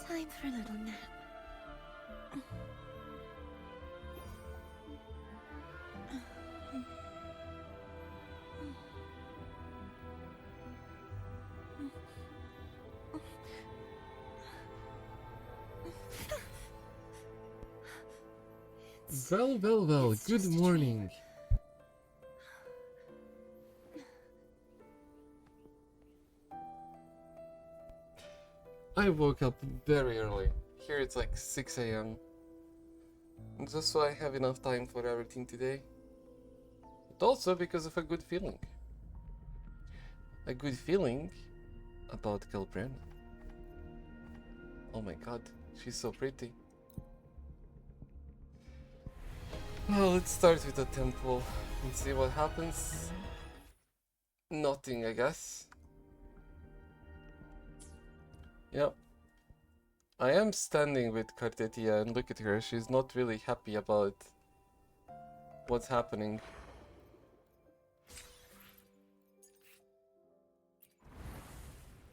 Time for a little nap. Well, It's good just a morning. I woke up very early. Here it's like 6 a.m. Just so I have enough time for everything today. But also because of a good feeling. A good feeling about Galbrena. Oh my god, she's so pretty. Well, let's start with the temple and see what happens. Nothing, I guess. Yep. I am standing with Cartetia and look at her, she's not really happy about what's happening.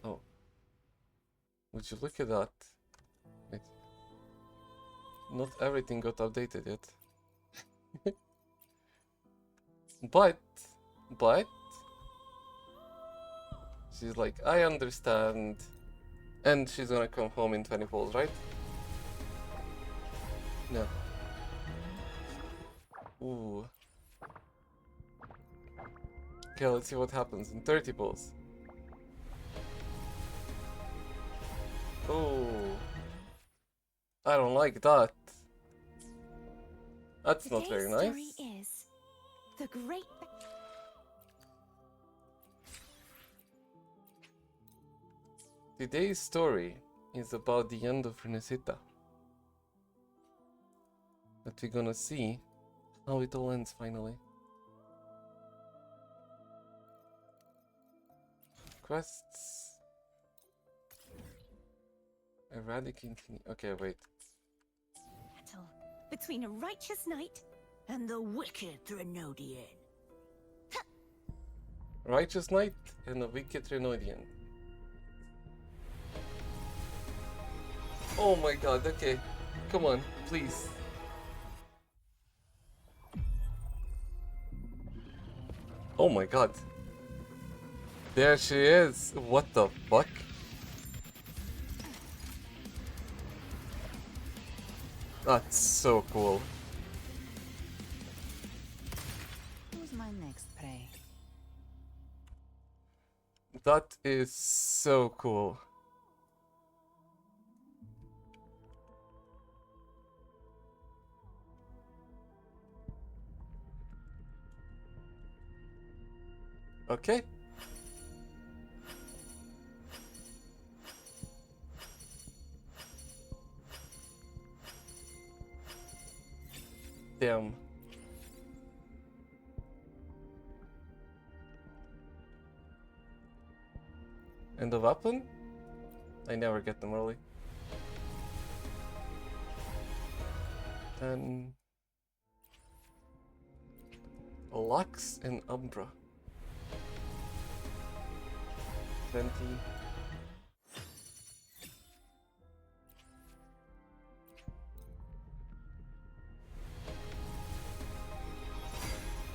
Oh. Would you look at that? Wait. Not everything got updated yet. But she's like, I understand. And she's gonna come home in 20 polls, right? No. Ooh. Okay, let's see what happens in 30 polls. Oh. I don't like that. That's not very nice. Today's story is the great... Today's story is about the end of Renesita. But we're gonna see how it all ends finally. Quests. Eradicating. Okay, wait. battle between a righteous knight and the wicked Threnodian. Righteous Knight and a Wicked Renodian. Oh my god, okay. Come on, please. Oh my god. There she is. What the fuck? That's so cool. Who's my next prey? That is so cool. Okay. Damn. And the weapon? I never get them early. Then Lux and Umbra. 20.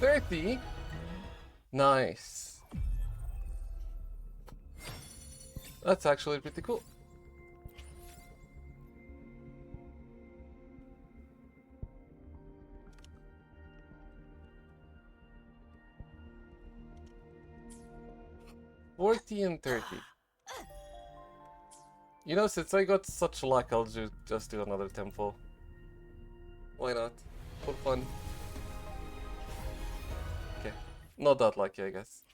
$30? Nice. That's actually pretty cool. $40 and $30. You know, since I got such luck, I'll just do another temple. Why not? For fun. Okay. Not that lucky, I guess.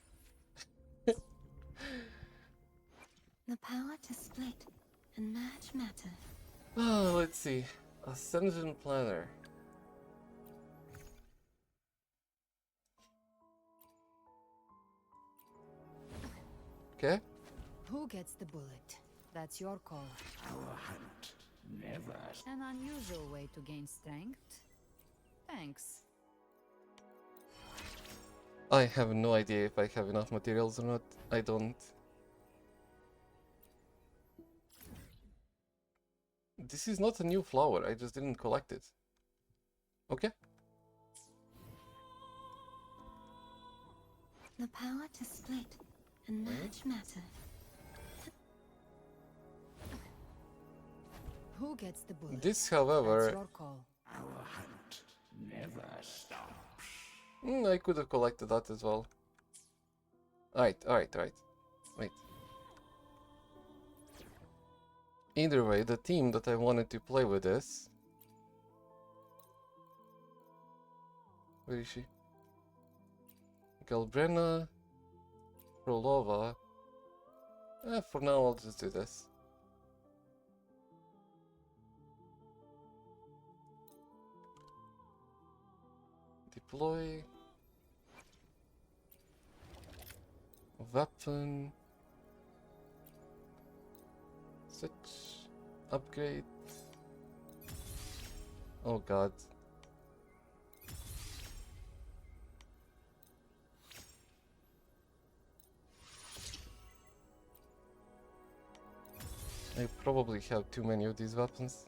The power to split and merge matter. Oh, let's see. Ascension Planner. Okay. Who gets the bullet? That's your call. Our hunt never. An unusual way to gain strength. Thanks. I have no idea if I have enough materials or not. I don't. This is not a new flower, I just didn't collect it. Okay. The power to split and merge matter. Who gets the bullet? This, That's however, your call. Our hunt never stops. I could have collected that as well. Alright. Wait. Either way, the team that I wanted to play with is... Where is she? Galbrena, Frolova. For now, I'll just do this. Deploy. Weapon. Switch. Upgrade. Oh god. I probably have too many of these weapons.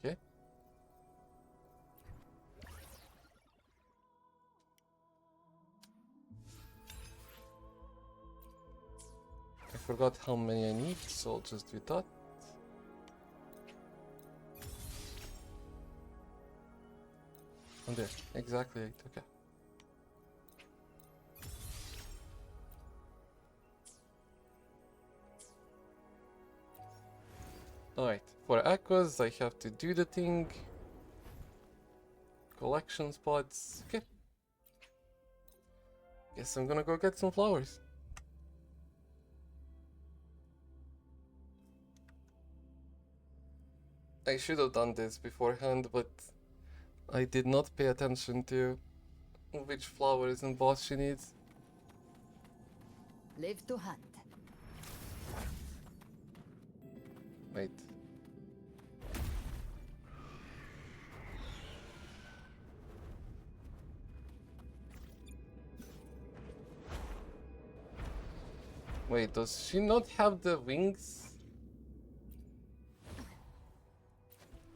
Okay. I forgot how many I need, so I'll just do that. And there, exactly 8, okay. Alright, for aquas I have to do the thing. Collection spots, okay. Guess I'm gonna go get some flowers. I should have done this beforehand, but I did not pay attention to which flowers and boss she needs. Live to hunt. Wait. Wait, does she not have the wings?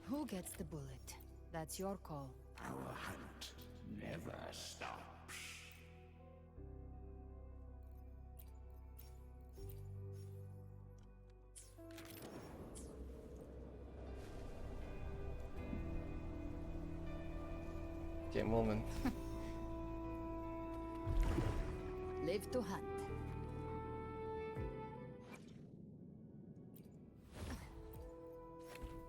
Who gets the bullet? That's your call. Our hunt never stops. Okay, moment. Live to hunt.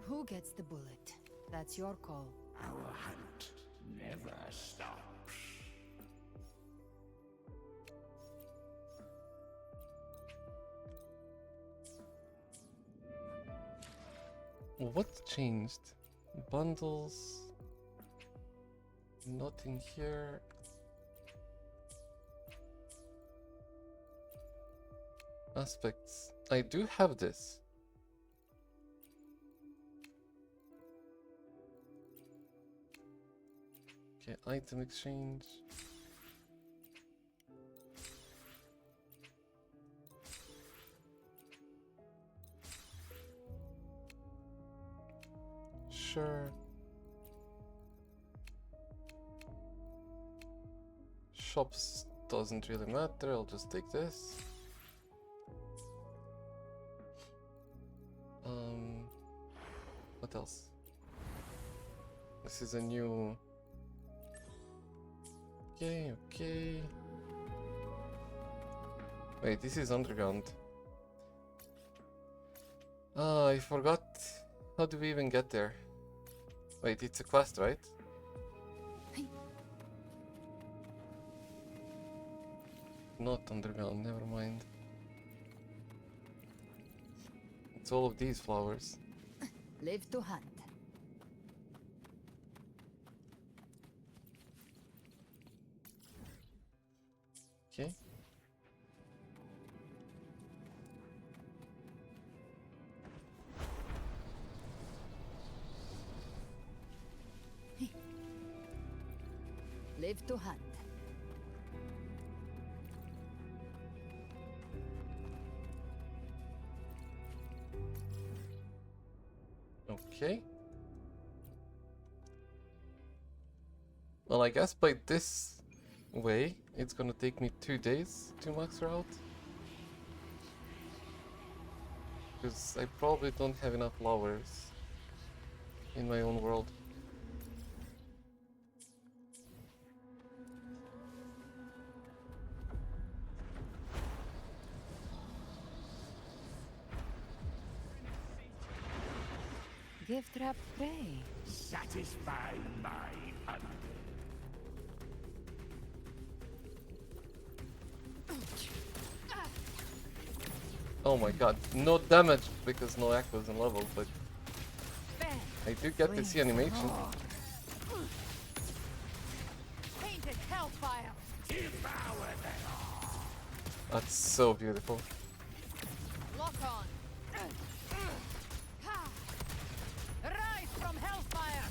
Who gets the bullet? That's your call. Our hunt never stops. What changed? Bundles. Not in here. Aspects. I do have this. Okay, item exchange. Sure. Shops doesn't really matter, I'll just take this. What else? This is a new... Okay. Wait, this is underground. Ah, I forgot. How do we even get there? Wait, it's a quest, right? Not underground, never mind. It's all of these flowers. Live to hunt. Okay. Live to hunt. Okay. Well, I guess by this way, it's gonna take me 2 days to max her out. Because I probably don't have enough flowers in my own world. Gift wrap prey. Satisfy my hunger. Oh my god, no damage because no echoes in level, but Bang. I do get to see animation. Painted hellfire. Devour them. That's so beautiful. Lock on. Ha! Rise from hellfire.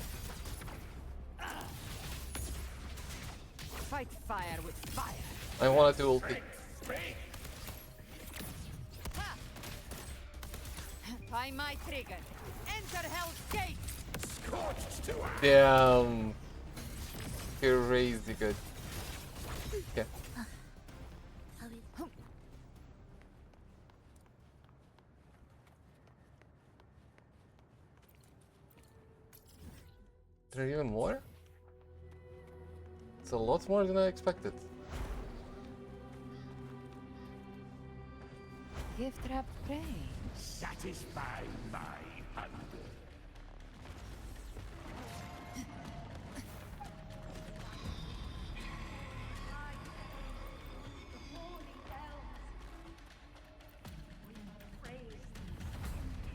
Fight fire with fire. I wanna do ulti. Ha! By my trigger. Enter hell's gate. Scorched to ash. Damn. Crazy good. Okay. There are even more? It's a lot more than I expected. Gift wrap prey. Satisfy my hunger.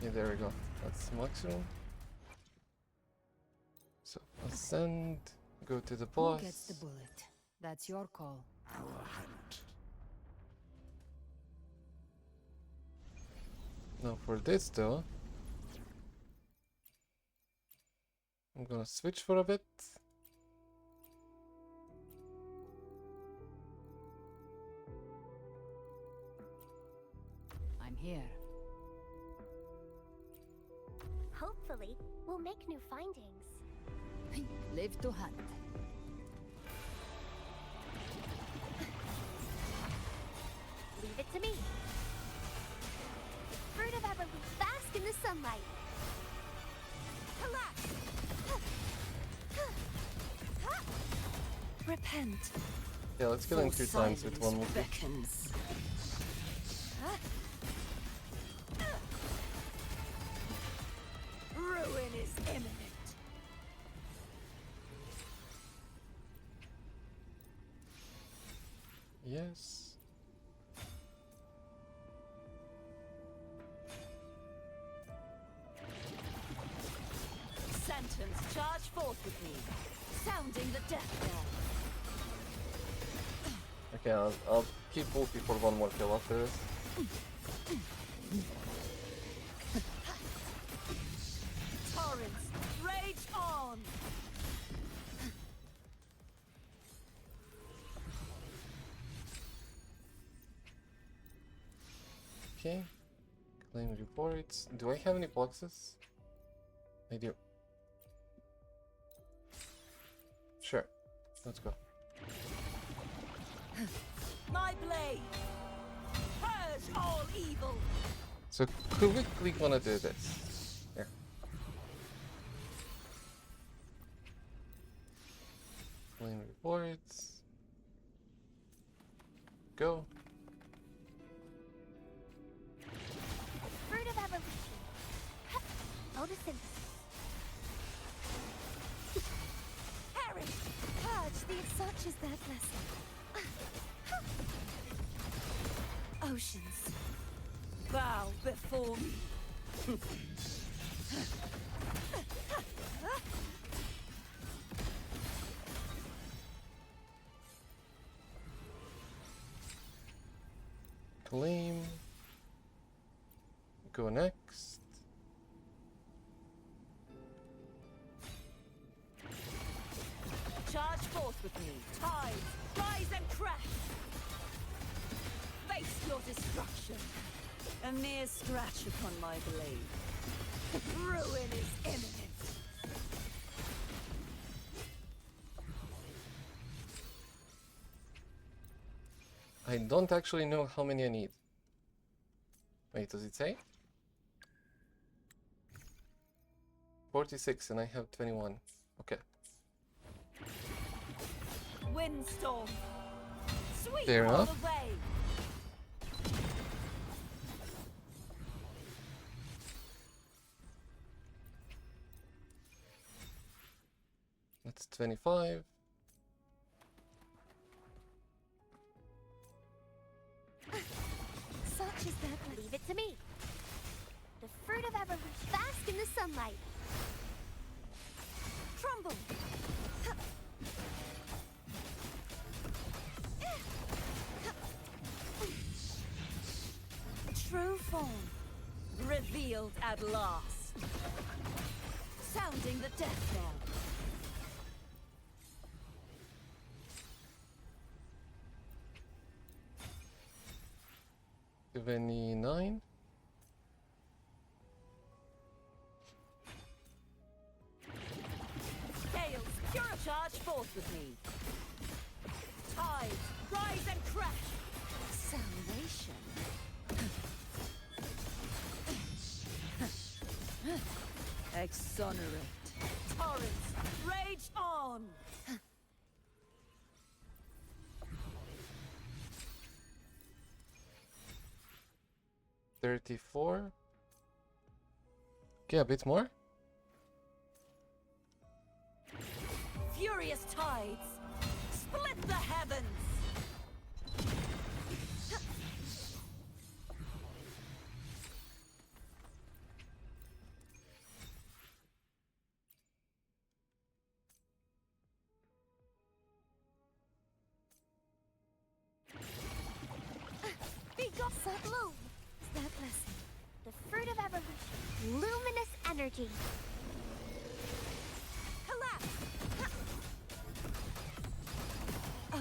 Yeah, there we go. That's maximum. So ascend, go to the boss. Who gets the bullet? That's your call. Our hunt. Now for this though, I'm gonna switch for a bit. I'm here. Hopefully, we'll make new findings. Live to hunt. Leave it to me. Fruit of Everleaf, bask in the sunlight. Repent. Yeah, let's kill him 2 times with one move. Beckons. Ruin is imminent. Yes. Sentence, charge forth with me. Sounding the death bell. Okay, I'll keep ulti for one more kill after this. Torrents, rage on! Okay. Claim reports. Do I have any boxes? I do. Sure. Let's go. My blade! Purge all evil! So quickly gonna do this. Here. Claim reports. Go. Fruit of Evolution. Photosynthesis. Harry! Purge the such is that lesson. Oceans, bow before me. Claim. Go next. Charge forth with me. Tides, rise and crash. Face your destruction. A mere scratch upon my blade. Ruin is imminent. I don't actually know how many I need. Wait, does it say? 46 and I have 21. Okay. Windstorm. Sweep Fair all enough. the way. That's 25. Such is that. Leave it to me. The fruit of evolution. Bask in the sunlight. Trumble. True form. Revealed at last. Sounding the death knell. 29. Gales, pure charge forth with me. Tides, rise and crash. Salvation. Exonerate. Torrents, rage on. 34. Okay, a bit more. Furious tides, split the heavens. Be gone. Bloom. That blessing. The fruit of evolution. Luminous energy. Collapse.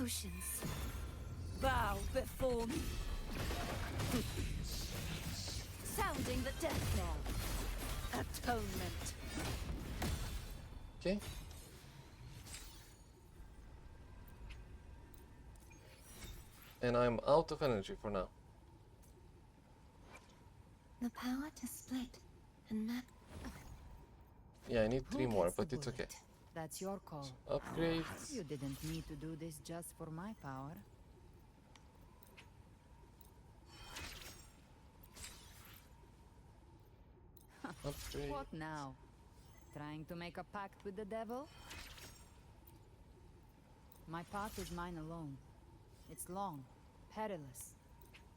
Oceans, bow before me. Sounding the death knell. Atonement. Okay. And I'm out of energy for now. The power to split and map. Yeah, I need Who 3 more, gets the but it's okay. bullet? That's your call. Upgrades. You didn't need to do this just for my power. Upgrade. What now? Trying to make a pact with the devil? My path is mine alone. It's long, perilous.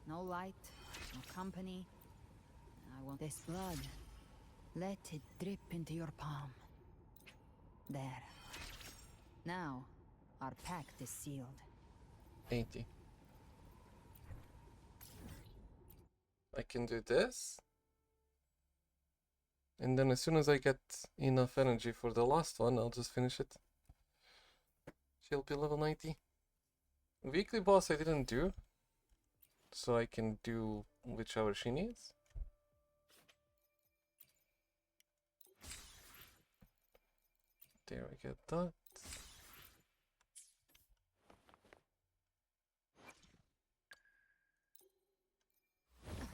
No light, no company. I want this blood. Let it drip into your palm. There. Now, our pact is sealed. 80. I can do this. And then as soon as I get enough energy for the last one, I'll just finish it. She'll be level 90. Weekly boss I didn't do. So I can do whichever she needs. There we get that.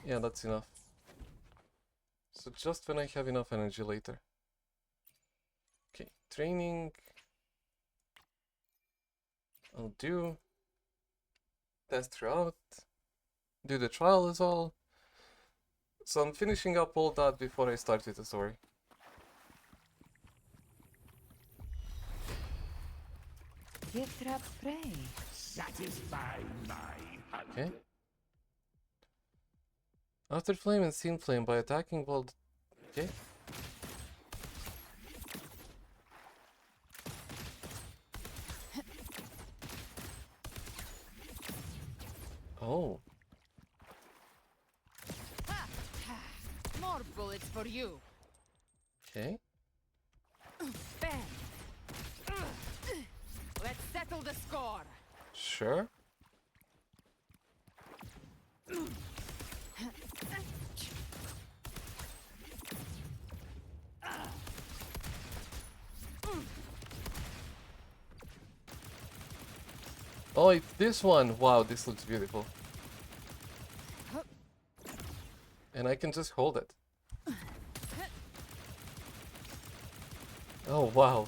Yeah, that's enough. So just when I have enough energy later. Okay, training. I'll do. Test her out. Do the trial as well. So I'm finishing up all that before I start with the story. Gift wrap prey. Satisfy my hunger. Okay. After flame and scene flame by attacking while... Okay. Oh. bullets for you. Okay. Bang. Let's settle the score. Sure. Oh, it's this one. Wow, this looks beautiful. And I can just hold it. Oh, wow.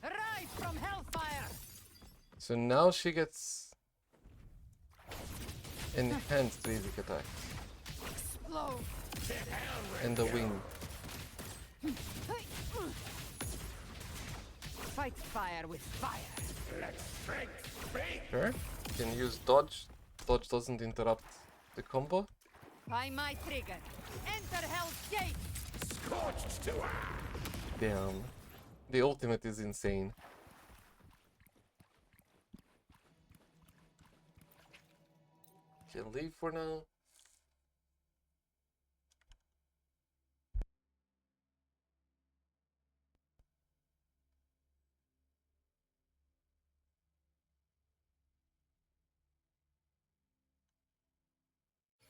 Rise from hellfire. So now she gets enhanced basic attack. Explode. And the wing. Fight fire with fire. Sure. Can use dodge. Dodge doesn't interrupt the combo. By my trigger. Enter Hell's Gate. Scorched to Damn. The ultimate is insane. Can leave for now.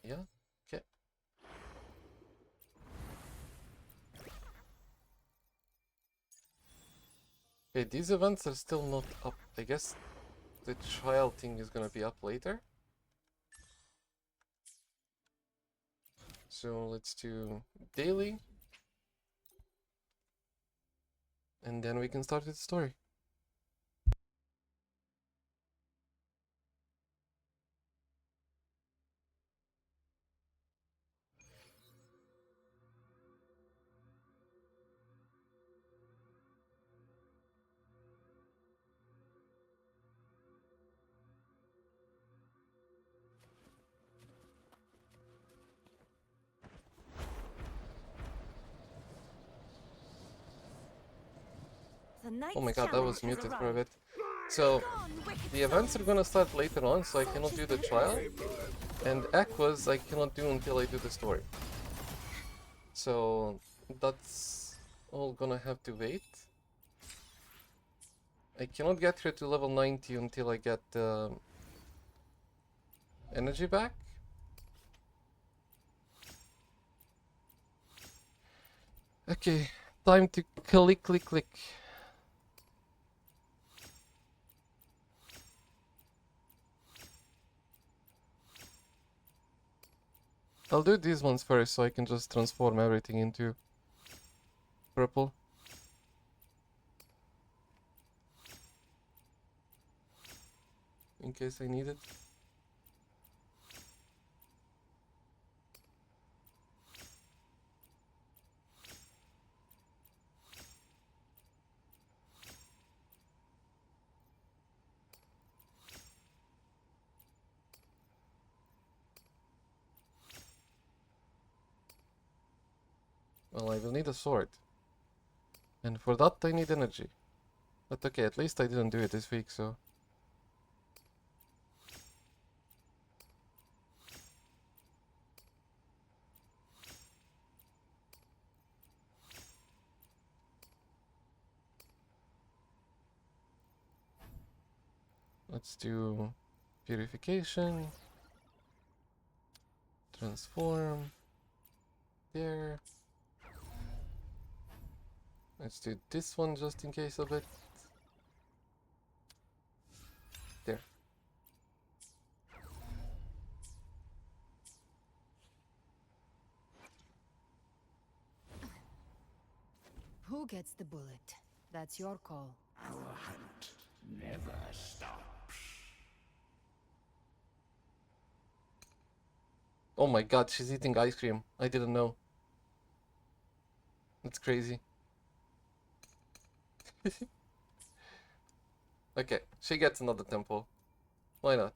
Yeah, okay. Okay, these events are still not up. I guess the trial thing is gonna be up later. So let's do daily. And then we can start with the story. Oh my god, that was muted for a bit. So, the events are gonna start later on, so I cannot do the trial. And Aquas I cannot do until I do the story. So, that's all gonna have to wait. I cannot get her to level 90 until I get energy back. Okay, time to click. I'll do these ones first so I can just transform everything into purple. In case I need it. Well, I will need a sword. And for that I need energy. But okay, at least I didn't do it this week, so... Let's do purification. Transform. There. Let's do this one just in case of it. There. Who gets the bullet? That's your call. our hunt never stops. Oh my god, she's eating ice cream. I didn't know. That's crazy. Okay, she gets another temple. Why not?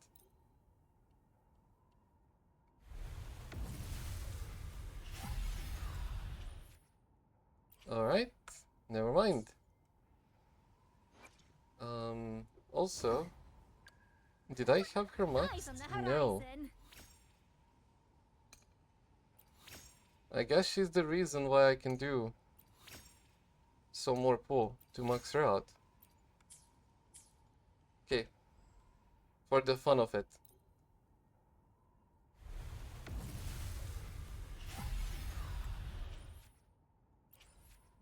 Alright, never mind. Also, Did I have her Eyes maxed? on the No. horizon. I guess she's the reason why I can do some more pull to max her out. Okay. For the fun of it.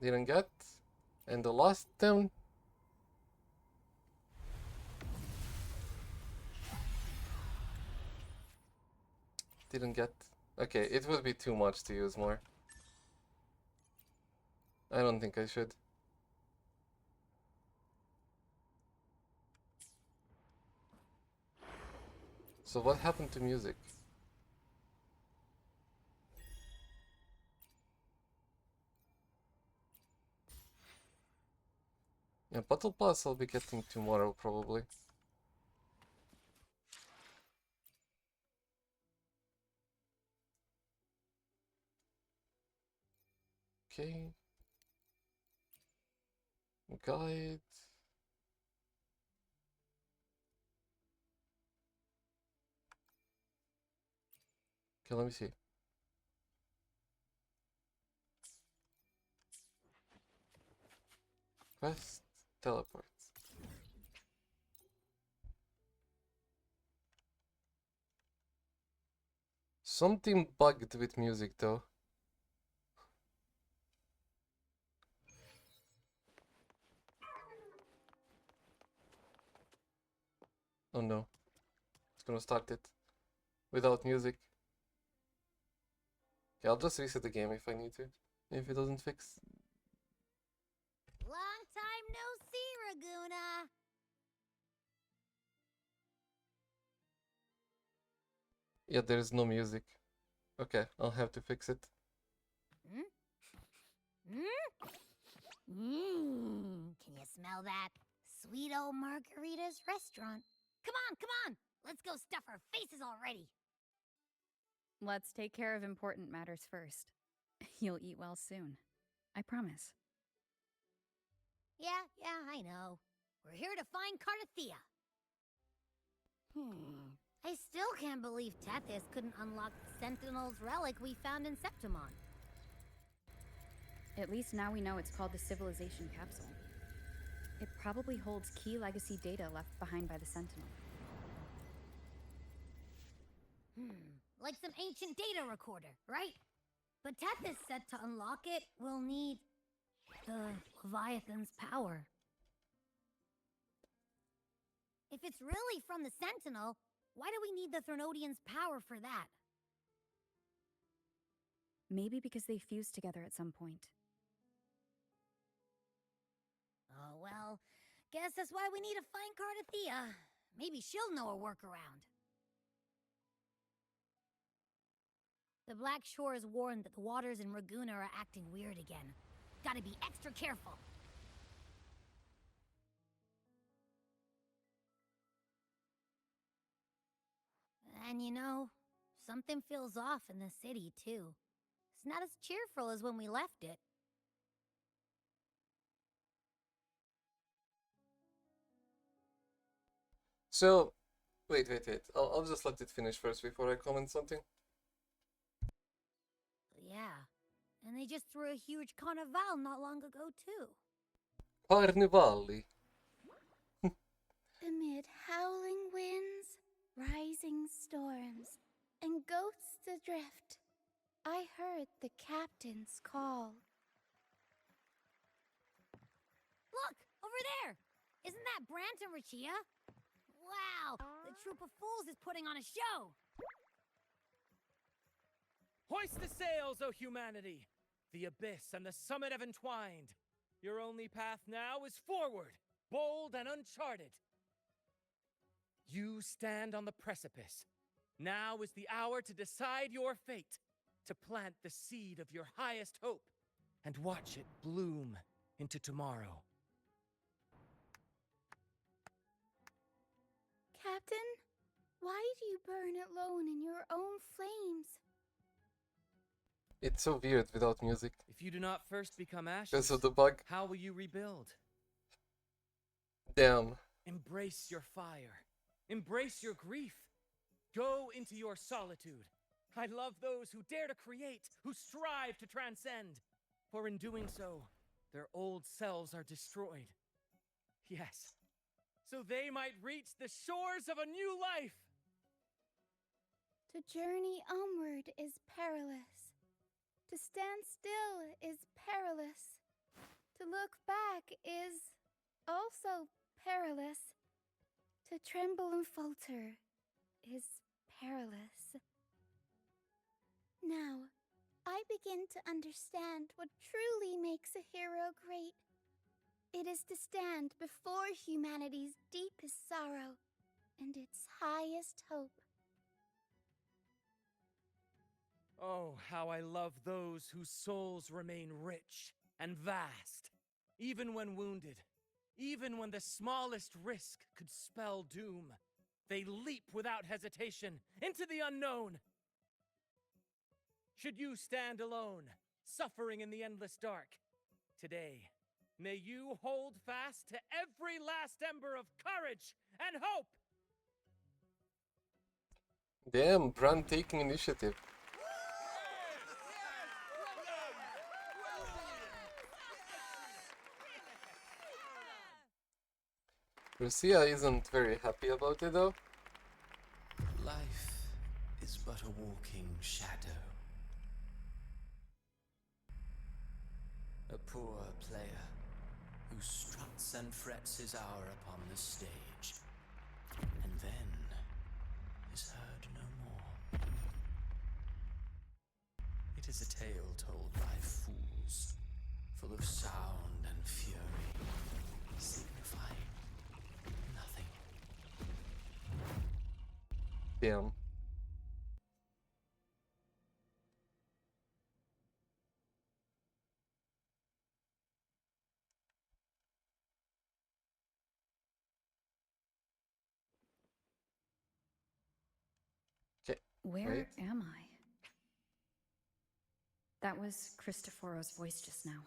Didn't get. And the last 10. Didn't get. Okay, it would be too much to use more. I don't think I should. So what happened to music? Yeah, Battle Pass I'll be getting tomorrow probably. Okay. Guide. Okay, let me see. Quest, teleport. Something bugged with music though. Oh no. It's gonna start it without music. Okay, I'll just reset the game if I need to. If it doesn't fix. Long time no see, Raguna. Yeah, there is no music. Okay, I'll have to fix it. Can you smell that? Sweet old Margarita's restaurant. Come on! Let's go stuff our faces already. Let's take care of important matters first. You'll eat well soon. I promise. Yeah, I know. We're here to find Cardathea. I still can't believe Tethys couldn't unlock the Sentinel's relic we found in Septimon. At least now we know it's called the Civilization Capsule. It probably holds key legacy data left behind by the Sentinel. Like some ancient data recorder, right? But Tethys said to unlock it, we'll need the Leviathan's power. If it's really from the Sentinel, why do we need the Threnodian's power for that? Maybe because they fused together at some point. Oh, well, guess that's why we need to find Cardathea. Maybe she'll know a workaround. The Black Shore is warned that the waters in Raguna are acting weird again. Gotta be extra careful. And you know, something feels off in the city, too. It's not as cheerful as when we left it. So, wait. I'll just let it finish first before I comment something. Yeah, and they just threw a huge carnival not long ago, too. Carnivali. Amid howling winds, rising storms, and ghosts adrift, I heard the captain's call. Look, over there! Isn't that Brant and Rachia? Wow, the troop of fools is putting on a show! Hoist the sails, O humanity! The abyss and the summit have entwined. Your only path now is forward, bold and uncharted. You stand on the precipice. Now is the hour to decide your fate, to plant the seed of your highest hope, and watch it bloom into tomorrow. Captain, why do you burn alone in your own flames? It's so weird without music. If you do not first become ashes, Because of the bug. how will you rebuild? Damn. Embrace your fire. Embrace your grief. Go into your solitude. I love those who dare to create, who strive to transcend. For in doing so, their old selves are destroyed. Yes, so they might reach the shores of a new life. To journey onward is perilous. To stand still is perilous. To look back is also perilous. To tremble and falter is perilous. Now, I begin to understand what truly makes a hero great. It is to stand before humanity's deepest sorrow and its highest hope. Oh, how I love those whose souls remain rich and vast, even when wounded, even when the smallest risk could spell doom. They leap without hesitation into the unknown. Should you stand alone, suffering in the endless dark, today, may you hold fast to every last ember of courage and hope! Damn, Bran taking initiative. Lucia isn't very happy about it though. Life is but a walking shadow. A poor player who struts and frets his hour upon the stage, and then is heard no more. It is a tale told by fools, full of sound and fury, signifying nothing. Damn. Okay. Where Wait. am I? That was Cristoforo's voice just now.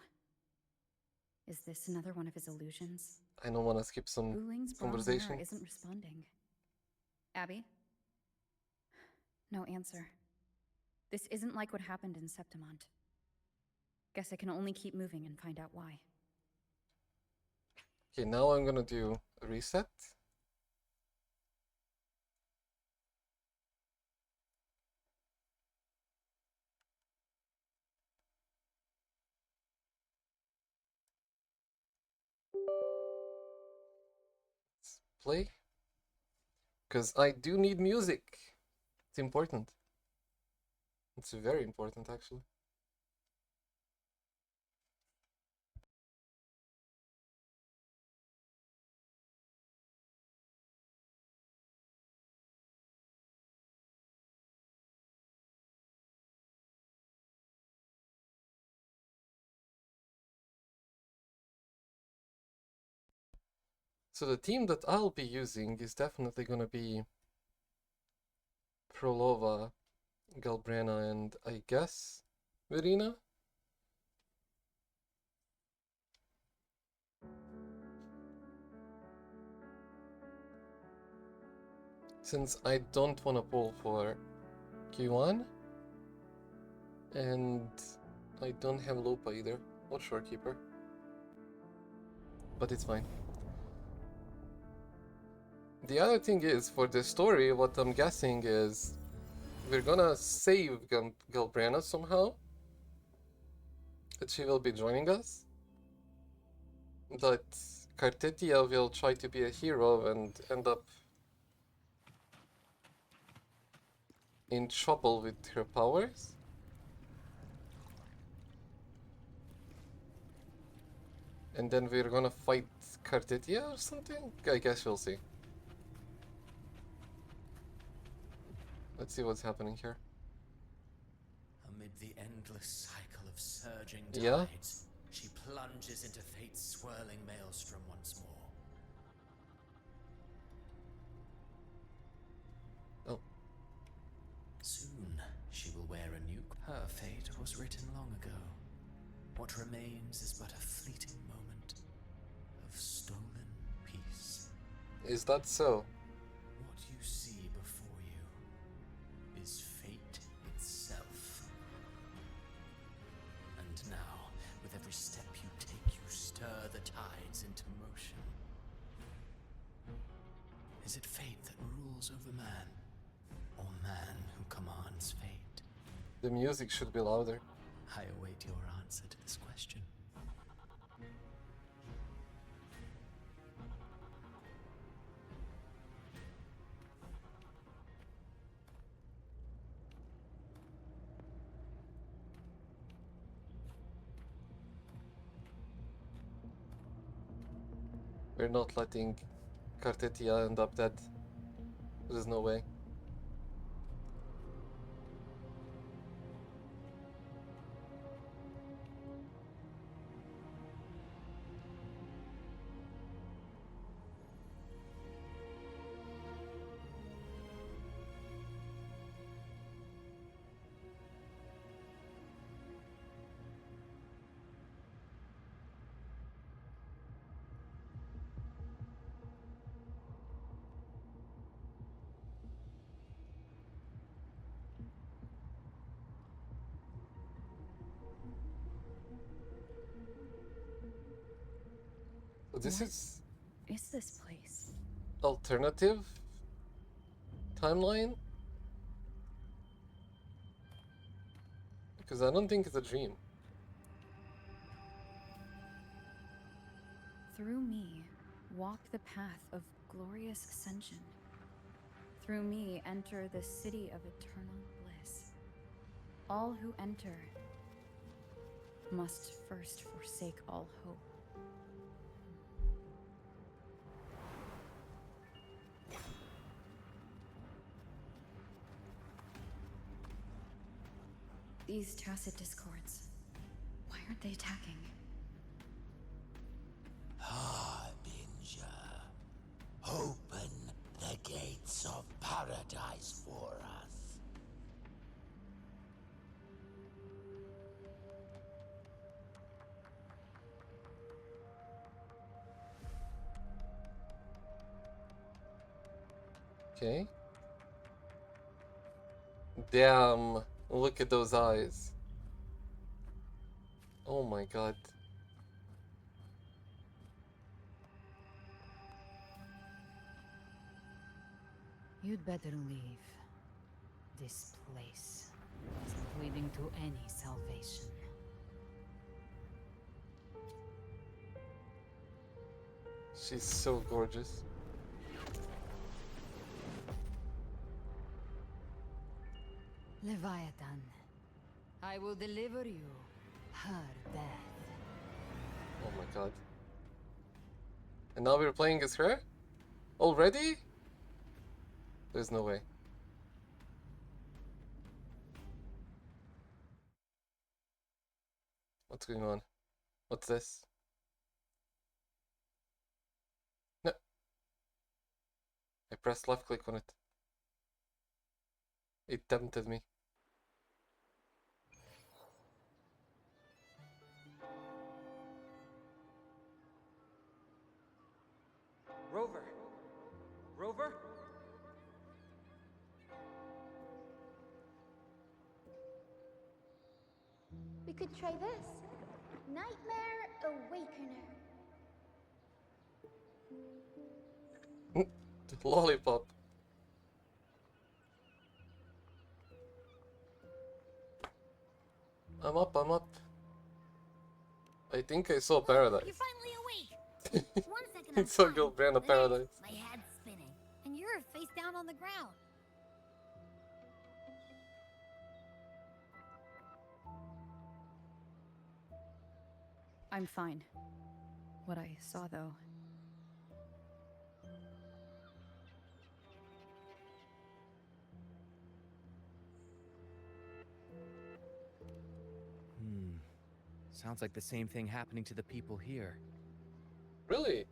Is this another one of his illusions? I don't want to skip some Buling's bronze conversation. mirror isn't responding. Abby? No answer. This isn't like what happened in Septimont. Guess I can only keep moving and find out why. Okay, now I'm gonna do a reset. Let's play. Because I do need music. It's important. It's very important, actually. So the team that I'll be using is definitely gonna be Prolova, Galbrena, and I guess Verina. Since I don't want to pull for Q1, and I don't have Lupa either, or Shorekeeper, but it's fine. The other thing is, for the story, what I'm guessing is we're gonna save Galbrena somehow, that she will be joining us, but Cartetia will try to be a hero and end up in trouble with her powers. And then we're gonna fight Cartetia or something? I guess we'll see. Let's see what's happening here. Amid the endless cycle of surging Yeah? tides, she plunges into fate's swirling maelstrom once more. Oh. Soon, she will wear a new... Her fate was written long ago. What remains is but a fleeting moment of stolen peace. Is that so? What And now, with every step you take, you stir the tides into motion. Is it fate that rules over man, or man who commands fate? The music should be louder. I await your answer to this question. We're not letting Cartetia end up dead. There's no way. So this is This place? alternative timeline? Because I don't think it's a dream. Through me, walk the path of glorious ascension. Through me, enter the city of eternal bliss. All who enter must first forsake all hope. These tacit discords, why aren't they attacking? Harbinger, open the gates of paradise for us. Okay. Damn, look at those eyes. Oh my god. You'd better leave. This place isn't leading to any salvation. She's so gorgeous. Leviathan, I will deliver you her death. Oh my god. And now we're playing as her? Already? There's no way. What's going on? What's this? No. I pressed left click on it. It tempted me. Rover! Rover? We could try this. Nightmare Awakener. Lollipop. I'm up, I'm up. I think I saw paradise. You're finally awake. 1 second. It's so I'm good, fine. Brand of Paradise. My head's spinning, and you're face down on the ground. I'm fine. What I saw, though. Sounds like the same thing happening to the people here. Really?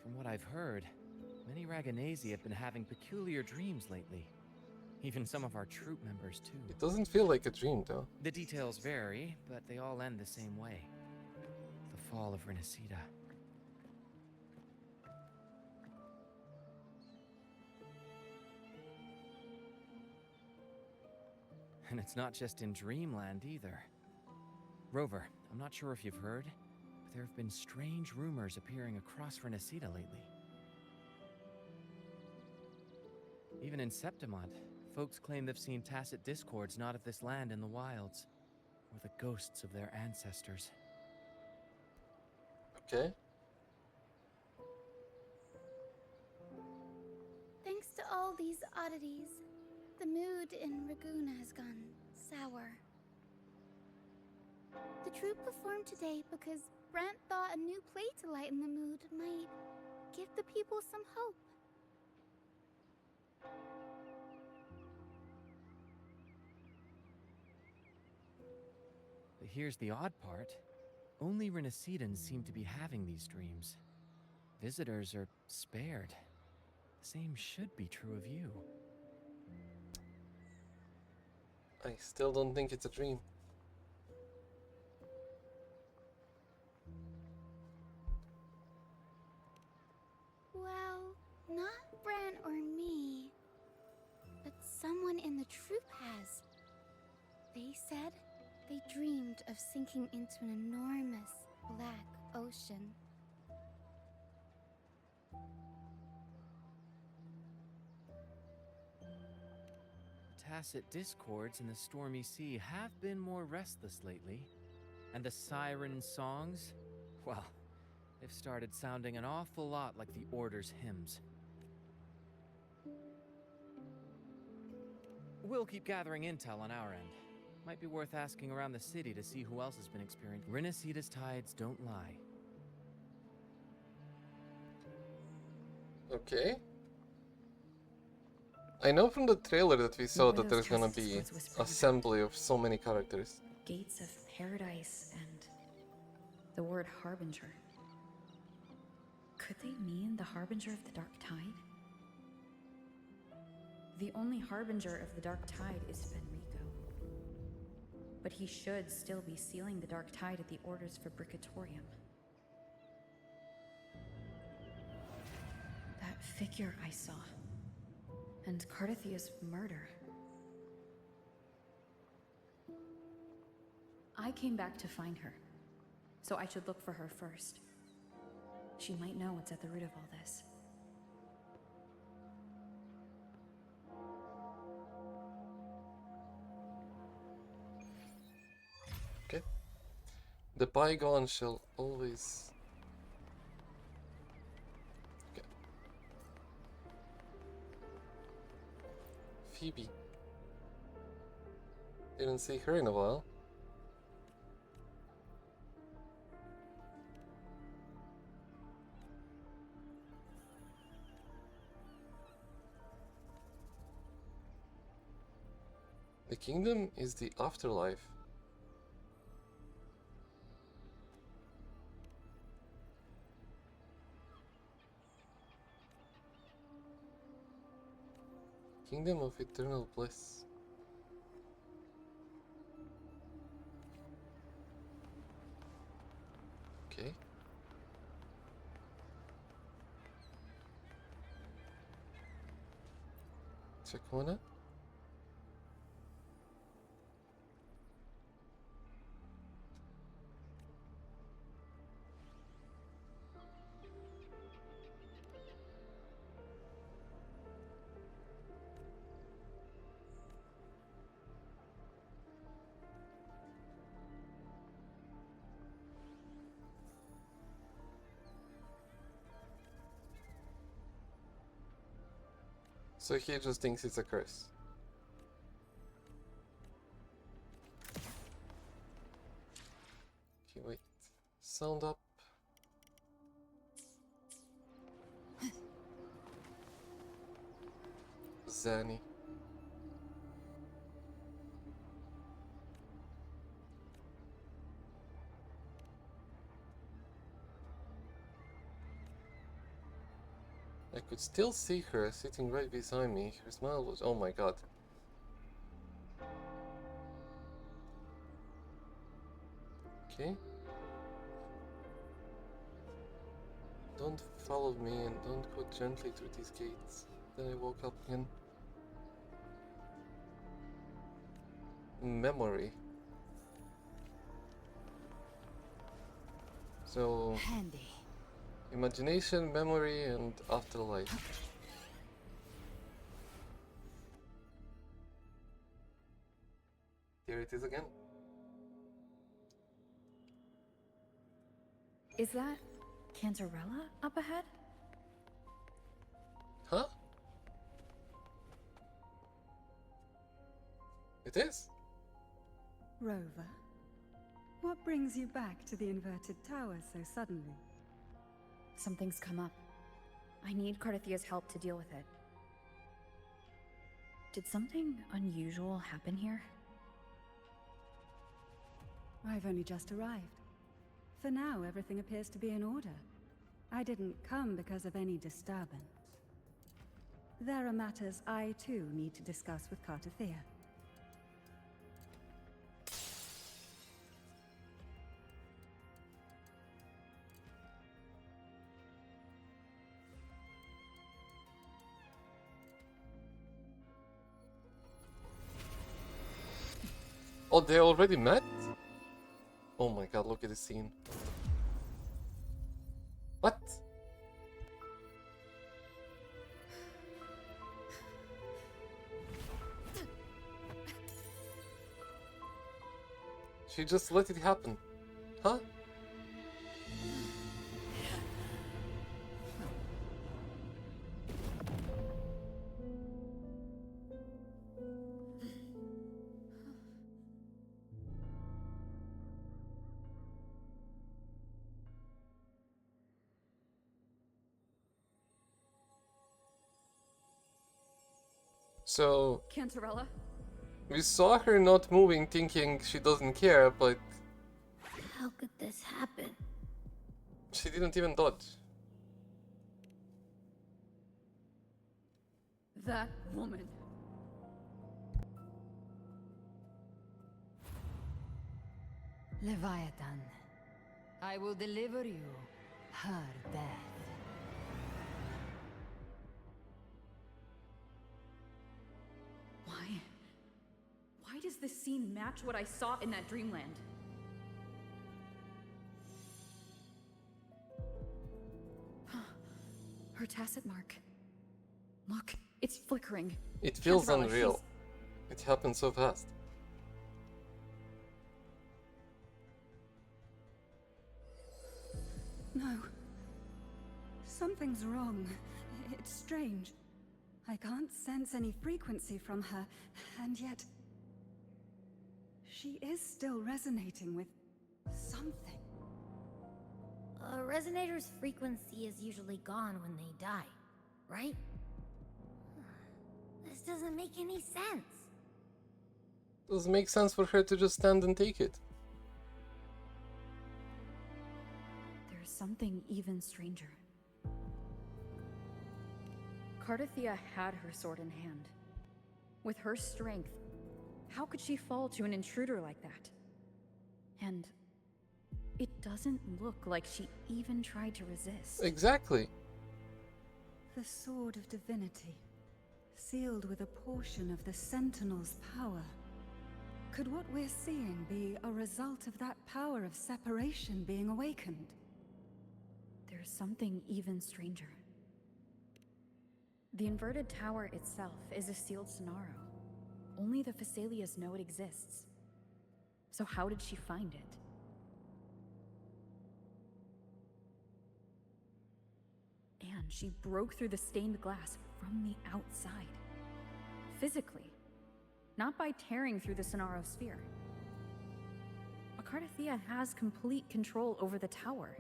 From what I've heard, many Raganesi have been having peculiar dreams lately. Even some of our troop members, too. It doesn't feel like a dream, though. The details vary, but they all end the same way. The fall of Renacida. And it's not just in Dreamland, either. Rover, I'm not sure if you've heard, but there have been strange rumors appearing across Renacida lately. Even in Septimont, folks claim they've seen tacit discords not of this land in the wilds, or the ghosts of their ancestors. Okay. Thanks to all these oddities, the mood in Raguna has gone sour. The troupe performed today because Brant thought a new play to lighten the mood might give the people some hope. But here's the odd part. Only Renacidans seem to be having these dreams. Visitors are spared. The same should be true of you. I still don't think it's a dream. Well, not Brant or me, but someone in the troupe has. They said they dreamed of sinking into an enormous black ocean. Tacit discords in the stormy sea have been more restless lately. And the siren songs? Well, they've started sounding an awful lot like the Order's hymns. We'll keep gathering intel on our end. Might be worth asking around the city to see who else has been experiencing. Renacida's tides don't lie. Okay. I know from the trailer that we saw that there's gonna be assembly of so many characters. Gates of paradise and the word harbinger. Could they mean the harbinger of the dark tide? The only harbinger of the dark tide is Fenrico. But he should still be sealing the dark tide at the Order's Fabricatorium. That figure I saw. And Cardathia's murder. I came back to find her, so I should look for her first. She might know what's at the root of all this. Okay. The bygone shall always... Okay. Phoebe. Didn't see her in a while. The kingdom is the afterlife. Kingdom of eternal bliss. Okay. Check one out. So he just thinks it's a curse. Okay, wait. Sound up. Zanny. I could still see her sitting right beside me. Her smile was... oh my god. Okay. Don't follow me and don't go gently through these gates. Then I woke up again. Memory. So, Handy. imagination, memory, and afterlife. Here it is again. Is that Cantarella up ahead? Huh? It is? Rover, what brings you back to the inverted tower so suddenly? Something's come up. I need Cardathia's help to deal with it. Did something unusual happen here? I've only just arrived. For now, everything appears to be in order. I didn't come because of any disturbance. There are matters I, too, need to discuss with Cardathia. Oh, they already met? Oh my god, look at the scene. What? She just let it happen. Huh? So, Cantarella? we saw her not moving thinking she doesn't care, but How could this happen? she didn't even dodge. That woman. Leviathan, I will deliver you her death. Why does this scene match what I saw in that dreamland? Her tacit mark. Look, it's flickering. It feels Cantarella, unreal. It happened so fast. No. Something's wrong. It's strange. I can't sense any frequency from her, and yet... she is still resonating with something. A resonator's frequency is usually gone when they die, right? This doesn't make any sense. Does it make sense for her to just stand and take it? There's something even stranger. Cardathia had her sword in hand. With her strength, how could she fall to an intruder like that? And it doesn't look like she even tried to resist. Exactly. The Sword of Divinity, sealed with a portion of the Sentinel's power. Could what we're seeing be a result of that power of separation being awakened? There's something even stranger. The inverted tower itself is a sealed Sonaro. Only the Phasaelias know it exists. So how did she find it? And she broke through the stained glass from the outside. Physically. Not by tearing through the Sonaro sphere. Cardathia has complete control over the tower.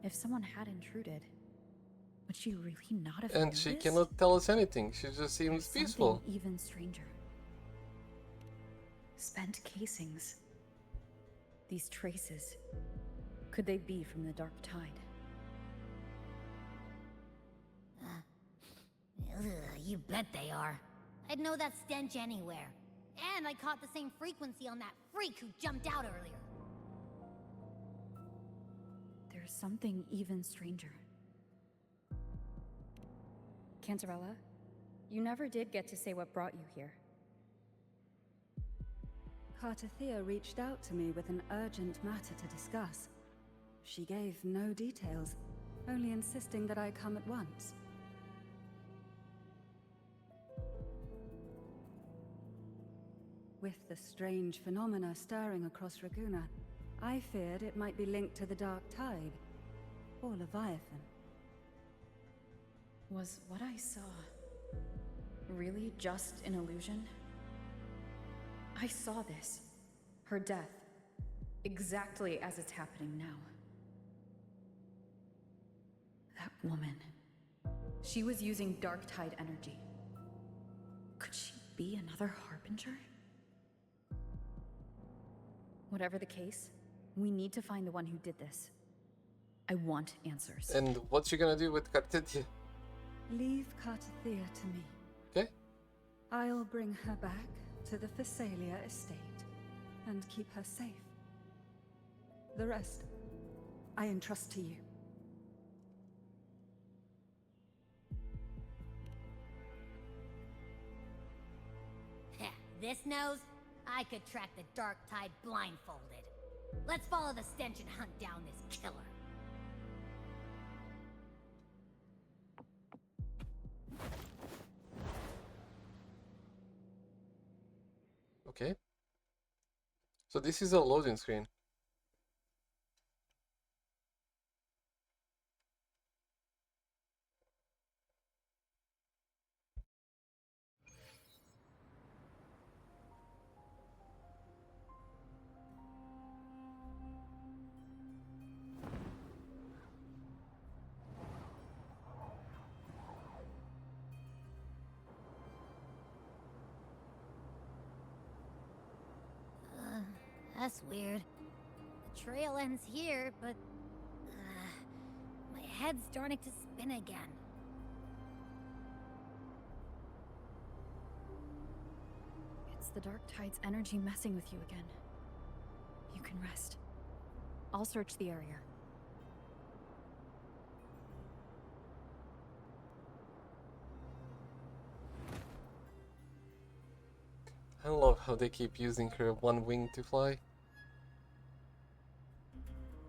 If someone had intruded, would she really not have And noticed? she cannot tell us anything. She just seems There's peaceful. something even stranger. Spent casings. These traces. Could they be from the Dark Tide? You bet they are. I'd know that stench anywhere. And I caught the same frequency on that freak who jumped out earlier. There's something even stranger. Cantarella, you never did get to say what brought you here. Cardathia reached out to me with an urgent matter to discuss. She gave no details, only insisting that I come at once. With the strange phenomena stirring across Raguna, I feared it might be linked to the Dark Tide, or Leviathan. Was what I saw really just an illusion? I saw this, her death, exactly as it's happening now. That woman, she was using Dark Tide energy. Could she be another Harbinger? Whatever the case, we need to find the one who did this. I want answers. And what you gonna do with Cartitia? Leave Cartathea to me. Okay. I'll bring her back to the Phasalia estate and keep her safe. The rest, I entrust to you. This nose? I could track the Dark Tide blindfolded. Let's follow the stench and hunt down this killer. Okay. So this is a loading screen. That's weird. The trail ends here, but... my head's starting to spin again. It's the Dark Tide's energy messing with you again. You can rest. I'll search the area. I love how they keep using her one wing to fly.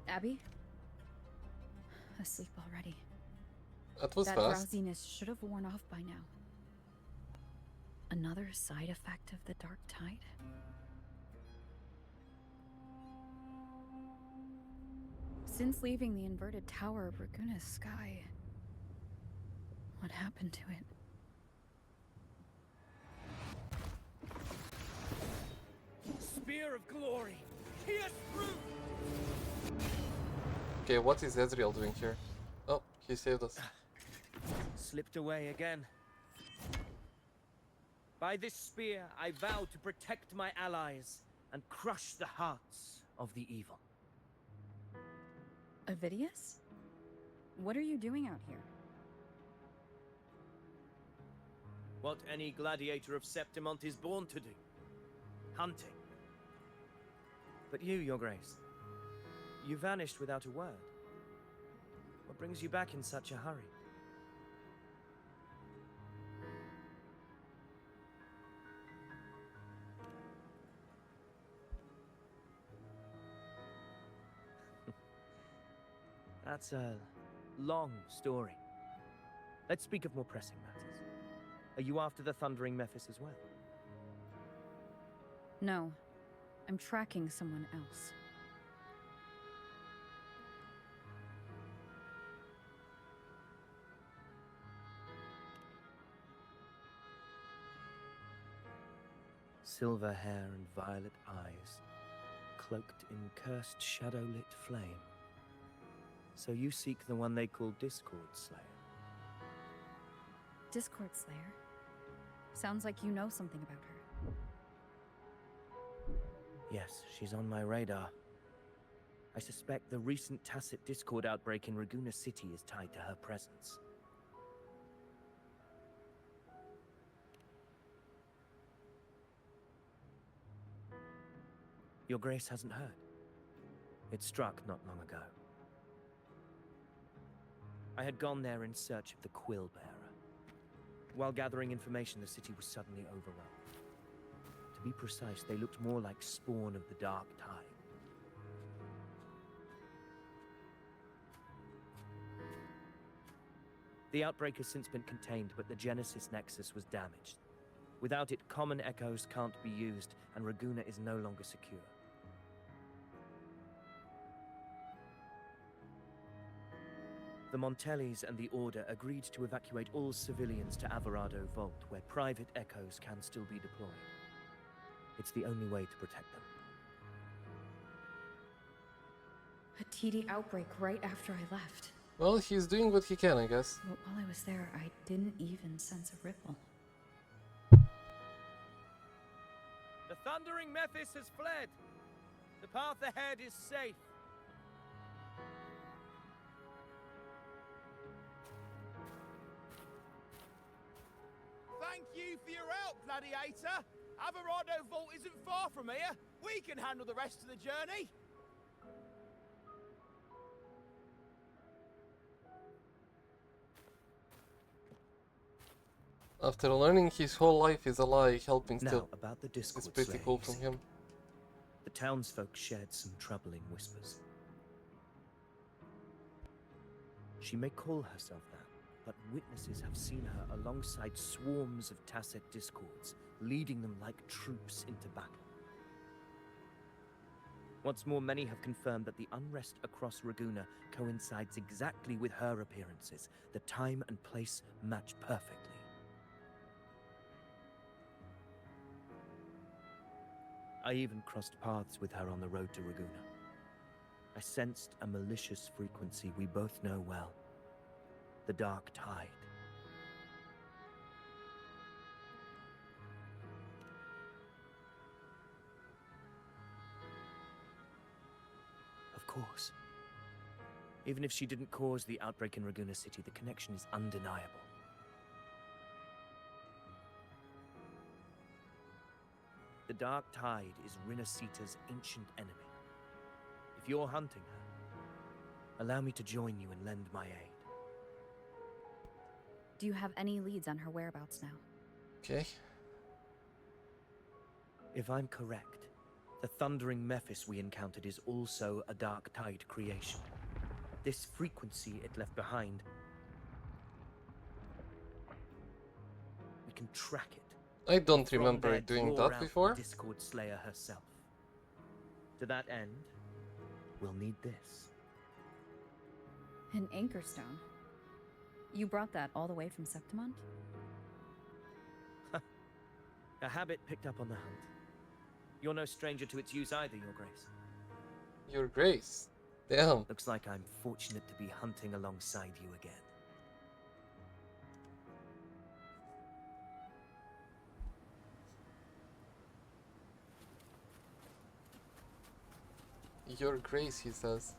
Abby? Asleep already. That was That fast. drowsiness should have worn off by now. Another side effect of the Dark Tide? Since leaving the inverted tower of Raguna's sky, what happened to it? Spear of glory! Pierce through! Okay, what is Ezreal doing here? Oh, he saved us. Slipped away again. By this spear, I vow to protect my allies and crush the hearts of the evil. Avidius? What are you doing out here? What any gladiator of Septimont is born to do. Hunting. But you, Your Grace, you vanished without a word. What brings you back in such a hurry? That's a long story. Let's speak of more pressing matters. Are you after the Thundering Mephis as well? No. I'm tracking someone else. Silver hair and violet eyes, cloaked in cursed shadow-lit flame. So you seek the one they call Discord Slayer. Discord Slayer? Sounds like you know something about her. Yes, she's on my radar. I suspect the recent tacit Discord outbreak in Raguna City is tied to her presence. Your Grace hasn't heard. It struck not long ago. I had gone there in search of the Quill Bearer. While gathering information, the city was suddenly overrun. To be precise, they looked more like spawn of the Dark Tide. The outbreak has since been contained, but the Genesis Nexus was damaged. Without it, common echoes can't be used, and Raguna is no longer secure. The Montellis and the Order agreed to evacuate all civilians to Alvarado Vault, where private echoes can still be deployed. It's the only way to protect them. A TD outbreak right after I left. Well, he's doing what he can, I guess. But while I was there, I didn't even sense a ripple. The thundering Mephis has fled. The path ahead is safe. Thank you for your help, Gladiator. Alvarado Vault isn't far from here. We can handle the rest of the journey. After learning his whole life is a lie, helping Now, still about the Discord is pretty cool from slaves. him. The townsfolk shared some troubling whispers. She may call herself that, but witnesses have seen her alongside swarms of Tacet Discords, leading them like troops into battle. What's more, many have confirmed that the unrest across Raguna coincides exactly with her appearances. The time and place match perfectly. I even crossed paths with her on the road to Raguna. I sensed a malicious frequency we both know well. The Dark Tide. Of course. Even if she didn't cause the outbreak in Raguna City, the connection is undeniable. The Dark Tide is Rinasita's ancient enemy. If you're hunting her, allow me to join you and lend my aid. Do you have any leads on her whereabouts now? Okay. If I'm correct, the thundering Mephis we encountered is also a Dark Tide creation. This frequency it left behind, we can track it. I don't From remember there, doing draw that out before. the Discord Slayer herself. To that end, we'll need this. An anchor stone. You brought that all the way from Septimont? A habit picked up on the hunt. You're no stranger to its use either, Your Grace. Your Grace. Damn. Looks like I'm fortunate to be hunting alongside you again. Your Grace, he says.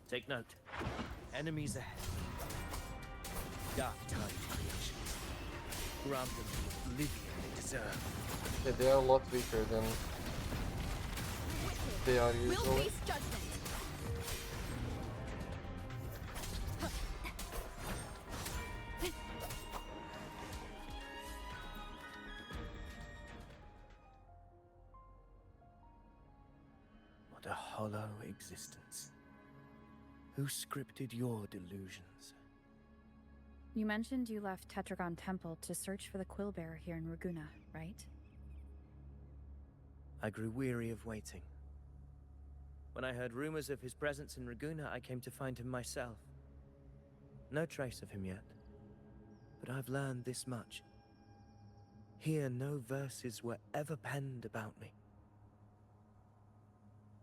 Take note. Enemies ahead. Dark Tide creations. Grant them the oblivion they deserve. Yeah, they are a lot weaker than they are We'll usually. face judgment. What a hollow existence. Who scripted your delusions? You mentioned you left Tetragon Temple to search for the Quillbearer here in Raguna, right? I grew weary of waiting. When I heard rumors of his presence in Raguna, I came to find him myself. No trace of him yet, but I've learned this much. Here, no verses were ever penned about me.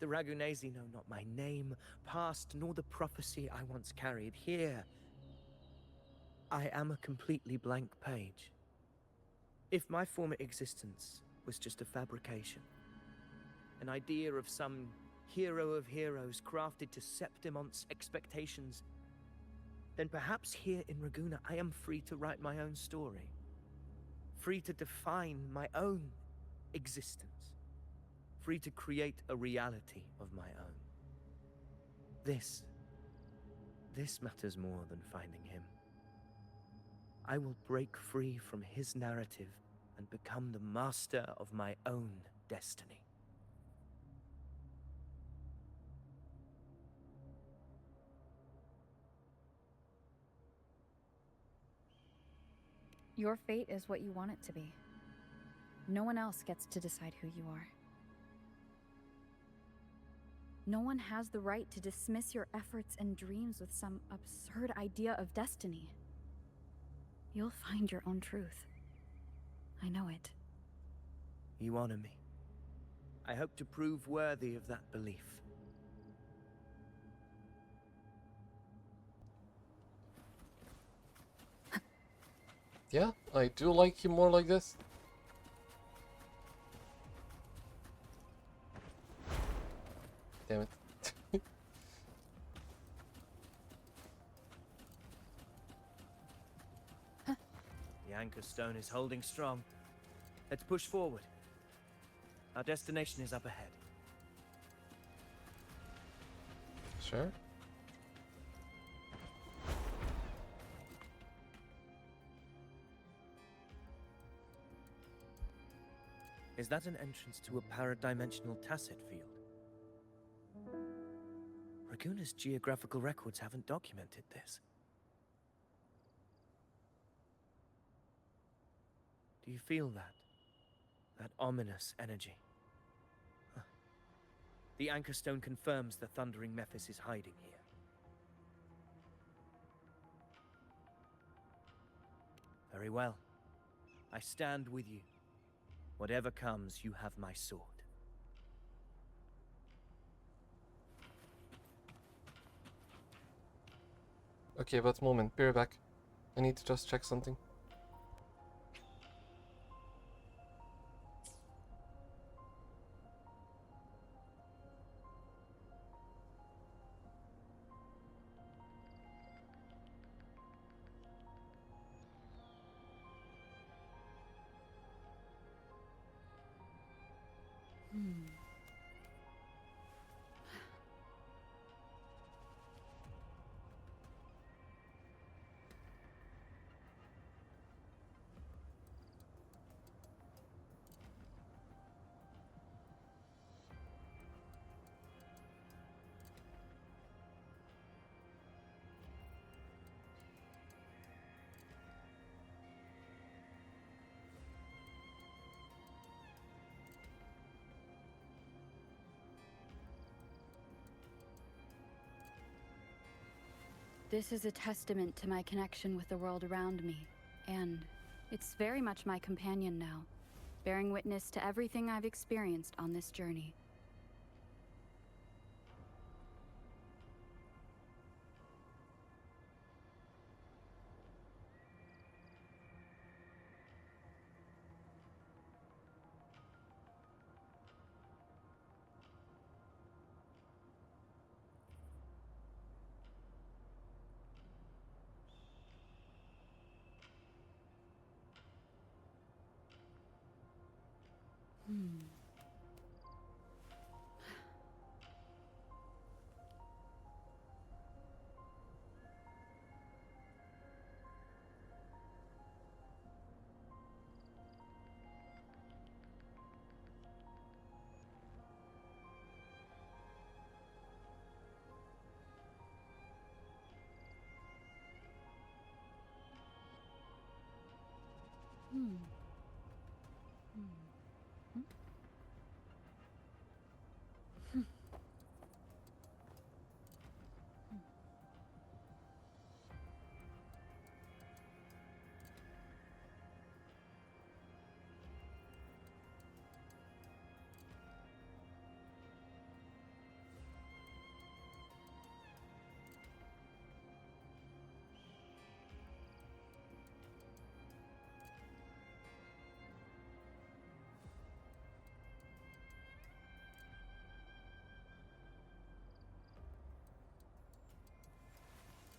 The Ragunesi know not my name, past, nor the prophecy I once carried. Here, I am a completely blank page. If my former existence was just a fabrication, an idea of some hero of heroes crafted to Septimont's expectations, then perhaps here in Raguna I am free to write my own story. Free to define my own existence. Free to create a reality of my own. this matters more than finding him. I will break free from his narrative and become the master of my own destiny. Your fate is what you want it to be. No one else gets to decide who you are. No one has the right to dismiss your efforts and dreams with some absurd idea of destiny. You'll find your own truth. I know it. You honor me. I hope to prove worthy of that belief. Yeah, I do like him more like this. Damn it. The anchor stone is holding strong. Let's push forward. Our destination is up ahead. Sure. Is that an entrance to a paradimensional tacit field? Raguna's geographical records haven't documented this. Do you feel that? That ominous energy? Huh. The anchor stone confirms the thundering Mephis is hiding here. Very well. I stand with you. Whatever comes, you have my sword. Okay, but moment, be right back. I need to just check something. This is a testament to my connection with the world around me, and it's very much my companion now, bearing witness to everything I've experienced on this journey.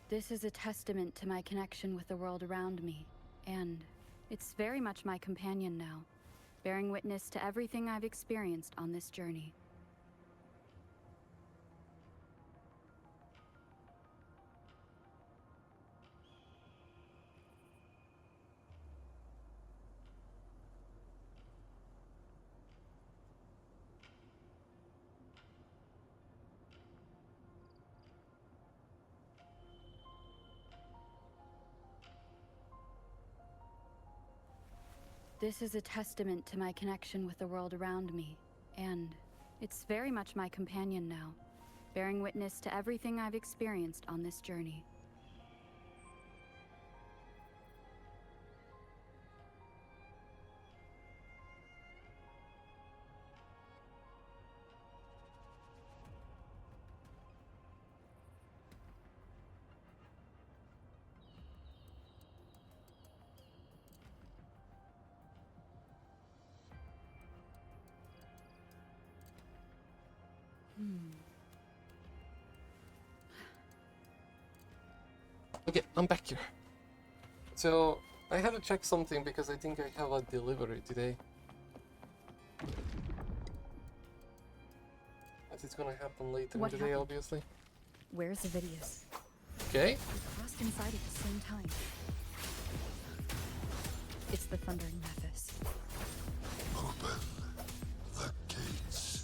This is a testament to my connection with the world around me, and it's very much my companion now, bearing witness to everything I've experienced on this journey. This is a testament to my connection with the world around me, and it's very much my companion now, bearing witness to everything I've experienced on this journey. Okay, I'm back here. So, I had to check something because I think I have a delivery today. But it's gonna happen later in the day, obviously. Where's Avidius? Okay. We crossed inside at the same time. It's the Thundering Mephis. Open the gates.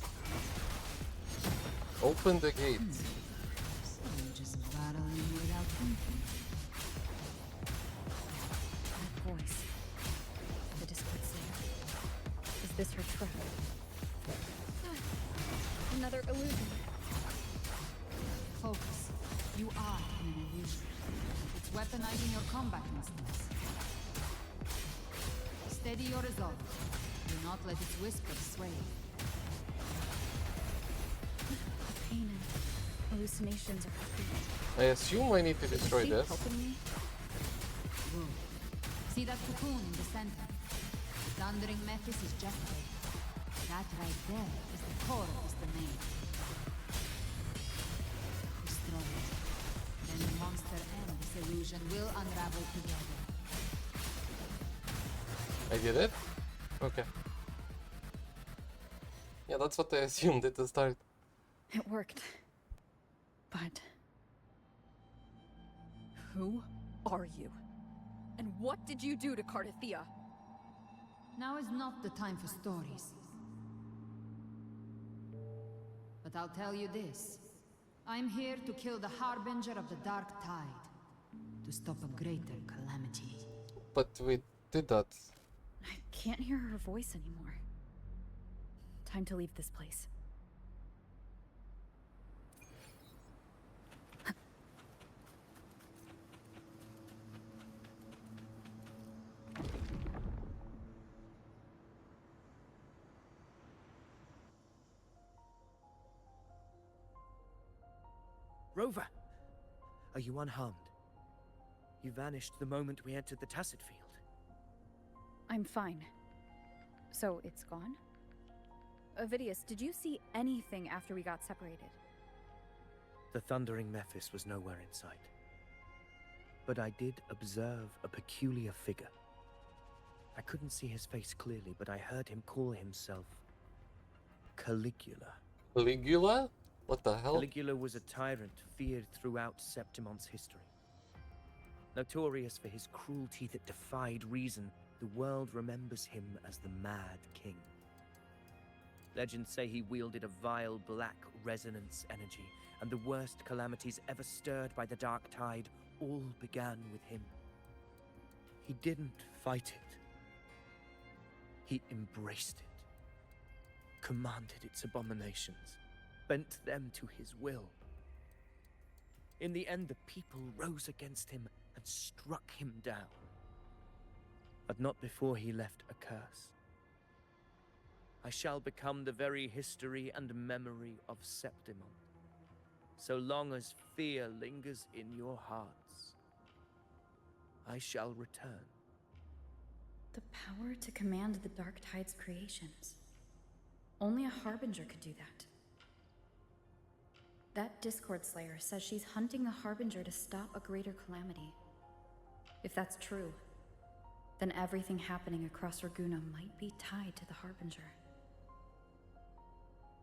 Open the gates. Just battling without thinking. That voice. The Discord Slayer. Is this her trap? Another illusion. Focus. You are in an illusion. It's weaponizing your combat instincts. Steady your resolve. Do not let its whispers sway. Pain and hallucinations are happening. I assume I need to destroy Is she this. helping me? Good. See that cocoon in the center? The Thundering Mephis is just there. That right there is the core of this domain. Destroy it. Then the monster and this illusion will unravel together. I did it? Okay. Yeah, that's what I assumed at the start. It worked. But... who are you? And what did you do to Cardathia? Now is not the time for stories. But I'll tell you this. I'm here to kill the Harbinger of the Dark Tide. To stop a greater calamity. But we did that. I can't hear her voice anymore. Time to leave this place. Rover! Are you unharmed? You vanished the moment we entered the Tacit Field. I'm fine. So it's gone? Avidius, did you see anything after we got separated? The Thundering Mephis was nowhere in sight. But I did observe a peculiar figure. I couldn't see his face clearly, but I heard him call himself Caligula. Caligula? What the hell? Caligula was a tyrant feared throughout Septimon's history. Notorious for his cruelty that defied reason, the world remembers him as the Mad King. Legends say he wielded a vile black resonance energy, and the worst calamities ever stirred by the Dark Tide all began with him. He didn't fight it. He embraced it, commanded its abominations, bent them to his will. In the end, the people rose against him and struck him down. But not before he left a curse. I shall become the very history and memory of Septimon. So long as fear lingers in your hearts, I shall return. The power to command the Dark Tide's creations. Only a Harbinger could do that. That Discord Slayer says she's hunting the Harbinger to stop a greater calamity. If that's true, then everything happening across Raguna might be tied to the Harbinger.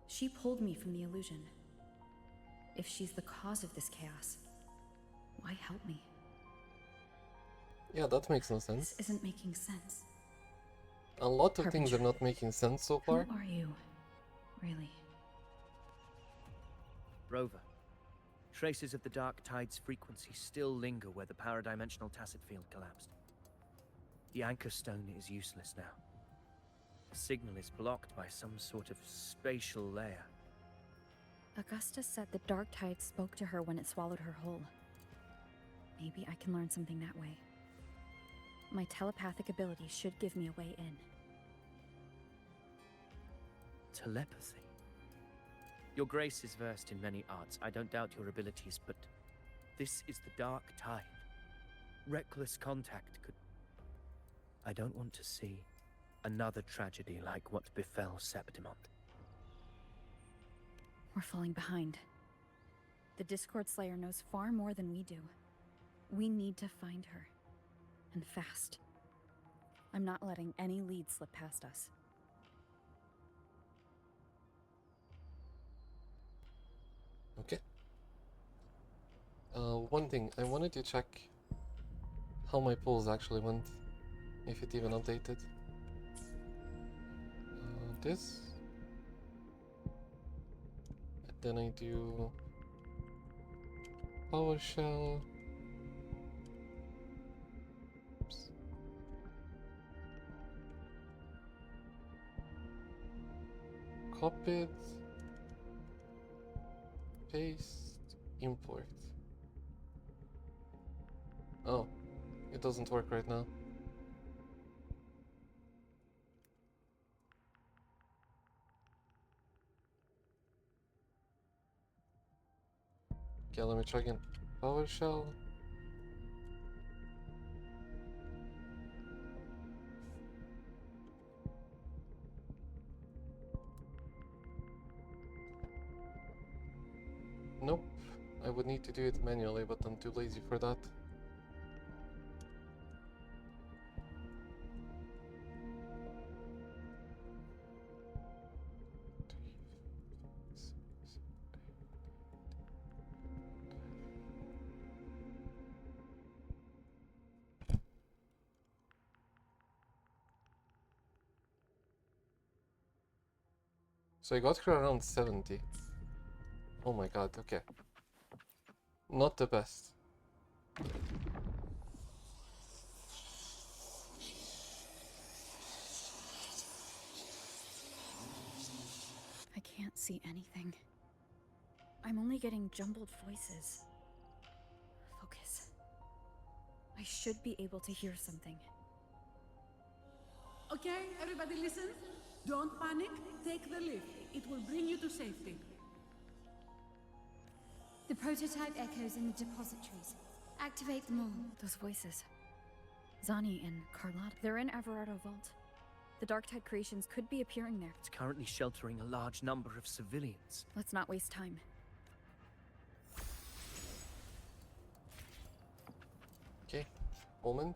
She pulled me from the illusion. If she's the cause of this chaos, why help me? Yeah, that makes no sense. This isn't making sense. A lot of things are not making sense so far. Who are you, really? Rover, traces of the Dark Tide's frequency still linger where the paradimensional Tacit Field collapsed. The anchor stone is useless now. The signal is blocked by some sort of spatial layer. Augusta said the dark tide spoke to her when it swallowed her whole. Maybe I can learn something that way. My telepathic ability should give me a way in. Telepathy? Your Grace is versed in many arts. I don't doubt your abilities, but this is the dark tide. Reckless contact could... I don't want to see another tragedy like what befell Septimont. We're falling behind. The Discord Slayer knows far more than we do. We need to find her. And fast. I'm not letting any lead slip past us. Okay. One thing, I wanted to check how my polls actually went, if it even updated. This. And then I do PowerShell. Oops. Copied. Paste. Import. Oh, it doesn't work right now. Okay, let me try again. PowerShell. Nope. I would need to do it manually, but I'm too lazy for that. So I got her around 70. Oh my god, okay. Not the best. I can't see anything. I'm only getting jumbled voices. Focus. I should be able to hear something. Okay, everybody listen. Don't panic. Take the lift. It will bring you to safety. The prototype echoes in the depositories. Activate them all. Those voices. Zani and Carlotta. They're in Everardo Vault. The Dark Tide creations could be appearing there. It's currently sheltering a large number of civilians. Let's not waste time. Okay, moment.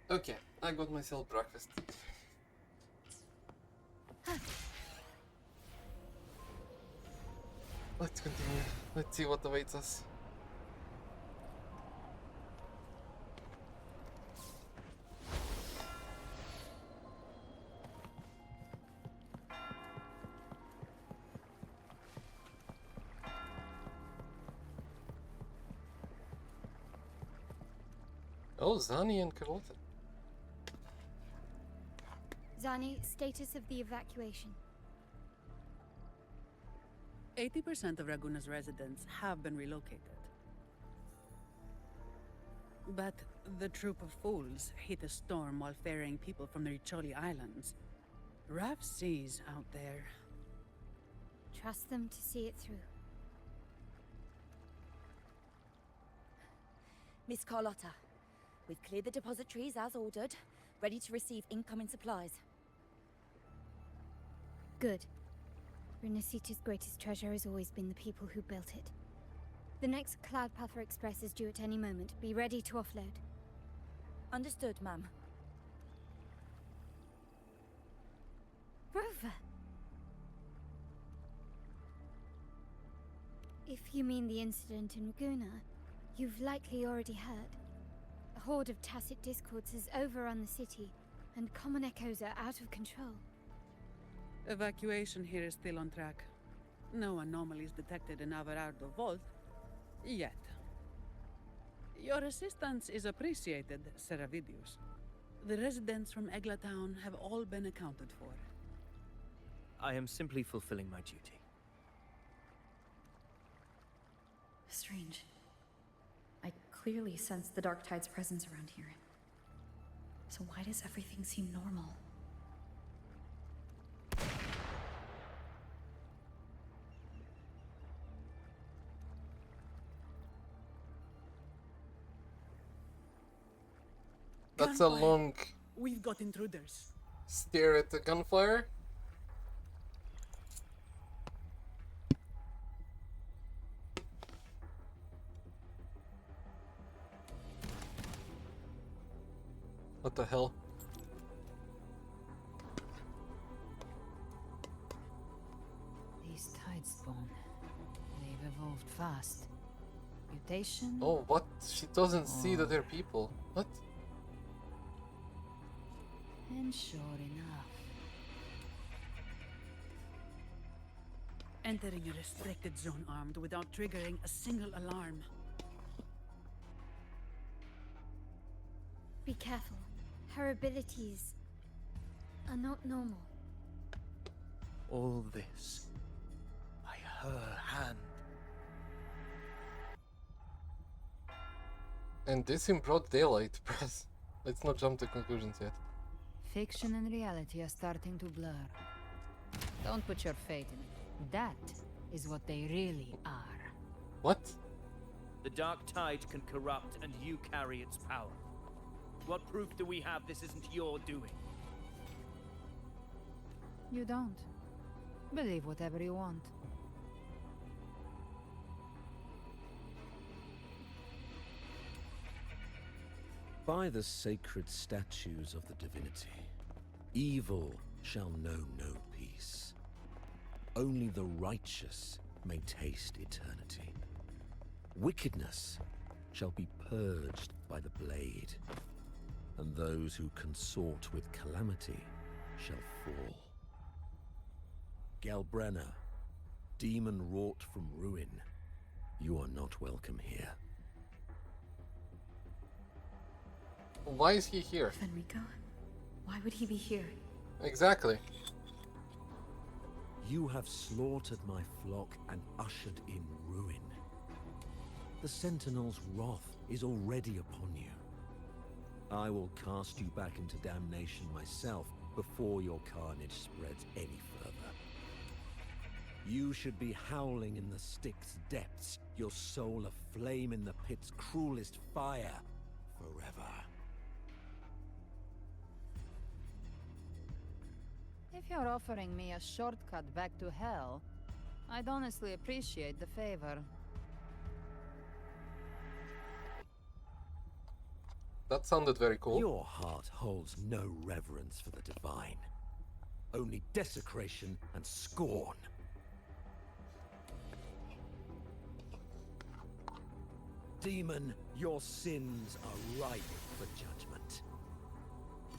Okay, I got myself breakfast. Let's continue. Let's see what awaits us. Oh, Zani and Carlota. Zani, status of the evacuation. 80% of Raguna's residents have been relocated. But the troop of fools hit a storm while ferrying people from the Riccioli Islands. Rough seas out there. Trust them to see it through. Miss Carlotta, we've cleared the depositories as ordered, ready to receive incoming supplies. Good. Renacita's greatest treasure has always been the people who built it. The next Cloudpuffer Express is due at any moment. Be ready to offload. Understood, ma'am. Rover! If you mean the incident in Raguna, you've likely already heard. A horde of tacit discords has overrun the city, and common echoes are out of control. Evacuation here is still on track. No anomalies detected in Averardo Vault. Yet. Your assistance is appreciated, Seravidius. The residents from Eglatown have all been accounted for. I am simply fulfilling my duty. Strange. I clearly sense the Dark Tide's presence around here. So why does everything seem normal? That's a long We've got intruders. stare at the gunfire. What the hell? These tides spawn. They've evolved fast. Mutation? Oh, what? She doesn't see that they're people. What? And sure enough. Entering a restricted zone armed without triggering a single alarm. Be careful. Her abilities are not normal. All this by her hand. And this in broad daylight, press. Let's not jump to conclusions yet. Fiction and reality are starting to blur. Don't put your faith in it. That is what they really are. What? The Dark Tide can corrupt, and you carry its power. What proof do we have this isn't your doing? You don't. Believe whatever you want. By the sacred statues of the divinity, evil shall know no peace. Only the righteous may taste eternity. Wickedness shall be purged by the blade, and those who consort with calamity shall fall. Galbrena, demon wrought from ruin, you are not welcome here. Why is he here? Fenrico? Why would he be here? Exactly. You have slaughtered my flock and ushered in ruin. The Sentinel's wrath is already upon you. I will cast you back into damnation myself before your carnage spreads any further. You should be howling in the Styx's depths, your soul aflame in the pit's cruelest fire, forever. If you're offering me a shortcut back to hell, I'd honestly appreciate the favor. That sounded very cool. Your heart holds no reverence for the divine. Only desecration and scorn. Demon, your sins are ripe for judgment.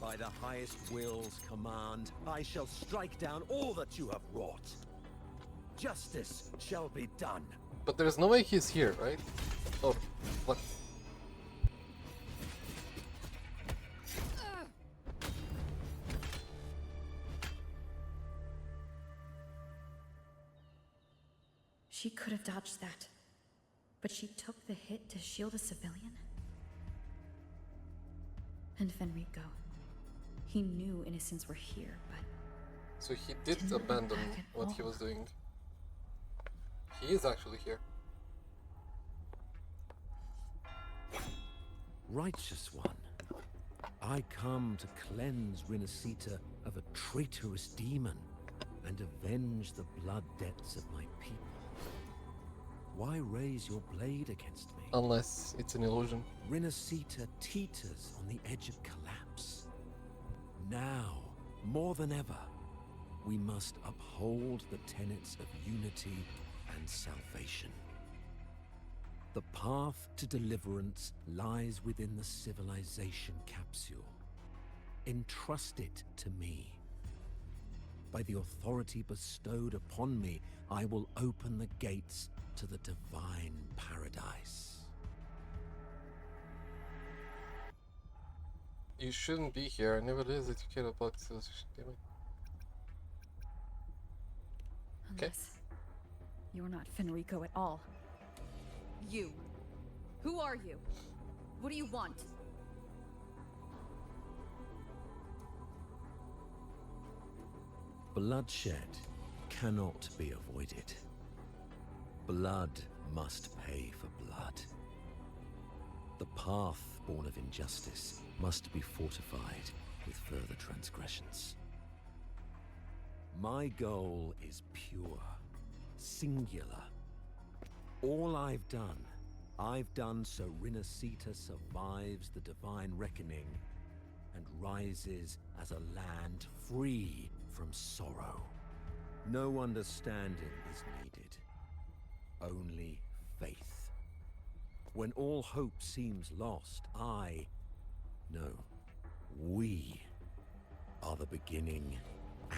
By the highest will's command, I shall strike down all that you have wrought. Justice shall be done. But there's no way he's here, right? Oh, what? She could have dodged that, but she took the hit to shield a civilian? And Fenrico, he knew innocents were here, but... So he did abandon what he was doing. He is actually here. Righteous one, I come to cleanse Rinascita of a traitorous demon and avenge the blood debts of my people. Why raise your blade against me? Unless it's an illusion. Rinascita teeters on the edge of collapse. Now, more than ever, we must uphold the tenets of unity and salvation. The path to deliverance lies within the civilization capsule. Entrust it to me. By the authority bestowed upon me, I will open the gates to the divine paradise. You shouldn't be here. I never realized that you care about civilization. Damn it. Unless you're not Fenrico at all. You. Who are you? What do you want? Bloodshed cannot be avoided. Blood must pay for blood. The path born of injustice must be fortified with further transgressions. My goal is pure, singular. All I've done so Rinascita survives the divine reckoning and rises as a land free from sorrow. No understanding is needed, only faith. When all hope seems lost, we are the beginning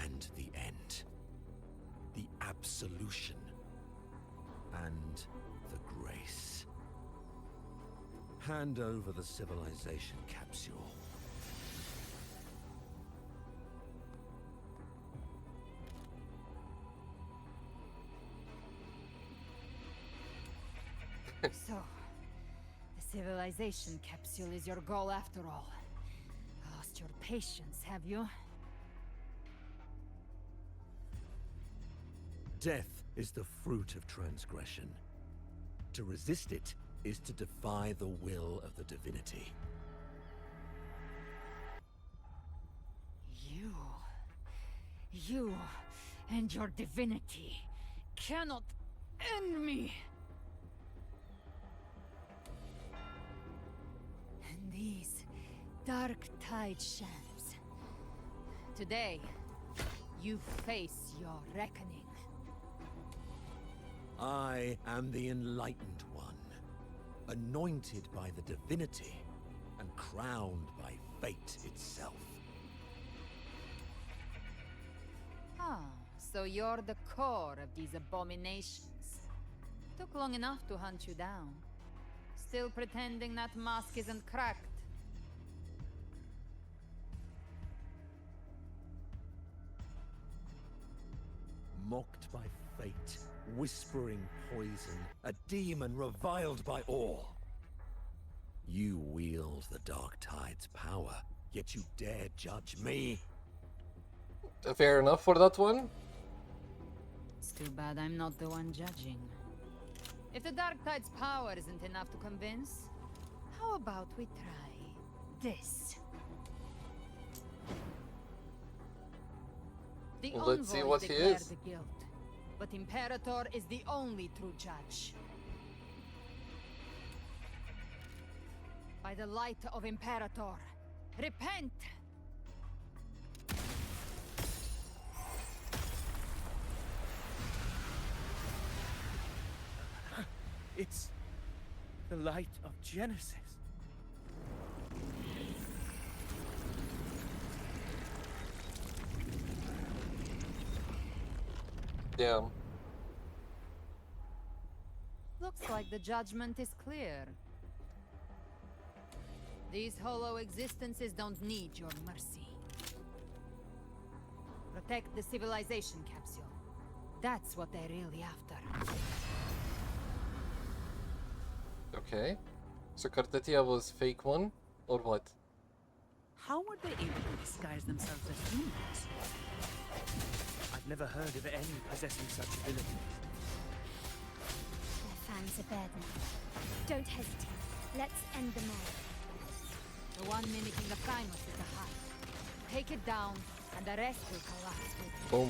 and the end. The absolution and the grace. Hand over the civilization capsule. So, the civilization capsule is your goal after all. Lost your patience, have you? Death is the fruit of transgression. To resist it is to defy the will of the divinity. You and your divinity cannot end me. And these dark tide shams. Today, you face your reckoning. I am the enlightened one, anointed by the divinity and crowned by fate itself. Ah, so you're the core of these abominations. Took long enough to hunt you down. Still pretending that mask isn't cracked. Mocked by fate, whispering poison, a demon reviled by all. You wield the Dark Tide's power, yet you dare judge me? Fair enough for that one. It's too bad I'm not the one judging. If the Dark Tide's power isn't enough to convince, how about we try this? The Let's see envoys what he declare is. the guilt, but Imperator is the only true judge. By By the light of Imperator, repent! It's the light of Genesis. Damn. Looks like the judgment is clear. These hollow existences don't need your mercy. Protect the civilization capsule. That's what they're really after. Okay. So Cartetia was fake one? Or what? How were they able to disguise themselves as humans? I've never heard of any possessing such abilities. Their fans are bared now. Don't hesitate. Let's end the mail. The one mimicking the Primus is the hive. Take it down, and the rest will collapse with it. Boom.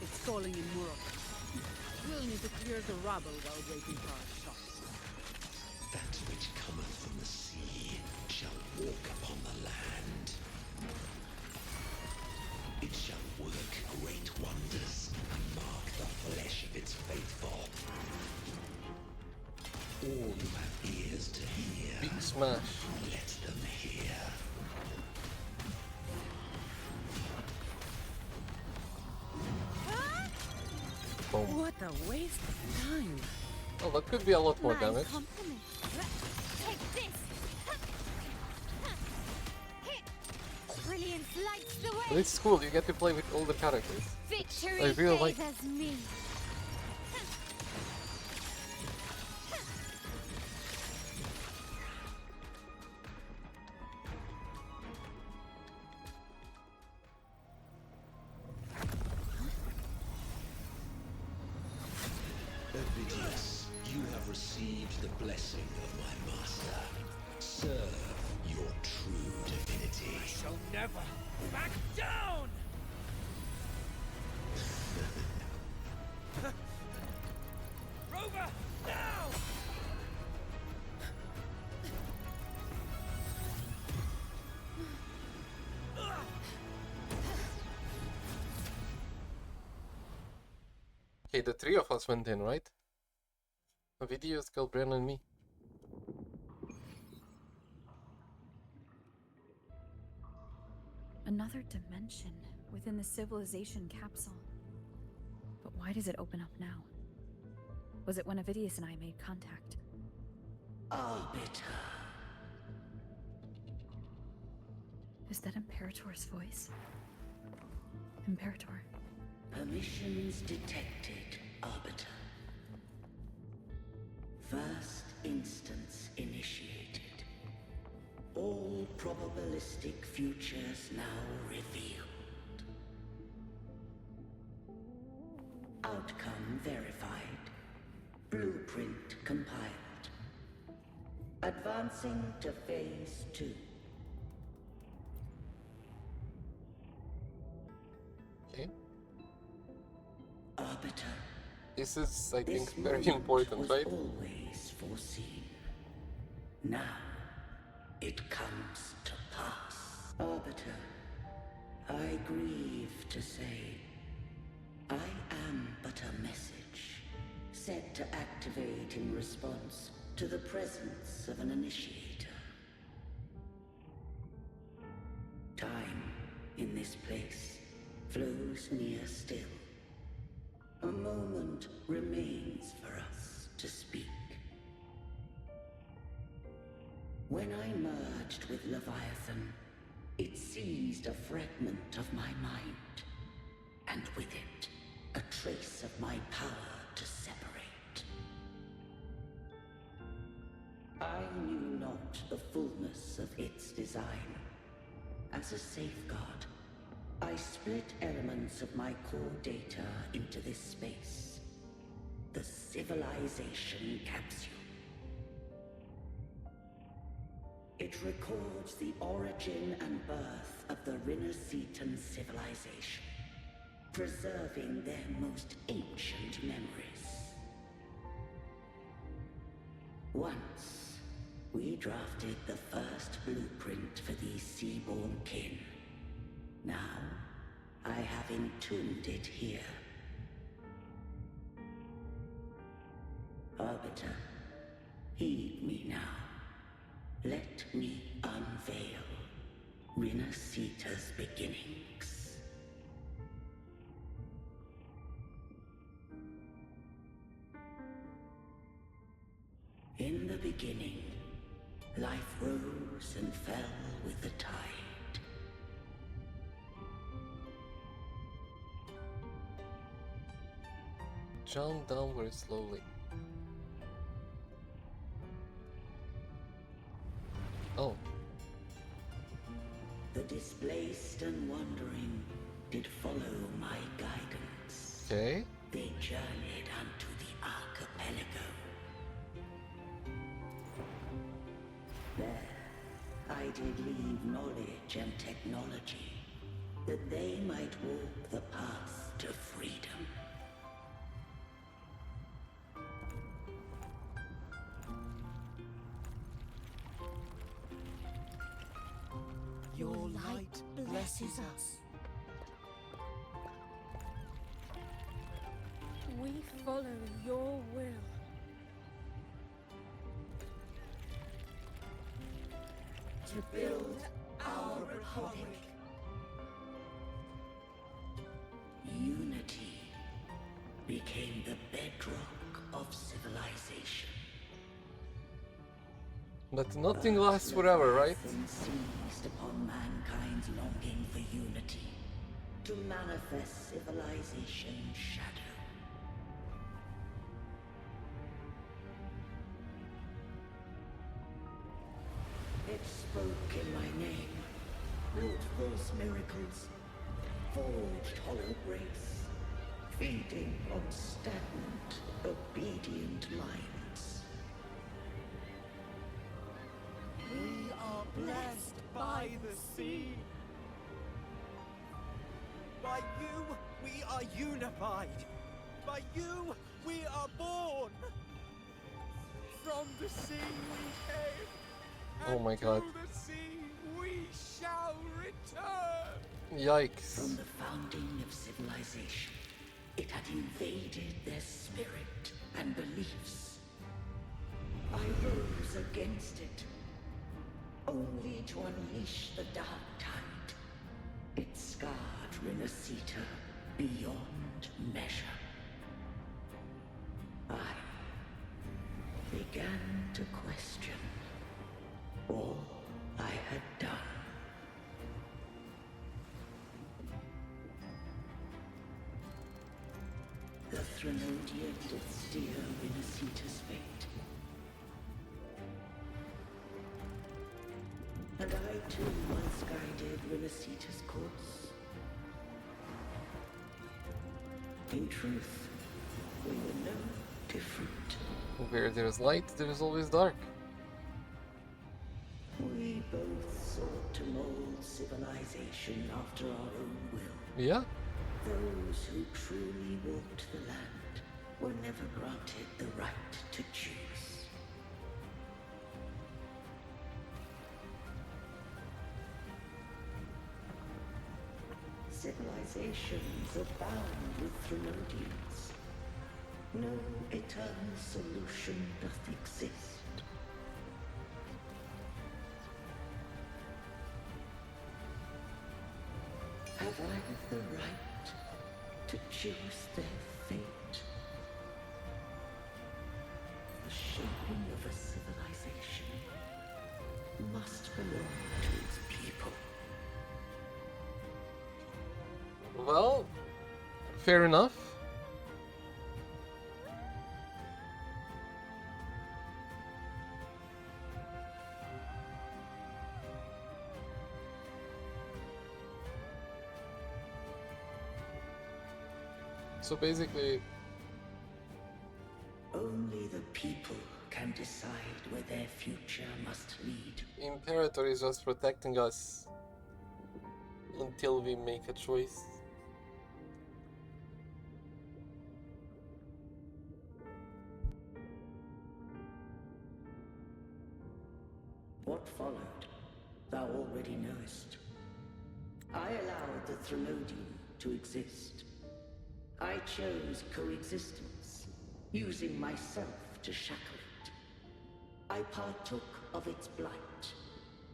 It's calling in more of them. We'll need to clear the rubble while waiting for our shot. That which cometh from the sea shall walk upon the land. It shall work great wonders and mark the flesh of its faithful. All who have ears to hear, Big smash. let them hear. Boom. What a waste of time. Oh, that could be a lot more My damage. compliment. Take this. Brilliance lights the But way. it's cool, you get to play with all the characters. Victory I really like- favors me. Ovidius, you have received the blessing of my master. Serve your true divinity. I shall never back down! Rover, now! Okay, the three of us went in, right? Ovidius, Galbrena, and me. Another dimension within the civilization capsule. But why does it open up now? Was it when Ovidius and I made contact? Arbiter. Is that Imperator's voice? Imperator. Permissions detected, Arbiter. First instance initiated. All probabilistic futures now revealed. Outcome verified. Blueprint compiled. Advancing to phase 2. Okay. Arbiter. This is, I think, This very moment important, was right? always foreseen. Now, it comes to pass. Arbiter, I grieve to say, I am but a message, set to activate in response to the presence of an initiator. Time, in this place, flows near still. A moment remains for us to speak. When I merged with Leviathan, it seized a fragment of my mind, and with it, a trace of my power to separate. I knew not the fullness of its design. As a safeguard, I split elements of my core data into this space. The civilization capsule. It records the origin and birth of the Rinnerseton civilization, preserving their most ancient memories. Once, We drafted the first blueprint for these seaborn kin. Now, I have entombed it here. Arbiter, heed me now. Let me unveil Rinasita's beginnings. In the beginning, life rose and fell with the tide. Jump downward slowly. Oh. The displaced and wandering did follow my guidance. Okay. They journeyed unto the archipelago. There, I did leave knowledge and technology, that they might walk the path to freedom. Your light blesses us. We follow your will. To build our republic. Unity became the bedrock of civilization. But nothing lasts forever, right? Seized upon mankind's longing for unity, to manifest civilization's shadow. It spoke in my name, wrought false miracles, forged hollow grace, feeding on stagnant, obedient minds. We are blessed by the sea. By you, we are unified. By you, we are born. From the sea we came. Oh my god. To the sea we shall return. Yikes. From the founding of civilization, it had invaded their spirit and beliefs. I rose against it, only to unleash the dark tide. It scarred Rinasita beyond measure. I began to question all I had done. The Threnodian did steer Rinasita's fate. And I too once guided Rinasita's course. In truth, we were no different. Where there's light, there's always dark. We both sought to mold civilization after our own will. Yeah. Those who truly walked the land were never granted the right to choose. Civilizations abound with Threnodians. No eternal solution doth exist. Have I the right to choose their fate? The shaping of a civilization must belong to its people. Well, fair enough. So basically, only the people can decide where their future must lead. Imperator is just protecting us until we make a choice. What followed, thou already knowest. I allowed the Threnodium to exist. I chose coexistence, using myself to shackle it. I partook of its blight,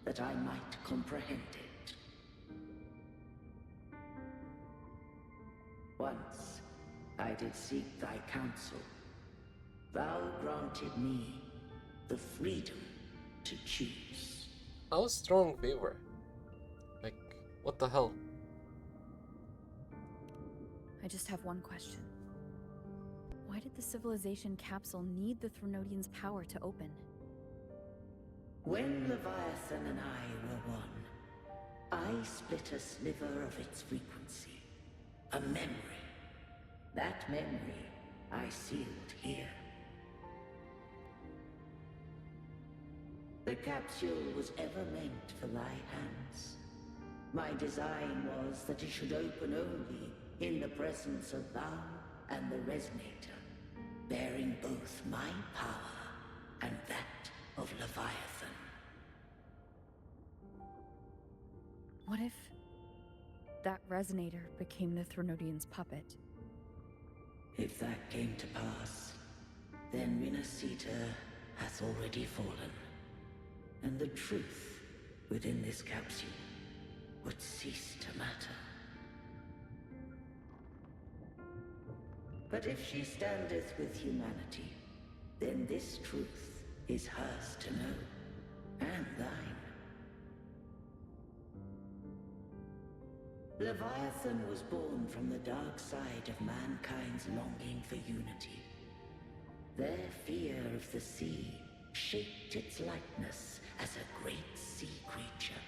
that I might comprehend it. Once, I did seek thy counsel. Thou granted me the freedom to choose. How strong we were. Like, what the hell? I just have one question. Why did the civilization capsule need the Threnodian's power to open? When Leviathan and I were one, I split a sliver of its frequency. A memory. That memory I sealed here. The capsule was ever meant for thy hands. My design was that it should open only in the presence of thou and the Resonator, bearing both my power and that of Leviathan. What if that Resonator became the Threnodian's puppet? If that came to pass, then Rinasita hath already fallen, and the truth within this capsule would cease to matter. But if she standeth with humanity, then this truth is hers to know, and thine. Leviathan was born from the dark side of mankind's longing for unity. Their fear of the sea shaped its likeness as a great sea creature.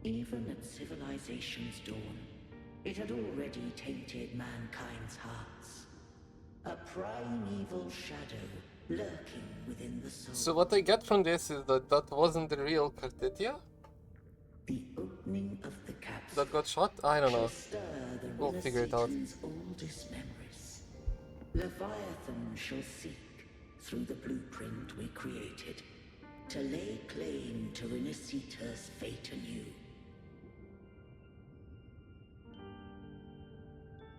Even at civilization's dawn, it had already tainted mankind's hearts. A primeval shadow lurking within the soul. So what I get from this is that that wasn't the real Cartitia? The opening of the capsule that got shot? I don't know. stir the We'll figure it out. oldest memories. Leviathan shall seek, through the blueprint we created, to lay claim to Rinasita's fate anew.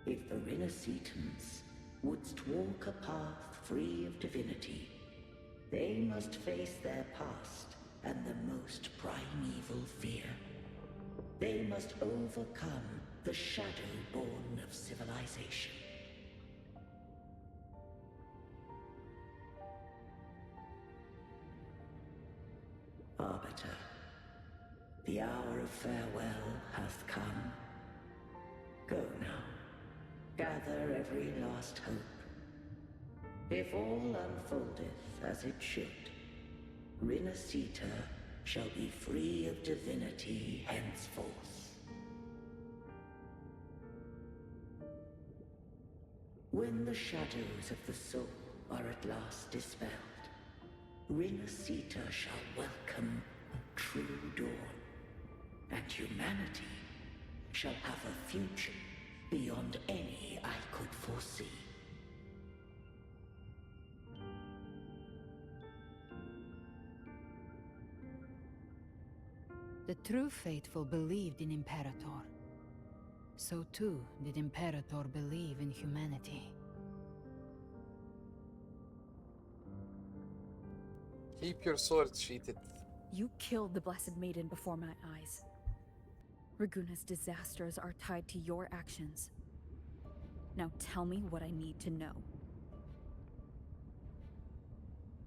If the Rinasitans wouldst walk a path free of divinity, they must face their past and the most primeval fear. They must overcome the shadow born of civilization. Arbiter, the hour of farewell hath come. Go now, gather every last hope. If all unfoldeth as it should, Rinasita shall be free of divinity henceforth. When the shadows of the soul are at last dispelled, Rinasita shall welcome a true dawn, and humanity shall have a future beyond any I could foresee. The true faithful believed in Imperator. So too did Imperator believe in humanity. Keep your sword sheathed. You killed the Blessed Maiden before my eyes. Raguna's disasters are tied to your actions. Now tell me what I need to know.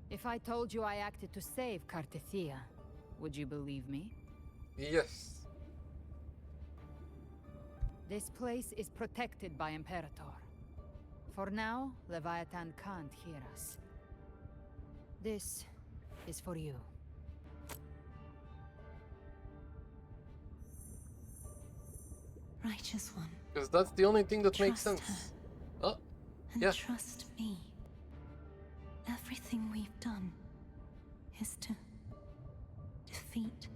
If I told you I acted to save Cartithia, would you believe me? Yes. This place is protected by Imperator. For now, Leviathan can't hear us. This is for you. Righteous one. Because that's the only thing that makes sense. Oh, and yeah. trust me. Everything we've done is to defeat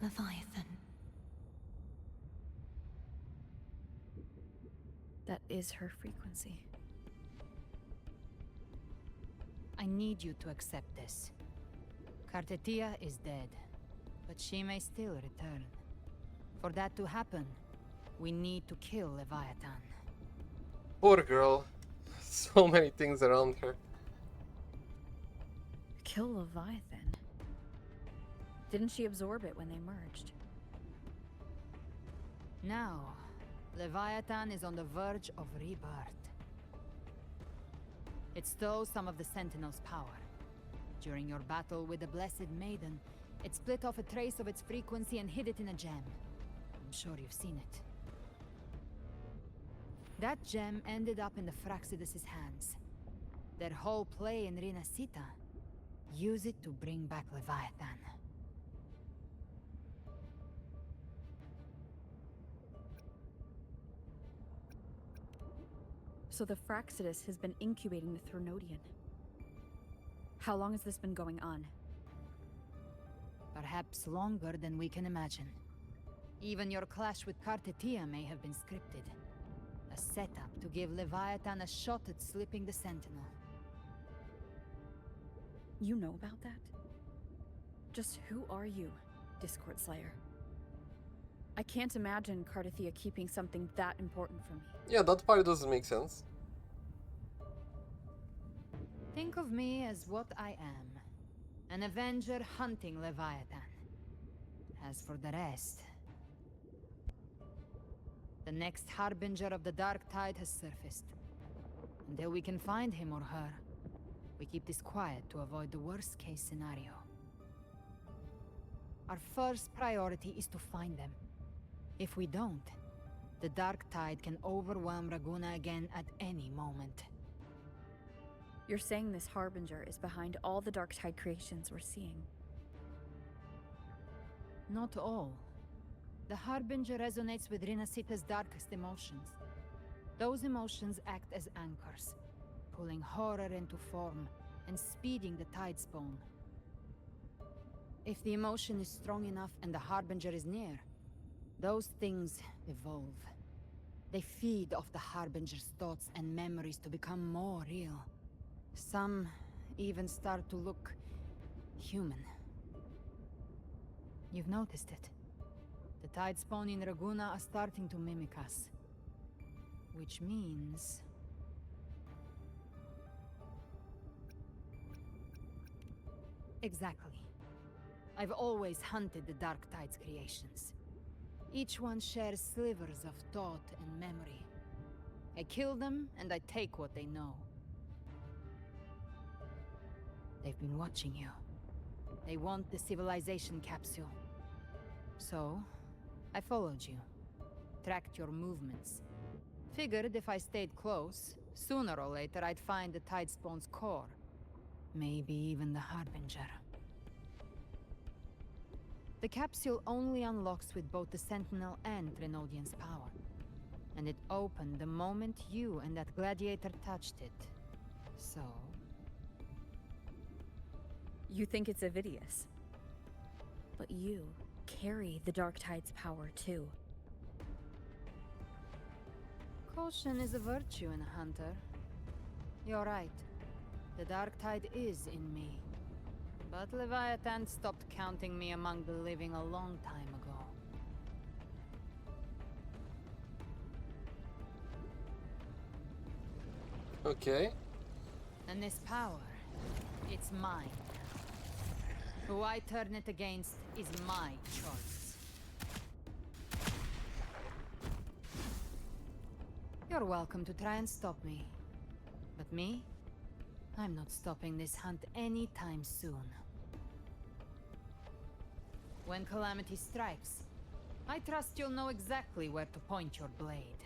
Leviathan. That is her frequency. I need you to accept this. Kartetia is dead, but she may still return. For that to happen, we need to kill Leviathan. Poor girl. So many things around her. Kill Leviathan? Didn't she absorb it when they merged? Now, Leviathan is on the verge of rebirth. It stole some of the Sentinel's power. During your battle with the Blessed Maiden, it split off a trace of its frequency and hid it in a gem. I'm sure you've seen it. That gem ended up in the Fraxidus' hands. Their whole play in Rinasita, use it to bring back Leviathan. So the Fraxidus has been incubating the Threnodian. How long has this been going on? Perhaps longer than we can imagine. Even your clash with Kartetia may have been scripted. A setup to give Leviathan a shot at slipping the Sentinel. You know about that? Just who are you, Discord Slayer? I can't imagine Kartetia keeping something that important from me. Yeah, that part doesn't make sense. Think of me as what I am. An Avenger hunting Leviathan. As for the rest... The next Harbinger of the Dark Tide has surfaced. Until we can find him or her, we keep this quiet to avoid the worst-case scenario. Our first priority is to find them. If we don't, the Dark Tide can overwhelm Raguna again at any moment. You're saying this Harbinger is behind all the Dark Tide creations we're seeing? Not all. The Harbinger resonates with Rinasita's darkest emotions. Those emotions act as anchors, pulling horror into form and speeding the tide spawn. If the emotion is strong enough and the Harbinger is near, those things evolve. They feed off the Harbinger's thoughts and memories to become more real. Some even start to look human. You've noticed it. The tide spawn in Raguna are starting to mimic us. Which means... Exactly. I've always hunted the Dark Tide's creations. Each one shares slivers of thought and memory. I kill them, and I take what they know. They've been watching you. They want the civilization capsule. So, I followed you. Tracked your movements. Figured if I stayed close, sooner or later I'd find the Tidespawn's core. Maybe even the Harbinger. The capsule only unlocks with both the Sentinel and Threnodian's power. And it opened the moment you and that gladiator touched it. So... You think it's Avidius. But you carry the Dark Tide's power too. Caution is a virtue in a hunter. You're right. The Dark Tide is in me. But Leviathan stopped counting me among the living a long time ago. Okay. And this power, it's mine. Who I turn it against is my choice. You're welcome to try and stop me. But me? I'm not stopping this hunt anytime soon. When calamity strikes, I trust you'll know exactly where to point your blade.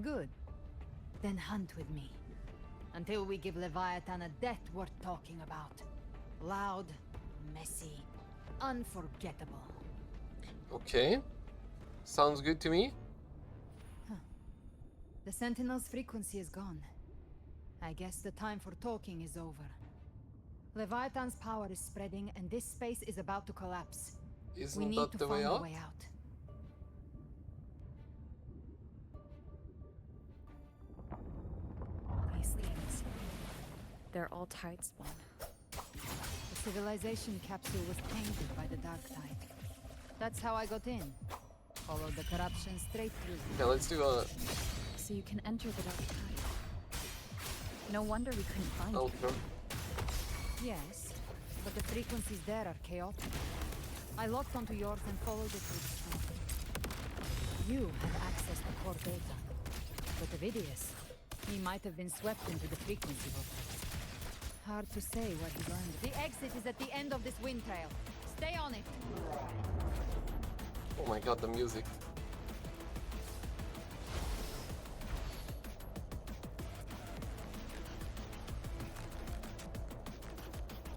Good. Then hunt with me. Until we give Leviathan a death worth talking about. Loud, messy, unforgettable. Okay. Sounds good to me. The Sentinel's frequency is gone. I guess the time for talking is over. Leviathan's power is spreading, and this space is about to collapse. We Isn't need that to the way find a out? way out. These things. They're all Tidespawn. The civilization capsule was tainted by the dark tide. That's how I got in. Followed the corruption straight through. Yeah, let's do a So you can enter the dark tide. No wonder we couldn't find you. outro. Yes, but the frequencies there are chaotic. I locked onto yours and followed it through the storm. You have access to core data. But Ovidius, he might have been swept into the frequency vortex. Hard to say what he learned. The exit is at the end of this wind trail. Stay on it. Oh my god, the music.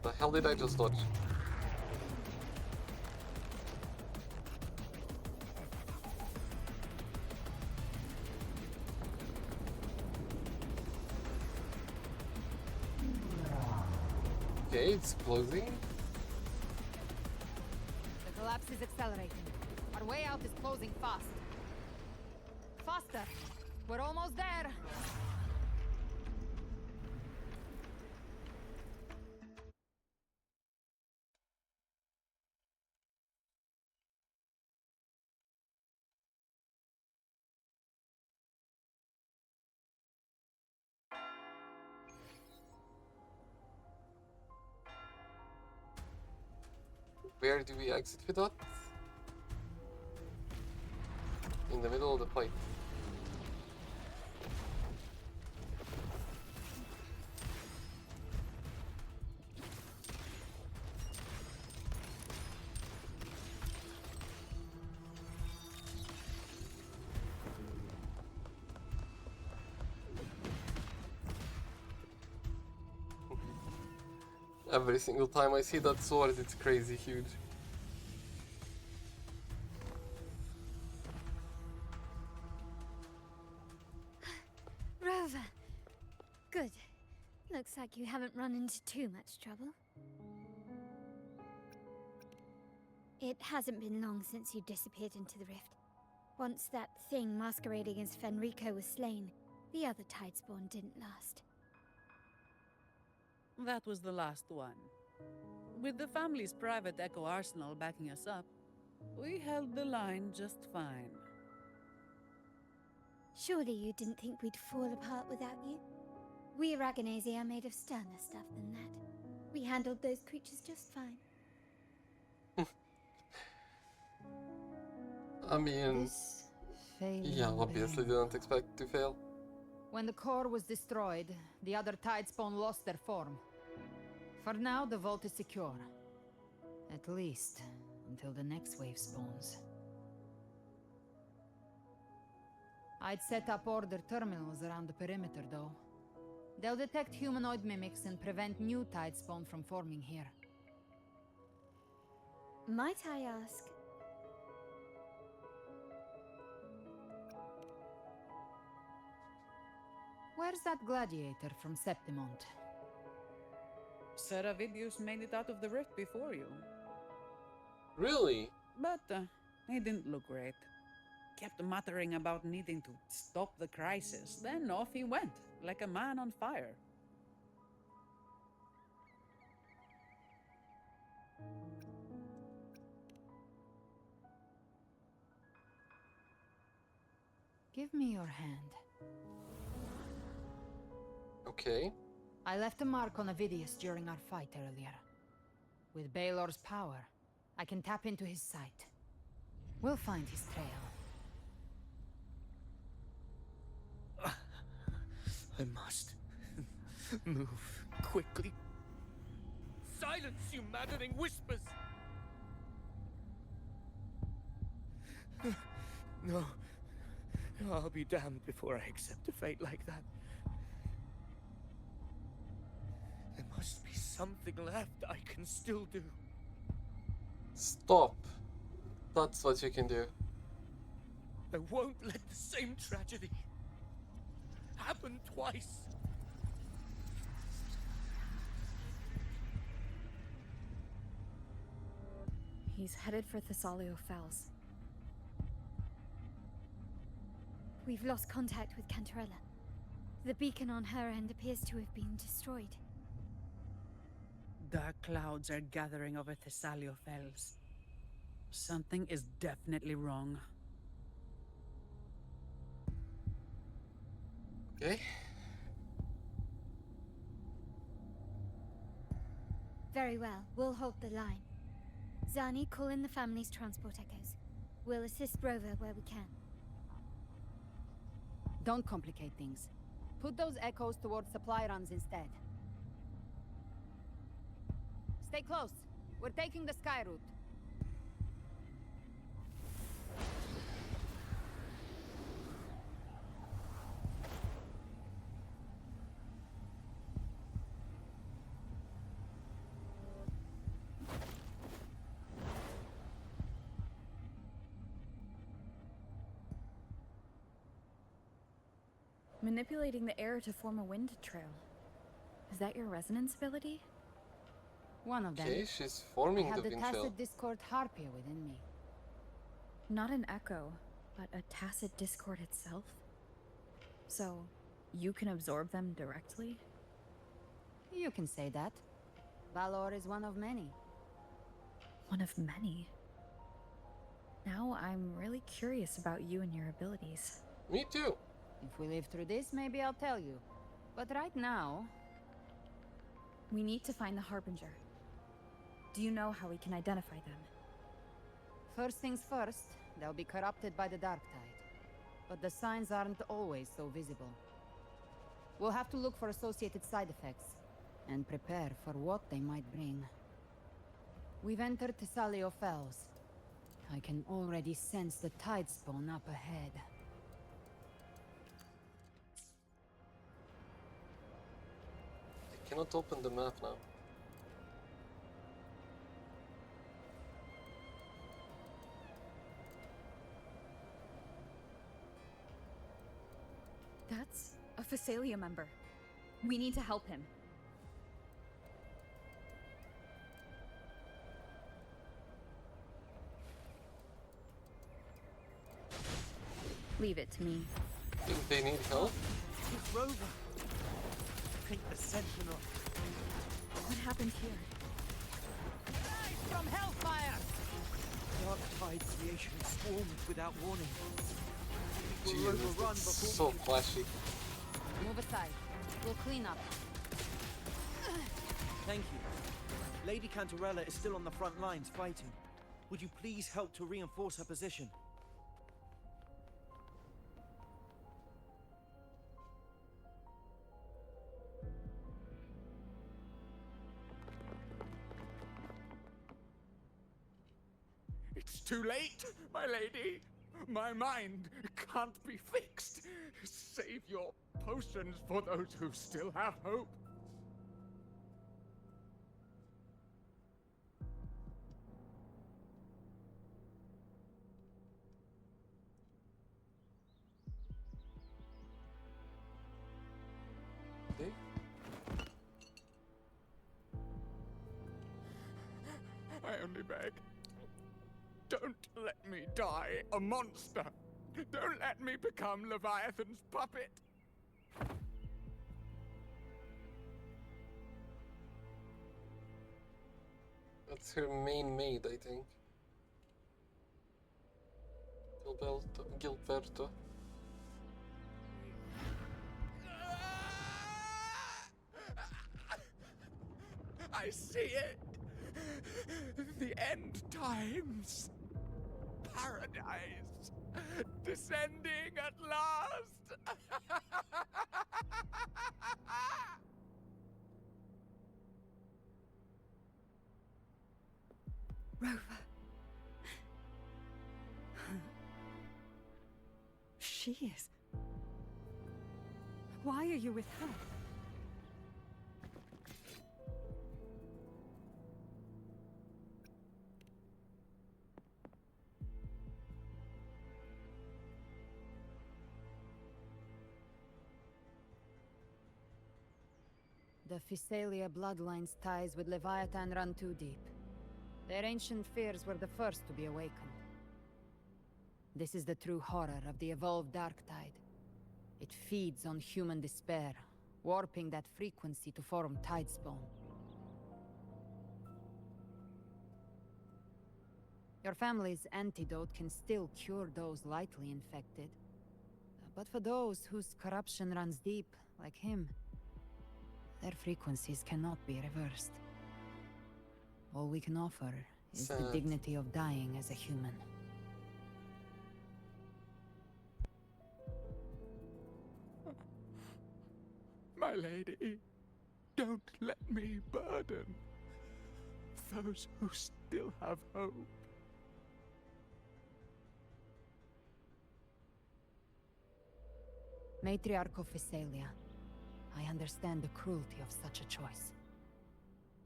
The hell did I just dodge? Okay, it's closing. The collapse is accelerating. Our way out is closing fast. Faster! We're almost there! Where do we exit with that? In the middle of the pipe. Every single time I see that sword, it's crazy huge. Rover. Good. Looks like you haven't run into too much trouble. It hasn't been long since you disappeared into the rift. Once that thing masquerading as Fenrico was slain, the other Tidespawn didn't last. That was the last one. With the family's private Echo Arsenal backing us up, we held the line just fine. Surely you didn't think we'd fall apart without you? We Aragonese are made of sterner stuff than that. We handled those creatures just fine. I mean, yeah, obviously didn't expect to fail. When the core was destroyed, the other Tidespawn lost their form. For now, the vault is secure. At least, until the next wave spawns. I'd set up order terminals around the perimeter, though. They'll detect humanoid mimics and prevent new Tidespawn from forming here. Might I ask? Where's that gladiator from Septimont? Seravidius made it out of the rift before you. Really? But he didn't look great. Kept muttering about needing to stop the crisis, then off he went, like a man on fire. Give me your hand. Okay. I left a mark on Ovidius during our fight earlier. With Baelor's power, I can tap into his sight. We'll find his trail. I must move quickly. Silence, you maddening whispers! No. I'll be damned before I accept a fate like that. There must be something left I can still do. Stop. That's what you can do. I won't let the same tragedy happen twice. He's headed for Thessalio Fells. We've lost contact with Cantarella. The beacon on her end appears to have been destroyed. Dark clouds are gathering over Thessalio Fells. Something is definitely wrong. Okay. Very well, we'll hold the line. Zani, call in the family's transport echoes. We'll assist Rover where we can. Don't complicate things. Put those echoes towards supply runs instead. Stay close. We're taking the sky route. Manipulating the air to form a wind trail. Is that your resonance ability? One of them. Okay, she's forming I have the the wind trail. tacit discord harpia within me. Not an echo, but a tacit discord itself? So, you can absorb them directly? You can say that. Valor is one of many. One of many? Now I'm really curious about you and your abilities. Me too. If we live through this, maybe I'll tell you. But right now... We need to find the Harbinger. Do you know how we can identify them? First things first, they'll be corrupted by the Dark Tide. But the signs aren't always so visible. We'll have to look for associated side effects, and prepare for what they might bring. We've entered Thessalio Fells. I can already sense the tide spawn up ahead. I cannot open the map now. That's a Phasalia member. We need to help him. Leave it to me. Think they need help? It's Rover. I think the Sentinel. What happened here? Rise from Hellfire! Dark Tide creation swarmed without warning. Will Jesus, Rover run it's before so we can- flashy. Move aside. We'll clean up. Thank you. Lady Cantarella is still on the front lines fighting. Would you please help to reinforce her position? It's too late, my lady. My mind can't be fixed. Save your potions for those who still have hope. Okay. I only beg. Don't let me die a monster. Don't let me become Leviathan's puppet. That's her main maid, I think. Gilberto. I see it. The end times. Paradise. Descending at last. Rover. She is. Why are you with her? The Phasalia bloodline's ties with Leviathan run too deep. Their ancient fears were the first to be awakened. This is the true horror of the evolved Dark Tide. It feeds on human despair, warping that frequency to form Tidespawn. Your family's antidote can still cure those lightly infected. But for those whose corruption runs deep, like him, their frequencies cannot be reversed. All we can offer is the Sad. dignity of dying as a human. My lady, don't let me burden those who still have hope. Matriarch of Physalia, I understand the cruelty of such a choice.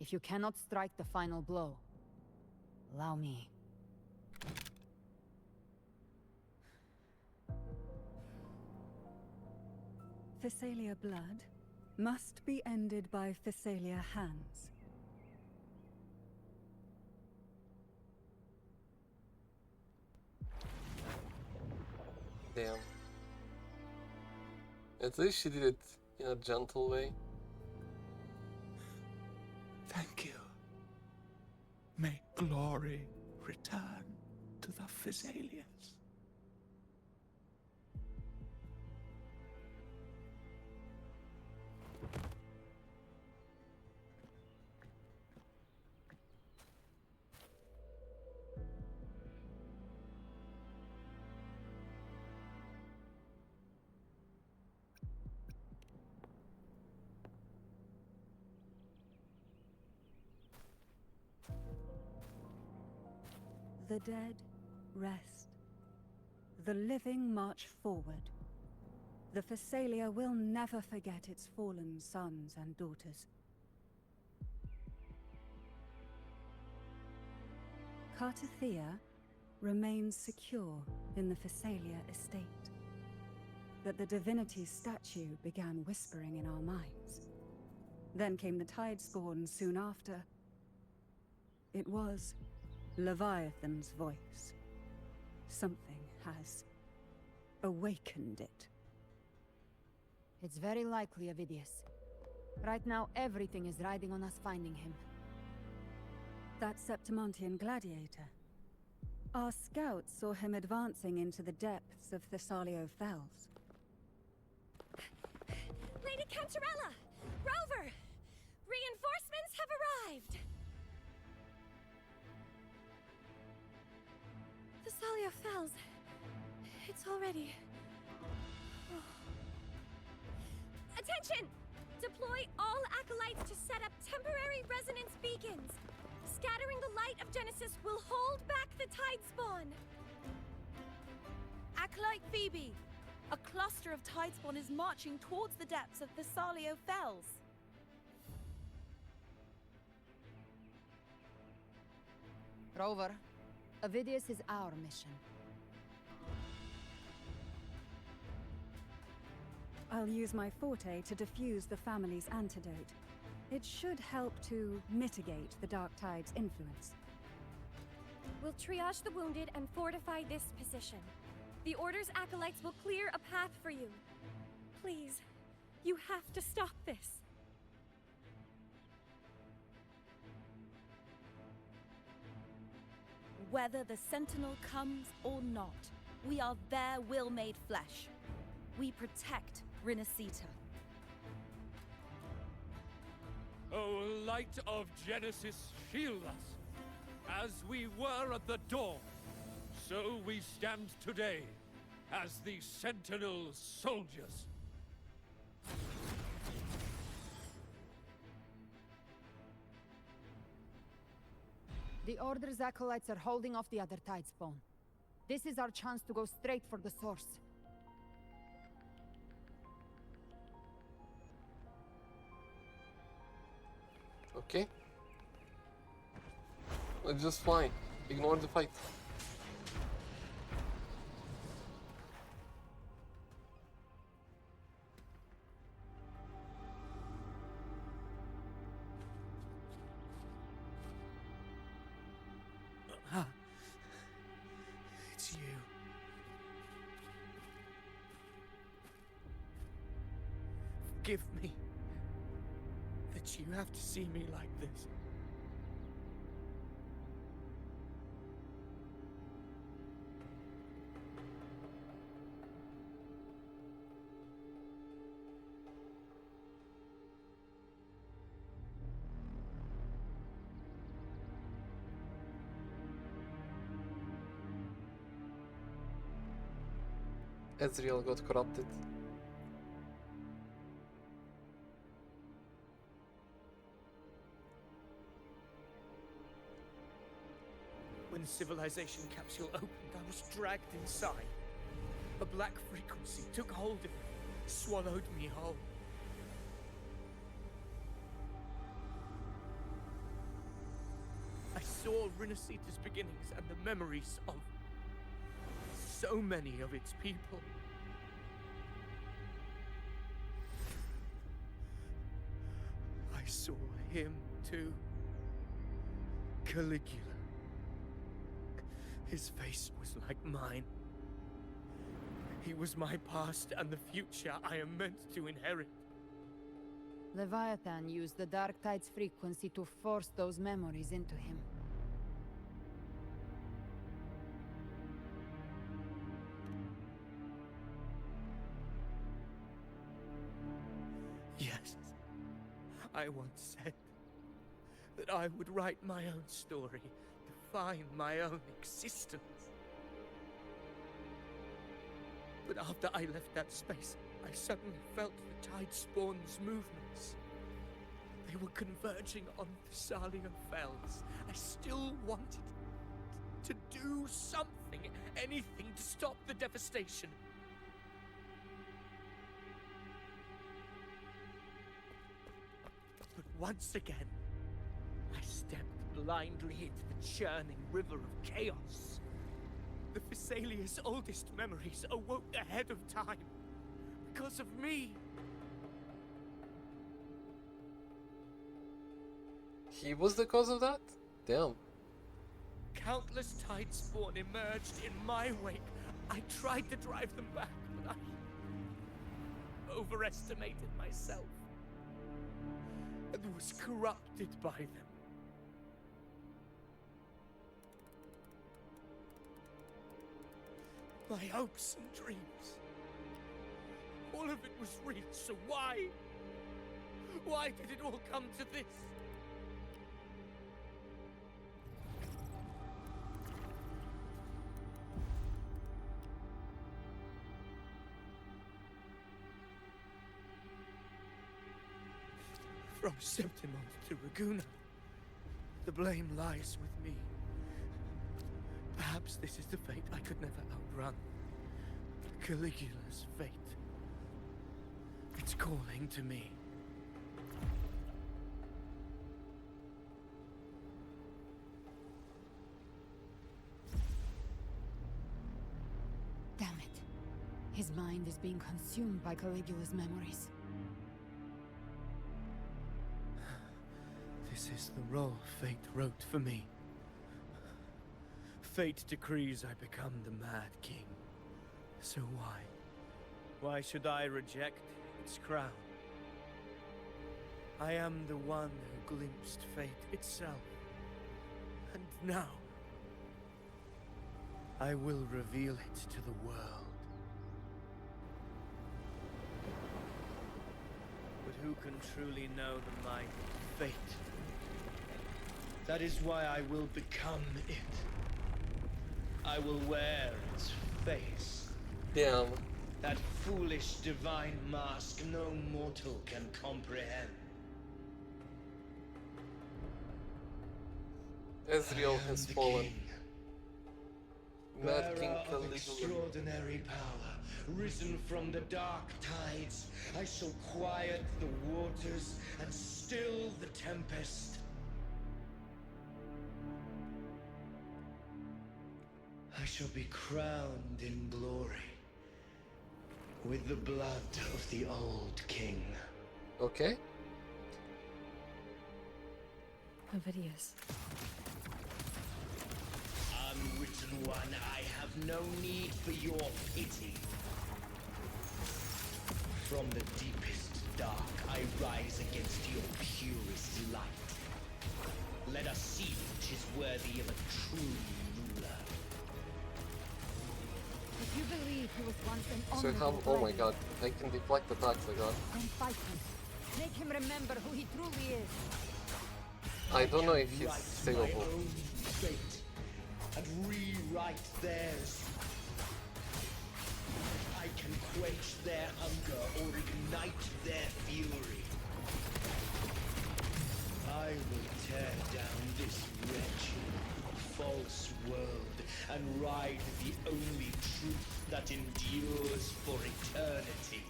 If you cannot strike the final blow, allow me. Physalia blood must be ended by Physalia hands. Damn. At least she did it in a gentle way. Thank you. May glory return to the Physalians. The dead rest. The living march forward. The Physalia will never forget its fallen sons and daughters. Cartathea remains secure in the Physalia estate. But the divinity's statue began whispering in our minds. Then came the Tidespawn soon after. It was Leviathan's voice. Something has awakened it. It's very likely, Avidius. Right now, everything is riding on us finding him. That Septimontian gladiator. Our scouts saw him advancing into the depths of Thessalio Fells. Lady Cantarella! Rover! Reinforcements have arrived! Thessalio Fells. It's already... Attention! Deploy all acolytes to set up temporary resonance beacons. Scattering the light of Genesis will hold back the Tidespawn. Acolyte Phoebe, a cluster of Tidespawn is marching towards the depths of Thessalio Fells. Rover, Avidius is our mission. I'll use my forte to defuse the family's antidote. It should help to mitigate the Dark Tide's influence. We'll triage the wounded and fortify this position. The Order's acolytes will clear a path for you. Please, you have to stop this. Whether the Sentinel comes or not, we are their will made flesh. We protect Rinasita. O light of Genesis, shield us. As we were at the dawn, so we stand today, as the Sentinel soldiers. The Order's acolytes are holding off the other Tidespawn. This is our chance to go straight for the source. Okay. Let's just fly. Ignore the fight. forgive me that you have to see me like this. Ezreal got corrupted. When the civilization capsule opened, I was dragged inside. A black frequency took hold of me, swallowed me whole. I saw Rinasita's beginnings and the memories of so many of its people. I saw him too. Caligula. His face was like mine. He was my past and the future I am meant to inherit. Leviathan used the Dark Tide's frequency to force those memories into him. Yes, I once said that I would write my own story, define my own existence. But after I left that space, I suddenly felt the Tide Spawn's movements. They were converging on Thessalia Fells. I still wanted to do something, anything to stop the devastation. But once again, I stepped blindly into the churning river of chaos. The Thessalia's oldest memories awoke ahead of time. Because of me. He was the cause of that? Damn. Countless Tide Spawn emerged in my wake. I tried to drive them back, but I overestimated myself and was corrupted by them. My hopes and dreams. All of it was real, so why? Why did it all come to this? From Septimont to Raguna, the blame lies with me. Perhaps this is the fate I could never outrun. Caligula's fate. It's calling to me. Damn it. His mind is being consumed by Caligula's memories. This is the role fate wrote for me. Fate decrees I become the Mad King. So why? Why should I reject its crown? I am the one who glimpsed fate itself. And now, I will reveal it to the world. But who can truly know the mind of fate? That is why I will become it. I will wear its face. Damn. That foolish divine mask no mortal can comprehend. Ezreal has fallen. Mad King Bearer of Caligula. extraordinary power, risen from the dark tides, I shall quiet the waters and still the tempest. I shall be crowned in glory with the blood of the old king. Okay. Ovidius. Unwritten one, I have no need for your pity. From the deepest dark, I rise against your purest light. Let us see which is worthy of a true ruler. If you believe he was once an So honorable how? Oh my blade, god, I can deflect attacks. I got. then fight him. Make him remember who he truly is. I don't know if he's Write savable. my own fate and rewrite theirs. I can quench their hunger or ignite their fury. I will tear down this wretched, false world and ride the only truth that endures for eternity.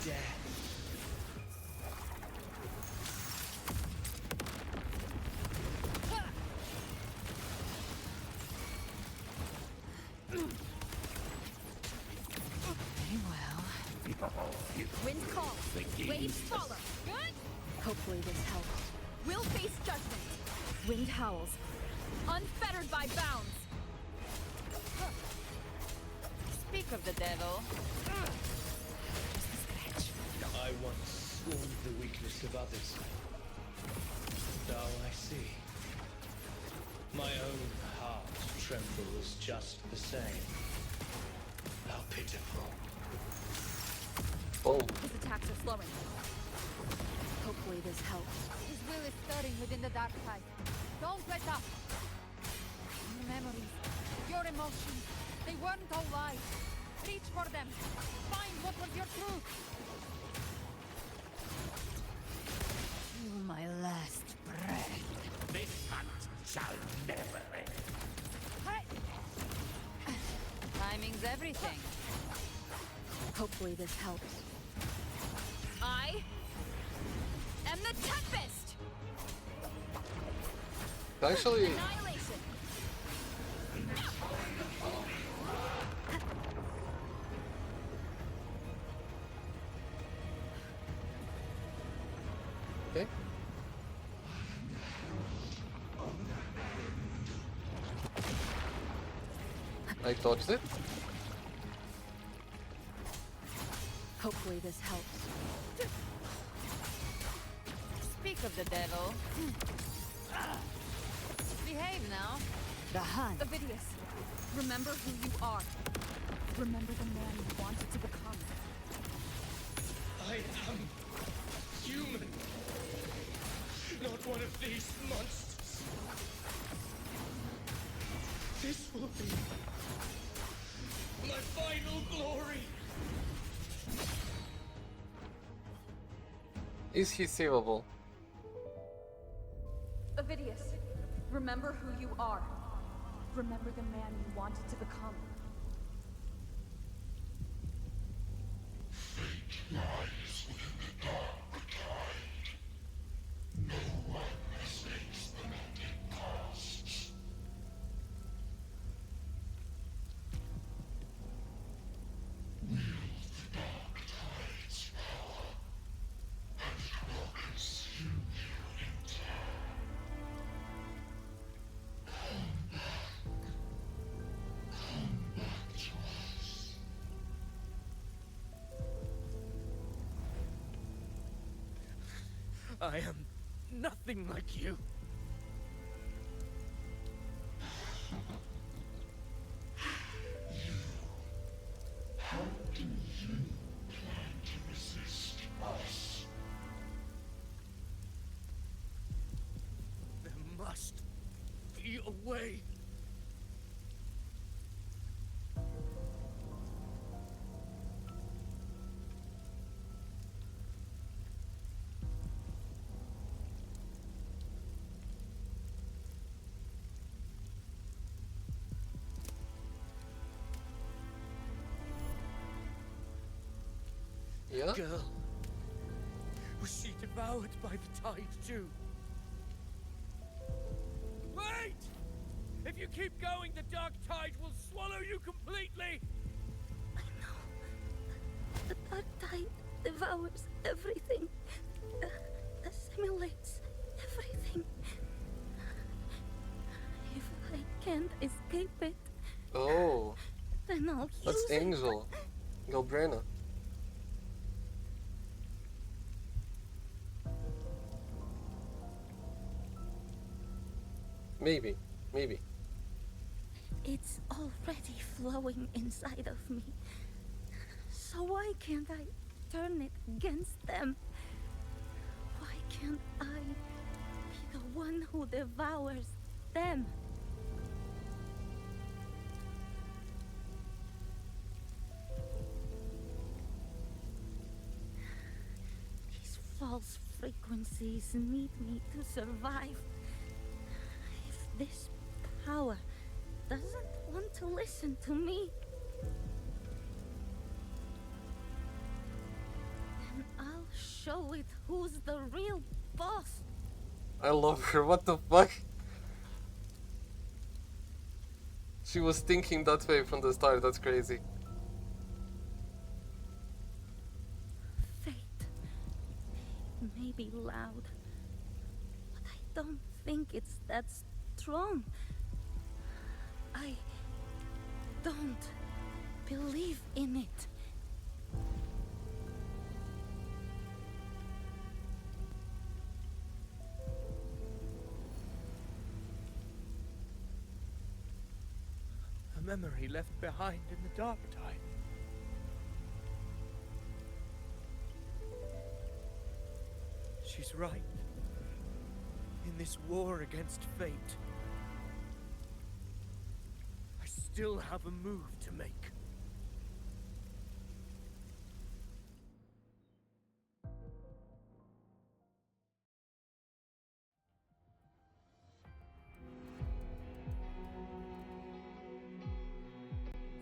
Death. Very well. Wind calls. Waves follow. Good? Hopefully this helps. We'll face judgment. Wind howls. Unfettered by bounds. Speak of the devil. I once scorned the weakness of others. Now I see. My own heart trembles just the same. How pitiful. Boom. His attacks are slowing. Hopefully this helps. His will is stirring within the dark side. Don't let up. Your memories, your emotions, they weren't all lies. Reach for them. Find what was your truth. To my last breath. This hunt shall never end. Hey! Timing's everything. Hopefully this helps. I am the Tempest! Actually, Annihilation! okay. I dodged it. Hopefully this helps. Speak of the devil. Behave now. The hunt. Ovidius, remember who you are. Remember the man you wanted to become. I am human. Not one of these monsters. This will be my final glory. Is he savable? Ovidius, remember who you are. Remember the man you wanted to become. Lies within the dark tide. No one mistakes the mending costs. Wield the dark tide's power, and it will consume you in turn. Come back to us. I am nothing like you. How do you plan to resist us? There must be a way. Yeah? Girl. Was she devoured by the tide too? Wait! If you keep going, the dark tide will swallow you completely! The dark tide devours everything, assimilates everything. If I can't escape it, Oh, then I'll that's use it. Angel. Galbrena. Maybe. Maybe. It's already flowing inside of me. So why can't I turn it against them? Why can't I be the one who devours them? These false frequencies need me to survive. If this power doesn't want to listen to me, then I'll show it who's the real boss. I love her. What the fuck? She was thinking that way from the start. That's crazy. Fate may be loud, but I don't think it's that strong. I don't believe in it. A memory left behind in the dark time. She's right. In this war against fate, I still have a move to make.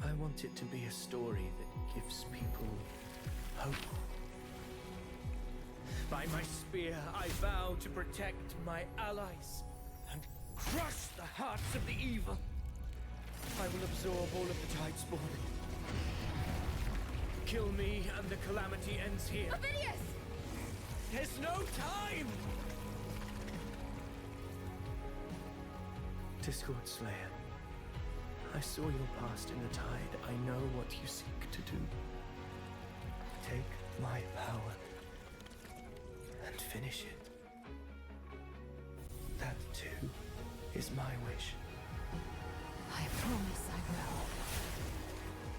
I want it to be a story that gives people hope. By my spear, I vow to protect my allies and crush the hearts of the evil. I will absorb all of the Tidespawn. Kill me and the calamity ends here. Ovidius! There's no time! Discord Slayer, I saw your past in the tide. I know what you seek to do. Take my power and finish it. That too is my wish. I promise I will.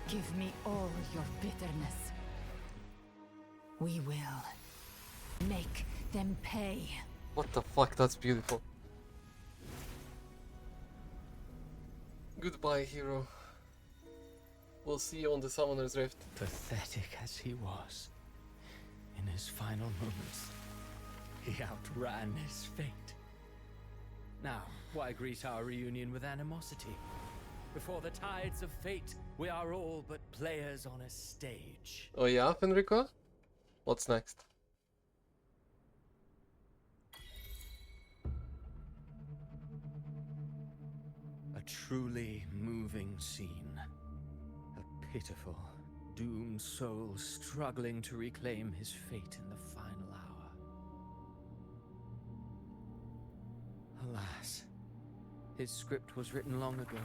Give me all your bitterness. We will make them pay. What the fuck? That's beautiful. Goodbye, hero. We'll see you on the Summoner's Rift. Pathetic as he was, in his final moments, he outran his fate. Now, why greet our reunion with animosity? Before the tides of fate, we are all but players on a stage. Oh yeah, Fenrico? What's next? A truly moving scene. A pitiful, doomed soul struggling to reclaim his fate in the final hour. Alas, his script was written long ago.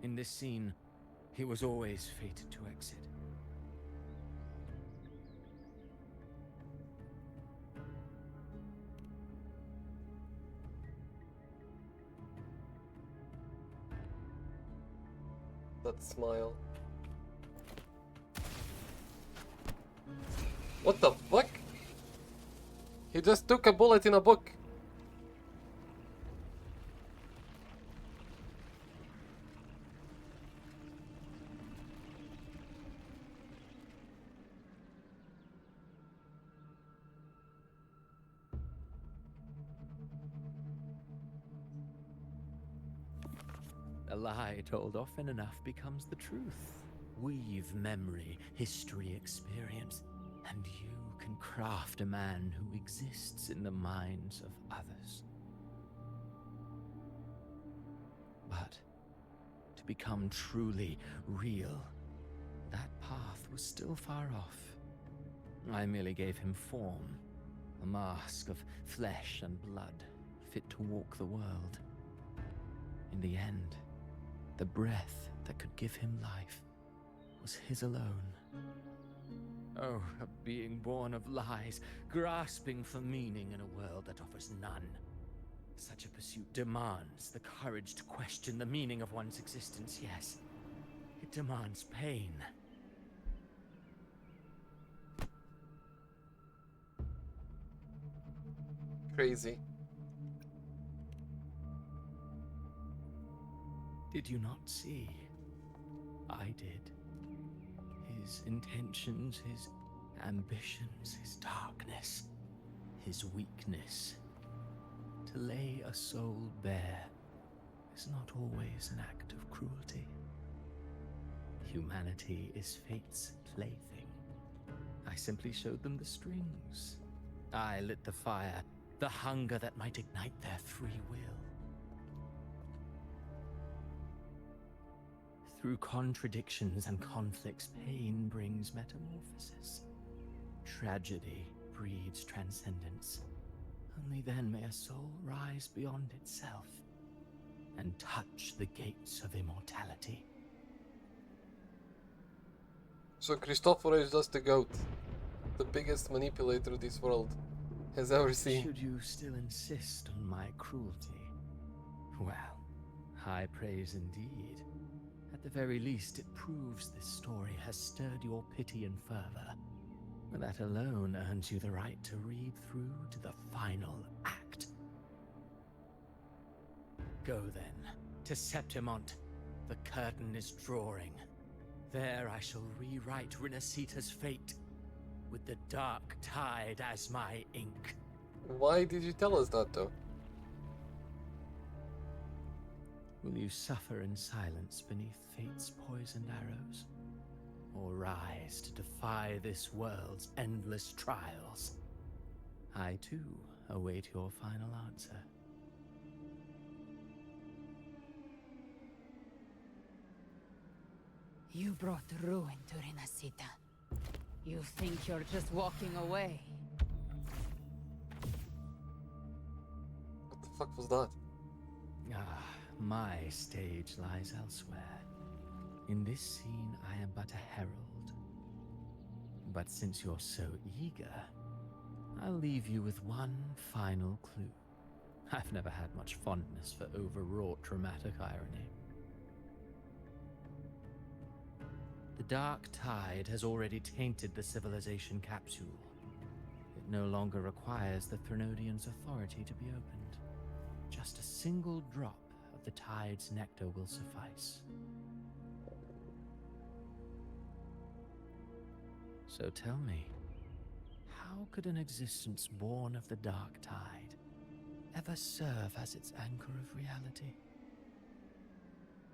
In this scene, he was always fated to exit. That smile. What the fuck? He just took a bullet in a book. A lie told often enough becomes the truth. Weave memory, history, experience, and you can craft a man who exists in the minds of others. But to become truly real, that path was still far off. I merely gave him form, a mask of flesh and blood, fit to walk the world. In the end, the breath that could give him life was his alone. Oh, a being born of lies, grasping for meaning in a world that offers none. Such a pursuit demands the courage to question the meaning of one's existence, yes. It demands pain. Crazy. Did you not see? I did. His intentions, his ambitions, his darkness, his weakness. To lay a soul bare is not always an act of cruelty. Humanity is fate's plaything. I simply showed them the strings. I lit the fire, the hunger that might ignite their free will. Through contradictions and conflicts, pain brings metamorphosis. Tragedy breeds transcendence. Only then may a soul rise beyond itself and touch the gates of immortality. So Christopher is just a goat. The biggest manipulator this world has ever seen. Should you still insist on my cruelty? Well, high praise indeed. At the very least, it proves this story has stirred your pity and fervor. That alone earns you the right to read through to the final act. Go then, to Septimont. The curtain is drawing. There I shall rewrite Rinasita's fate, with the dark tide as my ink. Why did you tell us that, though? Will you suffer in silence beneath fate's poisoned arrows? Or rise to defy this world's endless trials? I, too, await your final answer. You brought ruin to Rinasita. You think you're just walking away? What the fuck was that? Ah, my stage lies elsewhere. In this scene, I am but a herald. But since you're so eager, I'll leave you with one final clue. I've never had much fondness for overwrought dramatic irony. The dark tide has already tainted the civilization capsule. It no longer requires the Threnodians' authority to be opened. Just a single drop of the tide's nectar will suffice. So tell me, how could an existence born of the dark tide ever serve as its anchor of reality?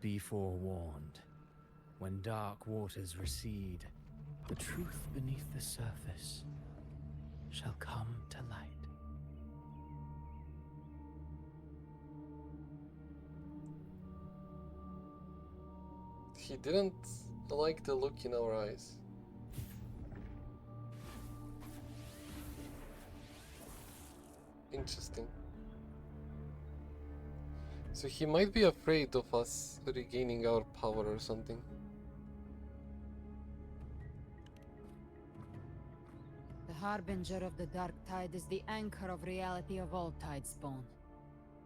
Be forewarned. When dark waters recede, the truth beneath the surface shall come to light. He didn't like the look in our eyes. Interesting. So he might be afraid of us regaining our power or something. The harbinger of the dark tide is the anchor of reality of all Tidespawn.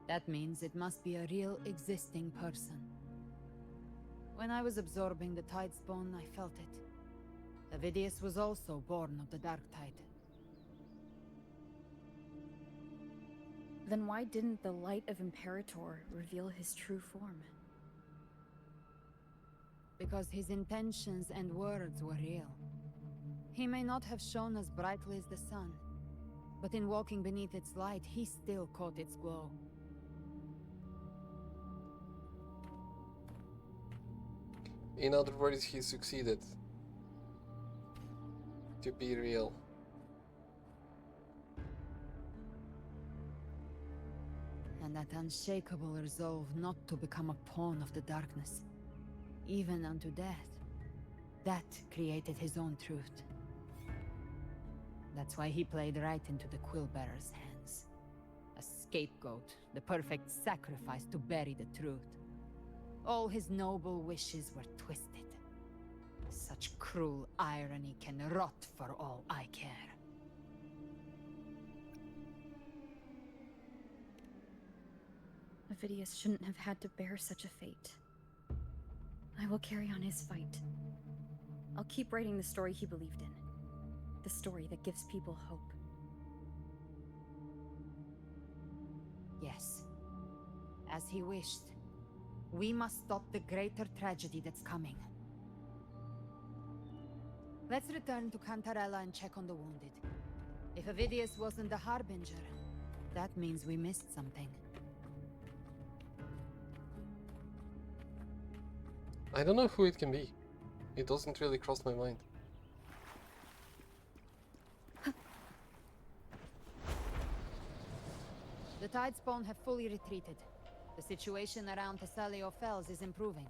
That means it must be a real existing person. When I was absorbing the Tidespawn, I felt it. Avidius was also born of the dark tide. Then why didn't the light of Imperator reveal his true form? Because his intentions and words were real. He may not have shone as brightly as the sun, but in walking beneath its light, he still caught its glow. In other words, he succeeded. To be real. And that unshakable resolve not to become a pawn of the darkness, even unto death, that created his own truth. That's why he played right into the Quillbearer's hands. A scapegoat, the perfect sacrifice to bury the truth. All his noble wishes were twisted. Such cruel irony can rot for all I care. Avidius shouldn't have had to bear such a fate. I will carry on his fight. I'll keep writing the story he believed in. The story that gives people hope. Yes. As he wished. We must stop the greater tragedy that's coming. Let's return to Cantarella and check on the wounded. If Avidius wasn't the Harbinger, that means we missed something. I don't know who it can be. It doesn't really cross my mind. The Tidespawn have fully retreated. The situation around Thessalio Fells is improving.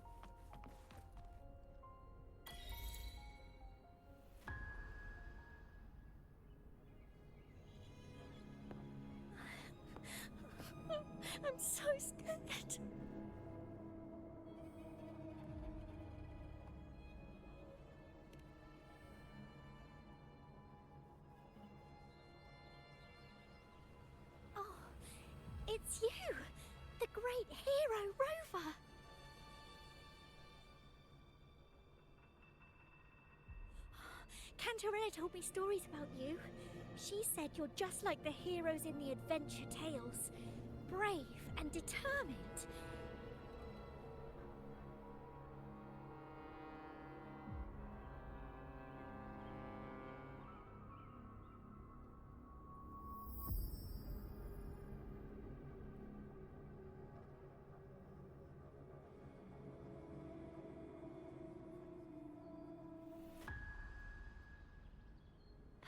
I'm so scared. Oh, it's you! The great hero, Rover! Cantarella told me stories about you. She said you're just like the heroes in the adventure tales. Brave and determined.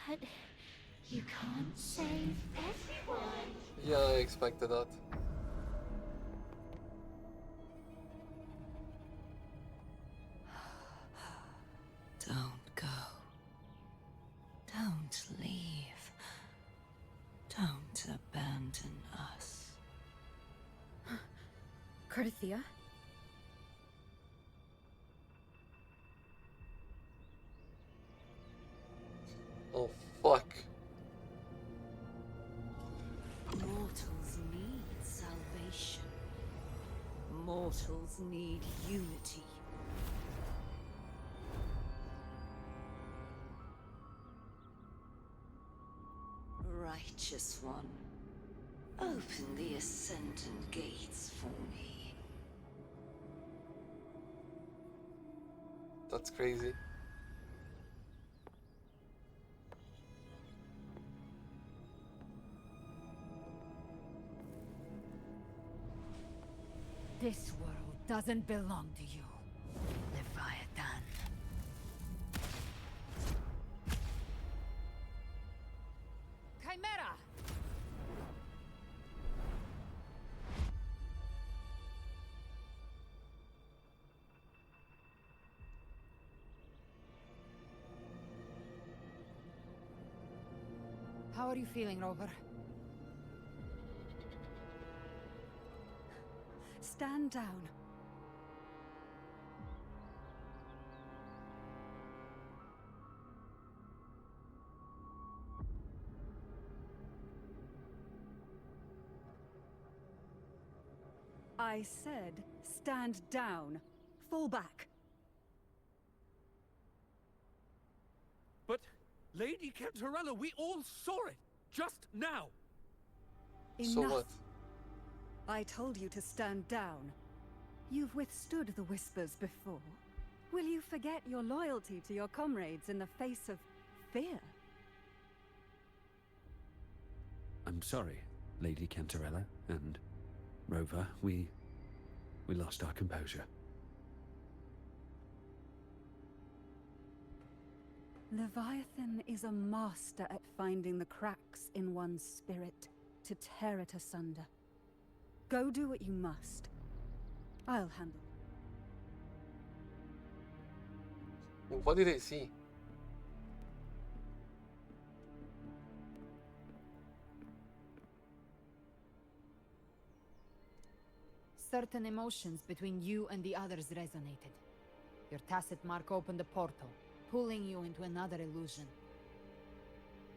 But you can't save everyone. Yeah, I expected that. Don't go. Don't leave. Don't abandon us. Cardathia? Oh, fuck. Mortals need salvation. Mortals need unity. Righteous One, open the Ascendant gates for me. That's crazy. This world doesn't belong to you, Leviathan. Chimera! How are you feeling, Rover? Stand down. I said, stand down. Fall back. But, Lady Cantarella, we all saw it! Just now! Enough. So what? I told you to stand down. You've withstood the whispers before. Will you forget your loyalty to your comrades in the face of fear? I'm sorry, Lady Cantarella and Rover. We lost our composure. Leviathan is a master at finding the cracks in one's spirit to tear it asunder. Go do what you must. I'll handle it. What did I see? Certain emotions between you and the others resonated. Your tacit mark opened a portal, pulling you into another illusion.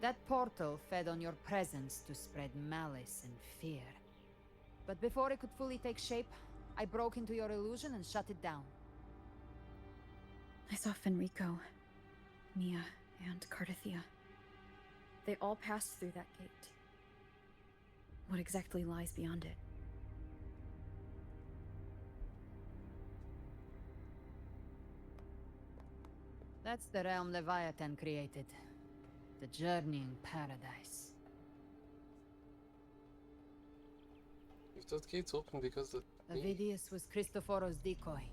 That portal fed on your presence to spread malice and fear. But before it could fully take shape, I broke into your illusion and shut it down. I saw Fenrico, Mia, and Cardathia. They all passed through that gate. What exactly lies beyond it? That's the realm Leviathan created. The journeying paradise. If that gate's open because the... Avidius was Cristoforo's decoy.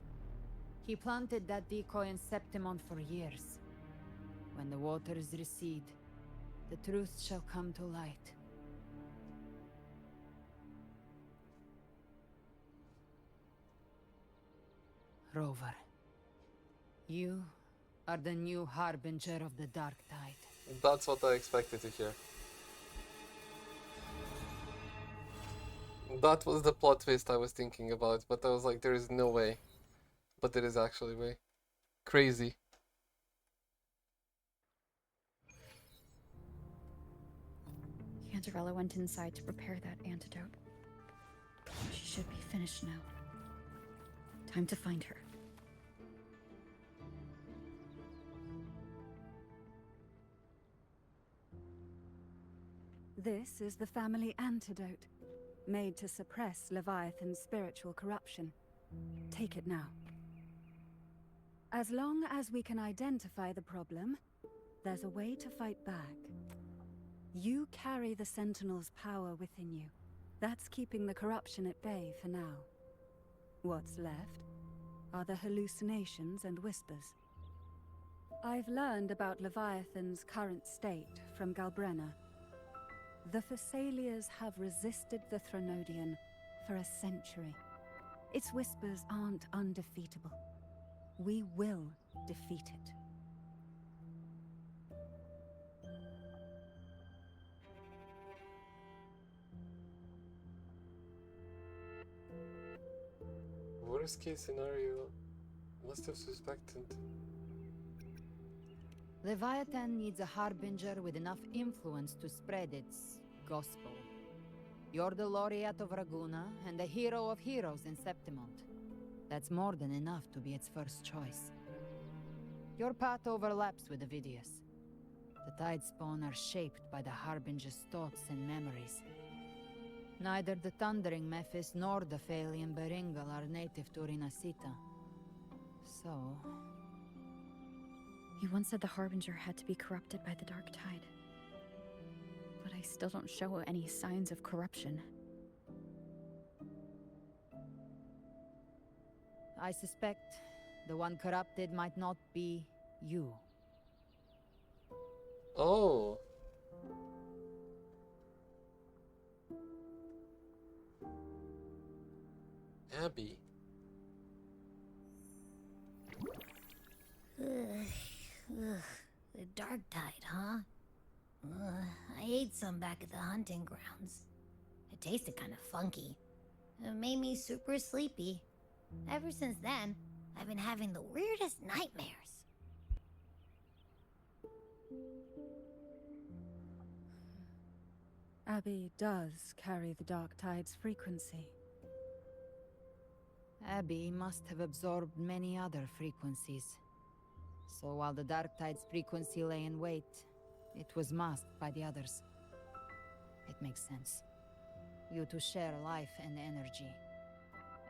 He planted that decoy in Septimont for years. When the waters recede, the truth shall come to light. Rover, you are the new harbinger of the Dark Tide. That's what I expected to hear. That was the plot twist I was thinking about, but I was like, there is no way. But there is actually a way. Crazy. Cantarella went inside to prepare that antidote. She should be finished now. Time to find her. This is the family antidote, made to suppress Leviathan's spiritual corruption. Take it now. As long as we can identify the problem, there's a way to fight back. You carry the Sentinel's power within you. That's keeping the corruption at bay for now. What's left are the hallucinations and whispers. I've learned about Leviathan's current state from Galbrena. The Thessalians have resisted the Thronodian for a century. Its whispers aren't undefeatable. We will defeat it. Worst case scenario, must have suspected. Leviathan needs a harbinger with enough influence to spread its gospel. You're the laureate of Raguna and the hero of heroes in Septimont. That's more than enough to be its first choice. Your path overlaps with Avidius. The Tidespawn are shaped by the harbinger's thoughts and memories. Neither the Thundering Mephis nor the Phalian Beringal are native to Rinasita. So... You once said the Harbinger had to be corrupted by the Dark Tide. But I still don't show any signs of corruption. I suspect the one corrupted might not be you. Oh. Abby. The Dark Tide, huh? I ate some back at the hunting grounds. It tasted kind of funky. It made me super sleepy. Ever since then, I've been having the weirdest nightmares. Abby does carry the Dark Tide's frequency. Abby must have absorbed many other frequencies. So while the Dark Tide's frequency lay in wait, it was masked by the others. It makes sense. You two share life and energy.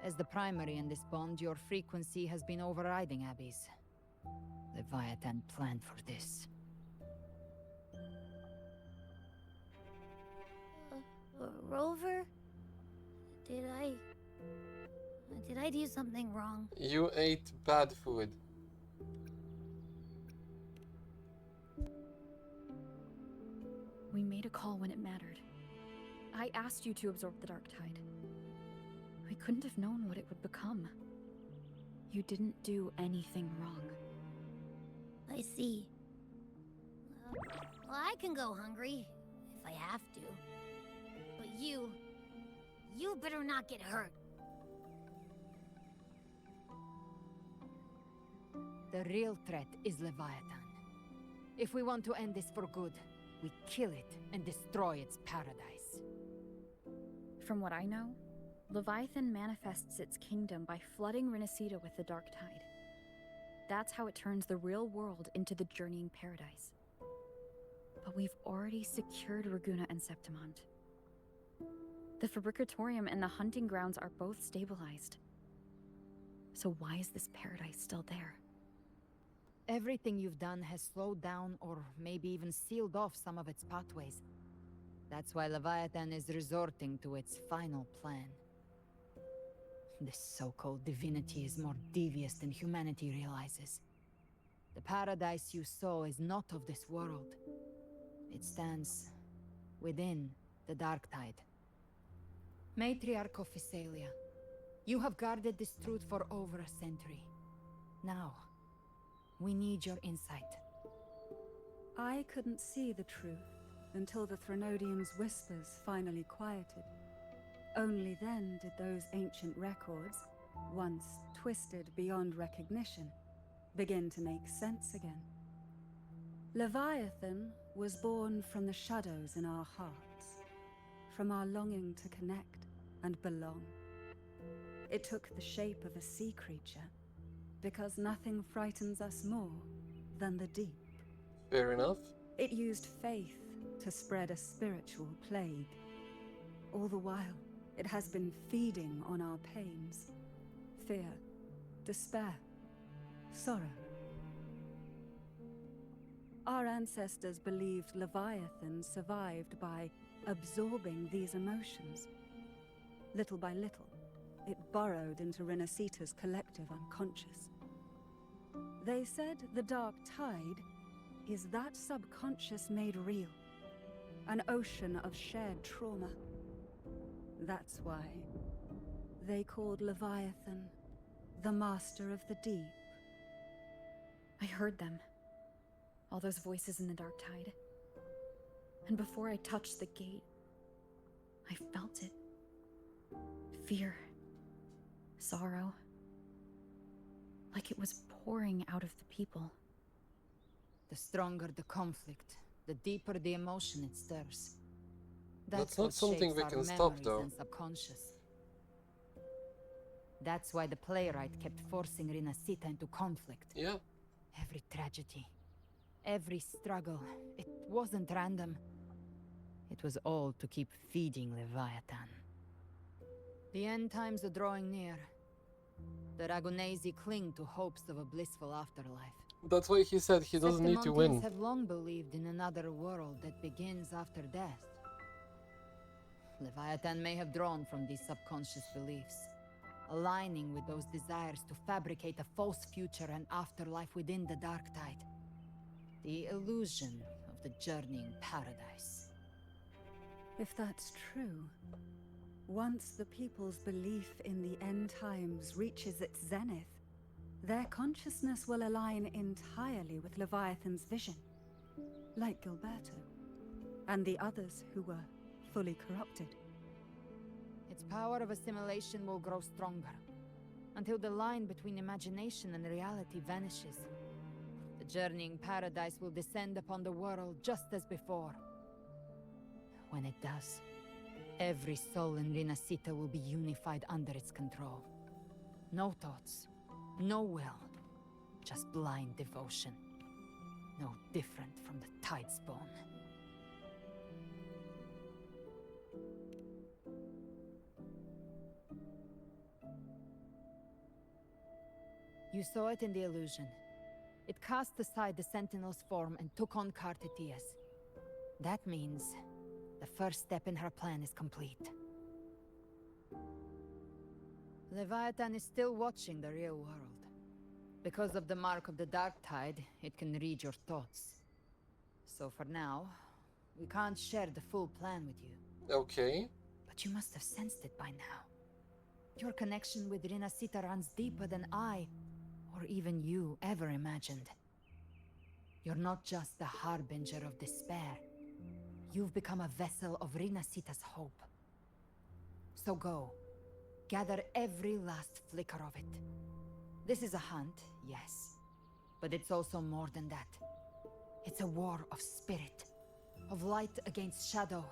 As the primary in this bond, your frequency has been overriding Abby's. Leviathan planned for this. Rover? Did I do something wrong? You ate bad food. We made a call when it mattered. I asked you to absorb the Dark Tide. We couldn't have known what it would become. You didn't do anything wrong. I see. Well, I can go hungry, if I have to. But you better not get hurt. The real threat is Leviathan. If we want to end this for good, we kill it and destroy its paradise. From what I know, Leviathan manifests its kingdom by flooding Renacita with the dark tide. That's how it turns the real world into the journeying paradise. But we've already secured Raguna and Septimont. The Fabricatorium and the hunting grounds are both stabilized. So why is this paradise still there? Everything you've done has slowed down or maybe even sealed off some of its pathways. That's why Leviathan is resorting to its final plan. This so-called divinity is more devious than humanity realizes. The paradise you saw is not of this world. It stands within the dark tide. Matriarch of Physalia, you have guarded this truth for over a century. Now, we need your insight. I couldn't see the truth until the Threnodians' whispers finally quieted. Only then did those ancient records, once twisted beyond recognition, begin to make sense again. Leviathan was born from the shadows in our hearts, from our longing to connect and belong. It took the shape of a sea creature, because nothing frightens us more than the deep. Fair enough. It used faith to spread a spiritual plague. All the while, it has been feeding on our pains. Fear, despair, sorrow. Our ancestors believed Leviathan survived by absorbing these emotions. Little by little, it burrowed into Renacita's collective unconscious. They said the dark tide is that subconscious made real. An ocean of shared trauma. That's why they called Leviathan the Master of the Deep. I heard them. All those voices in the dark tide. And before I touched the gate, I felt it. Fear. Sorrow. Like it was pouring out of the people. The stronger the conflict, the deeper the emotion it stirs. That's not what something shapes we our can stop, memories though. and subconscious. That's why the playwright kept forcing Renacita into conflict. Yeah. Every tragedy, every struggle, it wasn't random. It was all to keep feeding Leviathan. The end times are drawing near. The Ragunesi cling to hopes of a blissful afterlife. That's why he said he doesn't need to win. Septimontians have long believed in another world that begins after death. Leviathan may have drawn from these subconscious beliefs, aligning with those desires to fabricate a false future and afterlife within the dark tide. The illusion of the journeying paradise. If that's true, once the people's belief in the end times reaches its zenith, their consciousness will align entirely with Leviathan's vision, like Gilberto, and the others who were fully corrupted. Its power of assimilation will grow stronger, until the line between imagination and reality vanishes. The journeying paradise will descend upon the world just as before. When it does, every soul in Renacita will be unified under its control. No thoughts, no will, just blind devotion. No different from the Tidespawn. You saw it in the illusion. It cast aside the Sentinel's form and took on Cartitia's. That means the first step in her plan is complete. Leviathan is still watching the real world. Because of the mark of the Dark Tide, it can read your thoughts. So for now, we can't share the full plan with you. Okay. But you must have sensed it by now. Your connection with Renacita runs deeper than I, or even you, ever imagined. You're not just the harbinger of despair. You've become a vessel of Renacita's hope. So go. Gather every last flicker of it. This is a hunt, yes. But it's also more than that. It's a war of spirit. Of light against shadow.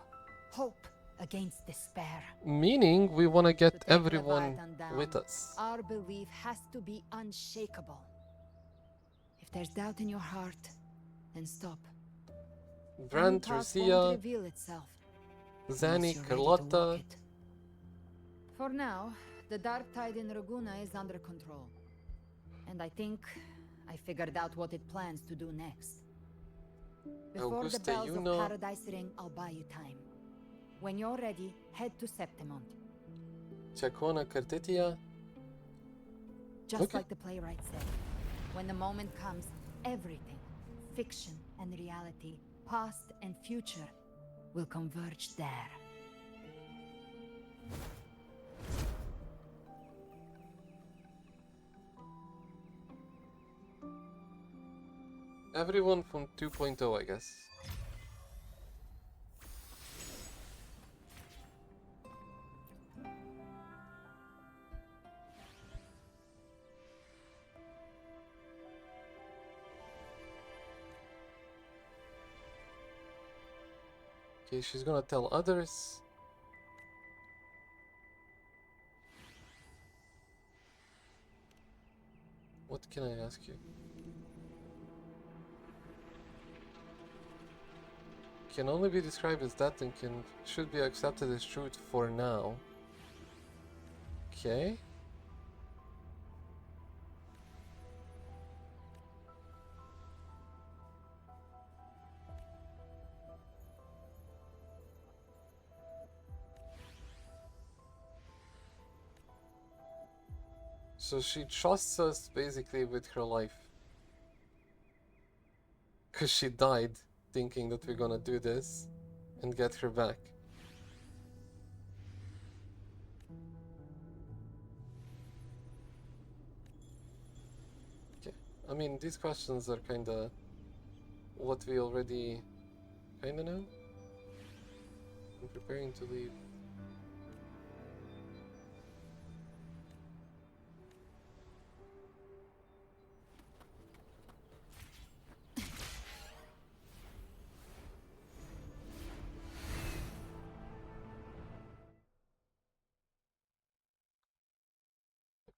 Hope against despair. Meaning we want to To get take everyone Leviathan down, with us. our belief has to be unshakable. If there's doubt in your heart, then stop. The new Brand, path won't Lucia, reveal itself unless Zanny, you're ready to Carlotta. walk it. For now, the dark tide in Raguna is under control. And I think I figured out what it plans to do next. Before Auguste, the bells you of know. Paradise ring, I'll buy you time. When you're ready, head to Septimont. Chacona, Cartetia. Just Okay. like the playwright said, when the moment comes, everything, fiction and reality, past and future, will converge there. Everyone from 2.0, I guess. Okay, she's gonna tell others. What can I ask you? Can only be described as that and should be accepted as truth for now. Okay. So she trusts us basically with her life. Because she died thinking that we're gonna do this and get her back. Okay. I mean, these questions are kinda what we already kinda know. I'm preparing to leave.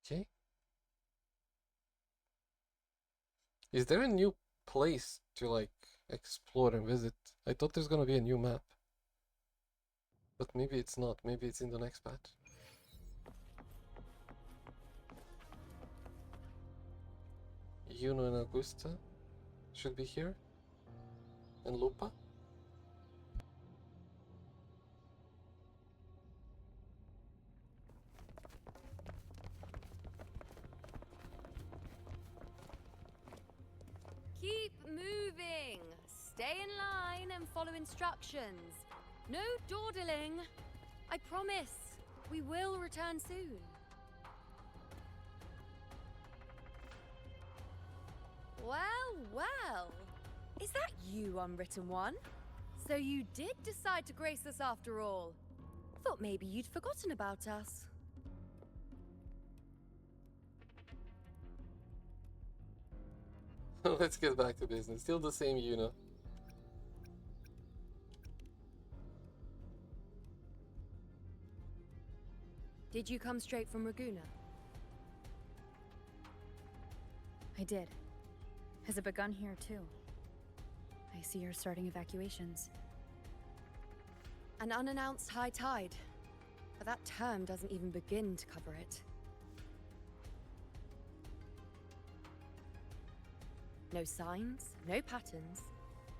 Okay. Is there a new place to like explore and visit? I thought there's gonna be a new map. But maybe it's not. Maybe it's in the next patch. Yuno and Augusta should be here. And Lupa. Keep moving. Stay in line and follow instructions. No dawdling. I promise. We will return soon. Well, well. Is that you, Unwritten One? So you did decide to grace us after all. Thought maybe you'd forgotten about us. Let's get back to business. Still the same Yuno. Did you come straight from Raguna? I did. Has it begun here too? I see you're starting evacuations. An unannounced high tide. But that term doesn't even begin to cover it. No signs, no patterns.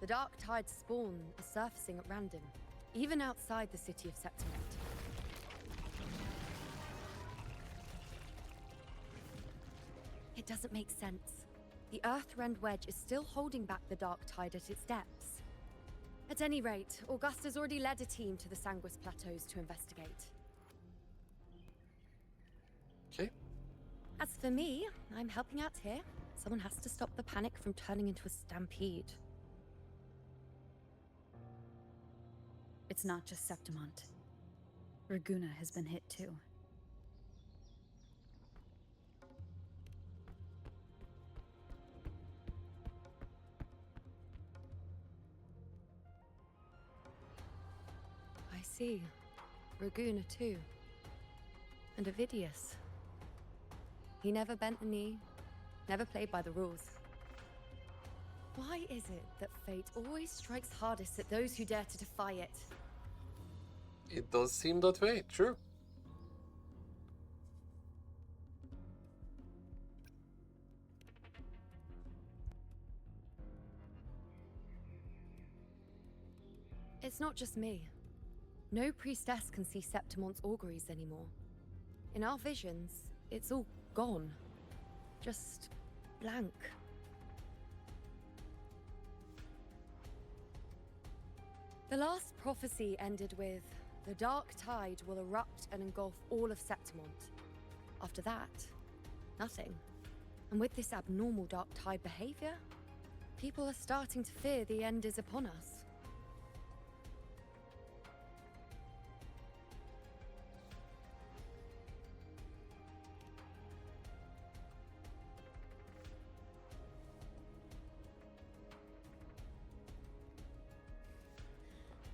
The dark tide's spawn is surfacing at random, even outside the city of Septimont. It doesn't make sense. The Earthrend Wedge is still holding back the dark tide at its depths. At any rate, Augusta's already led a team to the Sanguis Plateaus to investigate. Okay. As for me, I'm helping out here. Someone has to stop the panic from turning into a stampede. It's not just Septimont. Raguna has been hit too. I see. Raguna too. And Ovidius. He never bent the knee, never played by the rules. Why is it that fate always strikes hardest at those who dare to defy it? It does seem that way, true. It's not just me. No priestess can see Septimon's auguries anymore. In our visions, it's all gone. Just blank. The last prophecy ended with, the dark tide will erupt and engulf all of Septimont. After that, nothing. And with this abnormal dark tide behavior, people are starting to fear the end is upon us.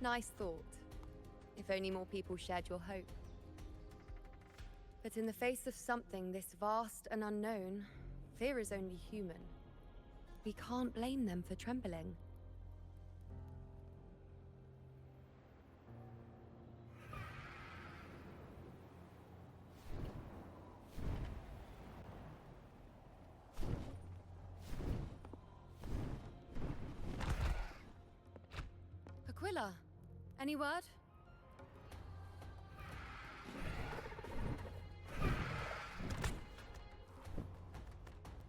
Nice thought. If only more people shared your hope. But in the face of something this vast and unknown, fear is only human. We can't blame them for trembling. Aquila, any word?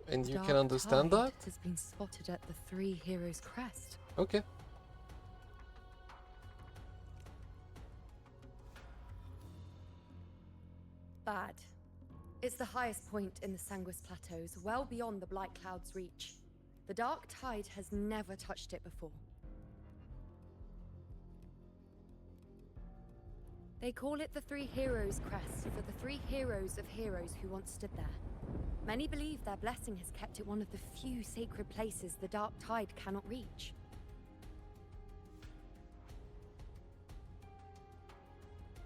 And you Dark can understand tide that? Has been spotted at the Three Heroes Crest. Okay. Bad. It's the highest point in the Sanguis Plateaus, well beyond the Blight Cloud's reach. The dark tide has never touched it before. They call it the Three Heroes Crest for the three heroes of heroes who once stood there. Many believe their blessing has kept it one of the few sacred places the dark tide cannot reach.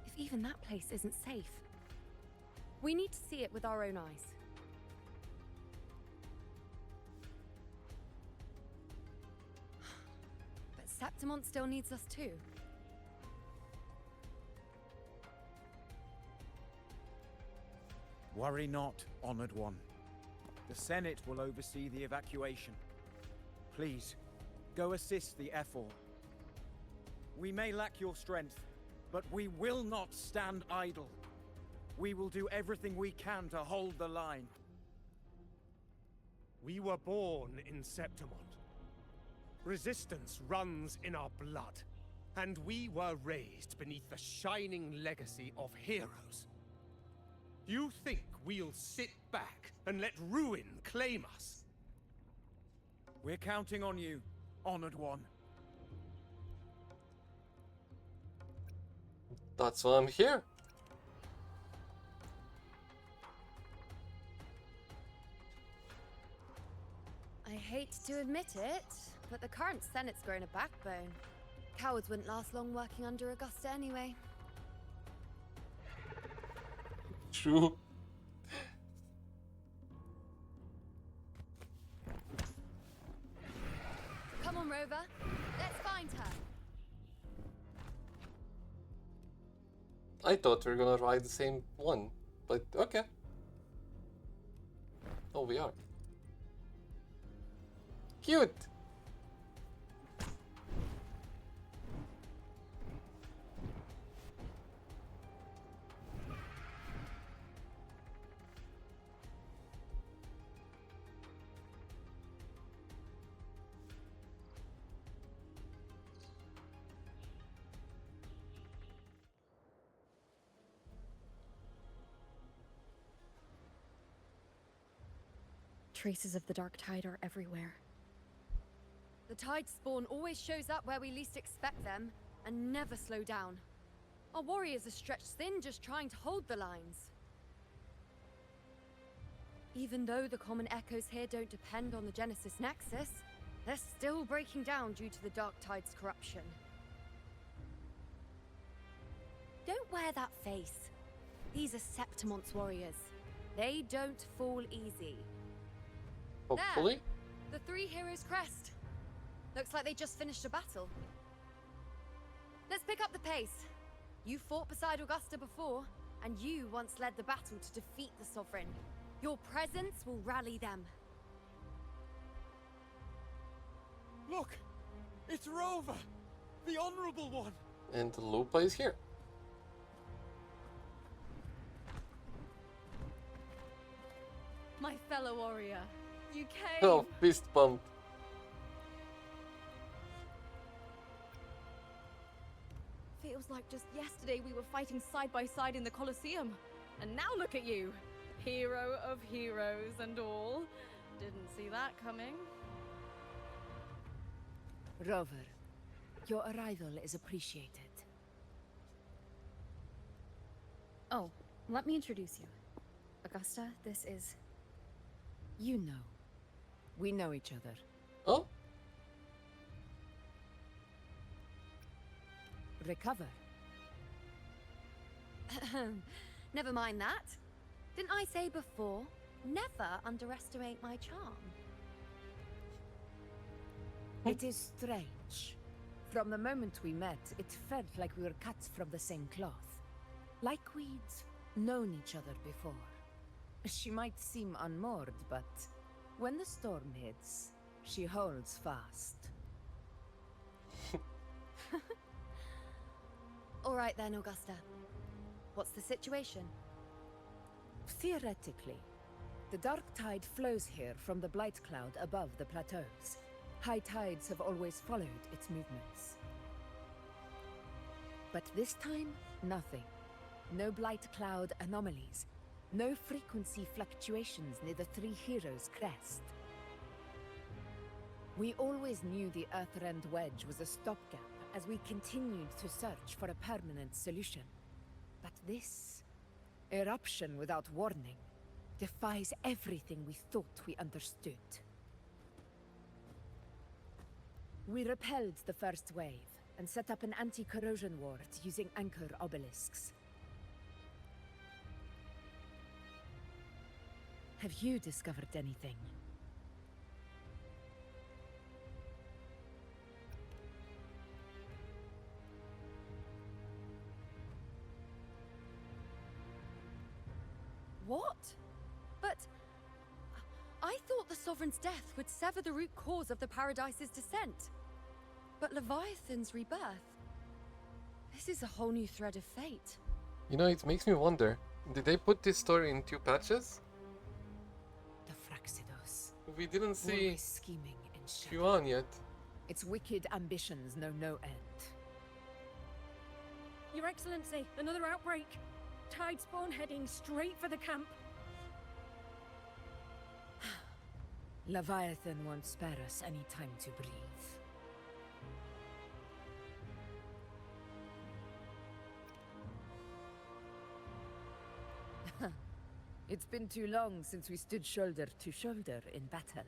If even that place isn't safe, we need to see it with our own eyes. But Septimont still needs us too. Worry not, Honored One. The Senate will oversee the evacuation. Please, go assist the Ephor. We may lack your strength, but we will not stand idle. We will do everything we can to hold the line. We were born in Septimont. Resistance runs in our blood. And we were raised beneath the shining legacy of heroes. You think we'll sit back and let ruin claim us? We're counting on you, Honored One. That's why I'm here. I hate to admit it, but the current Senate's grown a backbone. Cowards wouldn't last long working under Augusta anyway. True. Come on, Rover. Let's find her. I thought we were gonna ride the same one, but okay. Oh, we are. Cute! Traces of the dark tide are everywhere. The tide spawn always shows up where we least expect them, and never slow down. Our warriors are stretched thin just trying to hold the lines. Even though the common echoes here don't depend on the Genesis Nexus, they're still breaking down due to the dark tide's corruption. Don't wear wear that face. These are Septimon's warriors. They don't fall easy. Hopefully. There, the three heroes' crest. Looks like they just finished a battle. Let's pick up the pace. You fought beside Augusta before, and you once led the battle to defeat the Sovereign. Your presence will rally them. Look! It's Rover! The Honorable One! And Lupa is here. My fellow warrior, you came! Oh, fist bump. Feels like just yesterday we were fighting side by side in the Colosseum. And now look at you! Hero of heroes and all. Didn't see that coming. Rover, your arrival is appreciated. Oh, let me introduce you. Augusta, this is... You know. We know each other. Oh? Recover. Never mind that. Didn't I say before, never underestimate my charm? It is strange. From the moment we met, it felt like we were cut from the same cloth. Like we'd known each other before. She might seem unmoored, but when the storm hits, she holds fast. All right then, Augusta. What's the situation? Theoretically, the dark tide flows here from the blight cloud above the plateaus. High tides have always followed its movements. But this time, nothing. No blight cloud anomalies. No frequency fluctuations near the Three Heroes' crest. We always knew the Earthrend Wedge was a stopgap as we continued to search for a permanent solution. But this eruption without warning defies everything we thought we understood. We repelled the first wave and set up an anti-corrosion ward using anchor obelisks. Have you discovered anything? What? But... I thought the Sovereign's death would sever the root cause of the Paradise's descent. But Leviathan's rebirth... This is a whole new thread of fate. You know, it makes me wonder, did they put this story in 2 patches? The Fraxidos. We didn't see Always scheming in shadow. Yuan yet. Its wicked ambitions know no end. Your Excellency, another outbreak. Tide spawn heading straight for the camp. Leviathan won't spare us any time to breathe. It's been too long since we stood shoulder to shoulder in battle.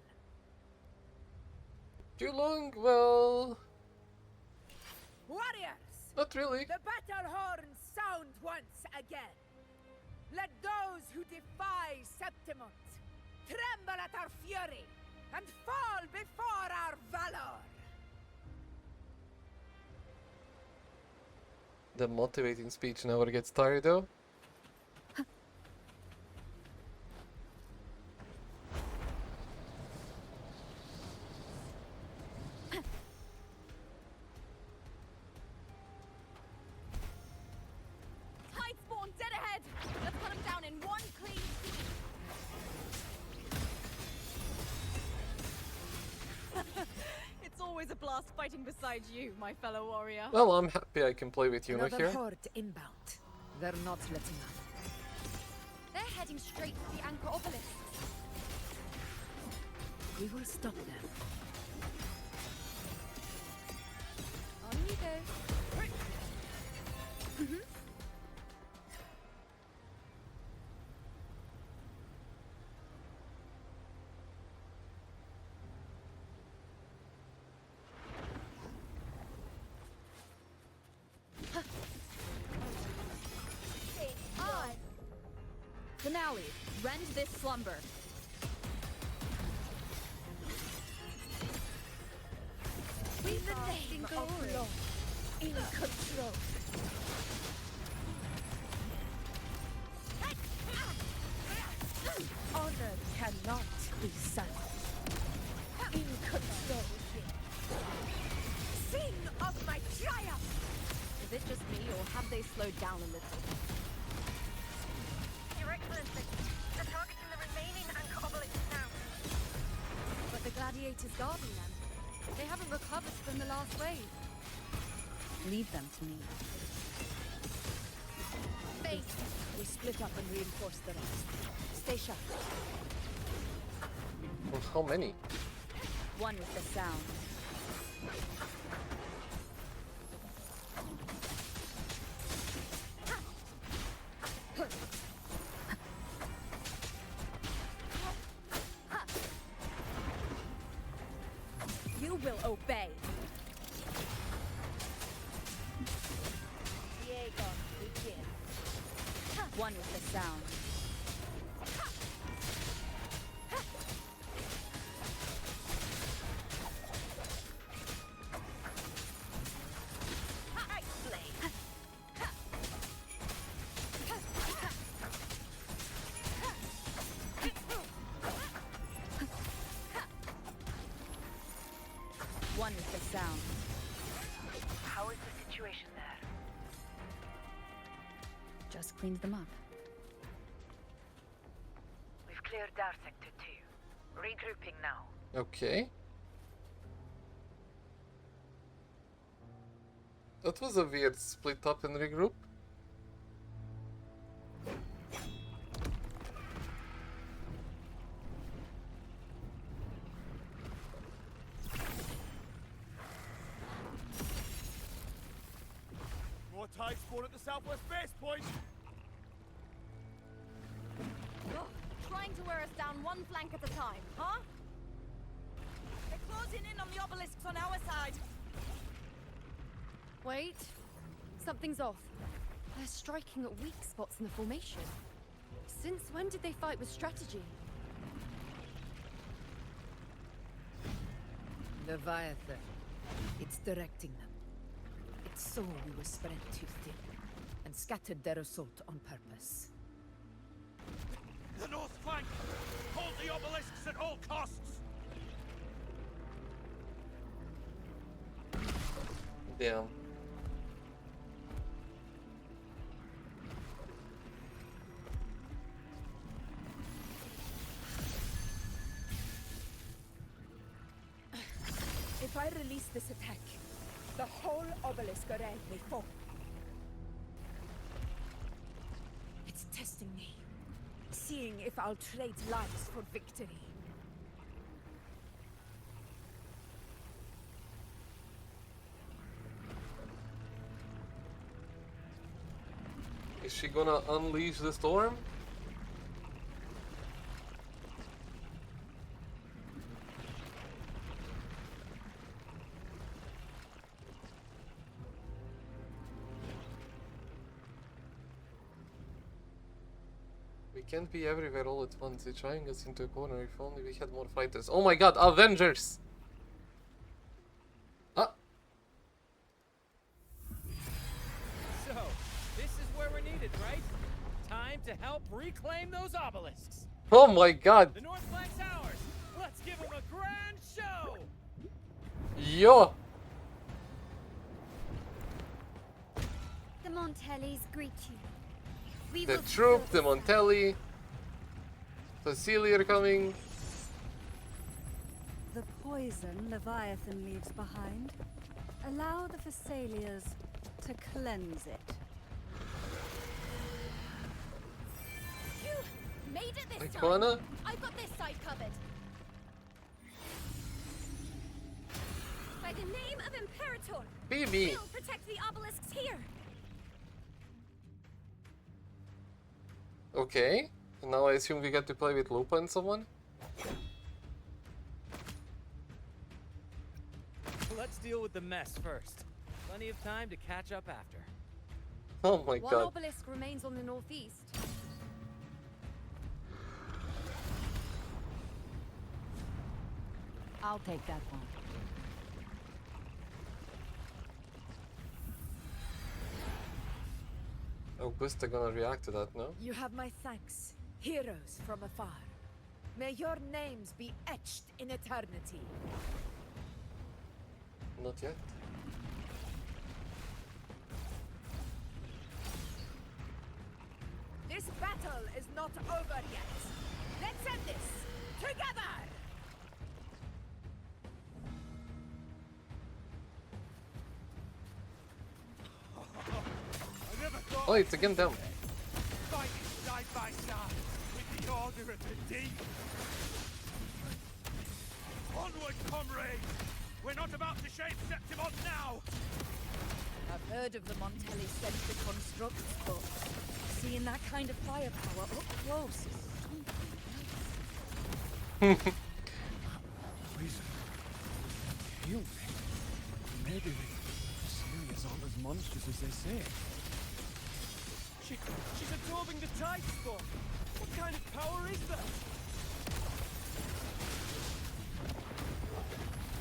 Too long? Well... Warriors! Not really. The battle horns sound once again. Let those who defy Septimont tremble at our fury and fall before our valor. The motivating speech never gets tired though. Tide spawn dead ahead! Let's cut them down in one clean sweep! It's always a blast fighting beside you, my fellow warrior. Well, I'm happy I can play with Yuna Another here. horde inbound. They're not letting up. They're heading straight for the anchor obelisks. We will stop them. On you go. Mm-hmm. Finale, rend this slumber. In the name of law, in control. Honor cannot be sullied. In control here. Sing of my triumph! Is it just me, or have they slowed down a little? Your Excellency, they're targeting the remaining anchor obelisks now. But the gladiators guarding them, they haven't recovered from the last wave. Leave them to me. Face! We split up and reinforce the rest. Stay sharp. Well, how many? One with the sound. You will obey. Diego, begin. One with the sound. One with the sound. How is the situation there? Just cleaned them up. We've cleared Dar Sector 2. Regrouping now. Okay. That was a weird split up and regroup. More tide spawn at the southwest base point. Trying to wear us down one flank at a time, huh? They're closing in on the obelisks on our side. Wait. Something's off. They're striking at weak spots in the formation. Since when did they fight with strategy? Leviathan. It's directing them. It saw we were spread too thin, and scattered their assault on purpose. The north flank! Hold the obelisks at all costs! Damn. If I release this attack, the whole obelisk array may fall. It's testing me, seeing if I'll trade lives for victory. Is she gonna unleash the storm? We can't be everywhere all at once. They're trying us into a corner. If only we had more fighters. Oh my god, Avengers! Ah! So, this is where we're needed, right? Time to help reclaim those obelisks. Oh my god! The north flank's ours. Let's give them a grand show. Yo! The Montellis greet you. We The will troop, the fulfill Montelli, Cecilia are coming. The poison Leviathan leaves behind, allow the Thessalians to cleanse it. You made it this Icona? time. I've got this side covered. By the name of Imperator, BB. we'll protect the obelisks here. Okay. And now I assume we get to play with Lupa and someone? Let's deal with the mess first. Plenty of time to catch up after. Oh my One god. obelisk remains on the northeast. I'll take that one. Augusta gonna react to that, no? You have my thanks, heroes from afar. May your names be etched in eternity. Not yet. This battle is not over yet. Let's end this together! Oh, it's again them. Fighting side by side with the Order of the Deep. Onward, comrades! We're not about to shape Septimon now! I've heard of the Montelli Sentry constructs, but seeing that kind of firepower up close is something Poison. Heal me. Maybe the Syrians aren't as monstrous as they say. She's absorbing the tide spawn. What kind of power is that?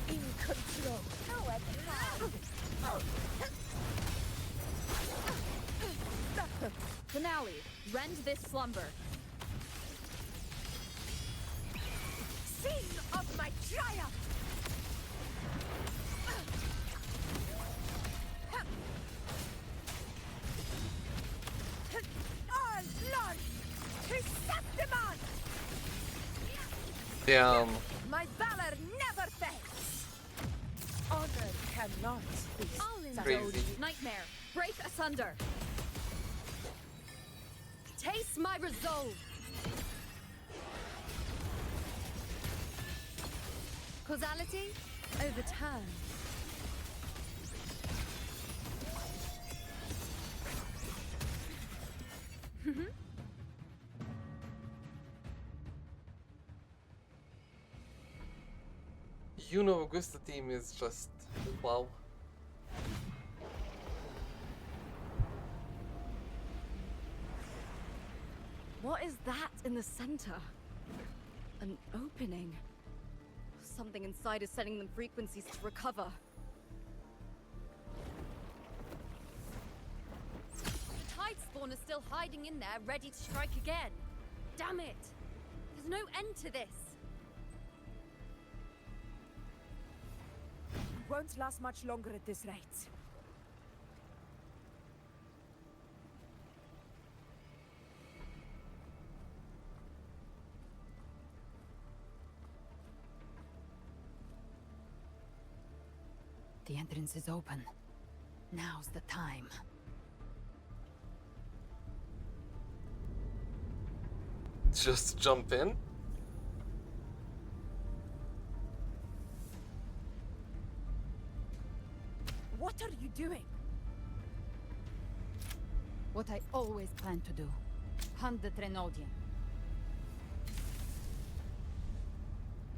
In control. Finale, rend this slumber. Scene of my triumph! All glory to Septimon! Damn. My valor never fails! Honor cannot be All Crazy. Nightmare, break asunder. Taste my resolve. Causality, overturn. You know, Augusta team is just wow. What is that in the center? An opening. Something inside is sending them frequencies to recover. The tide spawn is still hiding in there, ready to strike again. Damn it! There's no end to this. Won't last much longer at this rate. The entrance is open. Now's the time. Just jump in. What are you doing? What I always planned to do. Hunt the Trenodian.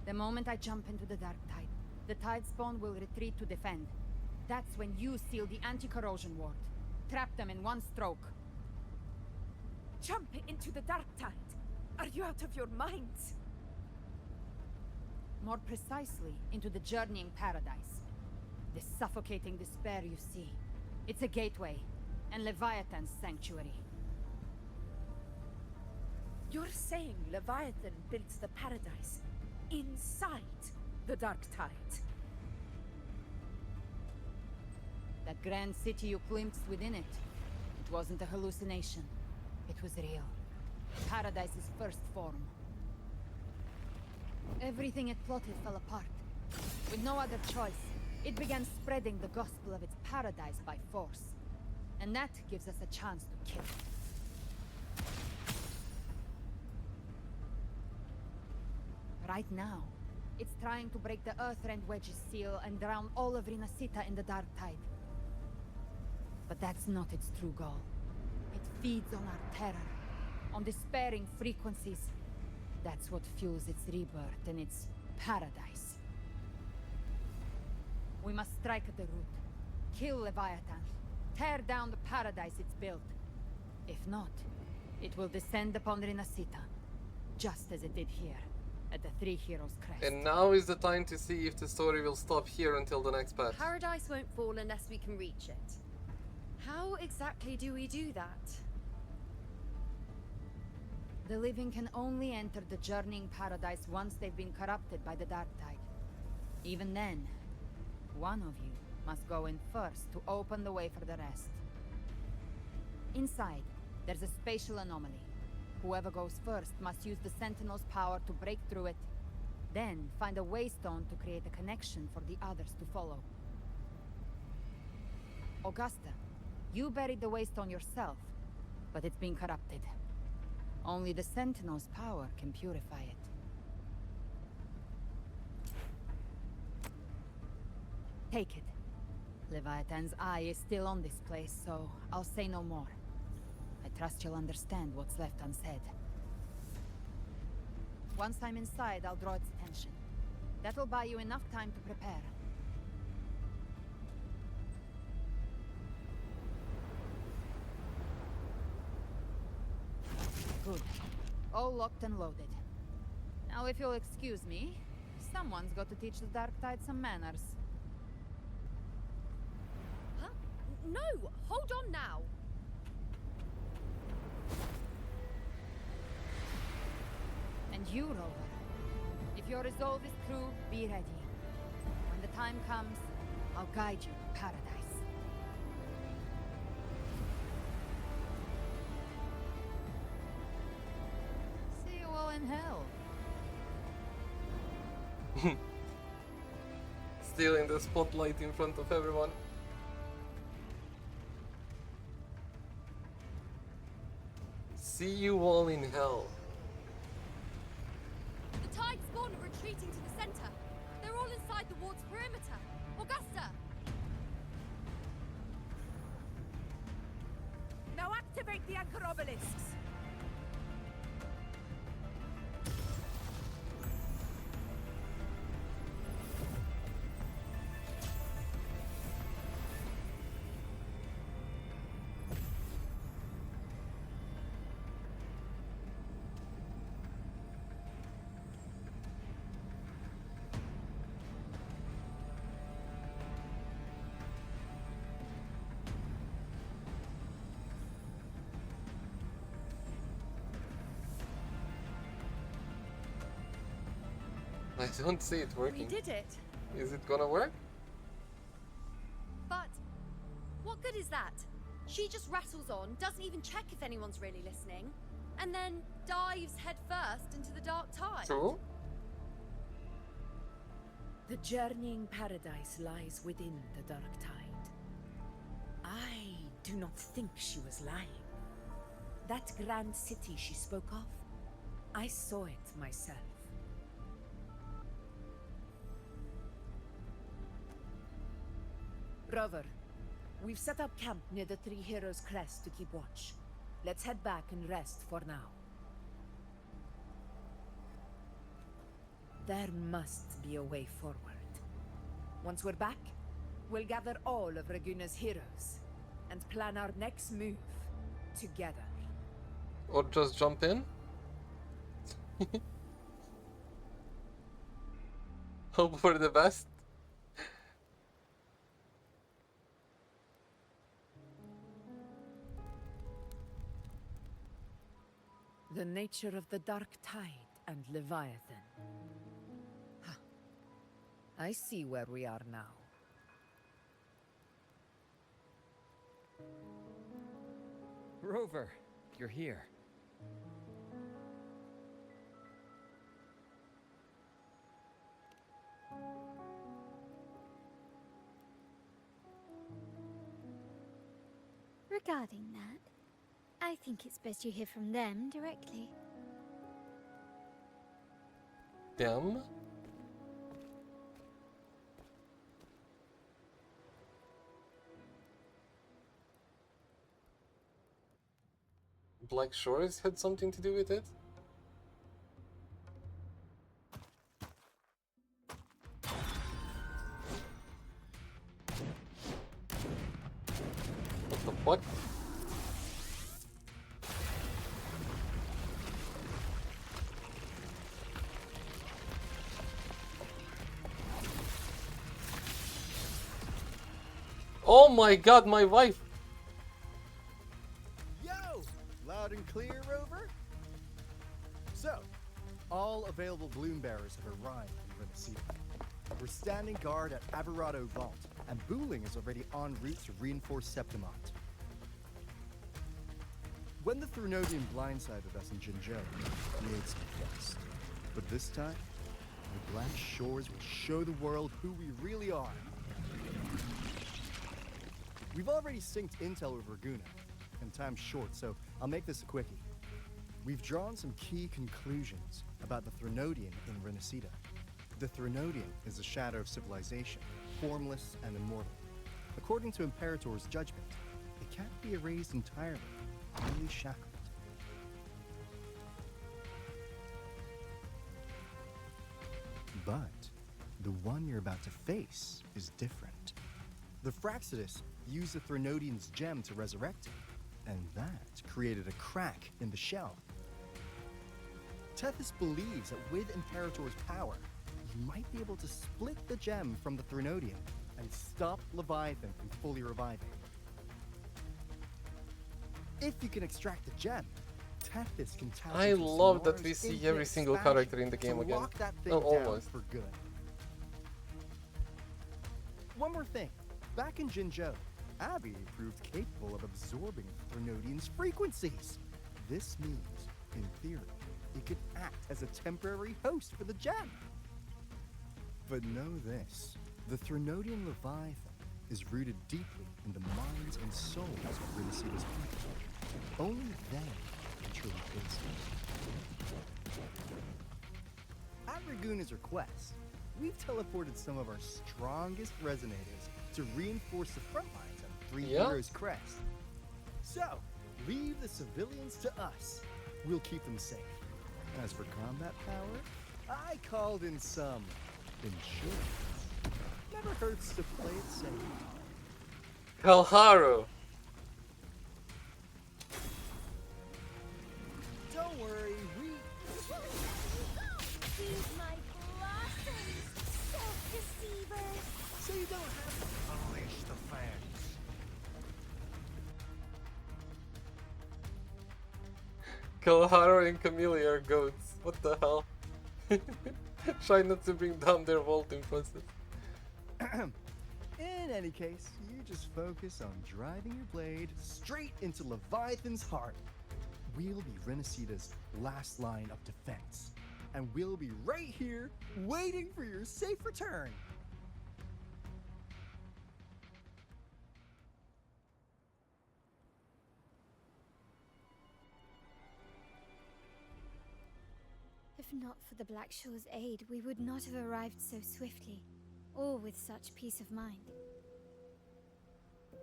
The moment I jump into the Dark Tide, the Tide Spawn will retreat to defend. That's when you seal the anti-corrosion ward. Trap them in one stroke. Jump into the Dark Tide? Are you out of your minds? More precisely, into the journeying paradise. The suffocating despair you see. It's a gateway, and Leviathan's sanctuary. You're saying Leviathan built the paradise inside the Dark Tide? That grand city you glimpsed within it, it wasn't a hallucination. It was real. Paradise's first form. Everything it plotted fell apart. With no other choice, it began spreading the gospel of its paradise by force. And that gives us a chance to kill it. Right now, it's trying to break the Earthrend Wedge's seal and drown all of Rinasita in the Dark Tide. But that's not its true goal. It feeds on our terror, on despairing frequencies. That's what fuels its rebirth and its paradise. We must strike at the root, kill Leviathan, tear down the paradise it's built. If not, it will descend upon Rinasita, just as it did here. at the Three Heroes Crest. And now is the time to see if the story will stop here until the next patch. Paradise won't fall unless we can reach it. How exactly do we do that? The living can only enter the journeying paradise once they've been corrupted by the Dark Tide. Even then, one of you must go in first to open the way for the rest. Inside, there's a spatial anomaly. Whoever goes first must use the Sentinel's power to break through it, then find a waystone to create a connection for the others to follow. Augusta, you buried the waystone yourself, but it's been corrupted. Only the Sentinel's power can purify it. Take it. Leviathan's eye is still on this place, so I'll say no more. I trust you'll understand what's left unsaid. Once I'm inside, I'll draw its attention. That'll buy you enough time to prepare. Good. All locked and loaded. Now, if you'll excuse me, someone's got to teach the Dark Tide some manners. Huh? No! Hold on now! And you, Rover. If your resolve is true, be ready. When the time comes, I'll guide you to paradise. See you all in hell. Still in the spotlight in front of everyone. See you all in hell. The Tide spawn are retreating to the center. They're all inside the ward's perimeter. Augusta! Now activate the anchor obelisks. I don't see it working. We did it. Is it gonna work? But what good is that? She just rattles on, doesn't even check if anyone's really listening, and then dives headfirst into the Dark Tide. True. The journeying paradise lies within the Dark Tide. I do not think she was lying. That grand city she spoke of, I saw it myself. Rover, we've set up camp near the Three Heroes Crest to keep watch. Let's head back and rest for now. There must be a way forward. Once we're back, we'll gather all of Raguna's heroes and plan our next move together. Or just jump in? Hope for the best. The nature of the Dark Tide and Leviathan. Huh. I see where we are now. Rover, you're here. Regarding that, I think it's best you hear from them directly. Them? Black Shores had something to do with it? What the fuck? Oh my god, my wife! Yo! Loud and clear, Rover? So, all available bloom bearers have arrived in Renaissita. We're standing guard at Averado Vault, and Booling is already en route to reinforce Septimont. When the Threnodian blindsided us in Jinzhou, we made some quest. But this time, the Black Shores will show the world who we really are. We've already synced intel with Raguna, and time's short, so I'll make this a quickie. We've drawn some key conclusions about the Threnodian in Renaissita. The Threnodian is a shadow of civilization, formless and immortal. According to Imperator's judgment, it can't be erased entirely, only shackled. But the one you're about to face is different. The Fraxidus used the Threnodian's gem to resurrect him, and that created a crack in the shell. Tethys believes that with Imperator's power, he might be able to split the gem from the Threnodian and stop Leviathan from fully reviving. If you can extract the gem, Tethys can tap I into love that Sonora's we see infinite every single expansion character in the game to again. lock that thing Oh, down almost. for good. One more thing. Back in Jinzhou, Abby proved capable of absorbing Threnodian's frequencies. This means, in theory, it could act as a temporary host for the gem. But know this, the Threnodian Leviathan is rooted deeply in the minds and souls of Renaissita's people. Only they can truly face it. At Raguna's request, we've teleported some of our strongest resonators to reinforce the front lines on Three Heroes Crest. So, leave the civilians to us. We'll keep them safe. As for combat power, I called in some insurance. Never hurts to play it safe. Kalharu! Don't worry, we... Feed my blossoms, self-deceivers! So you don't have to unleash the fans. Kalharu and Camellia are goats. What the hell? Try not to bring down their vault impulses. In any case, you just focus on driving your blade straight into Leviathan's heart. We'll be Renaissita's last line of defense. And we'll be right here, waiting for your safe return. If not for the Black Shore's aid, we would not have arrived so swiftly, or with such peace of mind.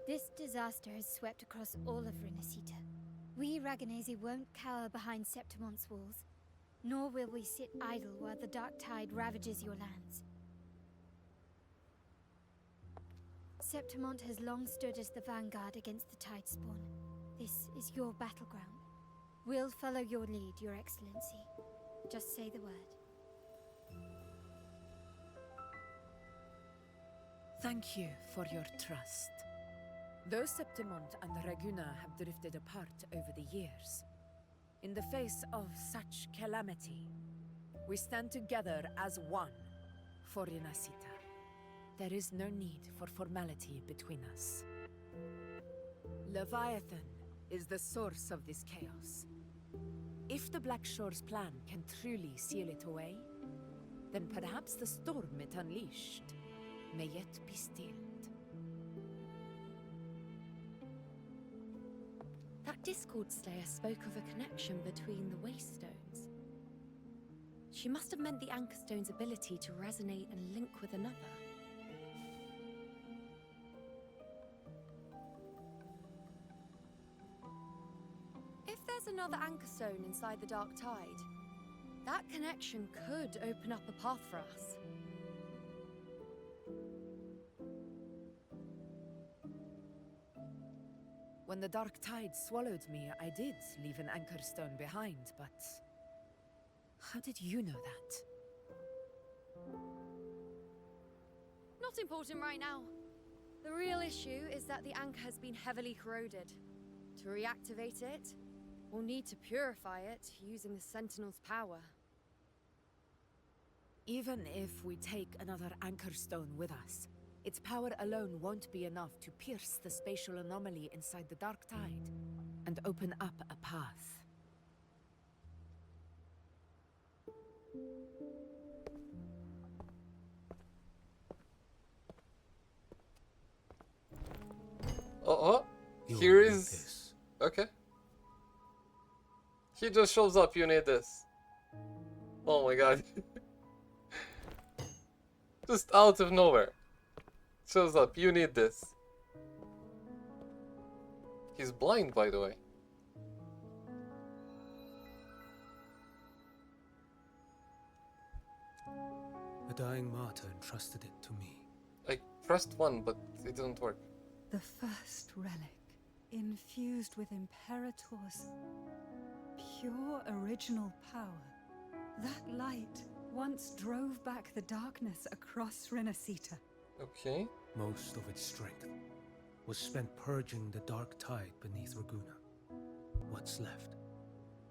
This disaster has swept across all of Renaissita. We Raganese won't cower behind Septimont's walls, nor will we sit idle while the dark tide ravages your lands. Septimont has long stood as the vanguard against the tide spawn. This is your battleground. We'll follow your lead, Your Excellency. Just say the word. Thank you for your trust. Though Septimont and Raguna have drifted apart over the years, in the face of such calamity, we stand together as one for Renaissita. There is no need for formality between us. Leviathan is the source of this chaos. If the Black Shore's plan can truly seal it away, then perhaps the storm it unleashed may yet be stilled. That Discord Slayer spoke of a connection between the Waystones. She must have meant the Anchorstone's ability to resonate and link with another. If there's another Anchorstone inside the Dark Tide, that connection could open up a path for us. When the dark tide swallowed me, I did leave an anchor stone behind, but how did you know that? Not important right now. The real issue is that the anchor has been heavily corroded. To reactivate it, we'll need to purify it using the Sentinel's power. Even if we take another anchor stone with us, its power alone won't be enough to pierce the spatial anomaly inside the Dark Tide and open up a path. Oh, here is... Okay. He just shows up, you need this. Oh my god. Just out of nowhere. Shows up, you need this. He's blind, by the way. A dying martyr entrusted it to me. I pressed one, but it didn't work. The first relic, infused with Imperator's pure original power. That light once drove back the darkness across Renacita. Okay. Most of its strength was spent purging the dark tide beneath Raguna. What's left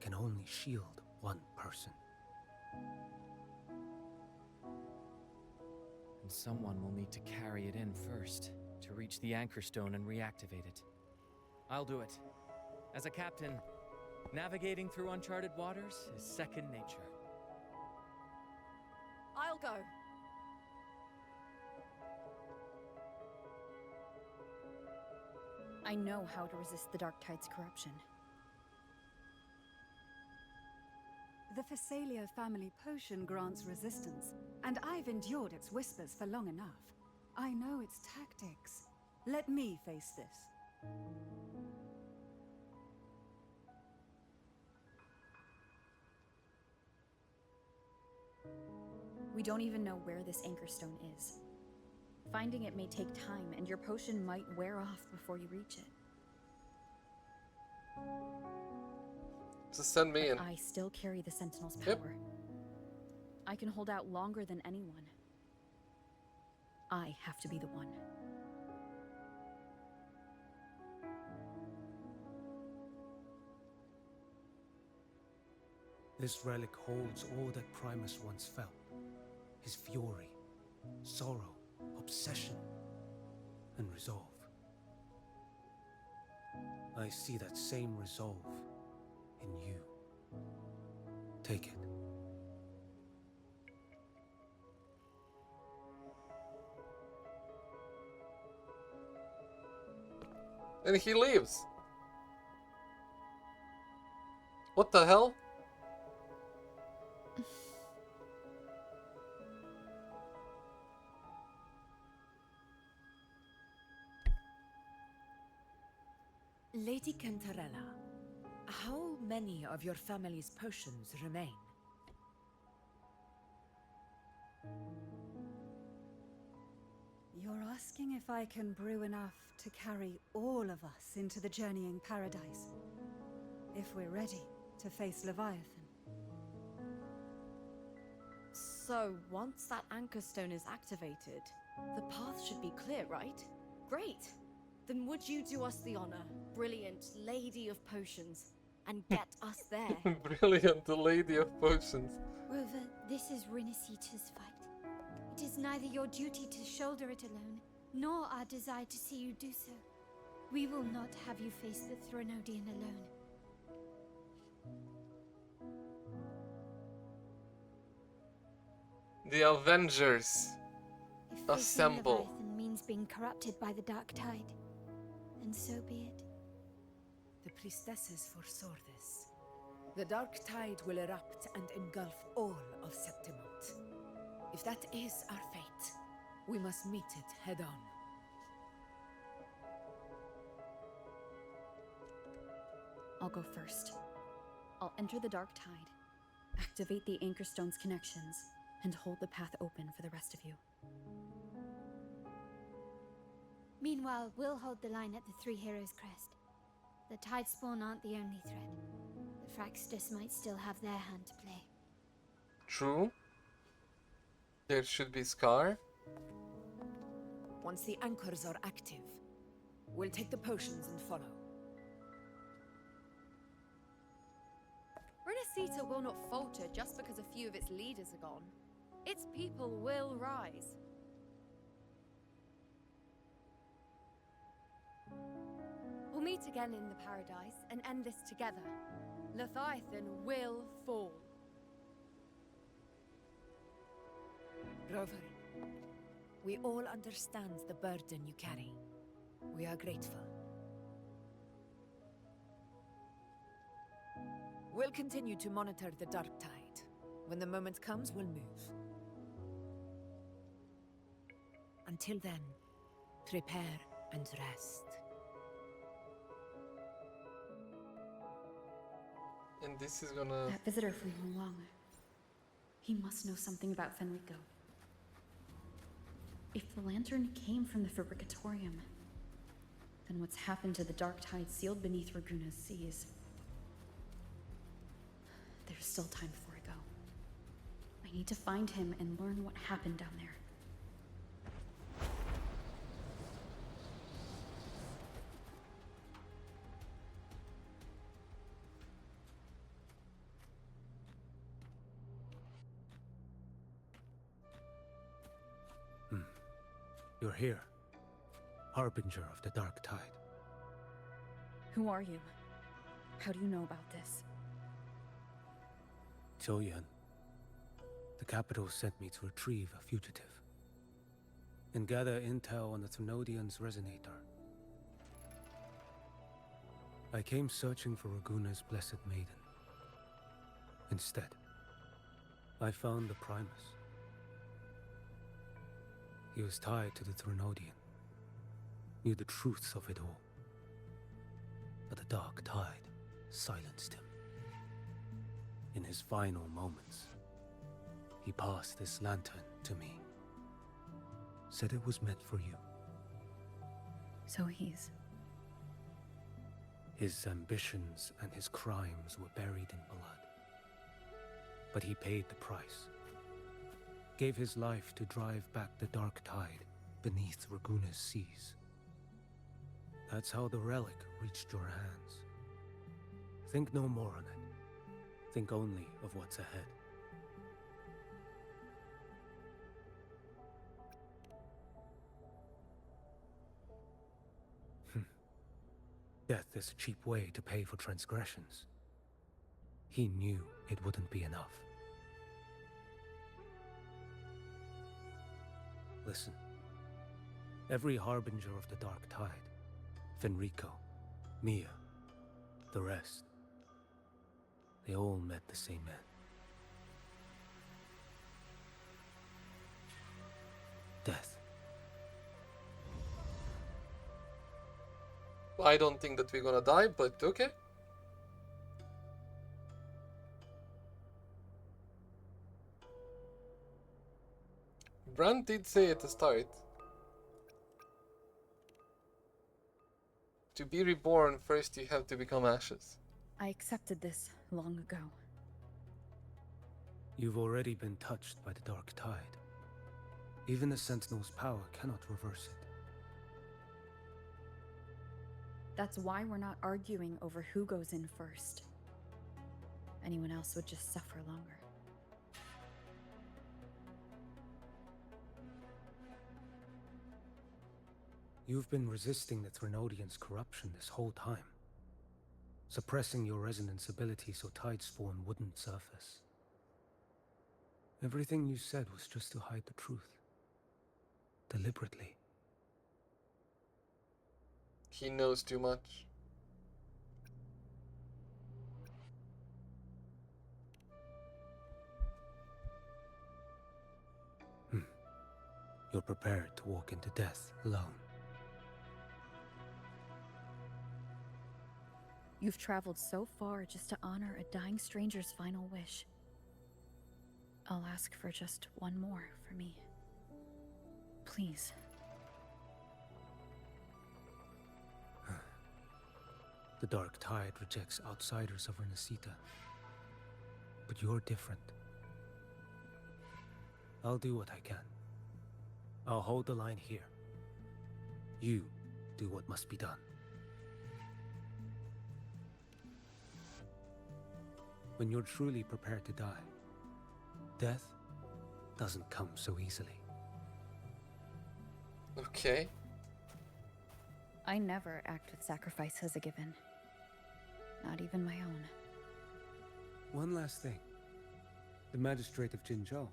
can only shield one person. And someone will need to carry it in first, to reach the anchor stone and reactivate it. I'll do it. As a captain, navigating through uncharted waters is second nature. I'll go. I know how to resist the Dark Tide's corruption. The Phasalia family potion grants resistance, and I've endured its whispers for long enough. I know its tactics. Let me face this. We don't even know where this anchor stone is. Finding it may take time, and your potion might wear off before you reach it. Just send me in. I still carry the Sentinel's power. Yep. I can hold out longer than anyone. I have to be the one. This relic holds all that Primus once felt. His fury, sorrow, obsession, and resolve. I see that same resolve in you. Take it. And he leaves. What the hell? Lady Cantarella, how many of your family's potions remain? You're asking if I can brew enough to carry all of us into the journeying paradise. If we're ready to face Leviathan. So, once that anchor stone is activated, the path should be clear, right? Great! Then would you do us the honor, brilliant Lady of Potions, and get us there? Brilliant, the Lady of Potions. Rover, this is Renacita's fight. It is neither your duty to shoulder it alone, nor our desire to see you do so. We will not have you face the Threnodian alone. The Avengers. If facing Assemble. Leviathan means being corrupted by the Dark Tide, then so be it. The priestesses foresaw this. The Dark Tide will erupt and engulf all of Septimont. If that is our fate, we must meet it head on. I'll go first. I'll enter the Dark Tide, activate the Anchor Stone's connections, and hold the path open for the rest of you. Meanwhile, we'll hold the line at the Three Heroes Crest. The Tidespawn aren't the only threat. The Fraxtus might still have their hand to play. True. There should be Scar. Once the anchors are active, we'll take the potions and follow. Renacita will not falter just because a few of its leaders are gone. Its people will rise. We'll meet again in the Paradise and end this together. Leviathan will fall. Rover, we all understand the burden you carry. We are grateful. We'll continue to monitor the dark tide. When the moment comes, we'll move. Until then, prepare and rest. And this is gonna... That visitor from Long. He must know something about Fenrico. If the lantern came from the Fabricatorium, then what's happened to the dark tide sealed beneath Raguna's seas? There's still time before I go. I need to find him and learn what happened down there. You're here, Harbinger of the Dark Tide. Who are you? How do you know about this? Choyan. The capital sent me to retrieve a fugitive and gather intel on the Thrunodian's resonator. I came searching for Raguna's Blessed Maiden. Instead, I found the Primus. He was tied to the Thrunodian, knew the truths of it all. But the dark tide silenced him. In his final moments, he passed this lantern to me. Said it was meant for you. So he's... His ambitions and his crimes were buried in blood. But he paid the price. Gave his life to drive back the dark tide beneath Raguna's seas. That's how the relic reached your hands. Think no more on it. Think only of what's ahead. Death is a cheap way to pay for transgressions. He knew it wouldn't be enough. Listen. Every harbinger of the dark tide, Fenrico, Mia, the rest, they all met the same end. Death. I don't think that we're gonna die, but okay. Brand did say at the start, to be reborn, first you have to become ashes. I accepted this long ago. You've already been touched by the dark tide. Even the Sentinel's power cannot reverse it. That's why we're not arguing over who goes in first. Anyone else would just suffer longer. You've been resisting the Thrunodian's corruption this whole time. Suppressing your resonance ability so Tidespawn wouldn't surface. Everything you said was just to hide the truth. Deliberately. He knows too much. You're prepared to walk into death alone. You've traveled so far just to honor a dying stranger's final wish. I'll ask for just one more for me. Please. The dark tide rejects outsiders of Renacita. But you're different. I'll do what I can. I'll hold the line here, You do what must be done. When you're truly prepared to die, death doesn't come so easily. Okay. I never act with sacrifice as a given. Not even my own. One last thing. The magistrate of Jinzhou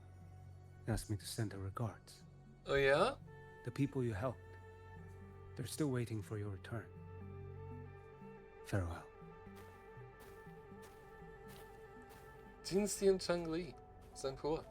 asked me to send her regards. Oh yeah? The people you helped. They're still waiting for your return. Farewell. Jinxian Changli. 三坡.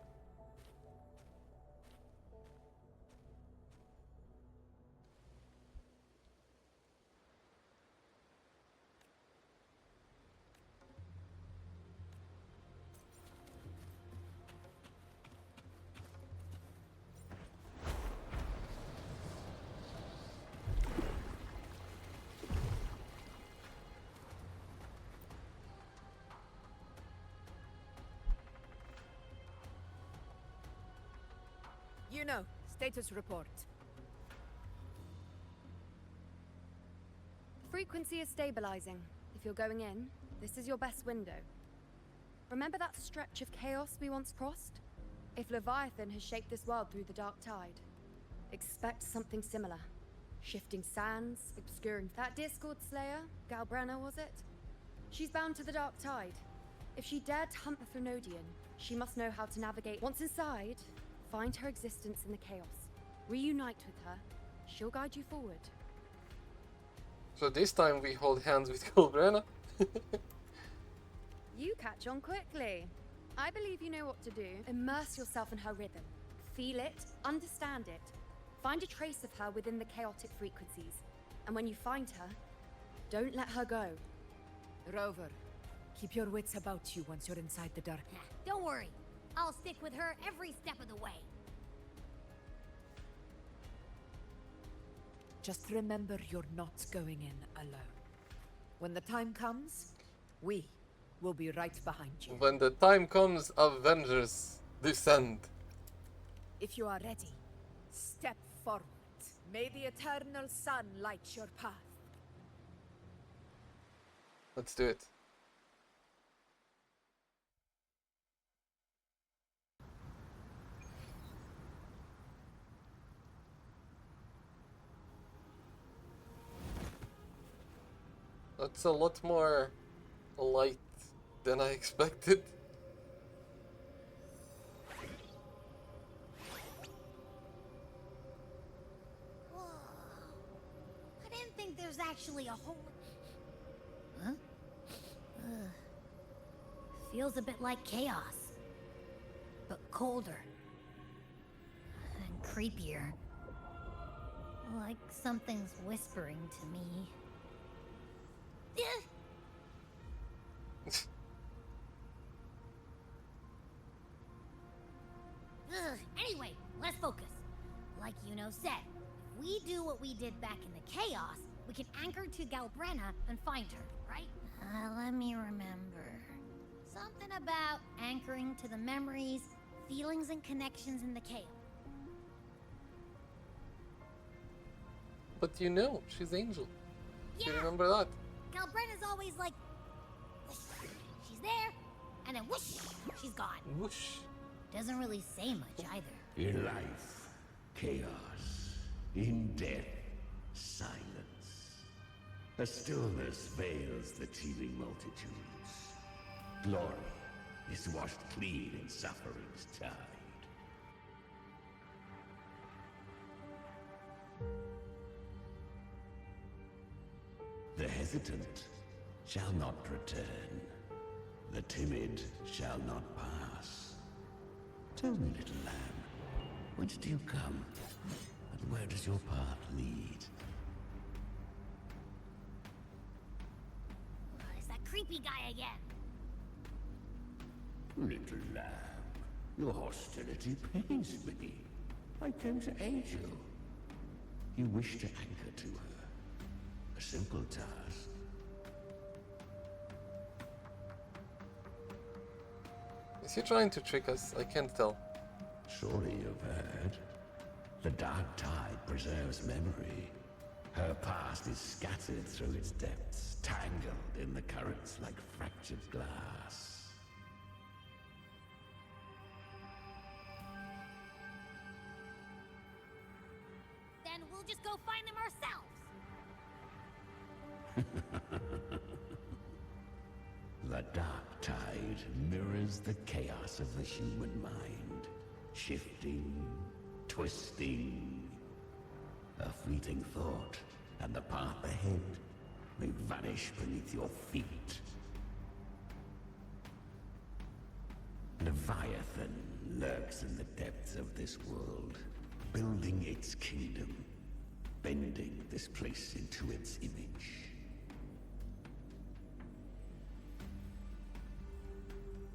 You know, status report. Frequency is stabilizing. If you're going in, this is your best window. Remember that stretch of chaos we once crossed? If Leviathan has shaped this world through the dark tide, expect something similar. Shifting sands, obscuring... That Discord Slayer, Galbrena was it? She's bound to the dark tide. If she dared to hunt the Threnodian, she must know how to navigate. Once inside, find her existence in the chaos. Reunite with her. She'll guide you forward. So this time we hold hands with Galbrena. You catch on quickly. I believe you know what to do. Immerse yourself in her rhythm. Feel it, understand it. Find a trace of her within the chaotic frequencies. And when you find her, don't let her go. Rover, keep your wits about you once you're inside the dark. Don't worry. I'll stick with her every step of the way. Just remember you're not going in alone. When the time comes, we will be right behind you. When the time comes, Avengers descend. If you are ready, step forward. May the eternal sun light your path. Let's do it. That's a lot more light than I expected. Whoa. I didn't think there's actually a whole... Huh? Ugh. Feels a bit like chaos. But colder. And creepier. Like something's whispering to me. Anyway, let's focus. Like Yuno said, if we do what we did back in the chaos, we can anchor to Galbrena and find her, right? Let me remember. Something about anchoring to the memories, feelings, and connections in the chaos. But you know, she's Angel. Yeah. You remember that? Galbrena's always like, whoosh, she's there, and then whoosh, she's gone. Whoosh. Doesn't really say much either. In life, chaos. In death, silence. A stillness veils the teeming multitudes. Glory is washed clean in suffering's tide. The hesitant shall not return. The timid shall not pass. Tell me, little lamb, whence do you come? And where does your path lead? It's that creepy guy again. Little lamb, your hostility pains me. I came to aid you. You wish to anchor to her. A simple task. Is he trying to trick us? I can't tell. Surely you've heard. The dark tide preserves memory. Her past is scattered through its depths, tangled in the currents like fractured glass. Then we'll just go find them ourselves. The dark tide mirrors the chaos of the human mind, shifting, twisting. A fleeting thought, and the path ahead may vanish beneath your feet. Leviathan lurks in the depths of this world, building its kingdom, bending this place into its image.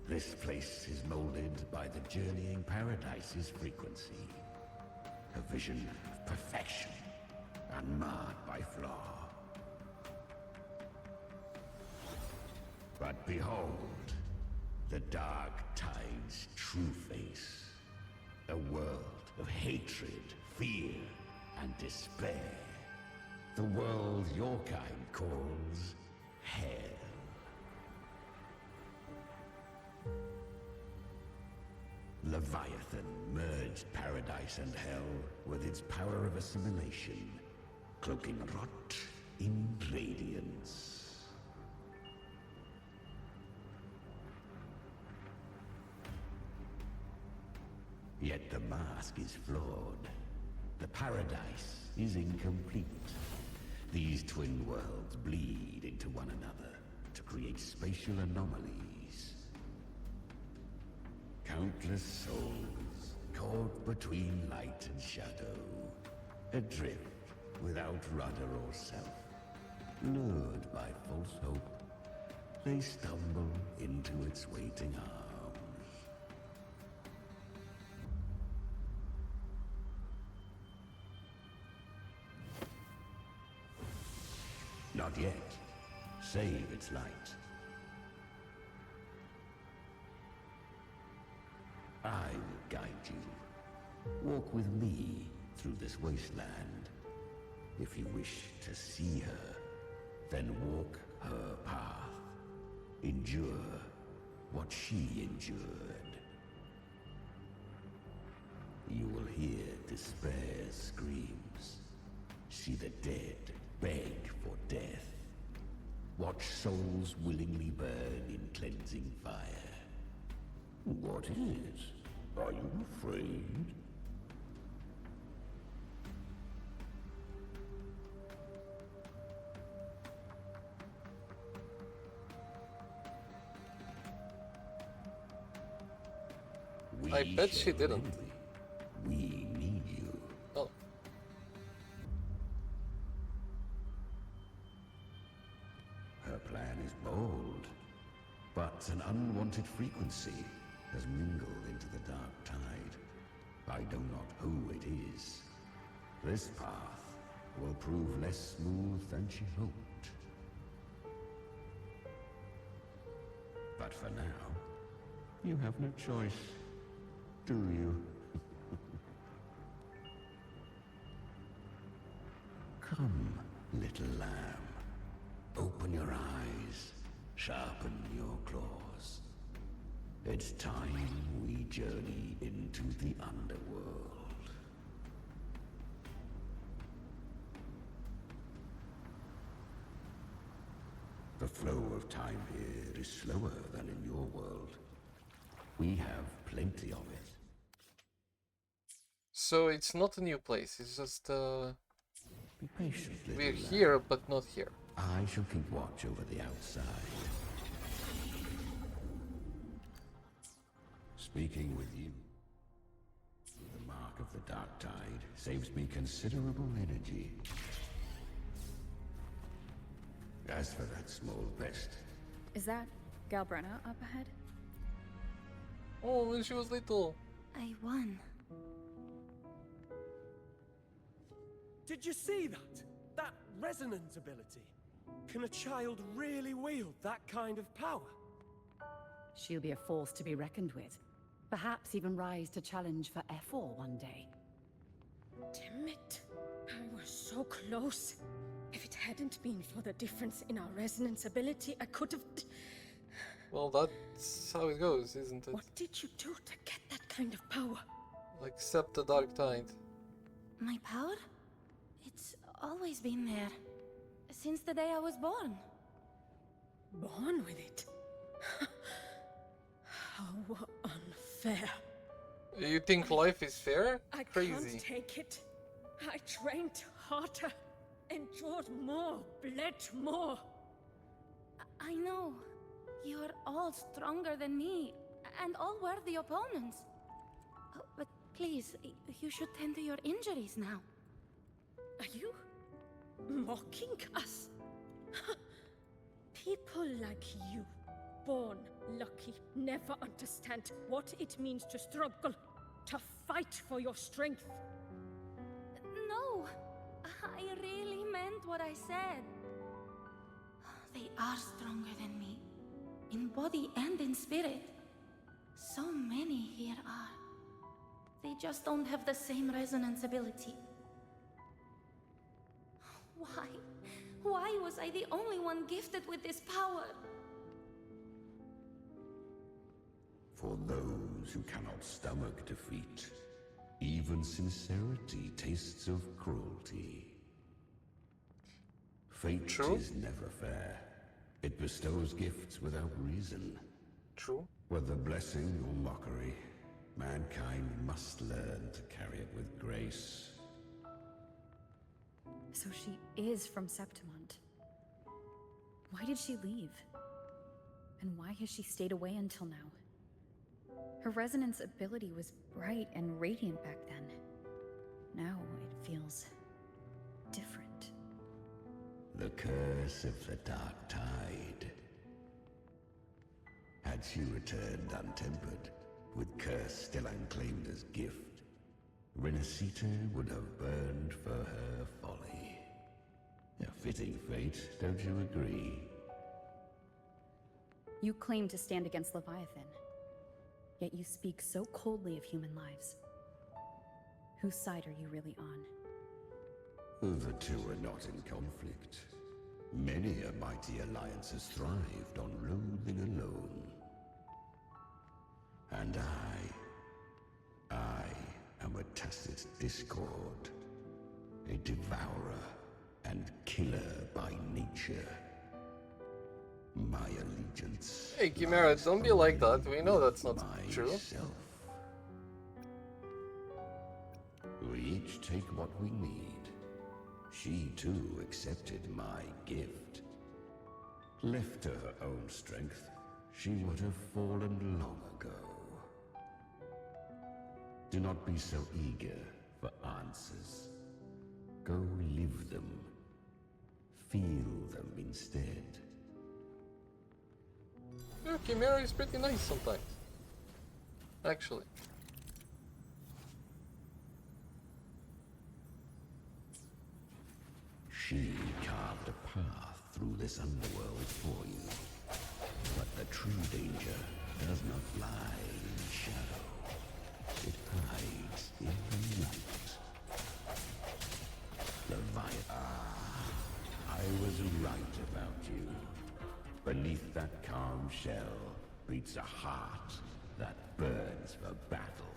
This place is molded by the journeying paradise's frequency. A vision of perfection, unmarred by flaw. But behold, the dark tide's true face. A world of hatred, fear, and despair. The world your kind calls hell. Leviathan merged paradise and hell with its power of assimilation, cloaking rot in radiance. Yet the mask is flawed. The paradise is incomplete. These twin worlds bleed into one another to create spatial anomalies. Countless souls caught between light and shadow, adrift without rudder or self, lured by false hope, they stumble into its waiting arms. Not yet. Save its light. I will guide you. Walk with me through this wasteland. If you wish to see her, then walk her path. Endure what she endured. You will hear despair's screams. See the dead beg for death. Watch souls willingly burn in cleansing fire. What is? Are you afraid? I bet she didn't. We need you. Oh. Her plan is bold, but an unwanted frequency has mingled into the dark tide. I know not who it is. This path will prove less smooth than she hoped. But for now, you have no choice, do you? Come, little lamb. Open your eyes, sharpen your claws. It's time we journey into the underworld. The flow of time here is slower than in your world. We have plenty of it. So it's not a new place, it's just Be patient, little we're lamb. here but not here. I shall keep watch over the outside. Speaking with you, the mark of the dark tide saves me considerable energy. As for that small pest, Is that Galbrena up ahead? Oh, when she was little. I won. Did you see that? That resonance ability? Can a child really wield that kind of power? She'll be a force to be reckoned with. Perhaps even rise to challenge for F4 one day. Damn it. I was so close. If it hadn't been for the difference in our resonance ability, I could have... Well, that's how it goes, isn't it? What did you do to get that kind of power? Accept the dark tide. My power? It's always been there. Since the day I was born. Born with it? How unfair. You think life is fair? I Crazy. can't take it. I trained harder, endured more, bled more. I know. You're all stronger than me, and all worthy opponents. Oh, but please, you should tend to your injuries now. Are you mocking us? People like you, born lucky, never understand what it means to struggle, to fight for your strength. No, I really meant what I said. They are stronger than me, in body and in spirit. So many here are. They just don't have the same resonance ability. Why? Why was I the only one gifted with this power? For those who cannot stomach defeat, even sincerity tastes of cruelty. Fate is never fair. It bestows gifts without reason. True. Whether blessing or mockery, mankind must learn to carry it with grace. So she is from Septimont. Why did she leave? And why has she stayed away until now? Her resonance ability was bright and radiant back then. Now it feels different. The curse of the dark tide. Had she returned untempered, with curse still unclaimed as gift, Renacita would have burned for her folly. A fitting fate, don't you agree? You claim to stand against Leviathan, yet you speak so coldly of human lives. Whose side are you really on? The two are not in conflict. Many a mighty alliance has thrived on loathing alone. And I am a tacit discord, a devourer and killer by nature. My allegiance. Hey, Chimera, don't be like that. We know that's not true. We each take what we need. She too accepted my gift. Left to her own strength, she would have fallen long ago. Do not be so eager for answers. Go live them. Feel them instead. Yeah, Chimera is pretty nice sometimes. Actually. She carved a path through this underworld for you. But the true danger does not lie in shadow. It hides in the night. I was right about you. Beneath that calm shell beats a heart that burns for battle.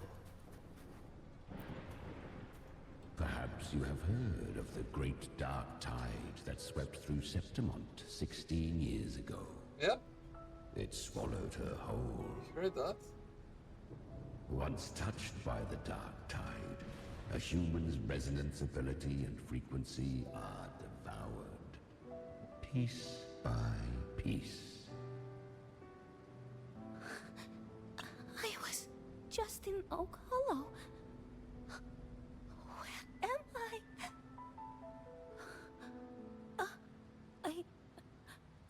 Perhaps you have heard of the great dark tide that swept through Septimont 16 years ago. Yep. It swallowed her whole. Heard that? Once touched by the dark tide, a human's resonance ability and frequency are devoured. Piece by piece. I was just in Oak Hollow. Where am I?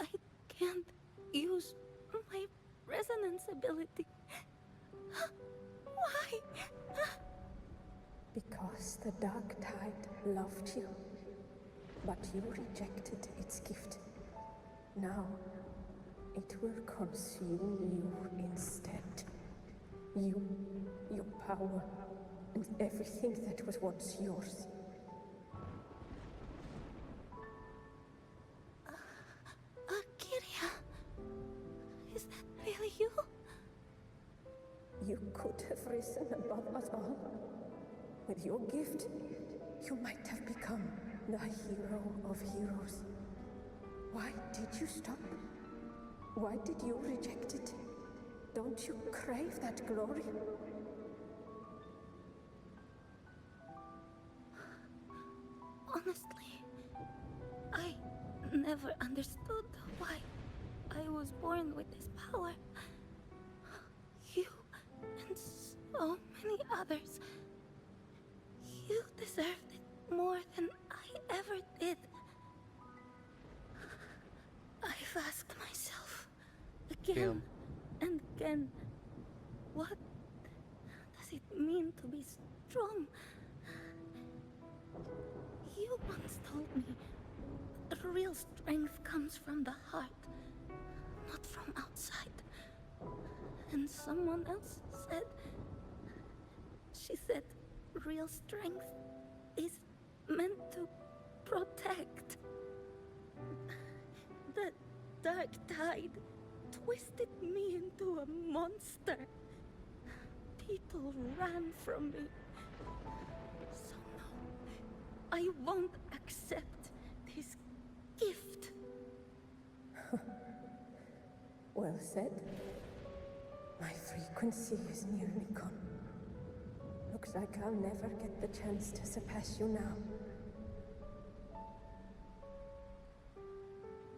I can't use my resonance ability. Why? Because the dark tide loved you, but you rejected its gift. Now, it will consume you instead. You, your power, and everything that was once yours. Kiria, is that really you? You could have risen above us all. With your gift, you might have become the hero of heroes. Why did you stop? Why did you reject it? Don't you crave that glory? Honestly, I never understood why I was born with this power. You and so many others. You deserved it more than I ever did. I've asked myself again and again, what does it mean to be strong? You once told me that real strength comes from the heart, not from outside. And someone else said, she said, real strength is meant to protect. The dark tide twisted me into a monster. People ran from me. So no, I won't accept this gift. Well said. My frequency is nearly gone. Looks like I'll never get the chance to surpass you now.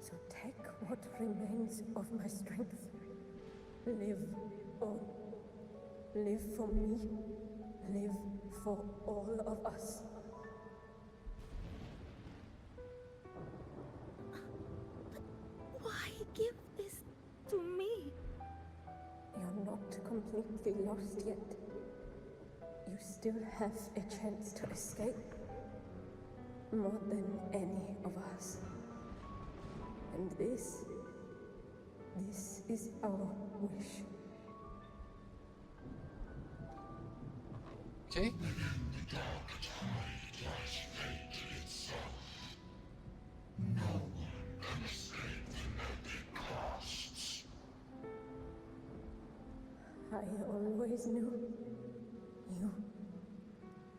So take what remains of my strength. Live on. Live for me. Live for all of us. Why give this to me? You're not completely lost yet. You still have a chance to escape. More than any of us. And this is our wish. Okay. The dark tide lies fate itself. No one can escape the net it casts. I always knew you,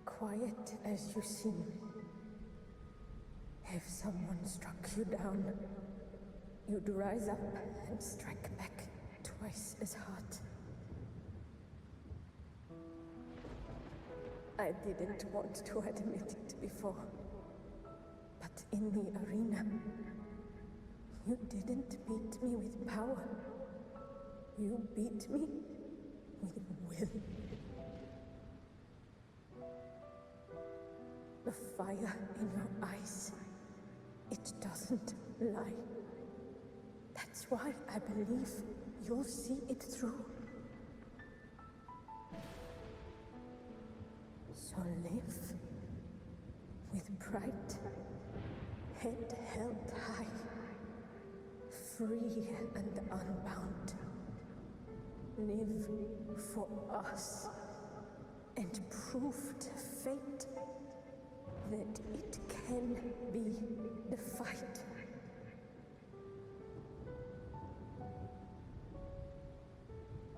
quiet as you seem. If someone struck you down, you'd rise up and strike back twice as hard. I didn't want to admit it before, but in the arena, you didn't beat me with power. You beat me with will. The fire in your eyes, it doesn't lie. That's why I believe you'll see it through. So live with pride, head held high, free and unbound. Live for us and prove to fate that it can be defied.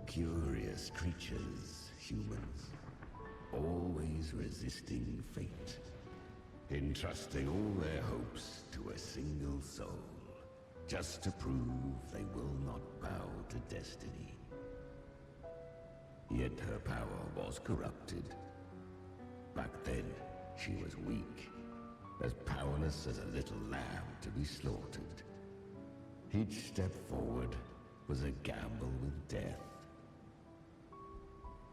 Curious creatures, humans, always resisting fate, entrusting all their hopes to a single soul, just to prove they will not bow to destiny. Yet her power was corrupted. Back then, she was weak, as powerless as a little lamb to be slaughtered. Each step forward was a gamble with death.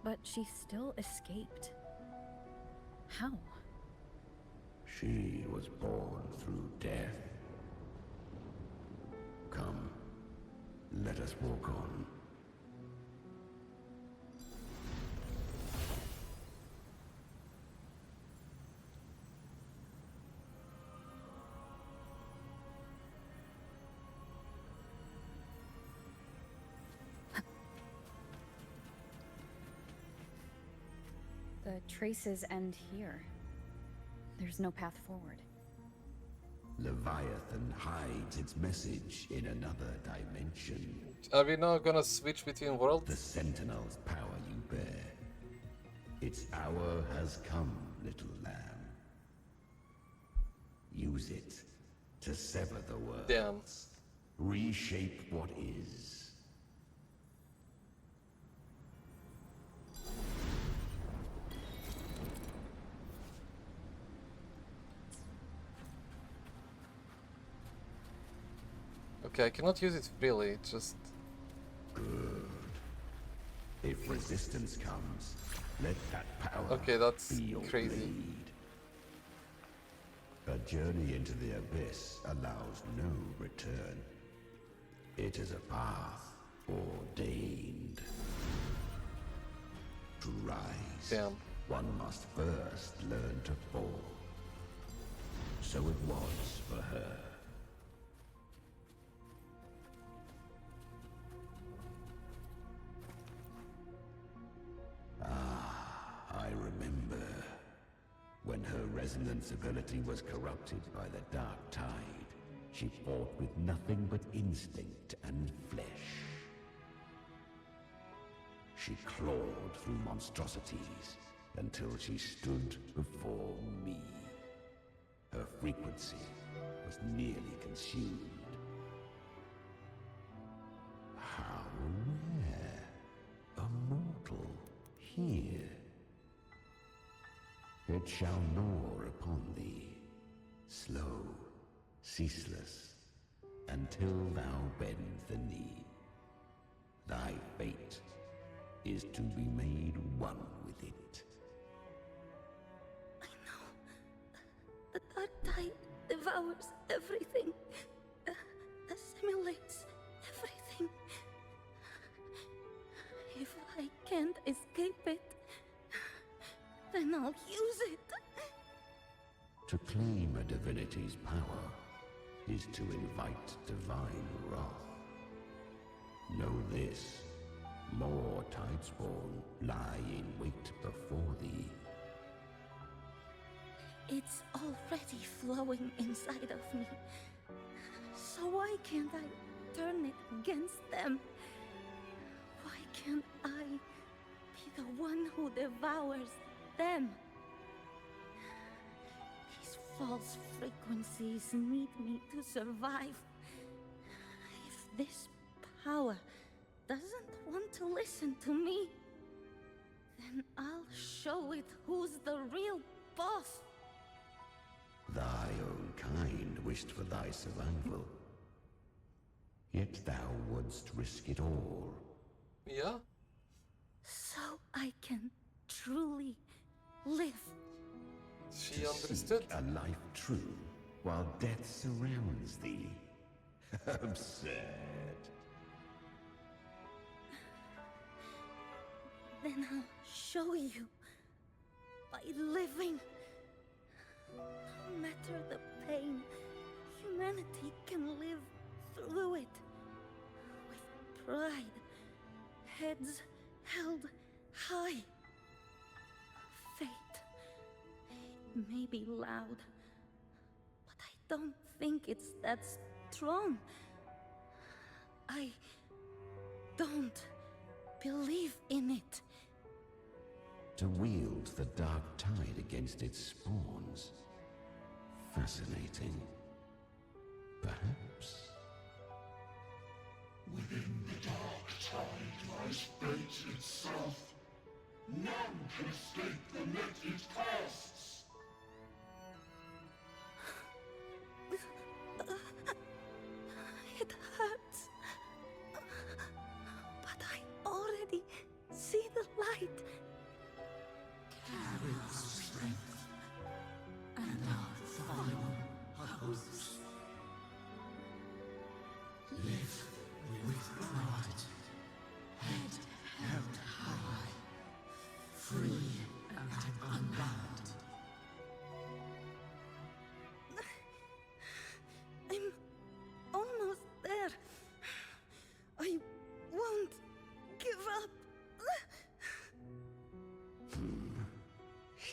But she still escaped. How? She was born through death. Come, let us walk on. The traces end here. There's no path forward. Leviathan hides its message in another dimension. Are we now gonna switch between worlds? The Sentinel's power you bear. Its hour has come, little lamb. Use it to sever the worlds. Damn. Reshape what is. Okay, I cannot use it freely, it's just... Good. If resistance comes, let that power okay, that's be your crazy. blade. A journey into the abyss allows no return. It is a path ordained. To rise, Damn. one must first learn to fall. So it was for her. I remember when her resonance ability was corrupted by the dark tide. She fought with nothing but instinct and flesh. She clawed through monstrosities until she stood before me. Her frequency was nearly consumed. How rare! A mortal here. It shall gnaw upon thee, slow, ceaseless, until thou bend the knee. Thy fate is to be made one with it. I know. The dark tide devours everything. Assimilates everything. If I can't escape it, then I'll use it. To claim a divinity's power is to invite divine wrath. Know this, more Tidespawn lie in wait before thee. It's already flowing inside of me. So why can't I turn it against them? Why can't I be the one who devours them? These false frequencies need me to survive. If this power doesn't want to listen to me, then I'll show it who's the real boss. Thy own kind wished for thy survival. Yet thou wouldst risk it all. Yeah? So I can truly live. She understood. Seek a life true, while death surrounds thee. Absurd. Then I'll show you. By living. No matter the pain, humanity can live through it. With pride. Heads held high. Fate. It may be loud, but I don't think it's that strong. I don't believe in it. To wield the dark tide against its spawns. Fascinating. Perhaps. Within the dark tide lies fate itself. None can escape the net it casts. It hurts. But I already see the light. Carry our strength, and I'll follow hosts. Live with pride, head held high, free and unbound.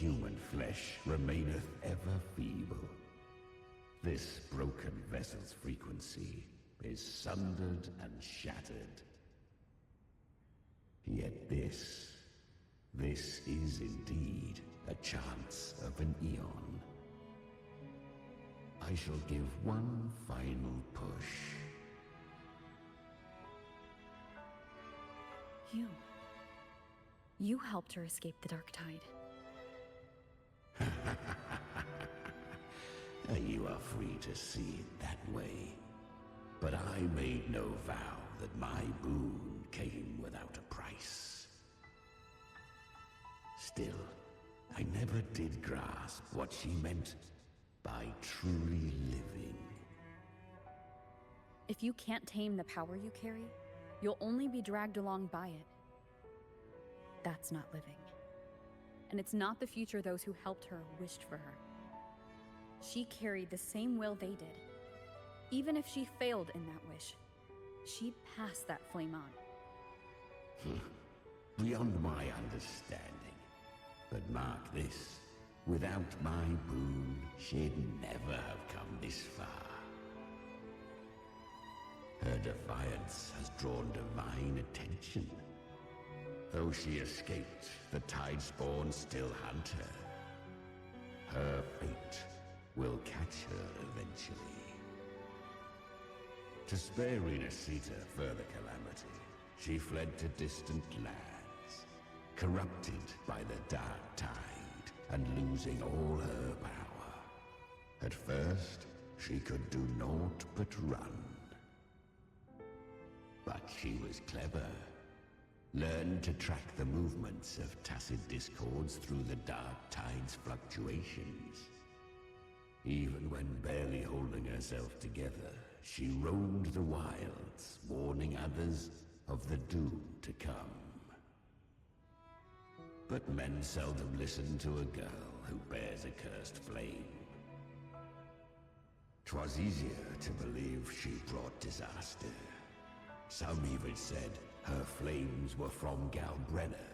human flesh remaineth ever feeble. This broken vessel's frequency is sundered and shattered. Yet this is indeed a chance of an eon. I shall give one final push. You helped her escape the Dark Tide. You are free to see it that way. But I made no vow that my boon came without a price. Still, I never did grasp what she meant by truly living. If you can't tame the power you carry, you'll only be dragged along by it. That's not living. And it's not the future those who helped her wished for her. She carried the same will they did. Even if she failed in that wish, she passed that flame on. Beyond my understanding. But mark this, without my boon, she'd never have come this far. Her defiance has drawn divine attention. Though she escaped, the Tidespawn still hunt her. Her fate will catch her eventually. To spare Renacita further calamity, she fled to distant lands, corrupted by the Dark Tide and losing all her power. At first, she could do naught but run. But she was clever. Learned to track the movements of tacit discords through the Dark Tide's fluctuations. Even when barely holding herself together, she roamed the wilds, warning others of the doom to come. But men seldom listen to a girl who bears a cursed flame. 'Twas easier to believe she brought disaster. Some even said her flames were from Galbrena,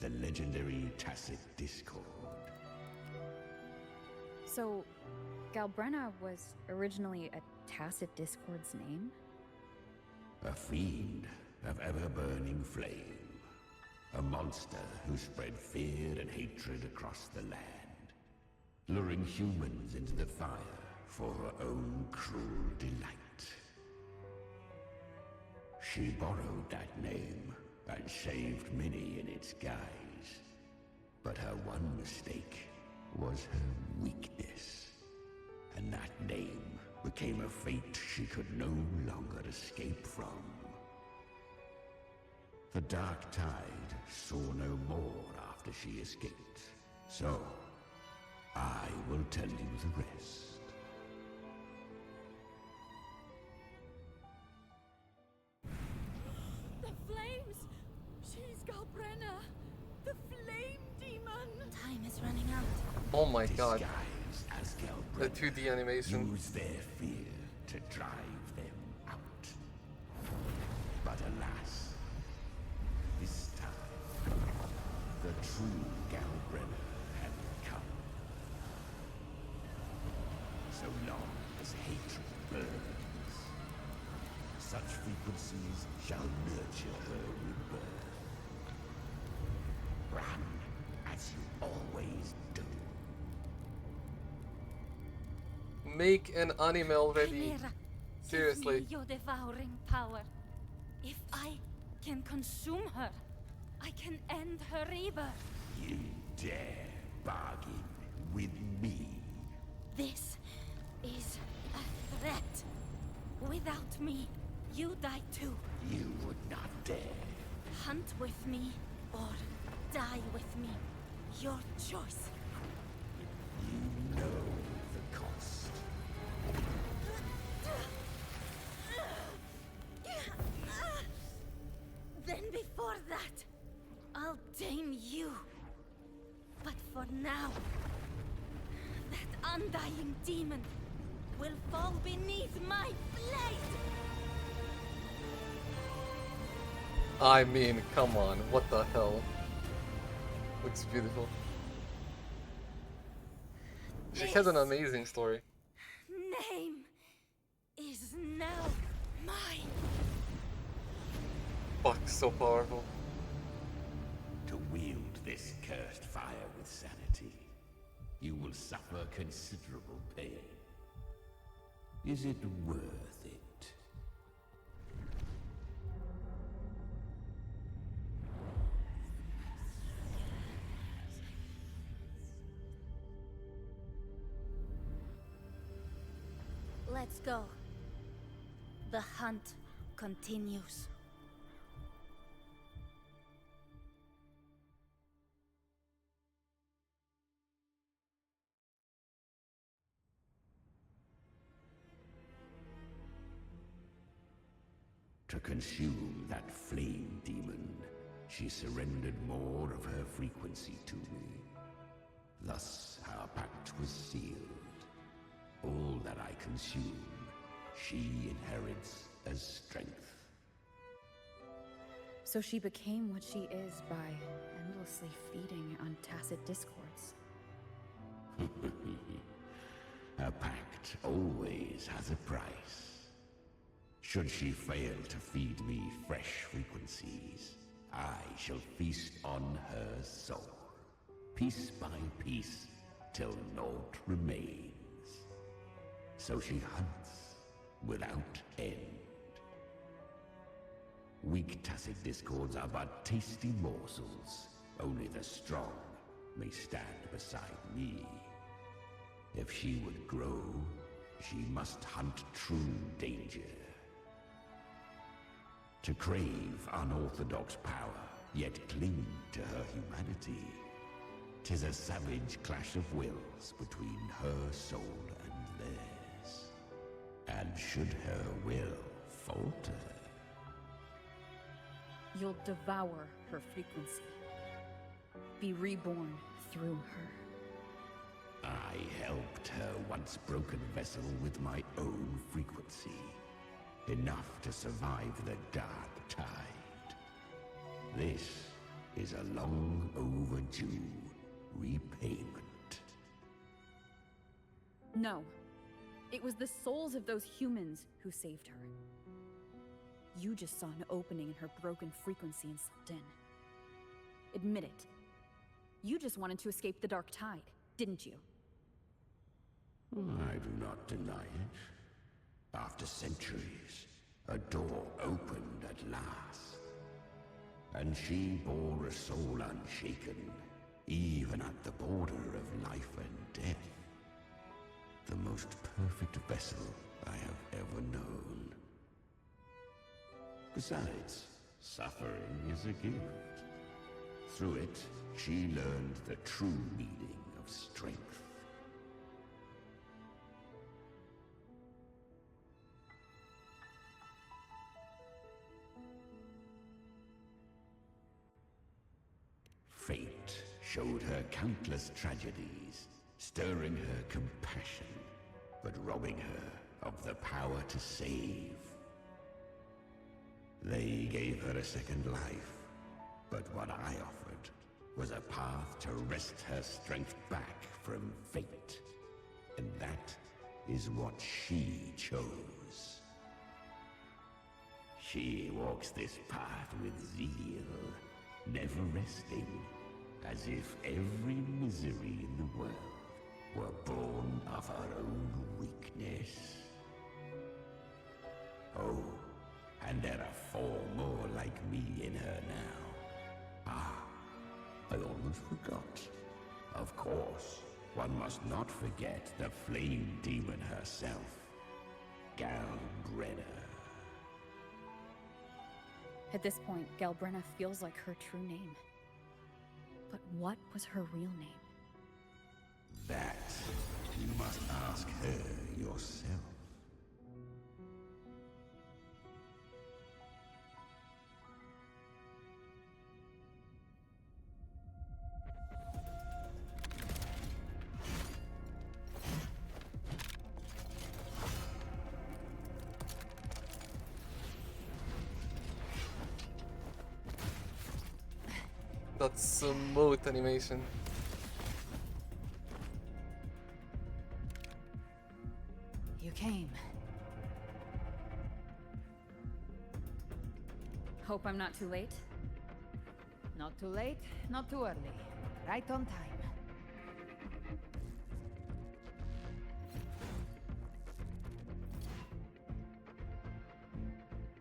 the legendary tacit discord. So, Galbrena was originally a tacit discord's name? A fiend of ever-burning flame. A monster who spread fear and hatred across the land, luring humans into the fire for her own cruel delight. She borrowed that name and saved many in its guise. But her one mistake was her weakness. And that name became a fate she could no longer escape from. The Dark Tide saw no more after she escaped. So, I will tell you the rest. The flames! She's Galbrena! The flame demon! Time is running out. Oh my god. Disguised as The Galbrena, 2D animation. use their fear to drive them out. But alas, this time, the true Galbrena had come. So long as hatred burns, such frequencies shall nurture her rebirth. Run as you always do. Make an anime already. Chimera, Seriously. give me your devouring power. If I can consume her, I can end her rebirth. You dare bargain with me? This is a threat. Without me, you die too. You would not dare. Hunt with me or die with me. Your choice. You know the cost. Then before that, I'll tame you. But for now, that undying demon will fall beneath my blade. I mean, come on, what the hell? Looks beautiful. She has an amazing story. Name is now mine. Fuck, so powerful. To wield this cursed fire with sanity, you will suffer considerable pain. Is it worth it? Let's go. The hunt continues. To consume that flame demon, she surrendered more of her frequency to me. Thus our pact was sealed. All that I consume, she inherits as strength. So she became what she is by endlessly feeding on tacit discords. A pact always has a price. Should she fail to feed me fresh frequencies, I shall feast on her soul, piece by piece, till naught remains. So she hunts without end. Weak tacit discords are but tasty morsels. Only the strong may stand beside me. If she would grow, she must hunt true danger. To crave unorthodox power, yet cling to her humanity, 'tis a savage clash of wills between her soul and theirs. And should her will falter, You'll devour her frequency. Be reborn through her. I helped her once broken vessel with my own frequency. Enough to survive the dark tide. This is a long overdue repayment. No. It was the souls of those humans who saved her. You just saw an opening in her broken frequency and slipped in. Admit it. You just wanted to escape the dark tide, didn't you? I do not deny it. After centuries, a door opened at last. And she bore a soul unshaken, even at the border of life and death. The most perfect vessel I have ever known. Besides, suffering is a gift. Through it, she learned the true meaning of strength. Fate showed her countless tragedies, stirring her compassion, but robbing her of the power to save. They gave her a second life, but what I offered was a path to wrest her strength back from fate. And that is what she chose. She walks this path with zeal, never resting, as if every misery in the world were born of her own weakness. Oh, and there are 4 more like me in her now. Ah, I almost forgot. Of course, one must not forget the flame demon herself, Galbrena. At this point, Galbrena feels like her true name. But what was her real name? That you must ask her yourself. That's smooth animation. came. Hope I'm not too late. Not too late, not too early. Right on time.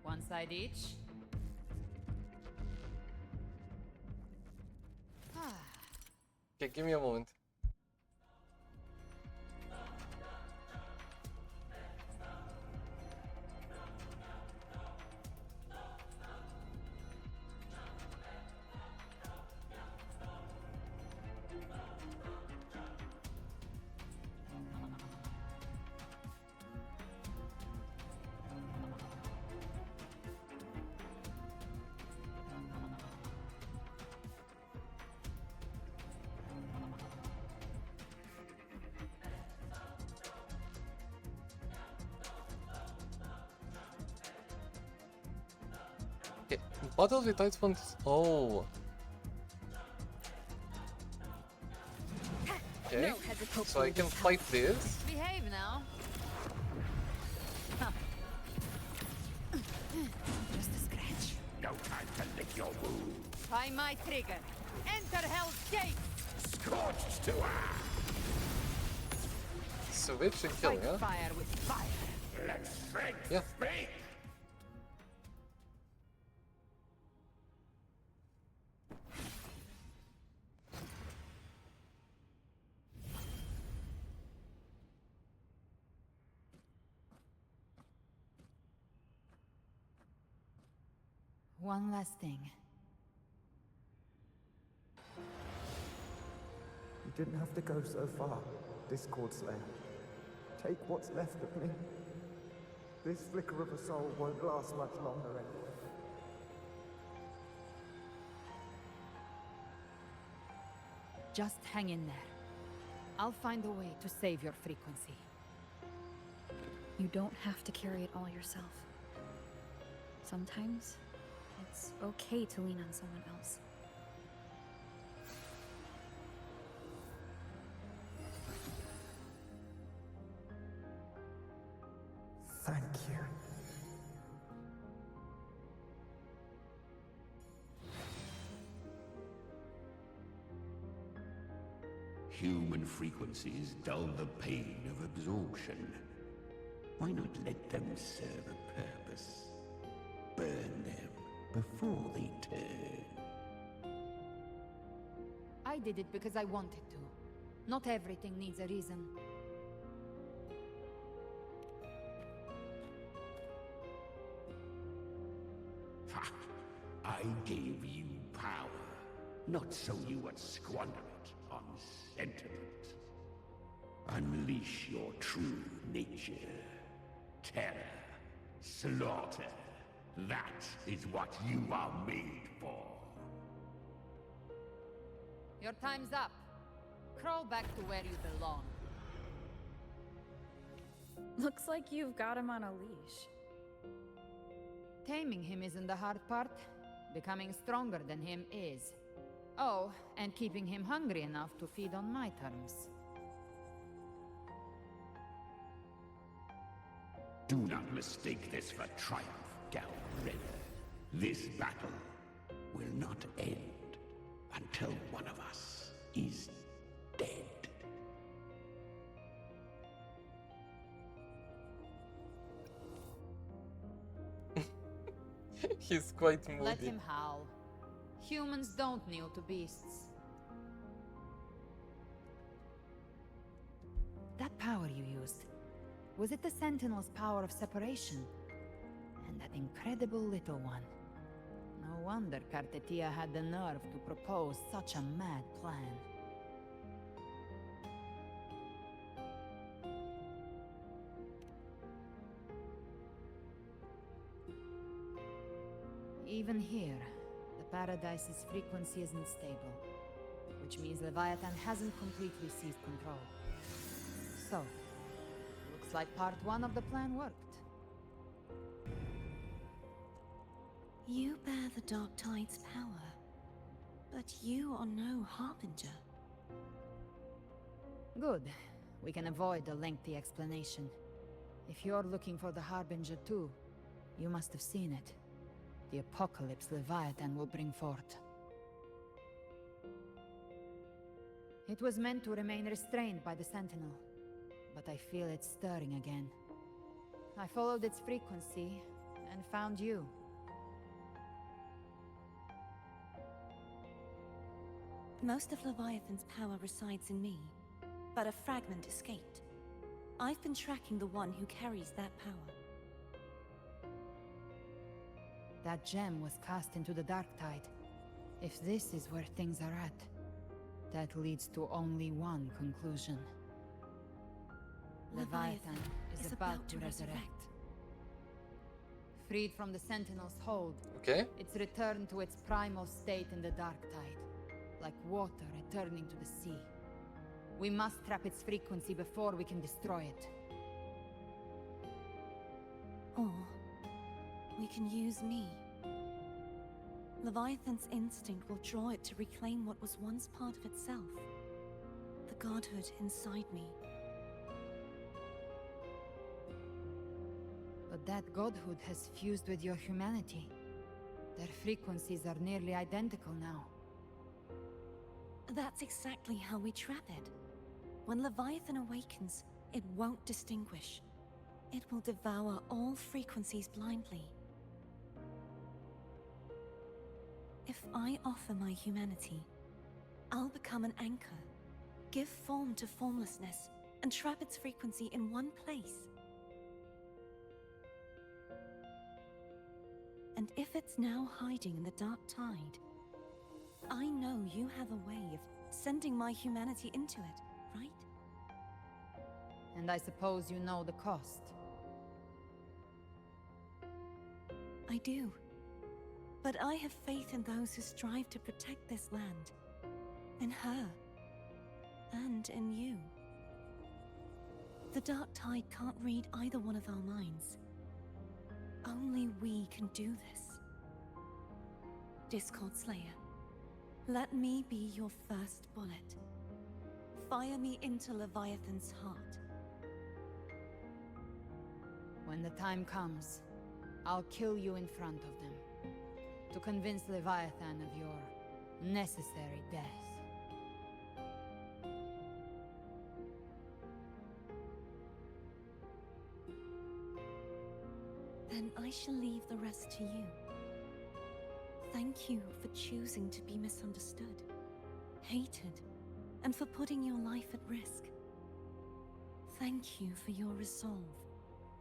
One side each. Okay, give me a moment. Okay, battles with ice ones. Oh. Okay, so I can fight this. Behave now. Just a scratch. No time to lick your wound. Try my trigger. Enter Hell's Gate. Scorched to earth. Switch and kill, Fight yeah? fire with fire. Let strength Yeah. speak. One last thing. You didn't have to go so far, Discord Slayer. Take what's left of me. This flicker of a soul won't last much longer anyway. Just hang in there. I'll find a way to save your frequency. You don't have to carry it all yourself. Sometimes, it's okay to lean on someone else. Thank you. Human frequencies dull the pain of absorption. Why not let them serve a purpose? Burn them before they turn. I did it because I wanted to. Not everything needs a reason. Ha! I gave you power, not so you would squander it on sentiment. Unleash your true nature. Terror, slaughter. That is what you are made for. Your time's up. Crawl back to where you belong. Looks like you've got him on a leash. Taming him isn't the hard part. Becoming stronger than him is. Oh, and keeping him hungry enough to feed on my terms. Do not mistake this for triumph, Galbrena. This battle will not end until one of us is dead. He's quite moody. Let him howl. Humans don't kneel to beasts. That power you used, was it the Sentinel's power of separation? And that incredible little one. No wonder Cartetia had the nerve to propose such a mad plan. Even here, the Paradise's frequency isn't stable, which means Leviathan hasn't completely seized control. So, looks like part one of the plan worked. You bear the Dark Tide's power, but you are no Harbinger. Good. We can avoid a lengthy explanation. If you're looking for the Harbinger too, you must have seen it. The apocalypse Leviathan will bring forth. It was meant to remain restrained by the Sentinel, but I feel it stirring again. I followed its frequency and found you. Most of Leviathan's power resides in me, but a fragment escaped. I've been tracking the one who carries that power. That gem was cast into the Dark Tide. If this is where things are at, that leads to only one conclusion. Leviathan is about to resurrect. Freed from the Sentinel's hold, Okay. it's returned to its primal state in the Dark Tide, like water returning to the sea. We must trap its frequency before we can destroy it. Or we can use me. Leviathan's instinct will draw it to reclaim what was once part of itself. The godhood inside me. But that godhood has fused with your humanity. Their frequencies are nearly identical now. That's exactly how we trap it. When Leviathan awakens, it won't distinguish. It will devour all frequencies blindly. If I offer my humanity, I'll become an anchor, give form to formlessness, and trap its frequency in one place. And if it's now hiding in the Dark Tide, I know you have a way of sending my humanity into it, right? And I suppose you know the cost. I do. But I have faith in those who strive to protect this land. In her. And in you. The Dark Tide can't read either one of our minds. Only we can do this. Discord Slayer, let me be your first bullet. Fire me into Leviathan's heart. When the time comes, I'll kill you in front of them. To convince Leviathan of your necessary death. Then I shall leave the rest to you. Thank you for choosing to be misunderstood, hated, and for putting your life at risk. Thank you for your resolve,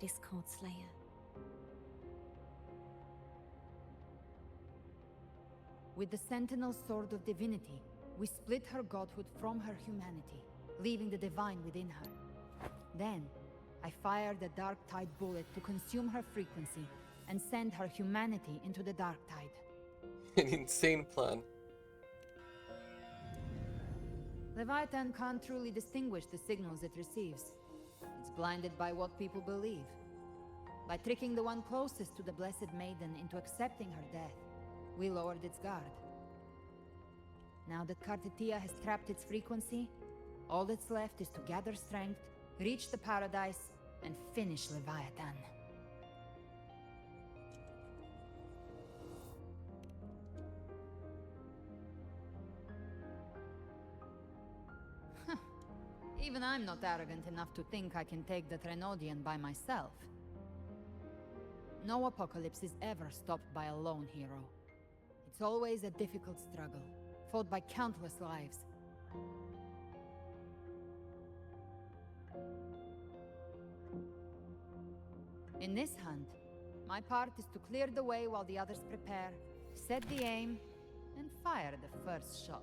Discord Slayer. With the Sentinel's Sword of Divinity, we split her godhood from her humanity, leaving the divine within her. Then, I fired the Dark Tide bullet to consume her frequency and send her humanity into the Dark Tide. An insane plan. Leviathan can't truly distinguish the signals it receives. It's blinded by what people believe. By tricking the one closest to the Blessed Maiden into accepting her death, we lowered its guard. Now that Kartetia has trapped its frequency, all that's left is to gather strength, reach the paradise, and finish Leviathan. Even I'm not arrogant enough to think I can take the Trenodian by myself. No apocalypse is ever stopped by a lone hero. It's always a difficult struggle, fought by countless lives. In this hunt, my part is to clear the way while the others prepare, set the aim, and fire the first shot.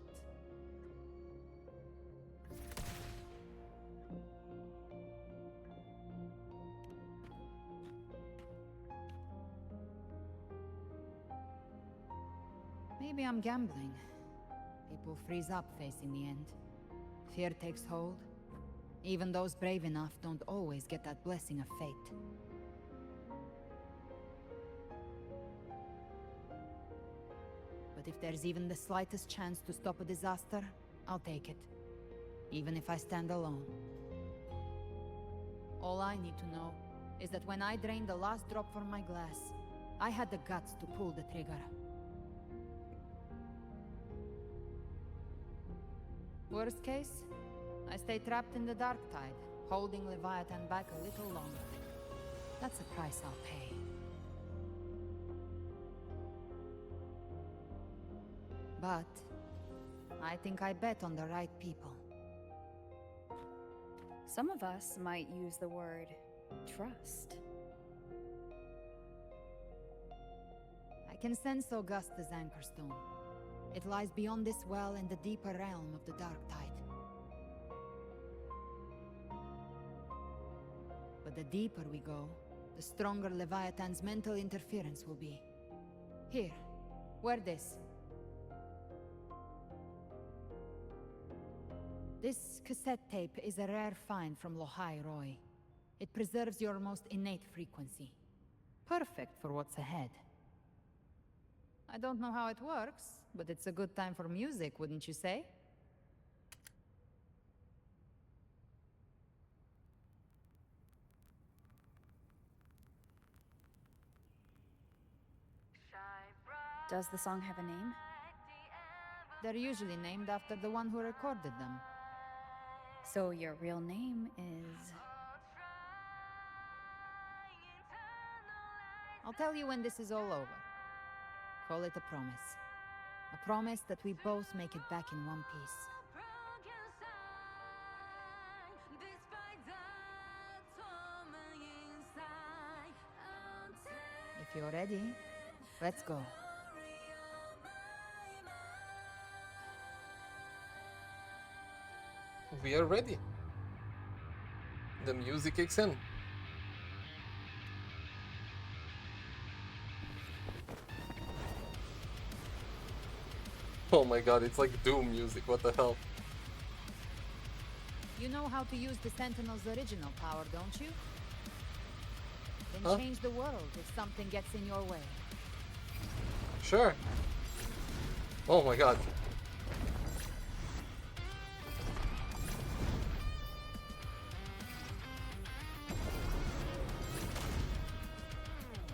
Maybe I'm gambling. People freeze up facing the end. Fear takes hold. Even those brave enough don't always get that blessing of fate. But if there's even the slightest chance to stop a disaster, I'll take it. Even if I stand alone. All I need to know is that when I drained the last drop from my glass, I had the guts to pull the trigger. Worst case, I stay trapped in the dark tide, holding Leviathan back a little longer. That's the price I'll pay. But I think I bet on the right people. Some of us might use the word trust. I can sense Augusta's anchorstone. It lies beyond this well in the deeper realm of the dark tide. But the deeper we go, the stronger Leviathan's mental interference will be. Here, wear this. This cassette tape is a rare find from Lohai Roy. It preserves your most innate frequency. Perfect for what's ahead. I don't know how it works, but it's a good time for music, wouldn't you say? Does the song have a name? They're usually named after the one who recorded them. So your real name is... I'll tell you when this is all over. Call it a promise. A promise that we both make it back in one piece. If you're ready, let's go. We are ready. The music kicks in. Oh my god, it's like Doom music, what the hell? You know how to use the Sentinel's original power, don't you? Then Huh? change the world if something gets in your way. Sure. Oh my god.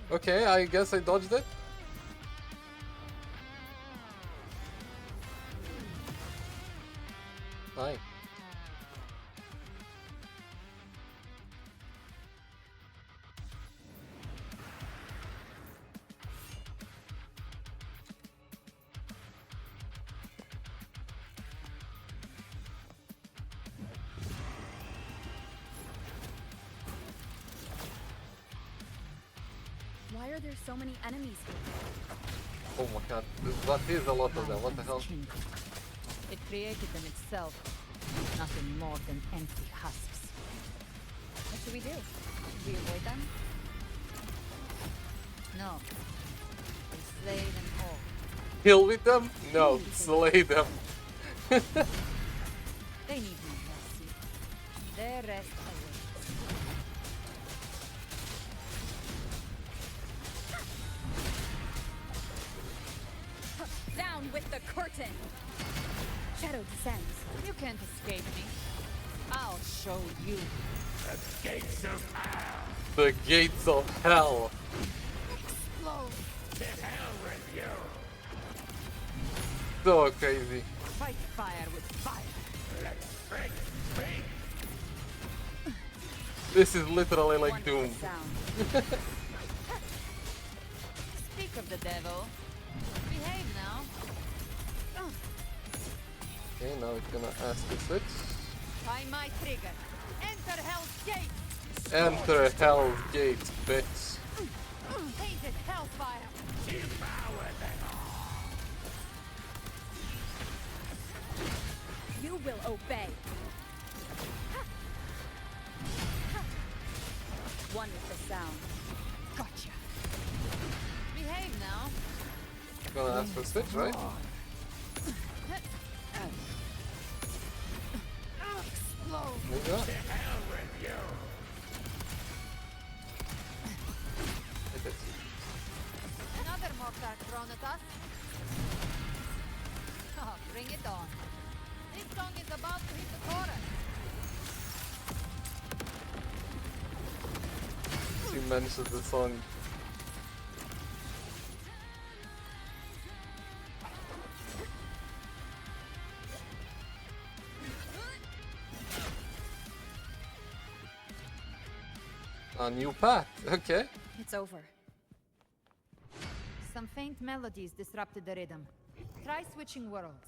Okay, I guess I dodged it. Hi. Why are there so many enemies here? Oh my god, that is a lot of them, what the hell? It created them itself. Nothing more than empty husks. What should we do? Should we avoid them? No. We slay them all. Kill with them? No, slay them. They need no mercy. Their rest awaits. Down with the curtain! Shadow descends. You can't escape me. I'll show you. The gates of hell! The gates of hell! Explode! To hell with you! So crazy. Fight fire with fire. Let's speak! This is literally like Doom. Speak of the devil. Behave now. Okay, now it's gonna ask to switch. By my trigger. Enter Hell's Gate. Enter Hell's Gate, bitch. Tainted hellfire. Devour them all! You will obey. One with the sound. Gotcha. Behave now. Gonna ask for switch, right? Explode. There you go. To hell with you! Hit it. Another mortar thrown at us. Oh, bring it on. This song is about to hit the chorus. she mentions the song. A new path, okay. It's over. Some faint melodies disrupted the rhythm. Try switching worlds.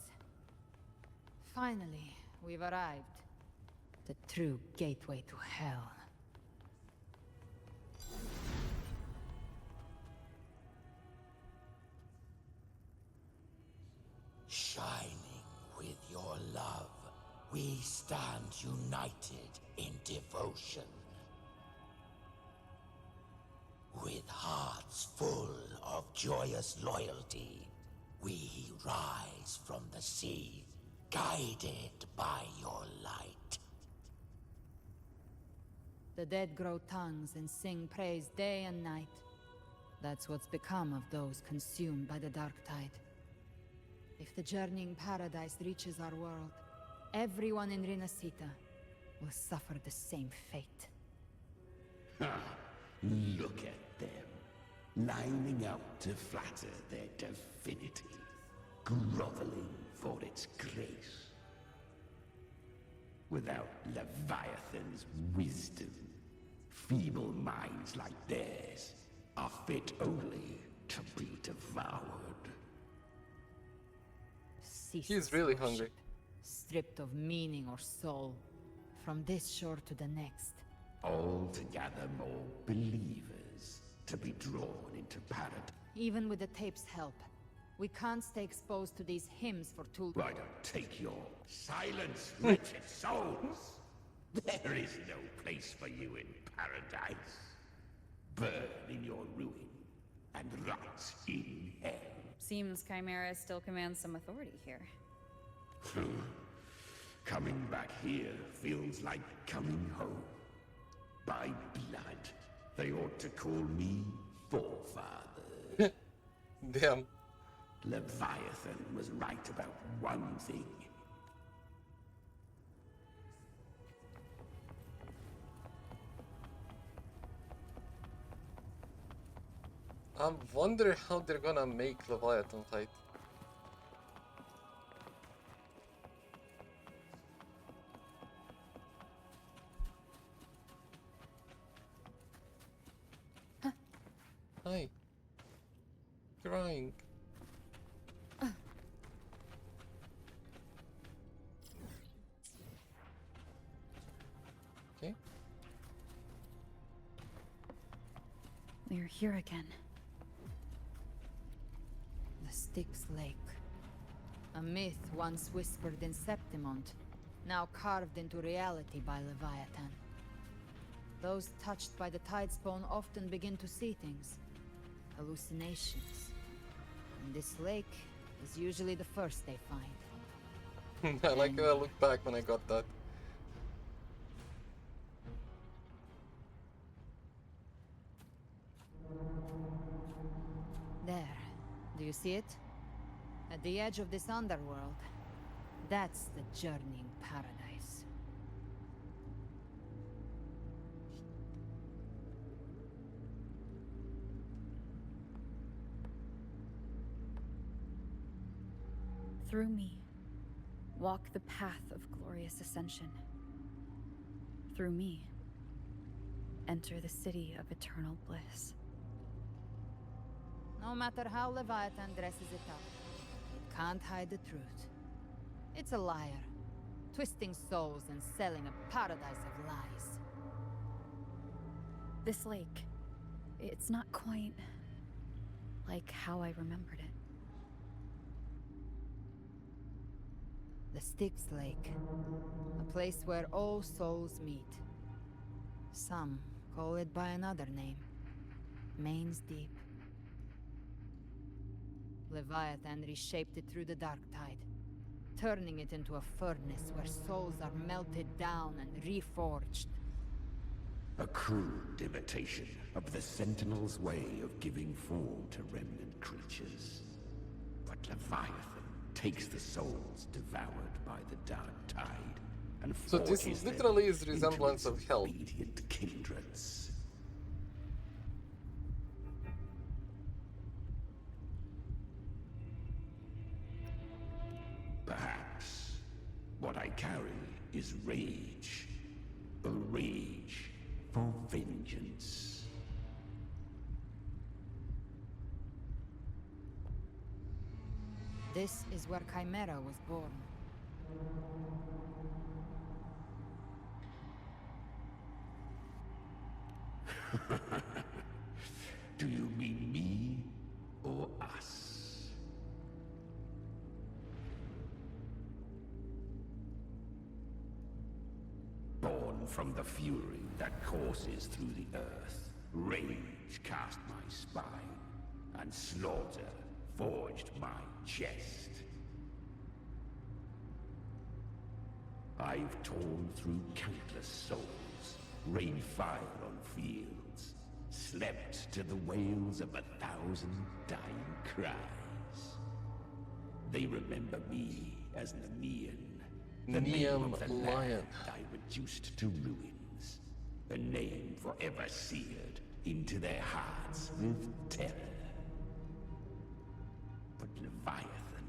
Finally, we've arrived. The true gateway to hell. Shining with your love, we stand united in devotion. With hearts full of joyous loyalty, we rise from the sea, guided by your light. The dead grow tongues and sing praise day and night. That's what's become of those consumed by the dark tide. If the journeying paradise reaches our world, everyone in Rinasita will suffer the same fate. Look at them, lining up to flatter their divinity, groveling for its grace. Without Leviathan's wisdom, feeble minds like theirs are fit only to be devoured. He's really hungry. Stripped of meaning or soul, from this shore to the next. All to gather more believers, to be drawn into paradise. Even with the tape's help, we can't stay exposed to these hymns for too long. Why don't take your silence, wretched souls? There is no place for you in paradise. Burn in your ruin, and rot in hell. Seems Chimera still commands some authority here. Coming back here feels like coming home. By blood, they ought to call me Forefather. Damn. Leviathan was right about one thing. I wonder how they're gonna make Leviathan fight. Hi. Crying. Okay. We're here again. The Styx Lake. A myth once whispered in Septimont, now carved into reality by Leviathan. Those touched by the Tidespawn often begin to see things. Hallucinations. And this lake is usually the first they find. I like how I look back when I got that. There. Do you see it? At the edge of this underworld. That's the journeying paradise. Through me, walk the path of glorious ascension. Through me, enter the city of eternal bliss. No matter how Leviathan dresses it up, it can't hide the truth. It's a liar, twisting souls and selling a paradise of lies. This lake, it's not quite like how I remembered it. The Styx Lake. A place where all souls meet. Some call it by another name. Main's Deep. Leviathan reshaped it through the dark tide, turning it into a furnace where souls are melted down and reforged. A crude imitation of the Sentinel's way of giving form to remnant creatures. But Leviathan takes the souls devoured by the dark tide and so this forges literally them is resemblance into of hell. obedient kindreds. What I carry is rage. A rage for vengeance. This is where Chimera was born. Do you mean me or us? Born from the fury that courses through the earth, rage cast my spine, and slaughter forged my chest. I've torn through countless souls, rained fire on fields, slept to the wails of 1,000 dying cries. They remember me as Nemean, the name of the land I reduced to ruins, a name forever seared into their hearts with terror. But Leviathan,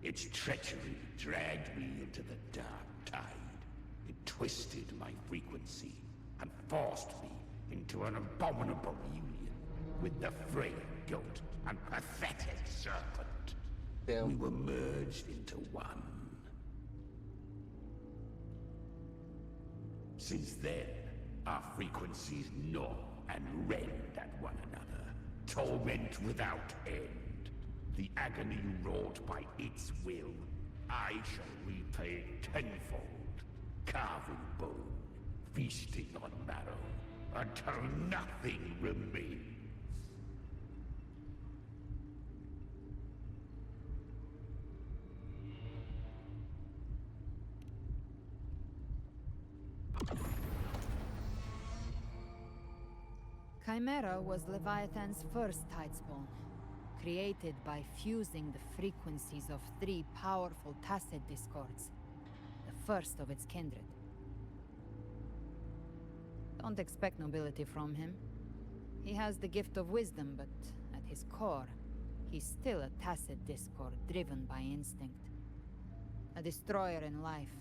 its treachery dragged me into the dark tide. It twisted my frequency and forced me into an abominable union with the frail goat and pathetic serpent. We were merged into one. Since then, our frequencies gnaw and rend at one another, torment without end. The agony wrought by its will, I shall repay tenfold, carving bone, feasting on marrow, until nothing remains. Chimera was Leviathan's first tidespawn, created by fusing the frequencies of 3 powerful tacit discords, the first of its kindred. Don't expect nobility from him. He has the gift of wisdom, but at his core, he's still a tacit discord driven by instinct. A destroyer in life,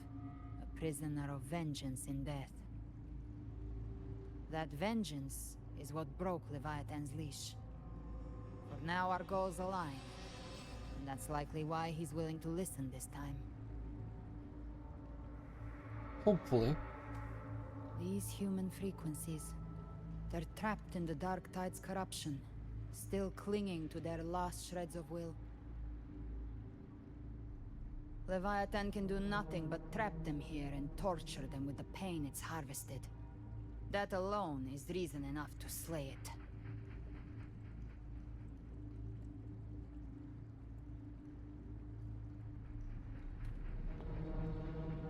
a prisoner of vengeance in death. That vengeance is what broke Leviathan's leash. For now our goals align, and that's likely why he's willing to listen this time. Hopefully. These human frequencies, they're trapped in the Dark Tide's corruption, still clinging to their last shreds of will. Leviathan can do nothing but trap them here and torture them with the pain it's harvested. That alone is reason enough to slay it.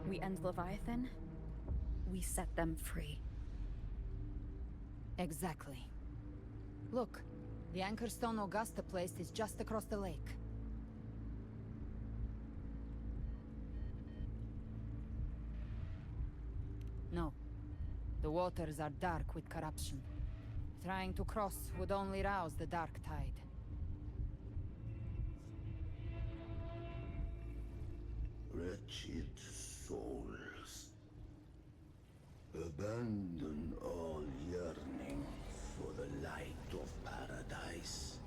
We end Leviathan, we set them free. Exactly. Look, the anchor stone Augusta placed is just across the lake. No. The waters are dark with corruption. Trying to cross would only rouse the Dark Tide. Wretched souls, abandon all yearning for the light of paradise.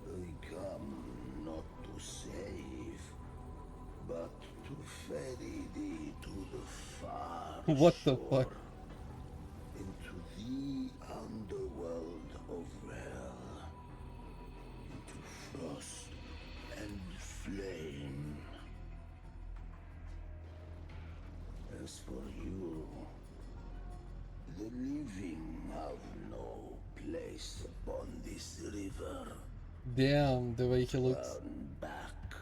I come not to save, but to ferry thee to the far What the shore, fuck? into the underworld of hell, into frost and flame. As for you, the living have no place upon this river. Damn, the way he looks. Turn back.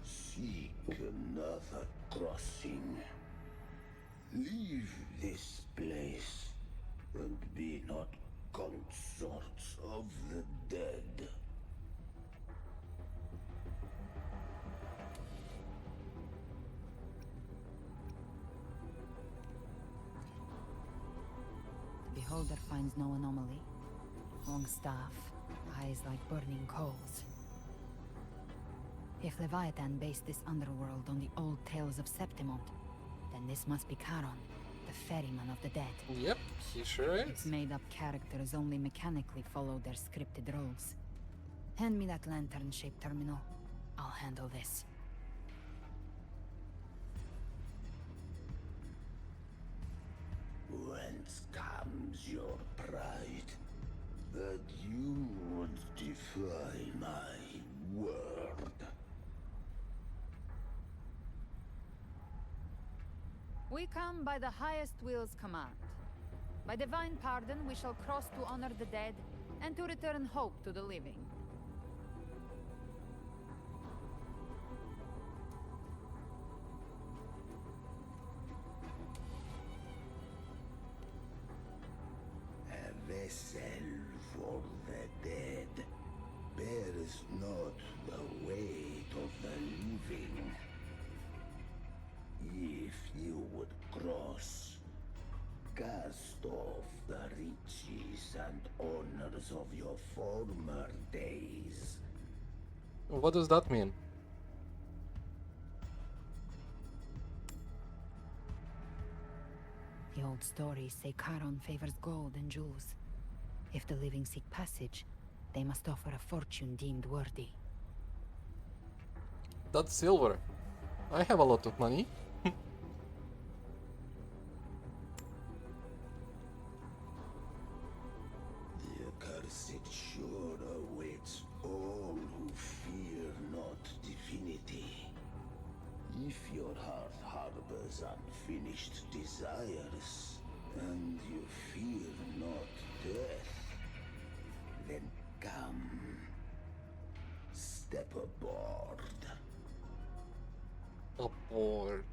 Seek another crossing. Leave this place and be not consorts of the dead. The beholder finds no anomaly. Long staff, eyes like burning coals. If Leviathan based this underworld on the old tales of Septimont, then this must be Charon, the ferryman of the dead. Yep, he sure is. Its made-up characters only mechanically follow their scripted roles. Hand me that lantern-shaped terminal. I'll handle this. Whence comes your pride? That you would defy my word? We come by the highest will's command. By divine pardon, we shall cross to honor the dead, and to return hope to the living. A vessel for the dead bears not the weight of the living. If you would cross, cast off the riches and honors of your former days. What does that mean? The old stories say Charon favors gold and jewels. If the living seek passage, they must offer a fortune deemed worthy. That's silver. I have a lot of money. The accursed shore awaits all who fear not divinity. If your heart harbors unfinished desires, and you fear not death, then come. Step aboard. Aboard.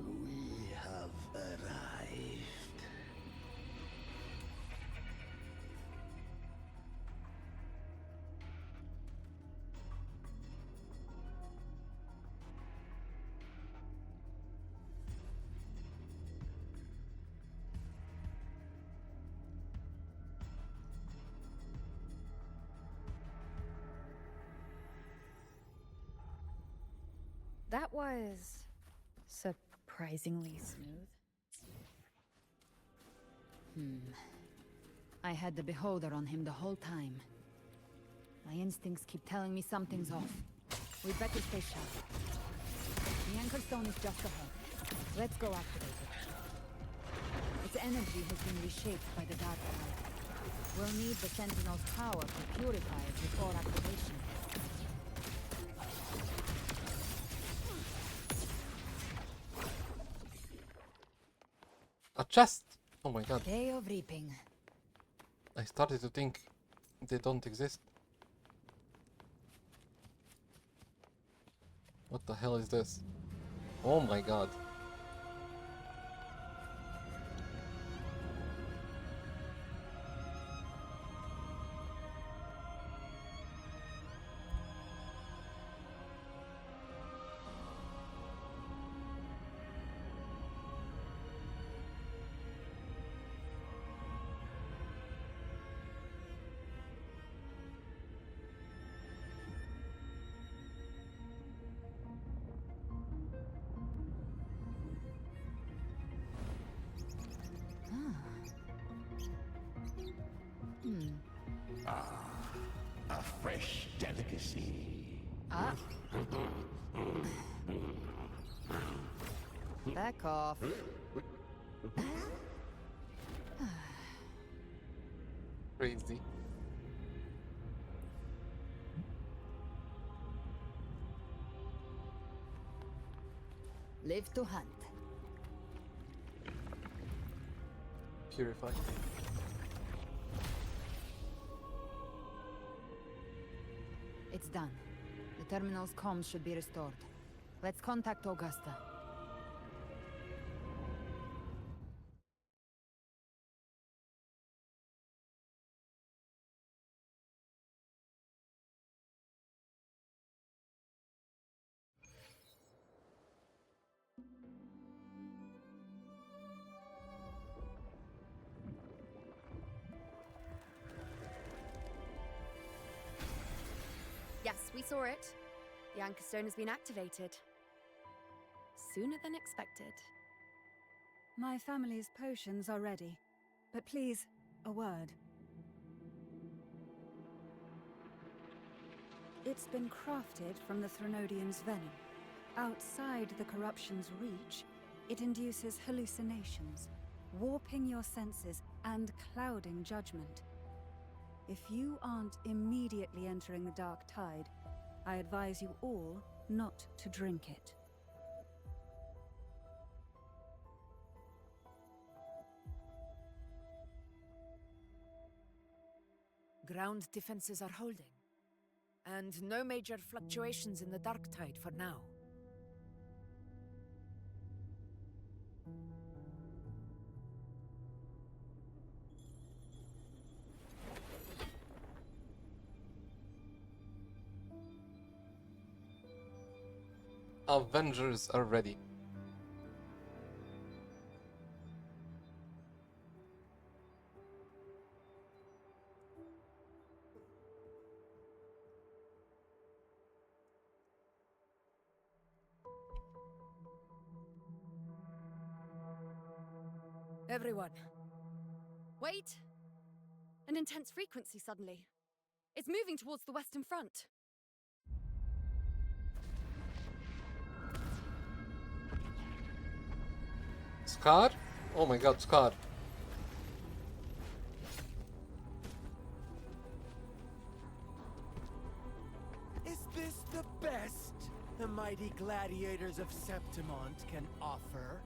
We have arrived. That was surprisingly smooth. I had the beholder on him the whole time. My instincts keep telling me something's off. We'd better stay sharp. The anchor stone is just ahead. Let's go activate it. Its energy has been reshaped by the dark tide. We'll need the Sentinel's power to purify it before activation. A chest! Oh my god. Day of reaping. I started to think they don't exist. What the hell is this? Oh my god. A fresh delicacy. Back off. Crazy. Live to hunt. purify. It's done. The terminal's comms should be restored. Let's contact Augusta. Yes, we saw it. The Anchor Stone has been activated. Sooner than expected. My family's potions are ready. But please, a word. It's been crafted from the Threnodian's venom. Outside the corruption's reach, it induces hallucinations, warping your senses and clouding judgment. If you aren't immediately entering the dark tide, I advise you all not to drink it. Ground defenses are holding. And no major fluctuations in the dark tide for now. Avengers are ready. Everyone. Wait! An intense frequency suddenly. It's moving towards the Western Front. Scar? Oh my god, Scar. Is this the best the mighty gladiators of Septimont can offer?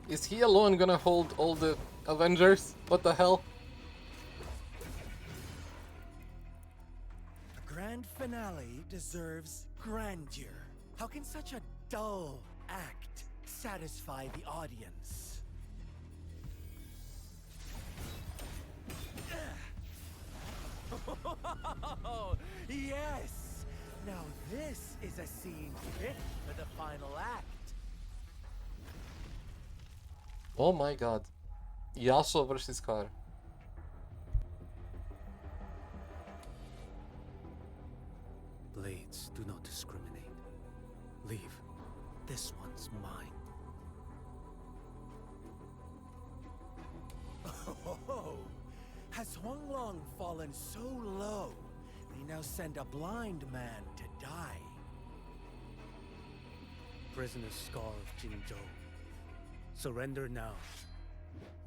Is he alone gonna hold all the Avengers? What the hell? A grand finale deserves grandeur. How can such a dull act satisfy the audience? Oh, yes! Now this is a scene fit for the final act. Oh my god. Yasuo versus Scar. Blades do not discriminate. Leave. This one's mine. Oh, has Huang Long fallen so low, they now send a blind man to die? Prisoner Scar of Jinzhou. Surrender now.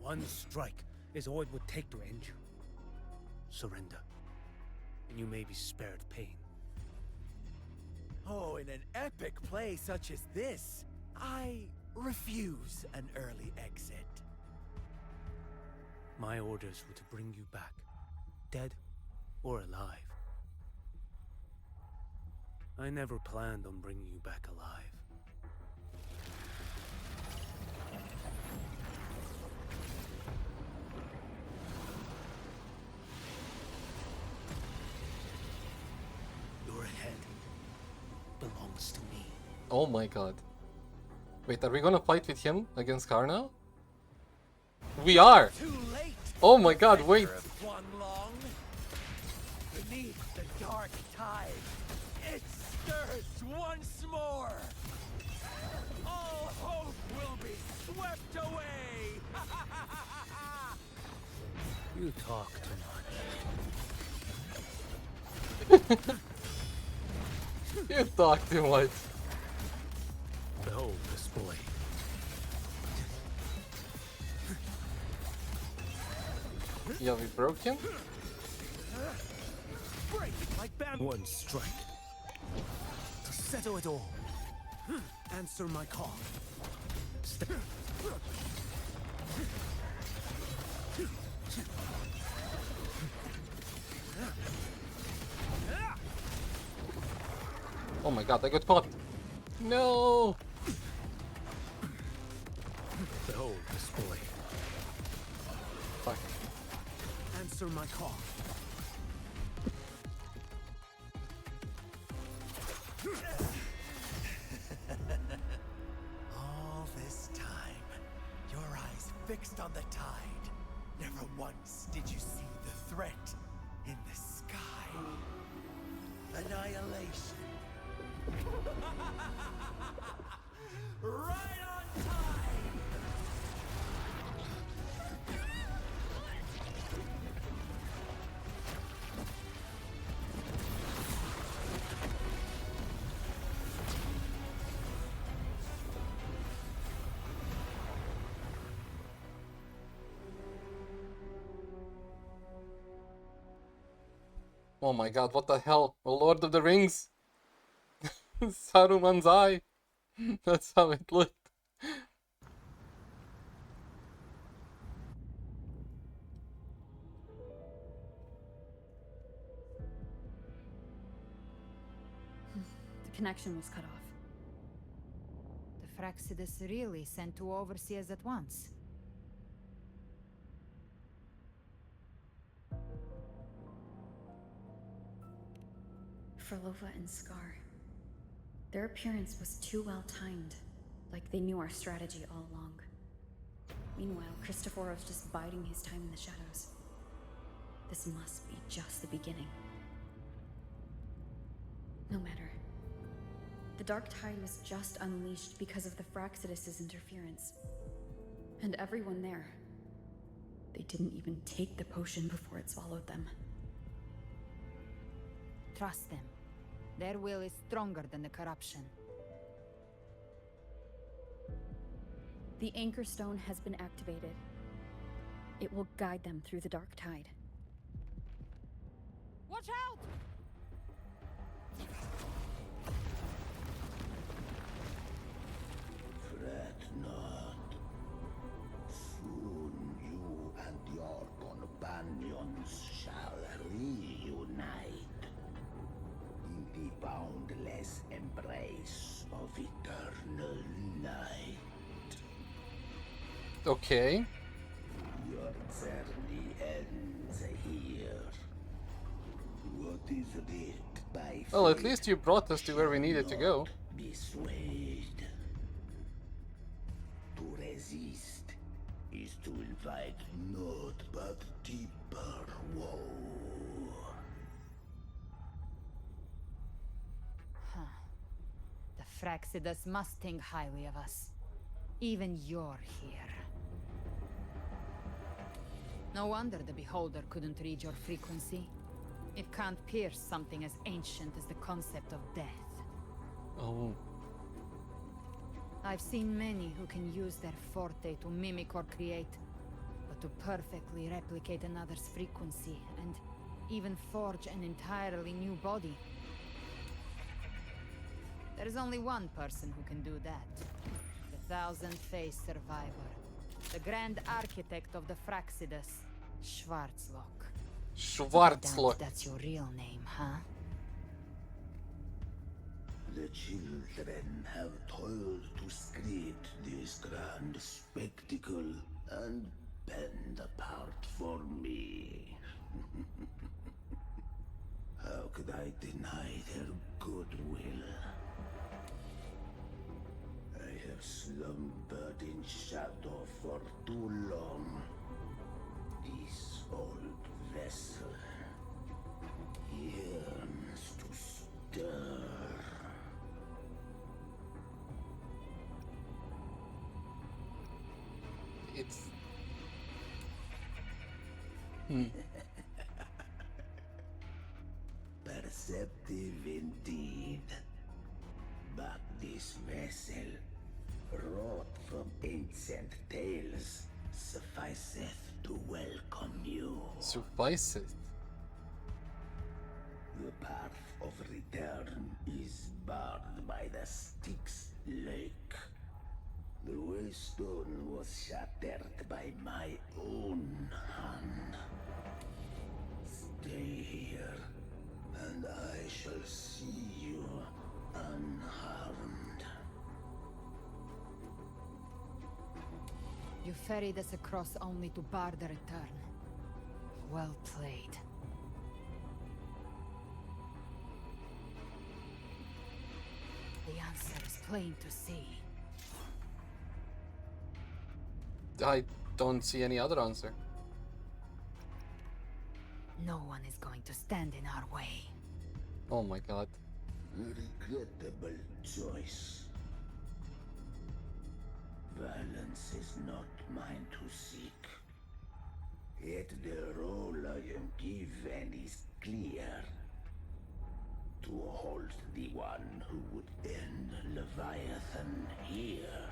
One strike is all it would take to end you. Surrender, and you may be spared pain. Oh, in an epic play such as this, I refuse an early exit. My orders were to bring you back, dead or alive. I never planned on bringing you back alive. Your head belongs to me. Oh my god. Wait, are we gonna fight with him against Scar now? We are! Too late. Oh my god, wait! Huang Long. Beneath the dark tide, it stirs once more. All hope will be swept away. You talk too much. You talk too much. Behold this blade. Yeah, we broke him? Break it like bamboo. One strike. To settle it all. Answer my call. my god, I got caught! No! Behold this boy. Fuck. Answer my call. All this time, your eyes fixed on the tide. Never once did you see the threat in the sky. Annihilation. Right on time! Oh my god, what the hell? A Lord of the Rings? Saruman's eye. That's how it looked. The connection was cut off. The Fraxidus really sent two overseers at once. Frolova and Scar. Their appearance was too well timed, like they knew our strategy all along. Meanwhile, Christophorov's just biding his time in the shadows. This must be just the beginning. No matter. The Dark Tide was just unleashed because of the Fraxidus' interference. And everyone there. They didn't even take the potion before it swallowed them. Trust them. Their will is stronger than the corruption. The Anchor Stone has been activated. It will guide them through the Dark Tide. Watch out! Fret not. Soon you and your companions shall reunite in the boundless embrace of eternal night. Okay. Your journey ends here. What is writ by Well, at fate least you brought us to where we needed to go. be swayed. To resist is to invite naught but deeper woe. The Fraxidus must think highly of us. Even you're here. No wonder the Beholder couldn't read your frequency. It can't pierce something as ancient as the concept of death. Oh. I've seen many who can use their forte to mimic or create, but to perfectly replicate another's frequency and even forge an entirely new body. There's only one person who can do that. The Thousand-Faced Survivor. The Grand Architect of the Fraxidus, Schwarzlock. Schwarzlock. That's your real name, huh? The children have toiled to script this grand spectacle and bend apart for me. How could I deny their goodwill? I have slumbered in shadow for too long. This old vessel yearns to stir. It's... Perceptive indeed. But this vessel, wrought from ancient tales, sufficeth to welcome you. Sufficeth? The path of return is barred by the Styx Lake. The waystone was shattered by my own hand. Stay here, and I shall see you unharmed. You ferried us across only to bar the return. Well played. The answer is plain to see. I don't see any other answer. No one is going to stand in our way. Oh my god. Regrettable choice. Violence is not mine to seek. Yet the role I am given is clear. To hold the one who would end Leviathan here.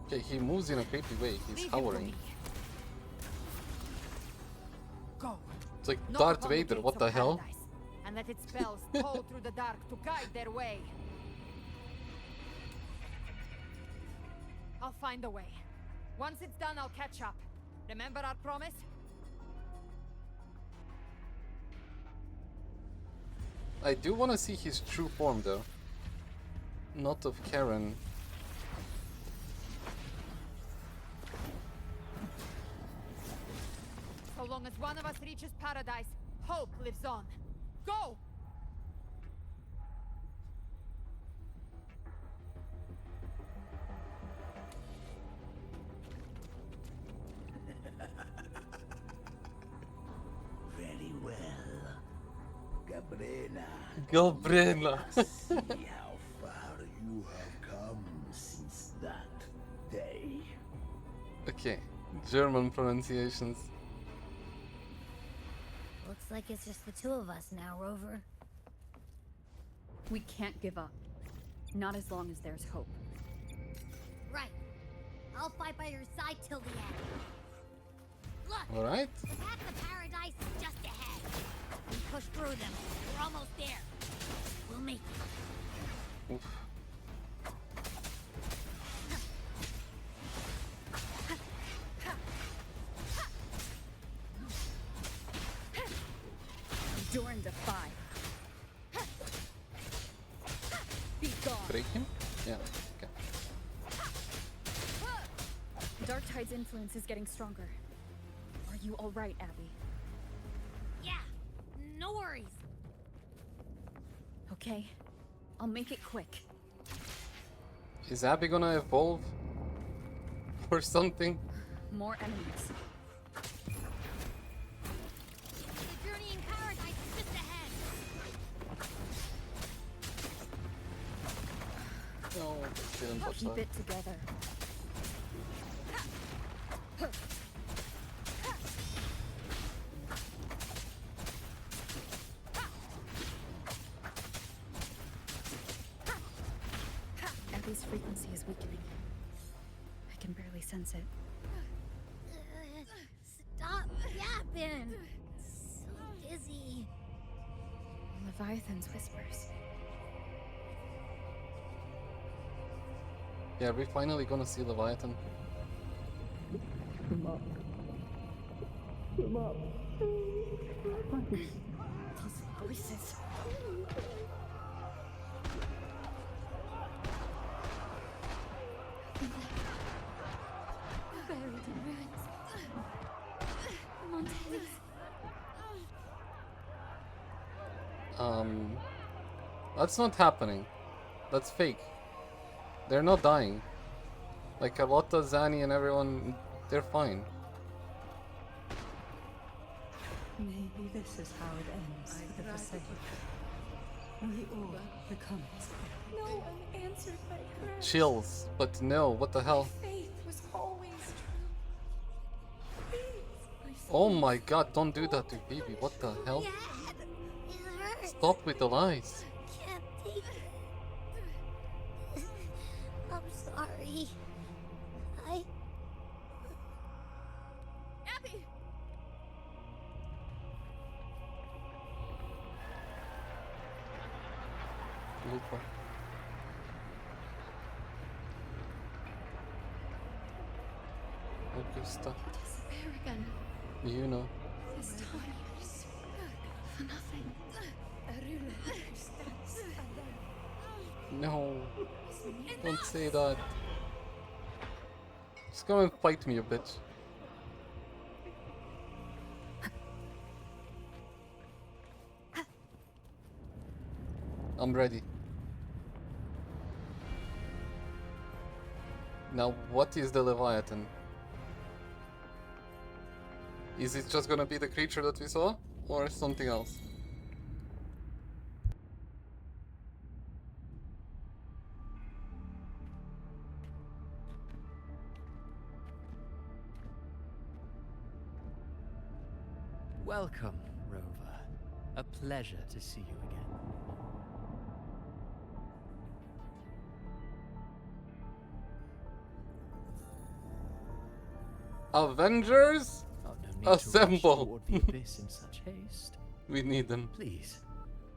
Okay, he moves in a creepy way. He's hovering. Go. It's like Knock Darth upon the Vader, gates what of the hell? paradise, and let its bells toll through the dark to guide their way. I'll find a way. Once it's done, I'll catch up. Remember our promise? I do want to see his true form though. Not of Karen. So long as one of us reaches paradise, hope lives on. Go! Very well. Galbrena. Galbrena. See how far you have come since that day. Okay, German pronunciations. Looks like it's just the two of us now, Rover. We can't give up. Not as long as there's hope. Right. I'll fight by your side till the end. Look! Alright. The path to paradise is just ahead. We push through them. We're almost there. We'll make it. Oof. Endure and defy. Be gone. Break him? Yeah, okay. Darktide's influence is getting stronger. Are you all right, Abby? Yeah, no worries. Okay, I'll make it quick. Is Abby gonna evolve? Or something? More enemies. The journey in paradise is just ahead. No, didn't touch Keep that. it together. Abby's frequency is weakening. I can barely sense it. Stop yapping. So dizzy. Leviathan's whispers. Yeah, we're finally gonna see Leviathan. Come up. Come up. Those voices. Buried in ruins. Montez. That's not happening. That's fake. They're not dying. Like Carlotta, Zani, and everyone, they're fine. Maybe this is how it ends for the Forsaken. We all become its No one answered my prayers. Chills, but no, what the hell? Faith was always true. Please, Oh my god, don't do that to baby, what the hell? Stop with the lies. Can't take it. I'm sorry. Abby! Lupa. Augusta. Disappear again. You know. This time for nothing. No. Don't say that. Just come and fight me, you bitch. I'm ready. Now, what is the Leviathan? Is it just gonna be the creature that we saw? Or something else? Welcome, Rover. A pleasure to see you again. Avengers? No need to rush Assemble! toward the abyss in such haste. We need them. Please,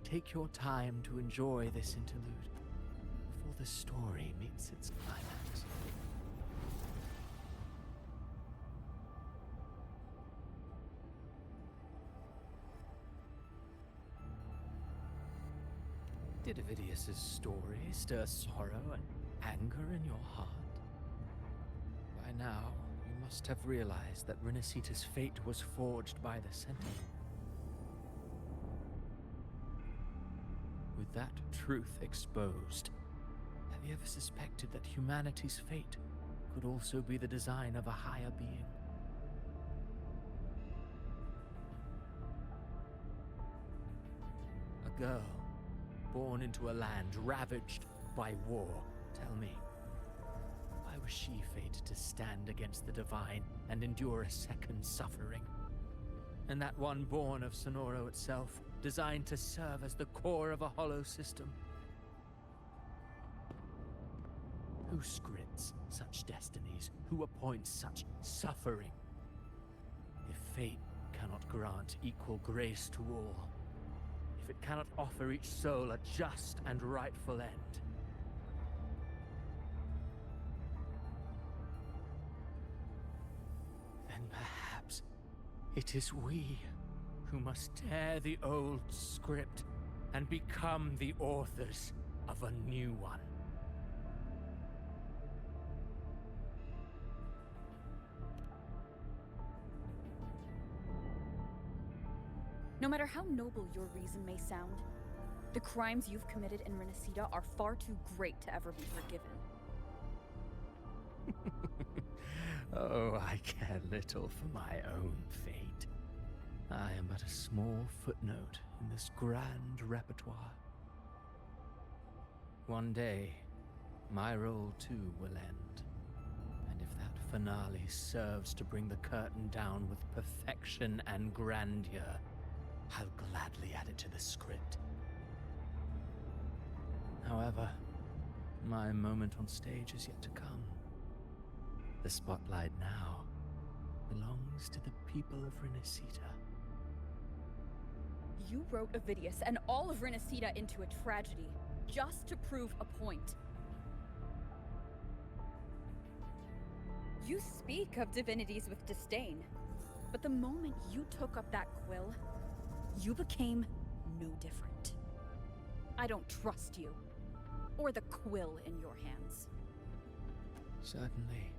take your time to enjoy this interlude before the story meets its climax. Did Avidius's story stir sorrow and anger in your heart? By now, you must have realized that Renacita's fate was forged by the Sentinel. With that truth exposed, have you ever suspected that humanity's fate could also be the design of a higher being? A girl born into a land ravaged by war. Tell me, why was she fated to stand against the divine and endure a second suffering? And that one born of Sonoro itself, designed to serve as the core of a hollow system? Who scripts such destinies? Who appoints such suffering? If fate cannot grant equal grace to all, if it cannot offer each soul a just and rightful end, then perhaps it is we who must tear the old script and become the authors of a new one. No matter how noble your reason may sound, the crimes you've committed in Renacita are far too great to ever be forgiven. Oh, I care little for my own fate. I am but a small footnote in this grand repertoire. One day, my role too will end. And if that finale serves to bring the curtain down with perfection and grandeur, I'll gladly add it to the script. However, my moment on stage is yet to come. The spotlight now belongs to the people of Renacita. You wrote Avidius and all of Renacita into a tragedy, just to prove a point. You speak of divinities with disdain, but the moment you took up that quill, you became no different. I don't trust you, or the quill in your hands. Certainly.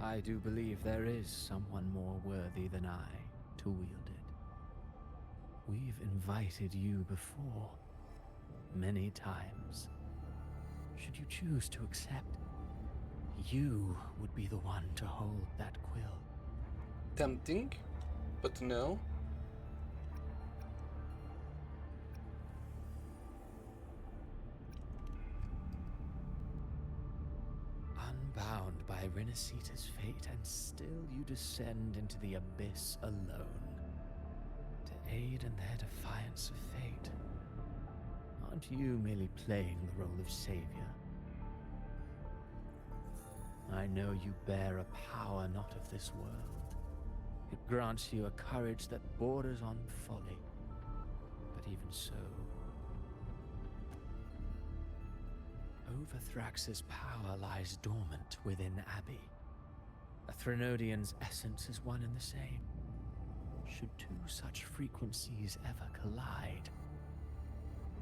I do believe there is someone more worthy than I to wield it. We've invited you before, many times. Should you choose to accept, you would be the one to hold that quill. Tempting, but no. Unbound by Renacita's fate, and still you descend into the abyss alone, to aid in their defiance of fate. Aren't you merely playing the role of savior? I know you bear a power not of this world. It grants you a courage that borders on folly. But even so, Overthrax's power lies dormant within Abbey. A Threnodian's essence is one and the same. should two such frequencies ever collide.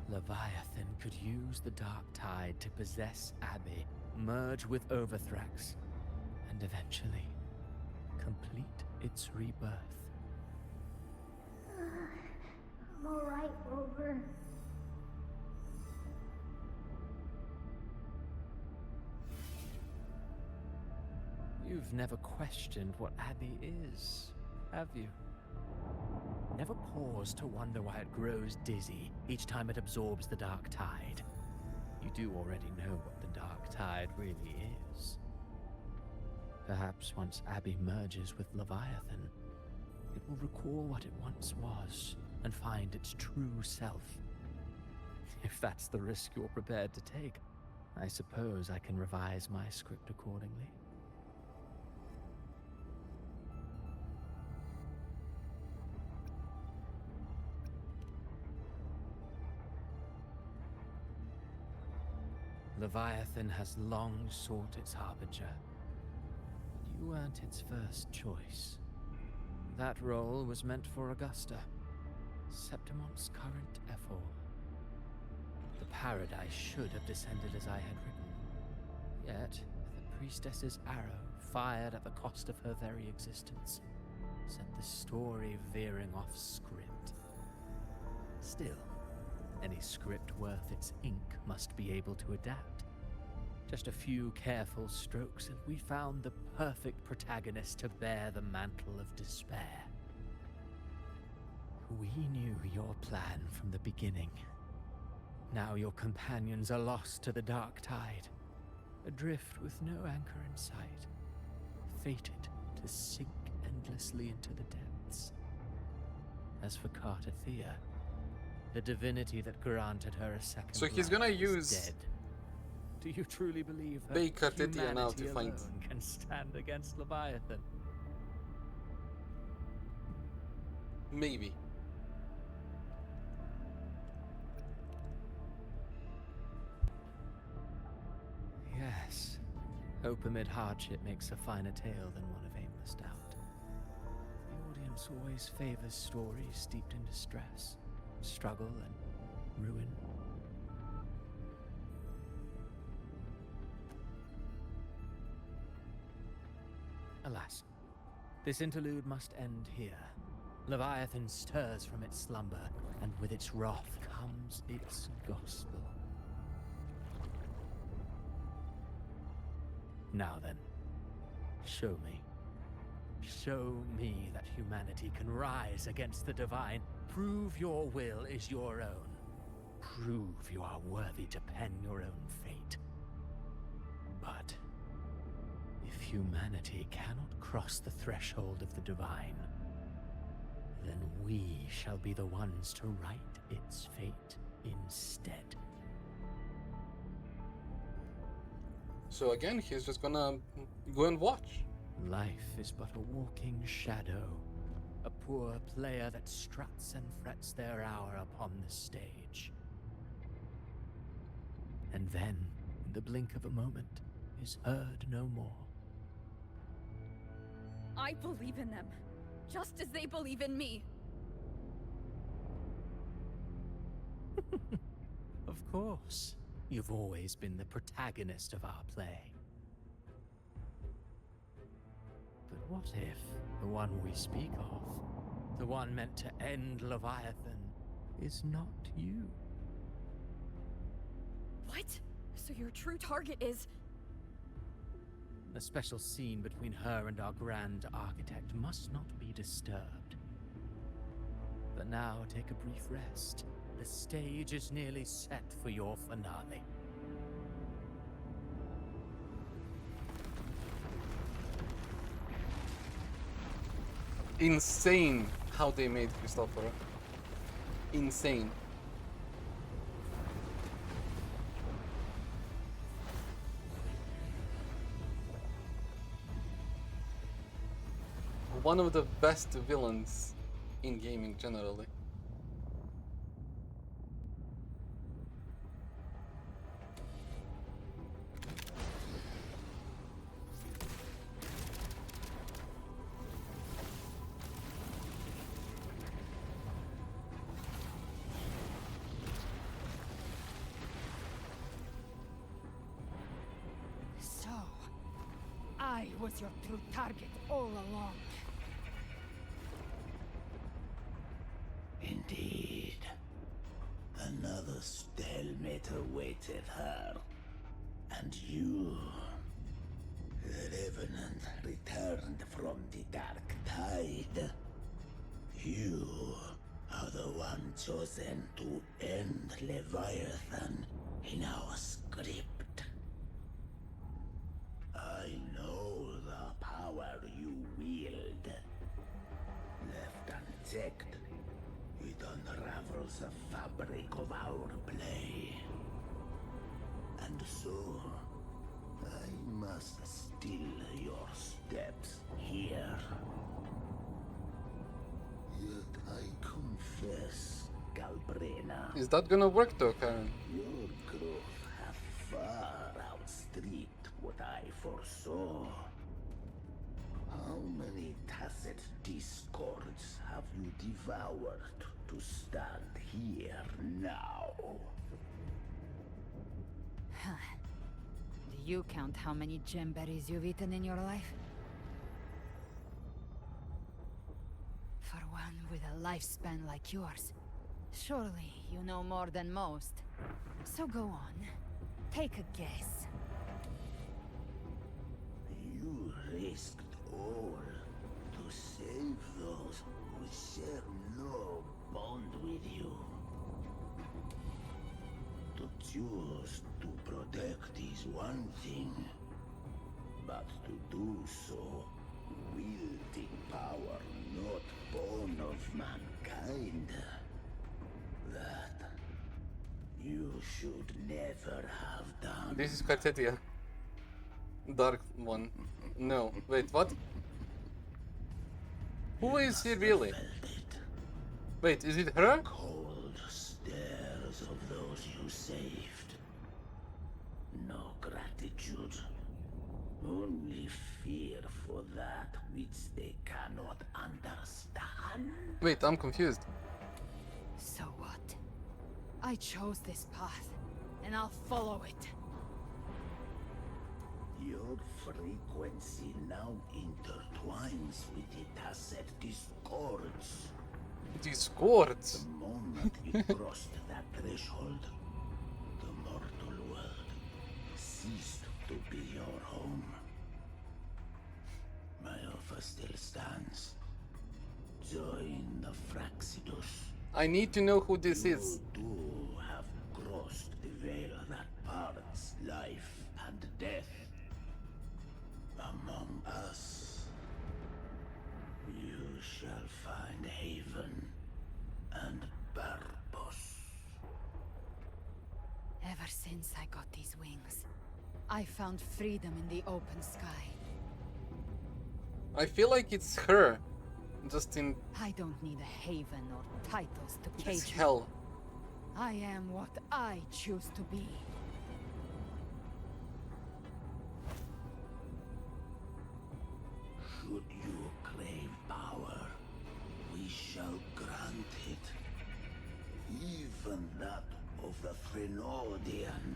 Leviathan could use the dark tide to possess Abby, merge with Overthrax, and eventually complete its rebirth. I'm alright, Rover. You've never questioned what Abby is, have you? Never paused to wonder why it grows dizzy each time it absorbs the dark tide. You do already know what the dark tide really is. Perhaps once Abby merges with Leviathan, it will recall what it once was and find its true self. If that's the risk you're prepared to take, I suppose I can revise my script accordingly. Leviathan has long sought its harbinger, but you weren't its first choice. That role was meant for Augusta, Septimon's current Ephor. The paradise should have descended as I had written, yet the priestess's arrow, fired at the cost of her very existence, sent the story veering off script. Still, any script worth its ink must be able to adapt. Just a few careful strokes and we found the perfect protagonist to bear the mantle of despair. We knew your plan from the beginning. Now your companions are lost to the dark tide, adrift with no anchor in sight, fated to sink endlessly into the depths. As for Cartathea, the divinity that granted her a second So he's life gonna is use dead. Do you truly believe her Bay Cartathea now to humanity find alone can stand against Leviathan? maybe. Yes. Hope amid hardship makes a finer tale than one of aimless doubt. The audience always favors stories steeped in distress, struggle, and ruin. Alas, this interlude must end here. Leviathan stirs from its slumber, and with its wrath comes its gospel. Now then, show me. Show me that humanity can rise against the divine. Prove your will is your own. Prove you are worthy to pen your own fate. But if humanity cannot cross the threshold of the divine, then we shall be the ones to write its fate instead. So again, he's just gonna go and watch. Life is but a walking shadow, a poor player that struts and frets their hour upon the stage. And then, in the blink of a moment, is heard no more. I believe in them, just as they believe in me. Of course. You've always been the protagonist of our play. But what if the one we speak of, the one meant to end Leviathan, is not you? What? So your true target is... The special scene between her and our grand architect must not be disturbed. But now take a brief rest. The stage is nearly set for your finale. Insane how they made Christopher. Insane. One of the best villains in gaming generally. I was your true target all along. Indeed. Another stalemate awaited her. And you, the Revenant, returned from the Dark Tide. You are the one chosen to end Leviathan in our script. I know the power you wield. Left unchecked, it unravels the fabric of our play. And so, I must still your steps here. Yet I confess, Galbrena. Is that gonna work though, Karen? Your growth hath far outstripped what I foresaw. How many tacit discords have you devoured to stand here now? Do you count how many gemberries you've eaten in your life? For one with a lifespan like yours, surely you know more than most. So go on, take a guess. You risked all to save those who share no bond with you. To choose to protect is one thing, but to do so wielding power not born of mankind, that you should never have done. This is Cartetia. Dark one. No, wait, what? Who is he really? Wait, is it her? Cold stares of those you saved. No gratitude. Only fear for that which they cannot understand. Wait, I'm confused. So what? I chose this path, and I'll follow it. Your frequency now intertwines with the tacit discords. Discords? The moment we crossed that threshold, the mortal world ceased to be your home. My offer still stands. Join the Fraxidus. I need to know who this is. You have crossed the veil that parts life and death. Among us, you shall find haven and purpose. Ever since I got these wings, I found freedom in the open sky. I feel like it's her. Just in... I don't need a haven or titles to It's cage me. hell. I am what I choose to be. Should you crave power, we shall grant it. Even that of the Thenodian.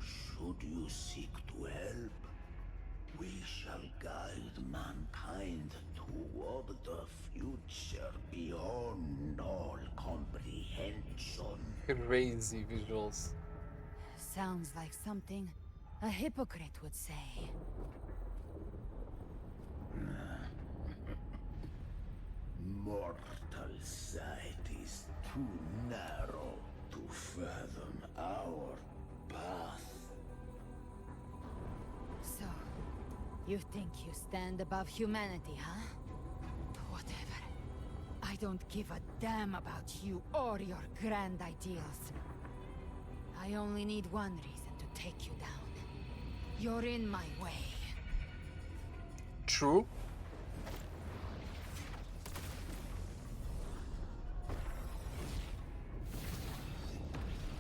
Should you seek to help, we shall guide mankind toward the future beyond all comprehension. Crazy visuals. Sounds like something a hypocrite would say. Mortal sight is too narrow to fathom our path. So, you think you stand above humanity, huh? Whatever. I don't give a damn about you or your grand ideals. I only need one reason to take you down. You're in my way. True.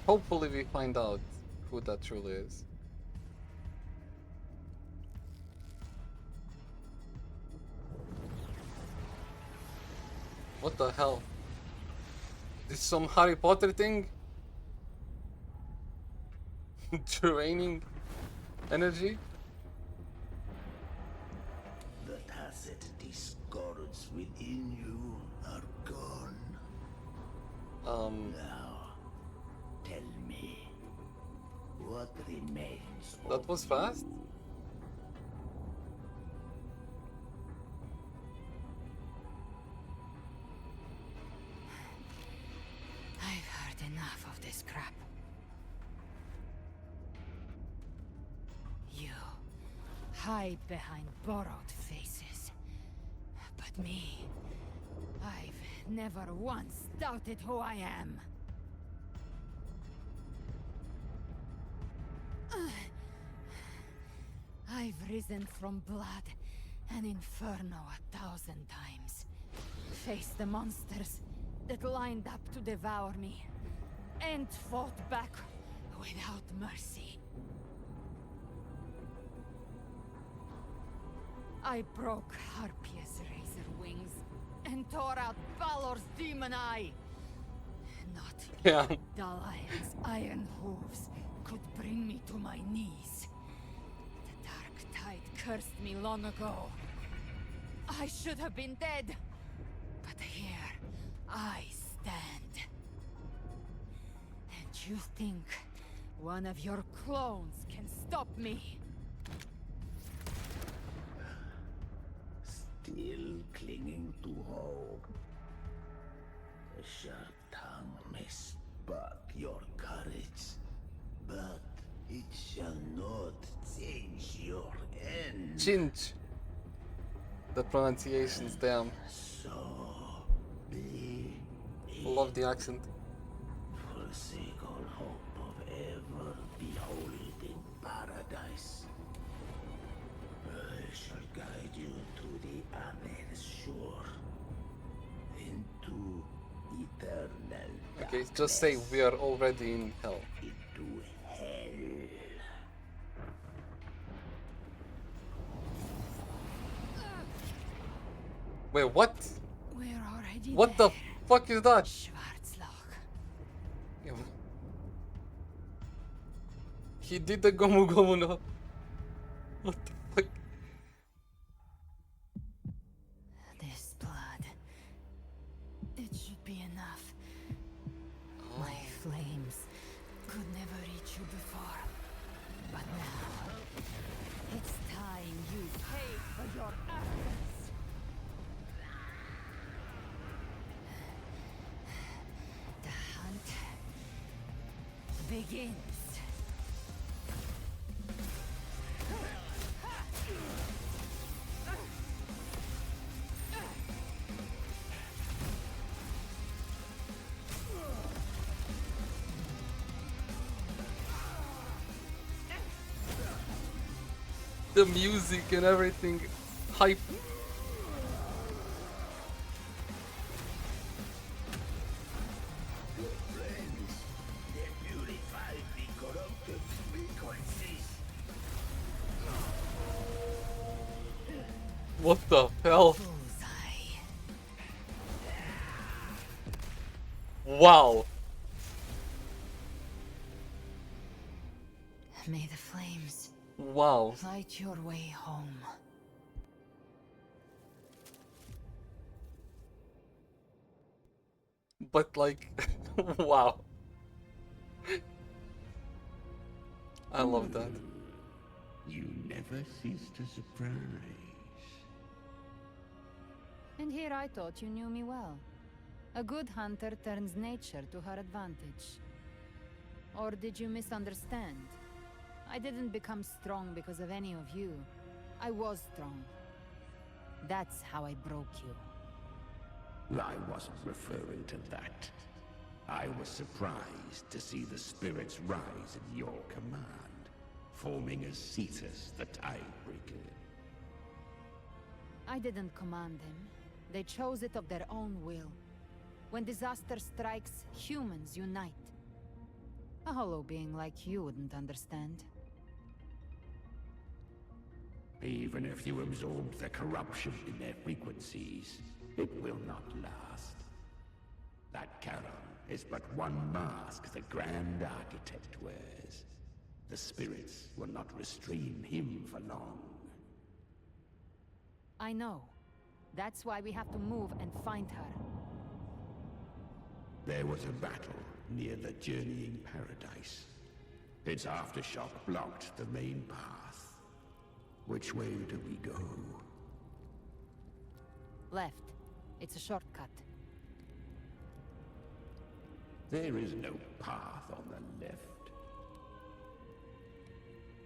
Hopefully we find out who that truly is. What the hell? This some Harry Potter thing? Draining energy? within you are gone. Now, tell me, what remains That was fast? I've heard enough of this crap. You hide behind borrowed faces. But me, I've never once doubted who I am. I've risen from blood and inferno 1,000 times. Faced the monsters that lined up to devour me, and fought back without mercy. I broke Harpia's razor wings and tore out Balor's demon eye. Not Dalayan's iron hooves could bring me to my knees. The dark tide cursed me long ago. I should have been dead, but here I stand. And you think one of your clones can stop me? Still clinging to hope. A sharp tongue may spark your courage, but it shall not change your end. Chinch. The pronunciation's damn. So be Love the accent. forsake all hope of ever beholding paradise. I shall guide you to the other shore, into eternal Okay, just say we are already in hell. into hell. Wait, what? We're already What the fuck is that? Yeah. He did the Gomu Gomu no. What the fuck? This blood. It should be enough. My flames could never reach you before. But now, it's time you pay for your actions. The hunt begins. The music and everything. Hype. What the hell? Wow. May the flames Wow. light your way home. But like, wow. I love that. You never cease to surprise. And here I thought you knew me well. A good hunter turns nature to her advantage. Or did you misunderstand? I didn't become strong because of any of you. I was strong. That's how I broke you. I wasn't referring to that. I was surprised to see the spirits rise at your command, forming as Cetus the Tidebreaker. I didn't command them. They chose it of their own will. When disaster strikes, humans unite. A hollow being like you wouldn't understand. Even if you absorbed the corruption in their frequencies, it will not last. That Charon is but one mask the Grand Architect wears. The spirits will not restrain him for long. I know. That's why we have to move and find her. There was a battle near the Journeying Paradise. Its aftershock blocked the main path. Which way do we go? Left. It's a shortcut. There is no path on the left.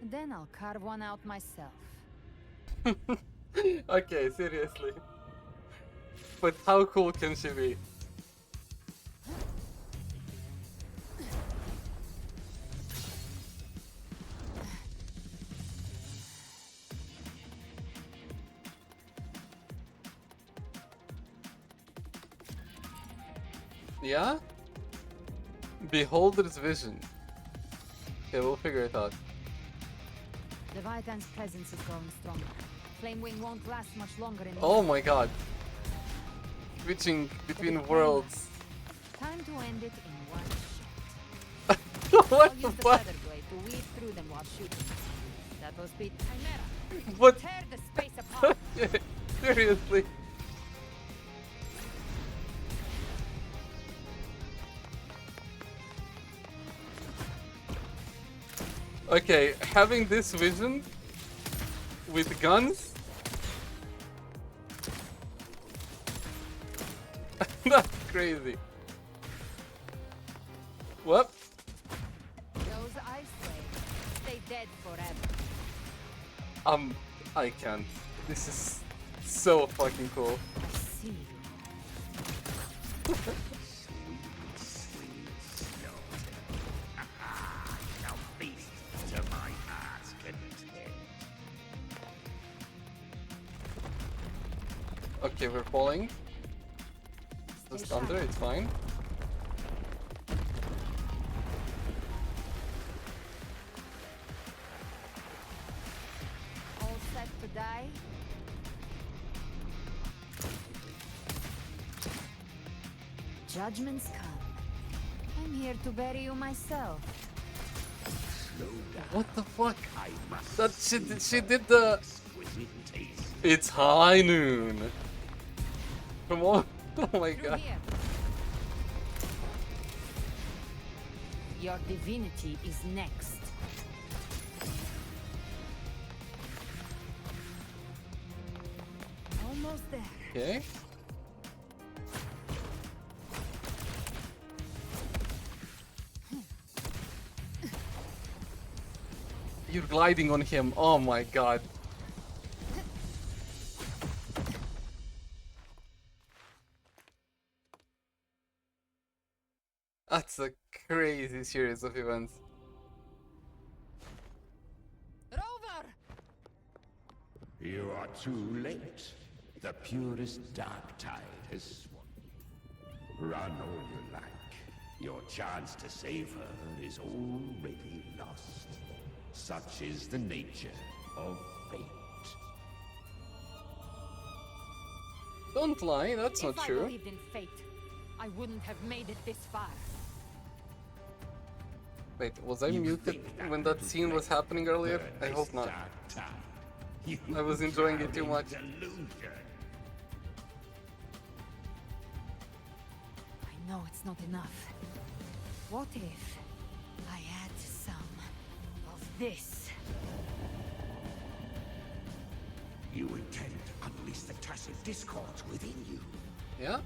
Then I'll carve one out myself. Okay, seriously. But how cool can she be? Yeah? Beholder's vision. Okay, we'll figure it out. Leviathan's presence is growing stronger. Flamewing won't last much longer in Oh my god. Switching between worlds. Time to end it in one shot. What I'll the use the fuck? feather blade to weave through them while shooting. That will speed Chimera. What? Tear the space apart. Seriously. Okay, having this vision with guns. That's crazy. What? Those ice waves stay dead forever. I can't. This is so fucking cool. I see. Now feast to my heart's content. Okay, we're falling. Just under, it's fine. All set to die? Judgments come. I'm here to bury you myself. What the fuck? That she did the. It's high noon. Come on. Oh my god. Here. Your divinity is next. Almost there. Okay. You're gliding on him. Oh my god. That's a crazy series of events. Rover! You are too late. The purest dark tide has swung. Run all you like. Your chance to save her is already lost. Such is the nature of fate. Don't lie, that's not If true. I believed in fate, I wouldn't have made it this far. Wait, was I muted when that scene was happening earlier? I hope not. I was enjoying it too much. I know it's not enough. What if I add some of this? You intend to unleash the tacit discords within you. Yeah?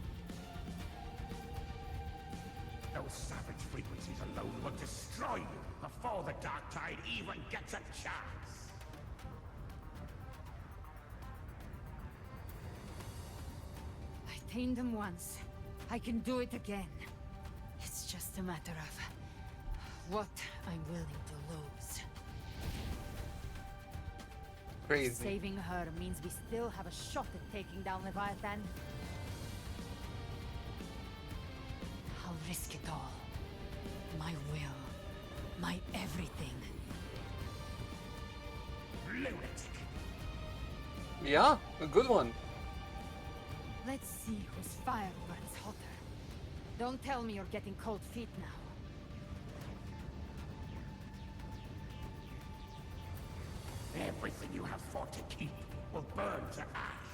Those savage frequencies alone will destroy you before the Dark Tide even gets a chance. I tamed them once. I can do it again. It's just a matter of what I'm willing to lose. Crazy. Saving her means we still have a shot at taking down Leviathan. I'll risk it all. My will. My everything. Lunatic. Yeah, a good one. Let's see whose fire burns hotter. Don't tell me you're getting cold feet now. Everything you have fought to keep will burn to ash.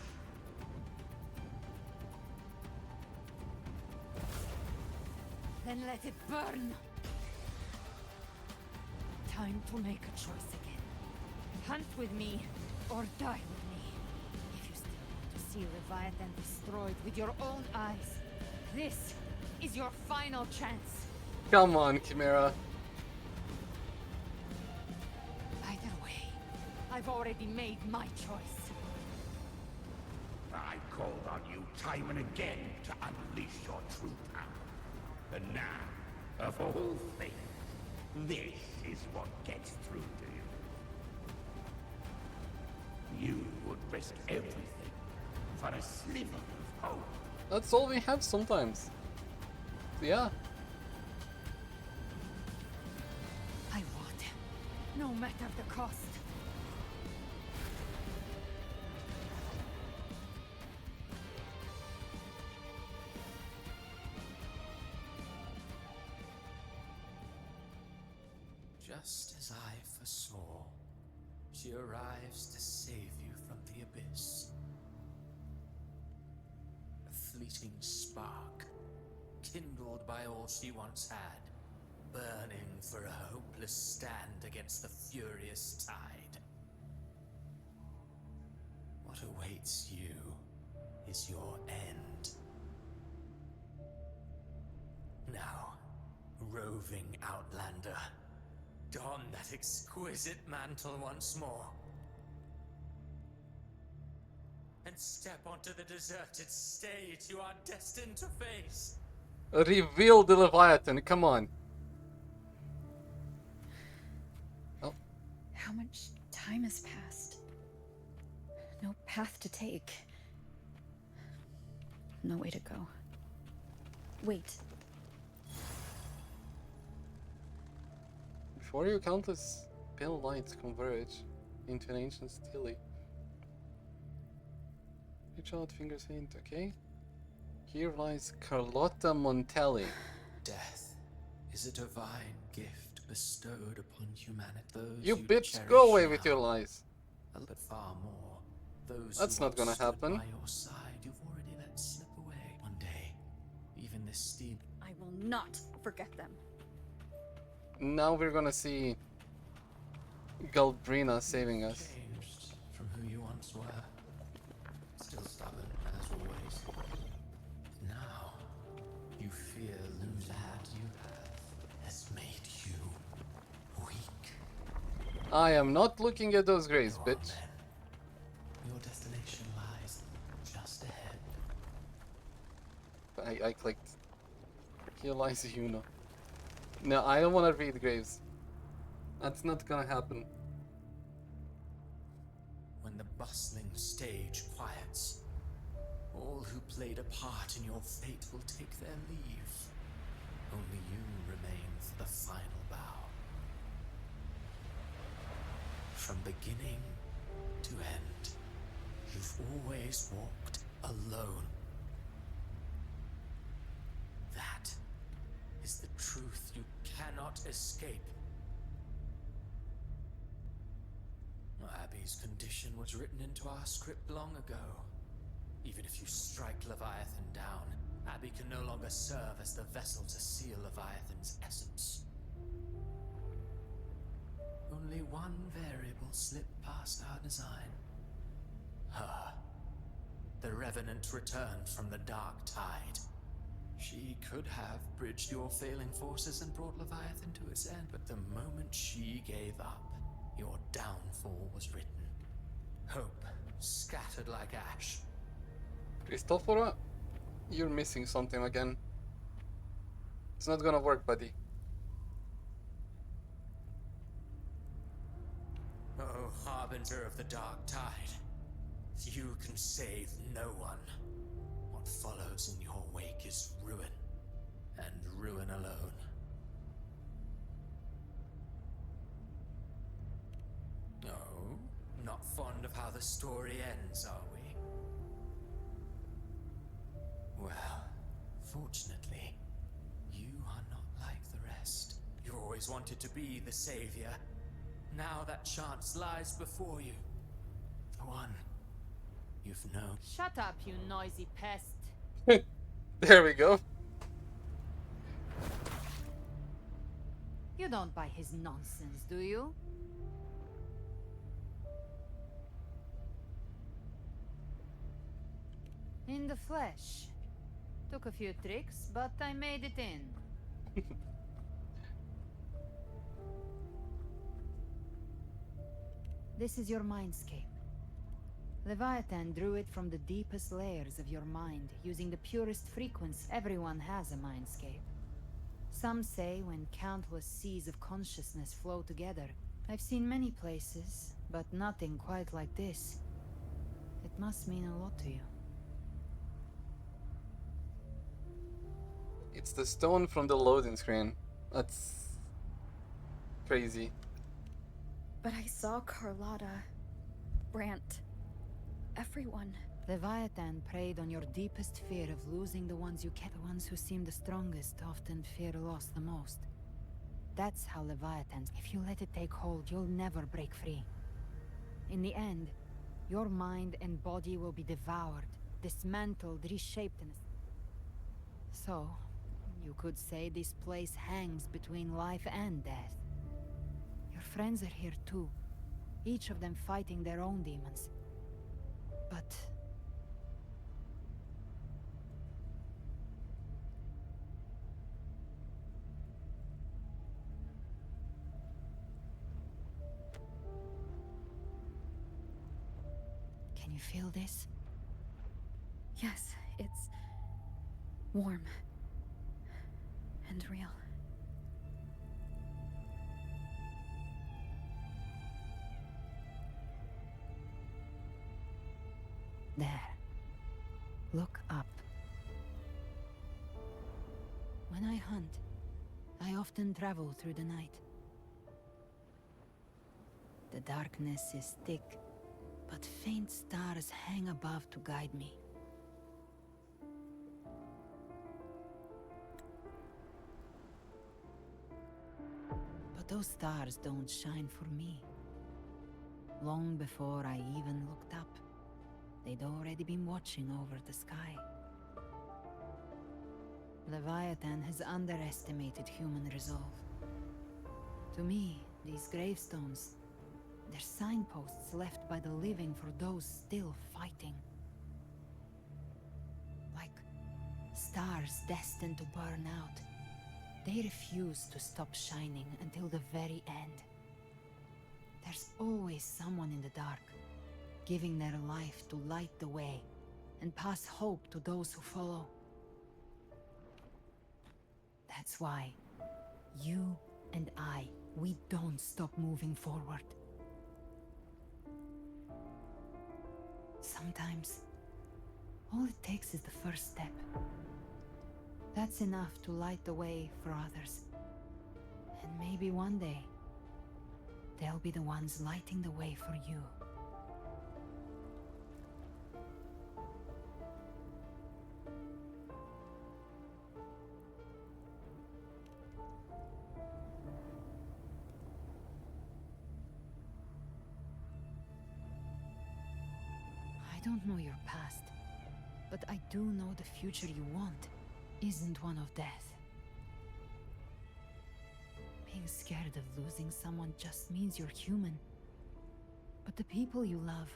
Then let it burn. Time to make a choice again. Hunt with me, or die with me. If you still want to see Leviathan destroyed with your own eyes, this is your final chance. Come on, Chimera. Either way, I've already made my choice. I called on you time and again to unleash your true power. And now, of all things, this is what gets through to you. You would risk everything for a sliver of hope. That's all we have sometimes. So yeah. I want him, no matter the cost. Just as I foresaw, she arrives to save you from the abyss. A fleeting spark, kindled by all she once had, burning for a hopeless stand against the furious tide. What awaits you is your end. Now, roving outlander, don that exquisite mantle once more. And step onto the deserted stage you are destined to face. Reveal the Leviathan, come on. Oh. How much time has passed? No path to take. No way to go. Wait. Before you, countless pale lights converge into an ancient stele. Reach out, fingers hint, okay? Here lies Carlotta Montelli. Death is a divine gift bestowed upon humanity. Those You who bitch, cherish go away with now, your lies. but far more, those That's who not gonna once stood happen. by your side, you've already let slip away. One day, even this steam. I will not forget them. Now we're gonna see Galbrena saving us. Changed from who you once were. Still stubborn, as always. Now, you fear lose that you have has made you weak. I am not looking at those graves, Go on, bitch. then. Your destination lies just ahead. I clicked. Here lies Yuna. No, I don't want to read graves. That's not gonna happen. When the bustling stage quiets, all who played a part in your fate will take their leave. Only you remain for the final bow. From beginning to end, you've always walked alone. That is the truth you cannot escape. Abby's condition was written into our script long ago. Even if you strike Leviathan down, Abby can no longer serve as the vessel to seal Leviathan's essence. Only one variable slipped past our design. Her. The Revenant returned from the Dark Tide. She could have bridged your failing forces and brought Leviathan to its end, but the moment she gave up, your downfall was written. Hope scattered like ash. Cristoforo, you're missing something again. It's not gonna work, buddy. Oh, harbinger of the Dark Tide, you can save no one. What follows in your wake is ruin, and ruin alone. Oh, not fond of how the story ends, are we? Well, fortunately, you are not like the rest. You always wanted to be the savior. Now that chance lies before you. The one you've known. Shut up, you noisy pest. There we go. You don't buy his nonsense, do you? In the flesh. Took a few tricks, but I made it in. This is your mindscape. Leviathan drew it from the deepest layers of your mind, using the purest frequency. Everyone has a mindscape. Some say when countless seas of consciousness flow together. I've seen many places, but nothing quite like this. It must mean a lot to you. It's the stone from the loading screen. That's crazy. But I saw Carlotta, Brant, everyone. Leviathan preyed on your deepest fear of losing the ones you kept. The ones who seem the strongest often fear loss the most. That's how Leviathan. If you let it take hold, you'll never break free. In the end, your mind and body will be devoured, dismantled, reshaped. So, you could say this place hangs between life and death. Your friends are here too, each of them fighting their own demons. But... can you feel this? Yes, it's warm and real. There. Look up. When I hunt, I often travel through the night. The darkness is thick, but faint stars hang above to guide me. But those stars don't shine for me. Long before I even looked up, they'd already been watching over the sky. Leviathan has underestimated human resolve. To me, these gravestones, they're signposts left by the living for those still fighting. Like stars destined to burn out. They refuse to stop shining until the very end. There's always someone in the dark, giving their life to light the way and pass hope to those who follow. That's why you and I, we don't stop moving forward. Sometimes, all it takes is the first step. That's enough to light the way for others. And maybe one day, they'll be the ones lighting the way for you. I don't know your past, but I do know the future you want isn't one of death. Being scared of losing someone just means you're human. But the people you love,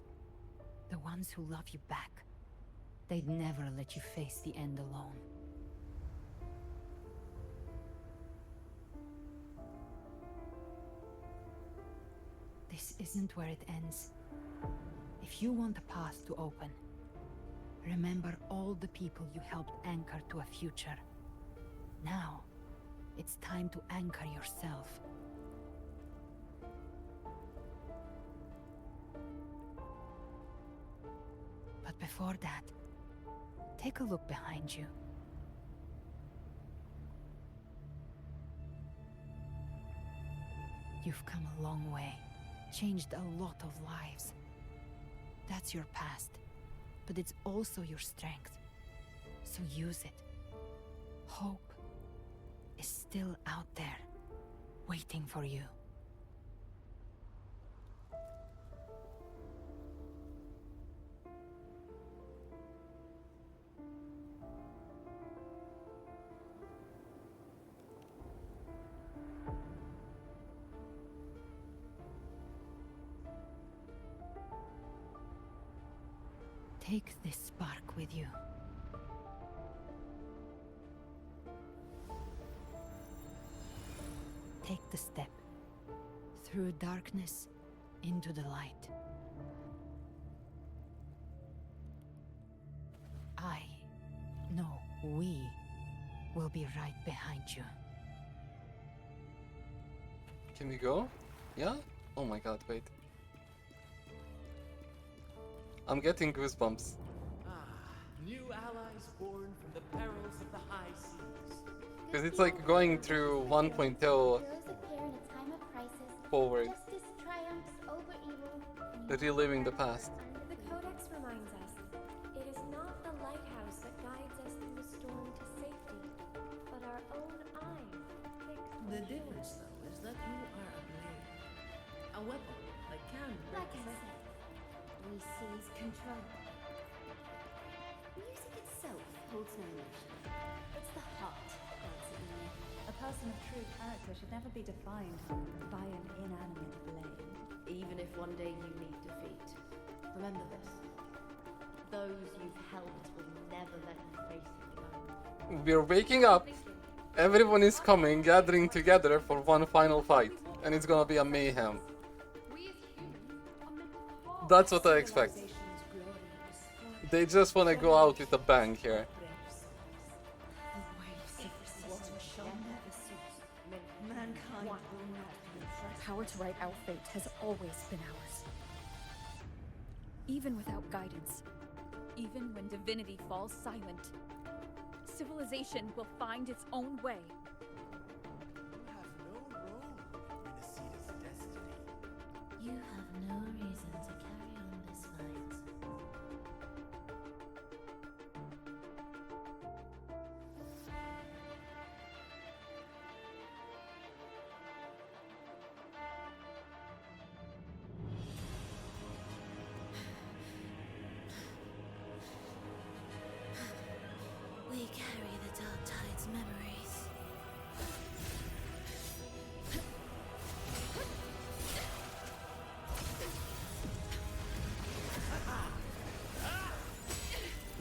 the ones who love you back, they'd never let you face the end alone. This isn't where it ends. If you want the path to open, remember all the people you helped anchor to a future. Now, it's time to anchor yourself. But before that, take a look behind you. You've come a long way, changed a lot of lives. That's your past, but it's also your strength. So use it. Hope is still out there, waiting for you. Take this spark with you. Take the step. Through darkness, into the light. No, we will be right behind you. Can we go? Yeah? Oh my god, wait. I'm getting goosebumps. New allies born from the perils of the high seas. Because it's like going through 1.0 forward. Justice triumphs over evil. Reliving the past. The Codex reminds us, it is not the lighthouse that guides us through the storm to safety, but our own eyes. The difference, though, is that you are a blade. A weapon that can break Like I said, we seize control. Music itself holds no emotion. It's the heart that's in me. A person of true character should never be defined by an inanimate blade. Even if one day you meet defeat, remember this. Those you've helped will never let you face it alone. We're waking up. Everyone is coming, gathering together for one final fight. And it's gonna be a mayhem. That's what I expect. They just wanna go out with a bang here. Power to write our fate has always been ours. Even without guidance, even when divinity falls silent, civilization will find its own way. You have no reason to carry on this fight. We carry the Dark Tide's memories.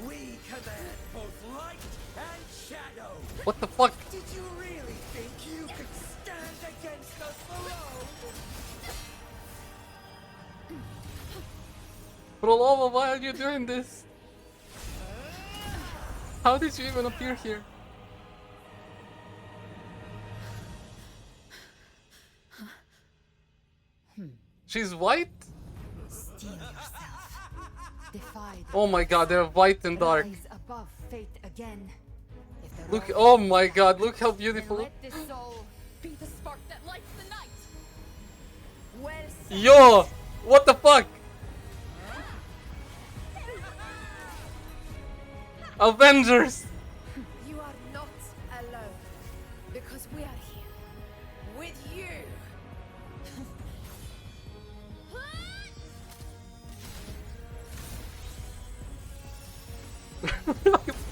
We command both light and shadow. What the fuck? Did you really think you could stand against us alone? Prolova, why are you doing this? How did you even appear here? She's white? Steel yourself. Defy them. Oh my god, they're white and dark. Rise above fate again. If the Look, road oh my god, look how beautiful. Let this soul be the spark that lights the night. Well said. Yo! What the fuck? Avengers! You are not alone, because we are here with you.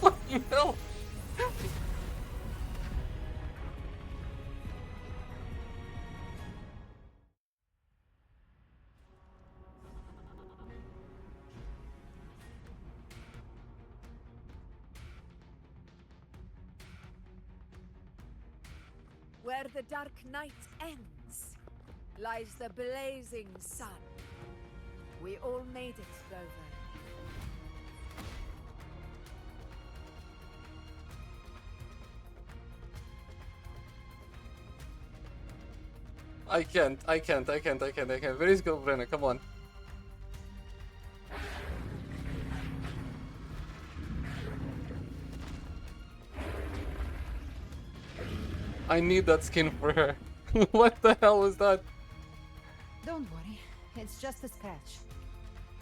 Fucking hell! Where the dark night ends, lies the blazing sun. We all made it, Rover. I can't. Where is Galbrena? Come on. I need that skin for her. What the hell was that? Don't worry, it's just a scratch.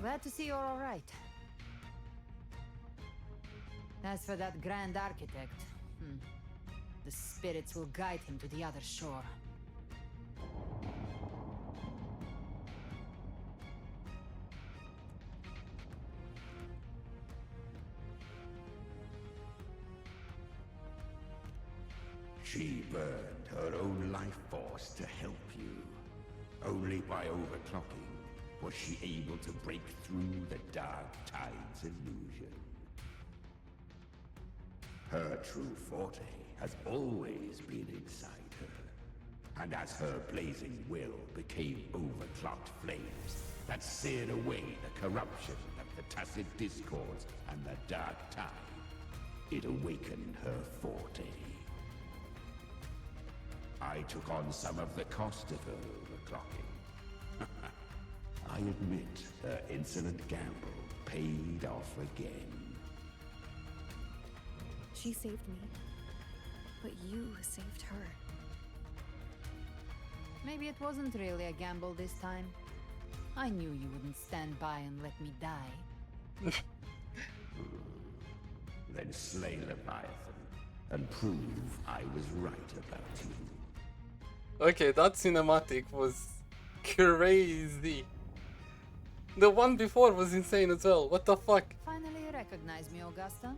Glad to see you're alright. As for that Grand Architect, the spirits will guide him to the other shore. She burned her own life force to help you. Only by overclocking Was she able to break through the Dark Tide's illusion? Her true forte has always been inside her. And as her blazing will became overclocked flames that seared away the corruption of the Tacit Discords and the Dark Tide, it awakened her forte. I took on some of the cost of her overclocking. I admit her insolent gamble paid off again. She saved me, but you saved her. Maybe it wasn't really a gamble this time. I knew you wouldn't stand by and let me die. Then slay Leviathan and prove I was right about you. Okay, that cinematic was crazy. The one before was insane as well. What the fuck? Finally you recognize me, Augusta?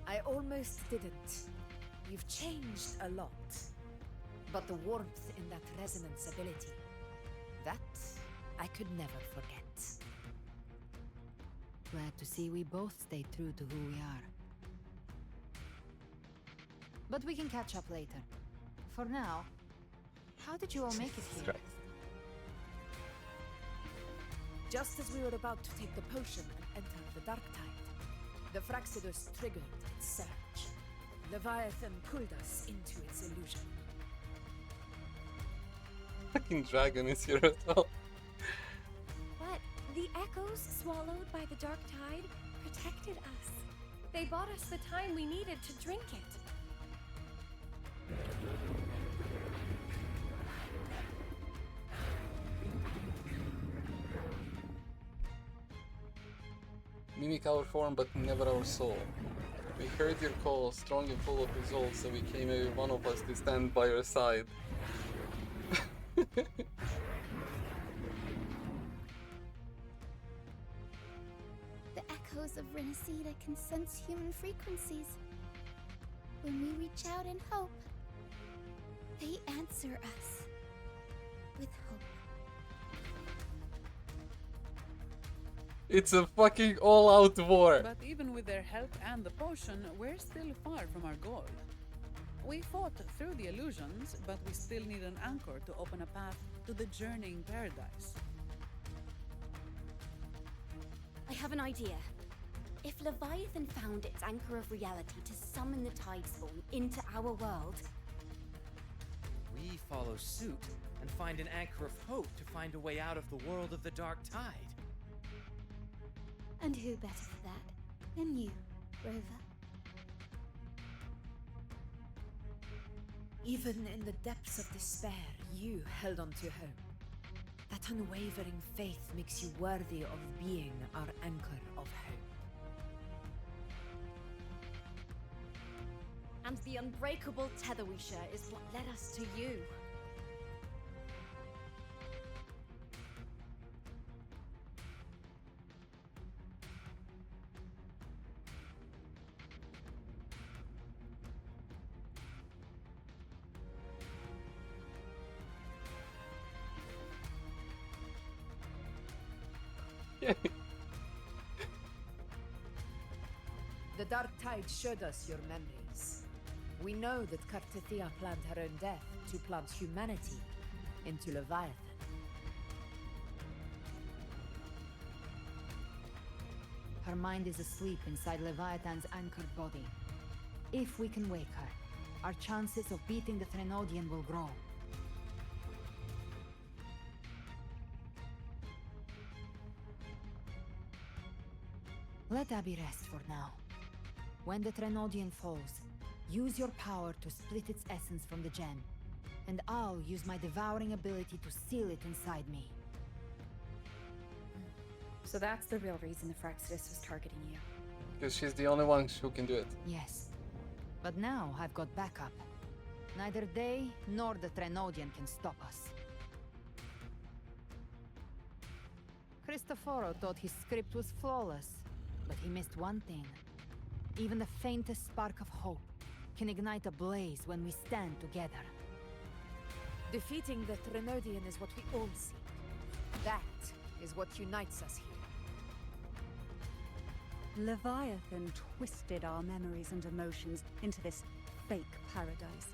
I almost didn't. You've changed a lot. But the warmth in that resonance ability, that I could never forget. Glad to see we both stay true to who we are. But we can catch up later. For now, how did you all make it here? Just as we were about to take the potion and enter the Dark Tide, the Fraxidus triggered its surge. Leviathan pulled us into its illusion. Fucking dragon is here as well. But the echoes swallowed by the Dark Tide protected us. They bought us the time we needed to drink it. Mimic our form, but never our soul. We heard your call, strong and full of resolve, so we came every one of us to stand by your side. The echoes of Renacida can sense human frequencies. When we reach out in hope, they answer us with hope. It's a fucking all-out war. But even with their help and the potion, we're still far from our goal. We fought through the illusions, but we still need an anchor to open a path to the journeying paradise. I have an idea. If Leviathan found its anchor of reality to summon the Tidespawn into our world, we follow suit and find an anchor of hope to find a way out of the world of the Dark Tide. And who better for that than you, Rover? Even in the depths of despair, you held on to hope. That unwavering faith makes you worthy of being our anchor of hope. and the unbreakable tether we share is what led us to you. The Dark Tide showed us your memories. We know that Kartithia planned her own death to plant humanity into Leviathan. Her mind is asleep inside Leviathan's anchored body. If we can wake her, our chances of beating the Threnodian will grow. Let Abby rest for now. When the Threnodian falls, use your power to split its essence from the gem, and I'll use my devouring ability to seal it inside me. So that's the real reason the Fraxidus was targeting you. Because she's the only one who can do it. Yes. But now I've got backup. Neither they nor the Threnodian can stop us. Cristoforo thought his script was flawless, but he missed one thing. Even the faintest spark of hope can ignite a blaze when we stand together. Defeating the Threnodian is what we all seek. That is what unites us here. Leviathan twisted our memories and emotions into this fake paradise,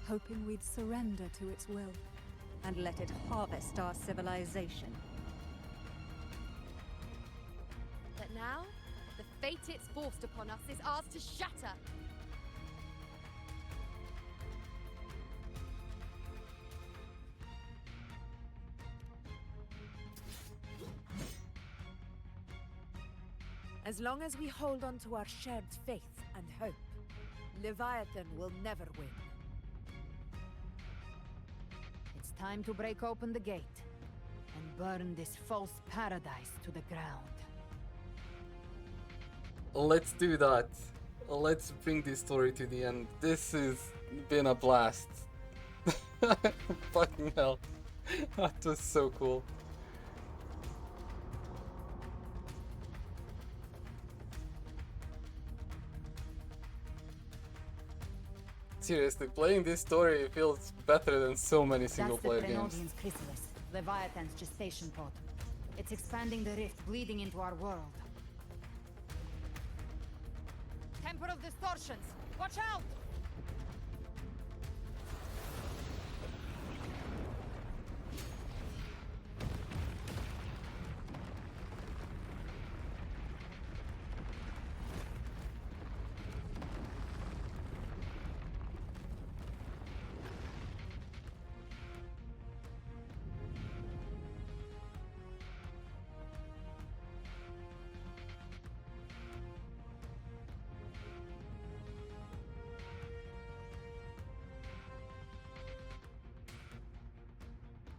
hoping we'd surrender to its will and let it harvest our civilization. But now, the fate it's forced upon us is ours to shatter. As long as we hold on to our shared faith and hope, Leviathan will never win. It's time to break open the gate and burn this false paradise to the ground. Let's do that. Let's bring this story to the end. This has been a blast. Fucking hell. That was so cool. Seriously, playing this story feels better than so many single-player games. That's the Prenodian's chrysalis, Leviathan's gestation pod. It's expanding the rift, bleeding into our world. Temper of distortions! Watch out!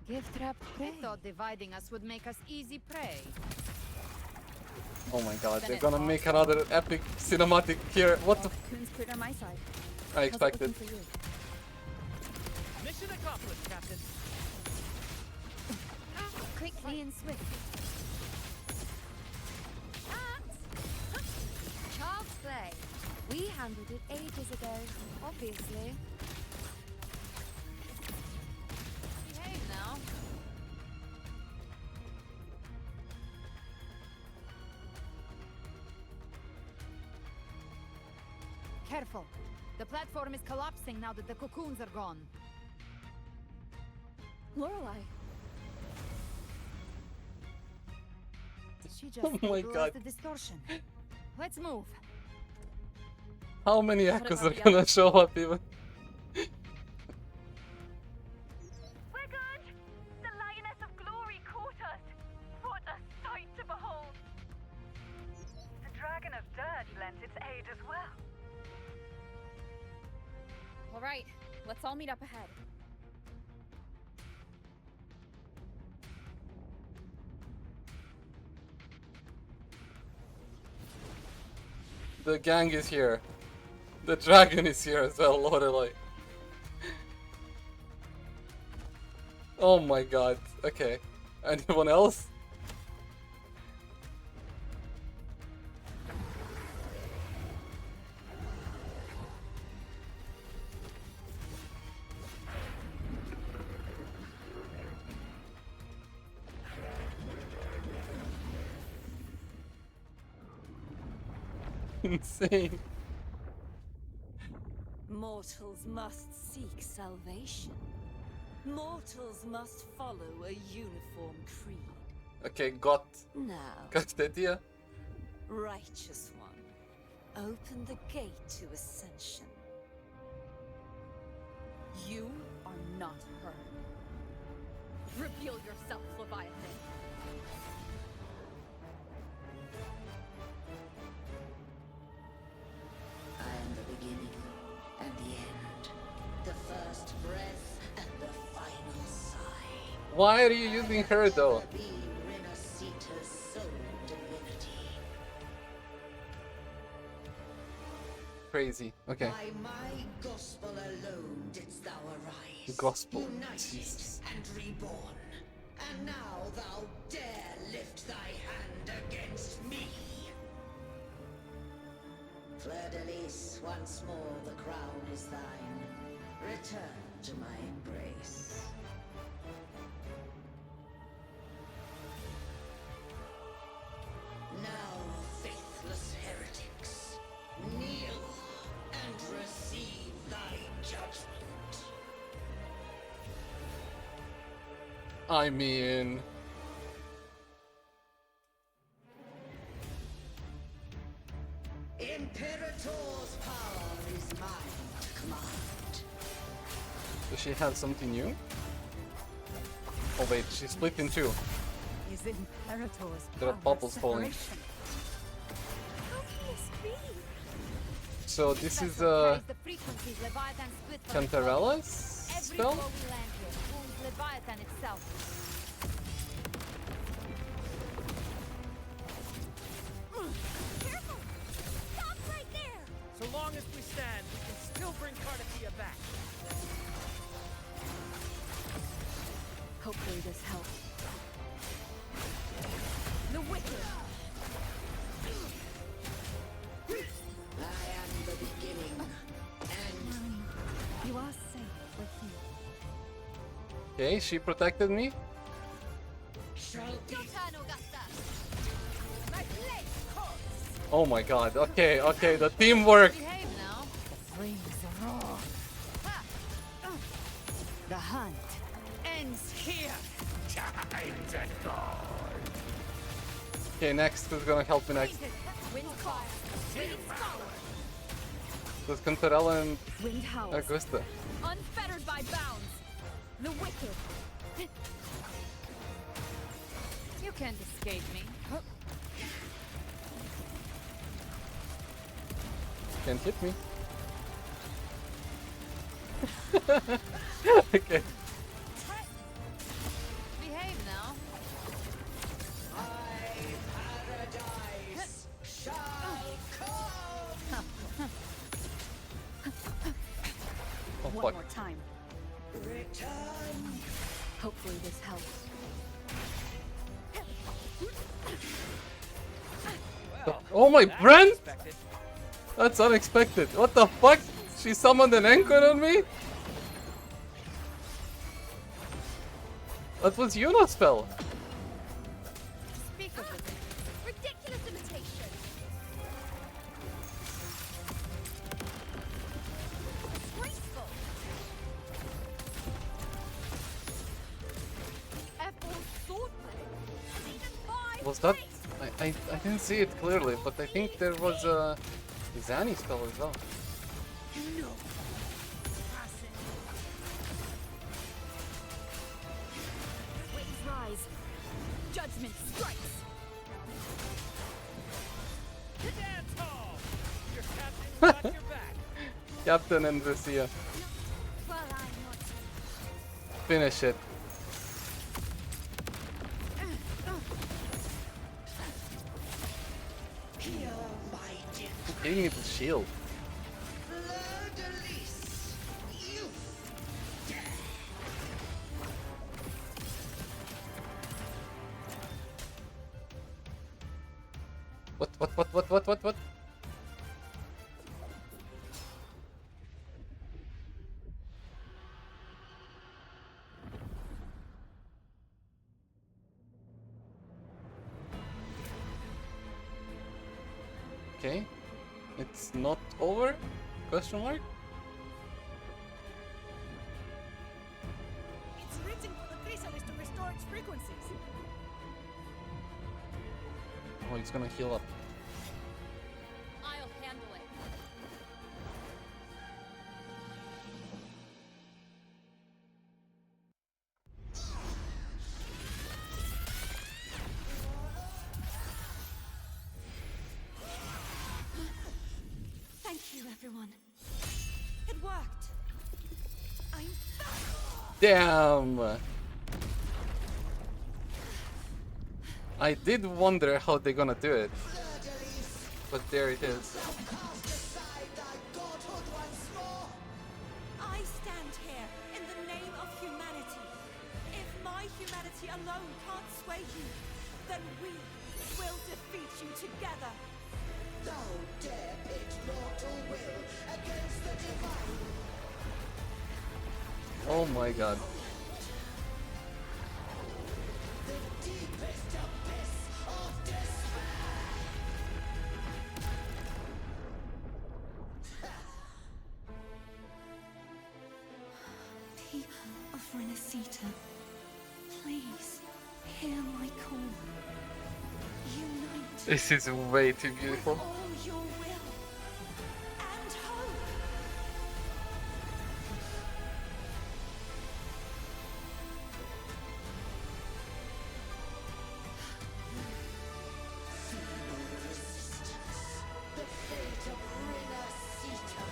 Gift wrapped prey. I thought dividing us would make us easy prey. Oh my god, they're gonna make another epic cinematic here. What the f- Coon's cleared on my side. I expected. Mission accomplished, Captain. Quickly and swiftly. Child's play. We handled it ages ago, obviously. Behave now. Careful. The platform is collapsing now that the cocoons are gone. Lorelei. She just Oh my stabilized god. the distortion. Let's move. How many echoes are gonna show up even? We're good! The Lioness of Glory caught us! What a sight to behold! The Dragon of Dirt lent its aid as well. All right, let's all meet up ahead. The gang is here. The dragon is here as well, Lorelei. Oh my god. Okay. Anyone else? Insane. Mortals must seek salvation. Mortals must follow a uniform creed. Okay, got Now, the idea. righteous one, open the gate to ascension. You are not her. Reveal yourself, Leviathan. I am the beginning and the end, the first breath and the final sigh. Why are you using her though? Be Renacita's sole divinity. Crazy. Okay. By my gospel alone didst thou arise. Gospel. United Jesus. and reborn. And now thou dare lift thy hand against me. Fleur-de-Lis, once more the crown is thine. Return to my embrace. I mean... Imperator's power is mine to command. Does she have something new? Oh wait, she split in two. Is Imperator's There are power bubbles falling. separation? How can this be? So this is Carries the frequencies Leviathan split from its Cantarella's Every spell? floor we land here wounds Leviathan itself. Careful! Stop right there! So long as we stand, we can still bring Cardathia back. Hopefully this helps. The Wicked! I am the beginning. And You are safe with you. Okay, she protected me. shall Your turn, Augusta! My blade calls! Oh my god, okay, okay, the teamwork! Behave now. Flames roar. The hunt ends here. time to go. Okay, next, who's gonna help me next? Wind calls! Wind follows! There's Cantarella and Wind howls. Augusta. Unfettered by bounds. The Wicked. You can't escape me. Can't hit me. Okay. Behave now. Paradise shall come. Oh One fuck. more time. Return. Hopefully this helps. Oh my Brent! That's unexpected. What the fuck? She summoned an anchor on me? That was Yuna's spell. Speak of it. Ridiculous imitation! Disgraceful! Apple swordplay. Was that? I didn't see it clearly, but I think there was a Zani spell as well. No. Winds rise. Judgment strikes. Dance hall! Your captain got your back. Captain and Lucia. Well, I'm not. Finish it. Hear my death. Who gave me the shield? Fleur-de-lis. You. What? Okay. It's not over? Question mark? It's written for the chrysalis to restore its frequencies. Oh, he's gonna heal up. I'll handle it. Thank you, everyone. It worked. I'm Damn! I did wonder how they're gonna do it. But there it is. I stand here in the name of humanity. If my humanity alone can't sway you, then we will defeat you together. Thou dare pit mortal will against the divine. Oh my god. The deepest abyss of despair. People of Renacita, please. Hear my call. Unite This is way too beautiful. all your will and hope. The fate of Renacita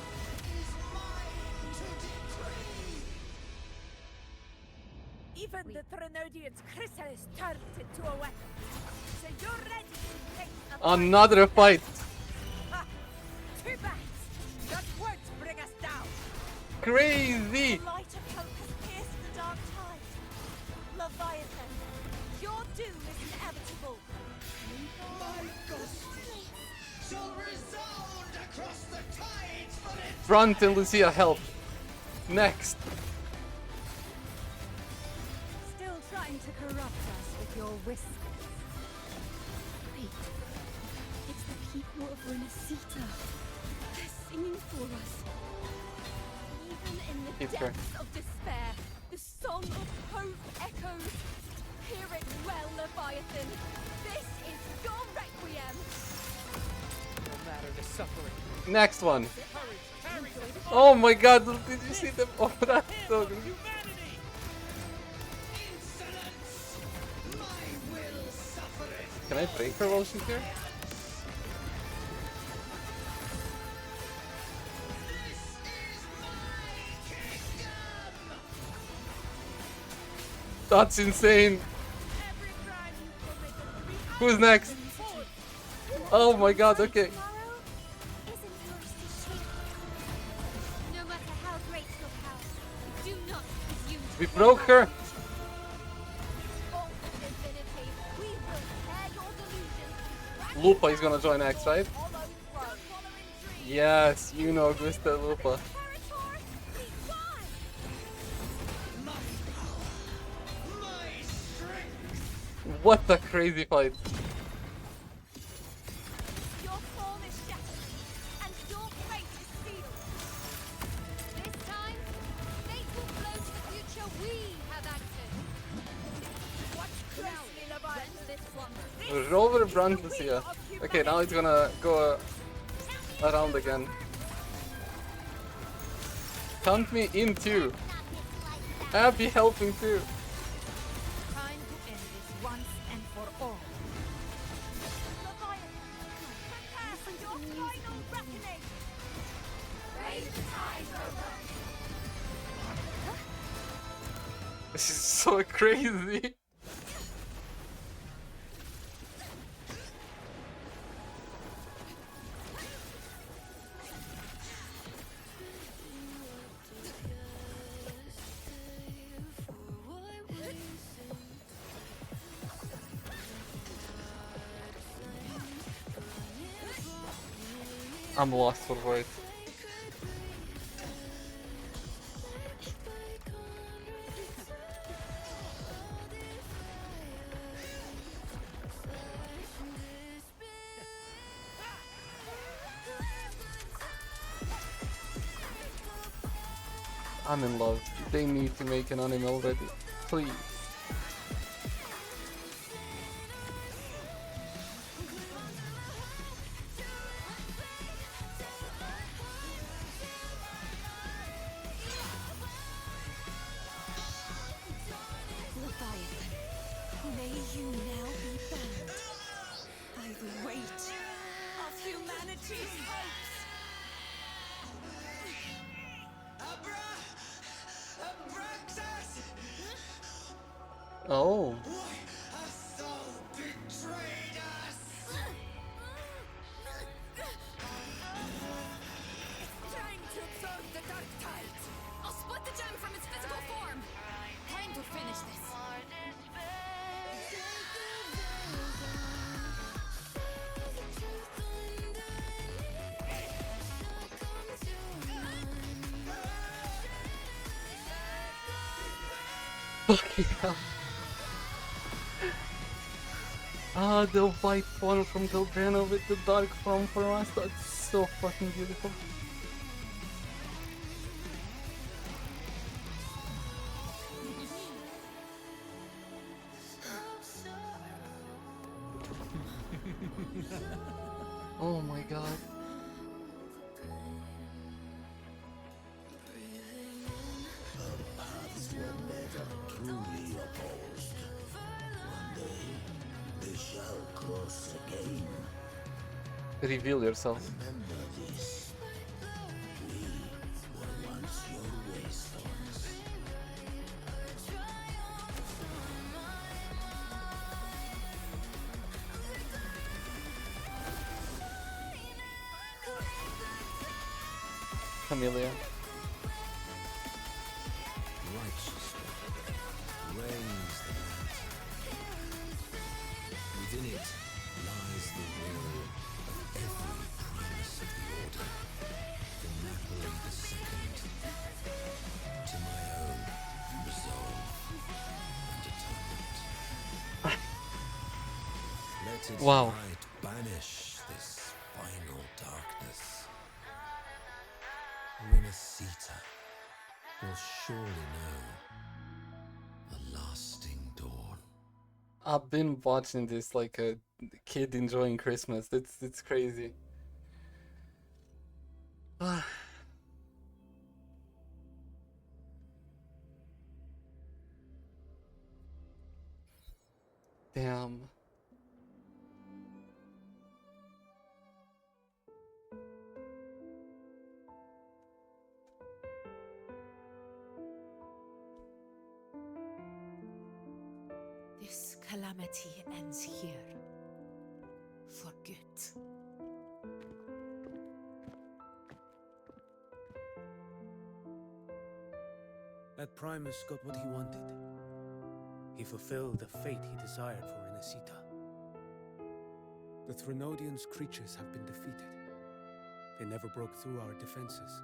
is mine to decree. Even the Trinodian's chrysalis turned into a weapon. So you're ready to take a Another fight. Ha! Too bad. That won't bring us down. Crazy. The light of hope has pierced the dark tide. Leviathan, your doom is inevitable. My gospel shall resound across the tides for it. Brunt and Lucia, help. Next. Still trying to corrupt us with your whispers. Wait. It's the people of Renacita. They're singing for us. Even in the Keep her. depths of despair, the song of hope echoes. Hear it well, Leviathan. This is your requiem. No matter the suffering. Next one. Courage carries us. Oh my god, did you see them? Oh, that's so good. Insolence! My will suffer it. Can I break her while she's here? That's insane. Who's next? Oh my god, okay. No matter how great your power, do not presume to We broke her. fall with divinity. We will tear your delusions. Lupa is gonna join next, right? Yes, you know Gusta Lupa. What a crazy fight. Your form is shattered, and your fate is sealed. This time, fate will flow to the future we have acted. Watch closely, Leviathan. This one. Rover Brunt Lucia. Okay, now it's gonna go around again. Count me in too. I'll be helping too. Time to end this once and for all. Leviathan, prepare for your final reckoning. Raise the tide, Rover. This is so crazy. I'm lost for words. I'm in love. They need to make an anime already. Please. Leviathan, may you now be bound by the weight of humanity's hopes. Oh. Time to observe the dark tide. I'll split the gem from its physical form. Time to finish this. Fucking hell. Ah, the white one from Galbrena with the dark form for us. That's so fucking beautiful. god. Our paths were never truly opposed. One day, they shall cross again. Reveal yourself. Remember this. We were once your wastelands. Camellia. Righteous one, raise the lantern. Within it lies the will of every primus of the Order, from Napoli II to my own resolve and atonement. Let its Wow. light banish this final darkness. Renacita will surely know a lasting dawn. I've been watching this like a kid enjoying Christmas. It's crazy. Damn. This calamity ends here. For good. That Primus got what he wanted. He fulfilled the fate he desired for Renacita. The Threnodians' creatures have been defeated. They never broke through our defenses.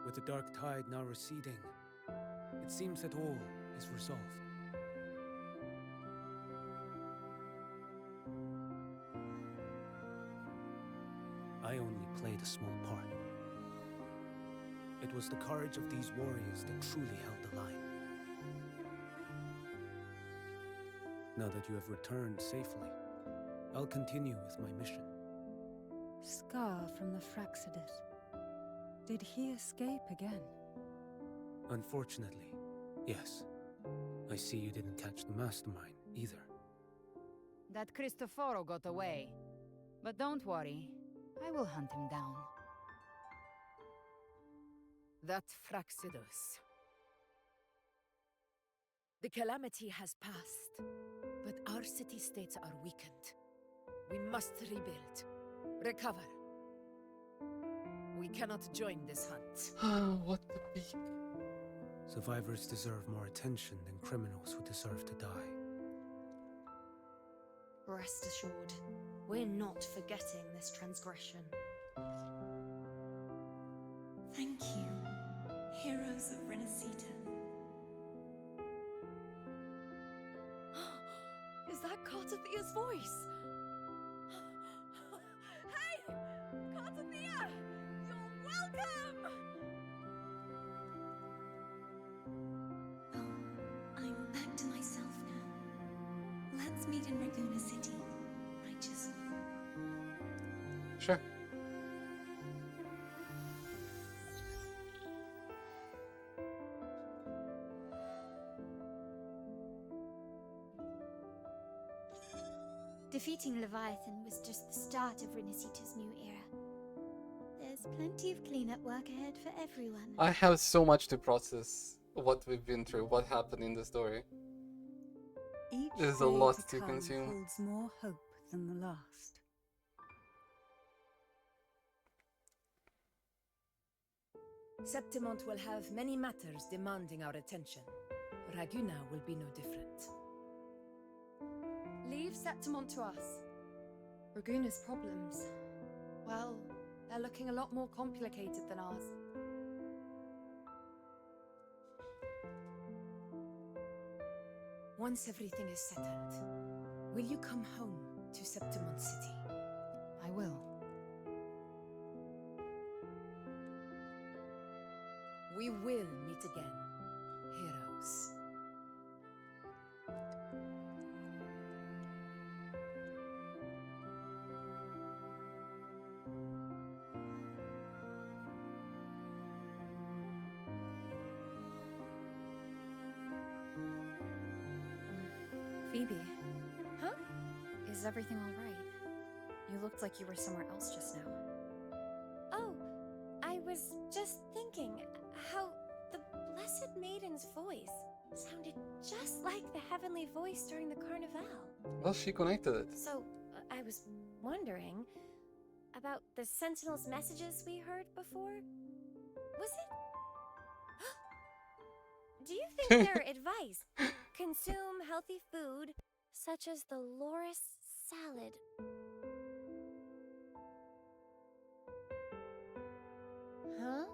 With the dark tide now receding, it seems that all is resolved. I only played a small part. It was the courage of these warriors that truly held the line. Now that you have returned safely, I'll continue with my mission. Scar from the Fraxidus. Did he escape again? Unfortunately, yes. I see you didn't catch the mastermind either. That Cristoforo got away. But don't worry, I will hunt him down. That Fraxidus. The calamity has passed, but our city-states are weakened. We must rebuild, recover. We cannot join this hunt. What the beak? Survivors deserve more attention than criminals who deserve to die. Rest assured, we're not forgetting this transgression. Thank you, heroes of Renacita. Is that Cartathia's voice? Hey! Cartathia! You're welcome! I'm back to myself now. Let's meet in Ragusa City, righteous one. Sure. Defeating Leviathan was just the start of Renacita's new era. There's plenty of cleanup work ahead for everyone. I have so much to process. What we've been through, what happened in the story. Each There's a day lot to come consume. holds more hope than the last. Septimont will have many matters demanding our attention. Raguna will be no different. Leave Septimont to us. Raguna's problems, well, they're looking a lot more complicated than ours. Once everything is settled, will you come home to Septimont City? I will. We will meet again, heroes. Phoebe. Huh? Is everything all right? You looked like you were somewhere else just now. Oh, I was just thinking how the Blessed Maiden's voice sounded just like the heavenly voice during the Carnival. Well, she connected it. So, I was wondering about the Sentinel's messages we heard before. Was it? Do you think their advice, consume healthy food, such as the Loris salad? Huh?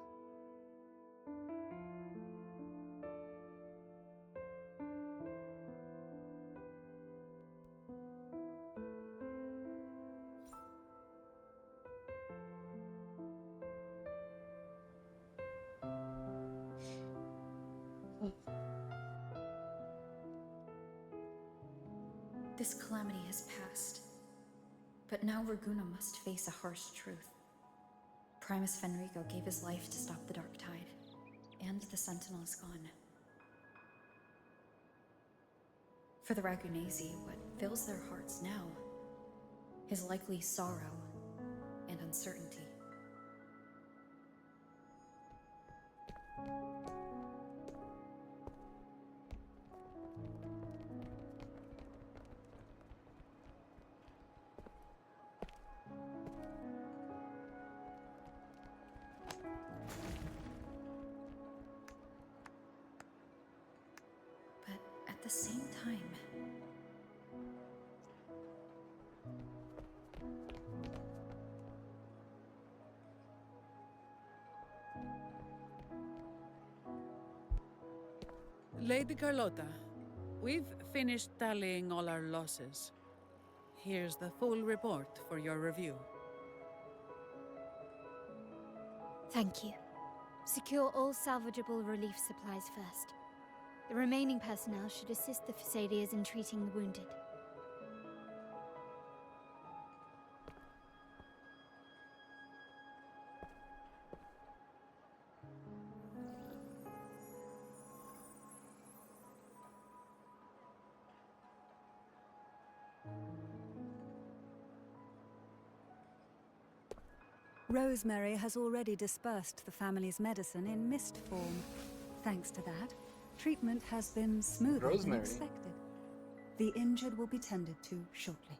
This calamity has passed. But now Raguna must face a harsh truth. Primus Fenrico gave his life to stop the Dark Tide, and the Sentinel is gone. For the Ragunesi, what fills their hearts now is likely sorrow and uncertainty. But at the same time, Lady Carlotta, we've finished tallying all our losses. Here's the full report for your review. Thank you. Secure all salvageable relief supplies first. The remaining personnel should assist the Phasadeas in treating the wounded. Rosemary has already dispersed the family's medicine in mist form. Thanks to that, treatment has been smoother than expected. The injured will be tended to shortly.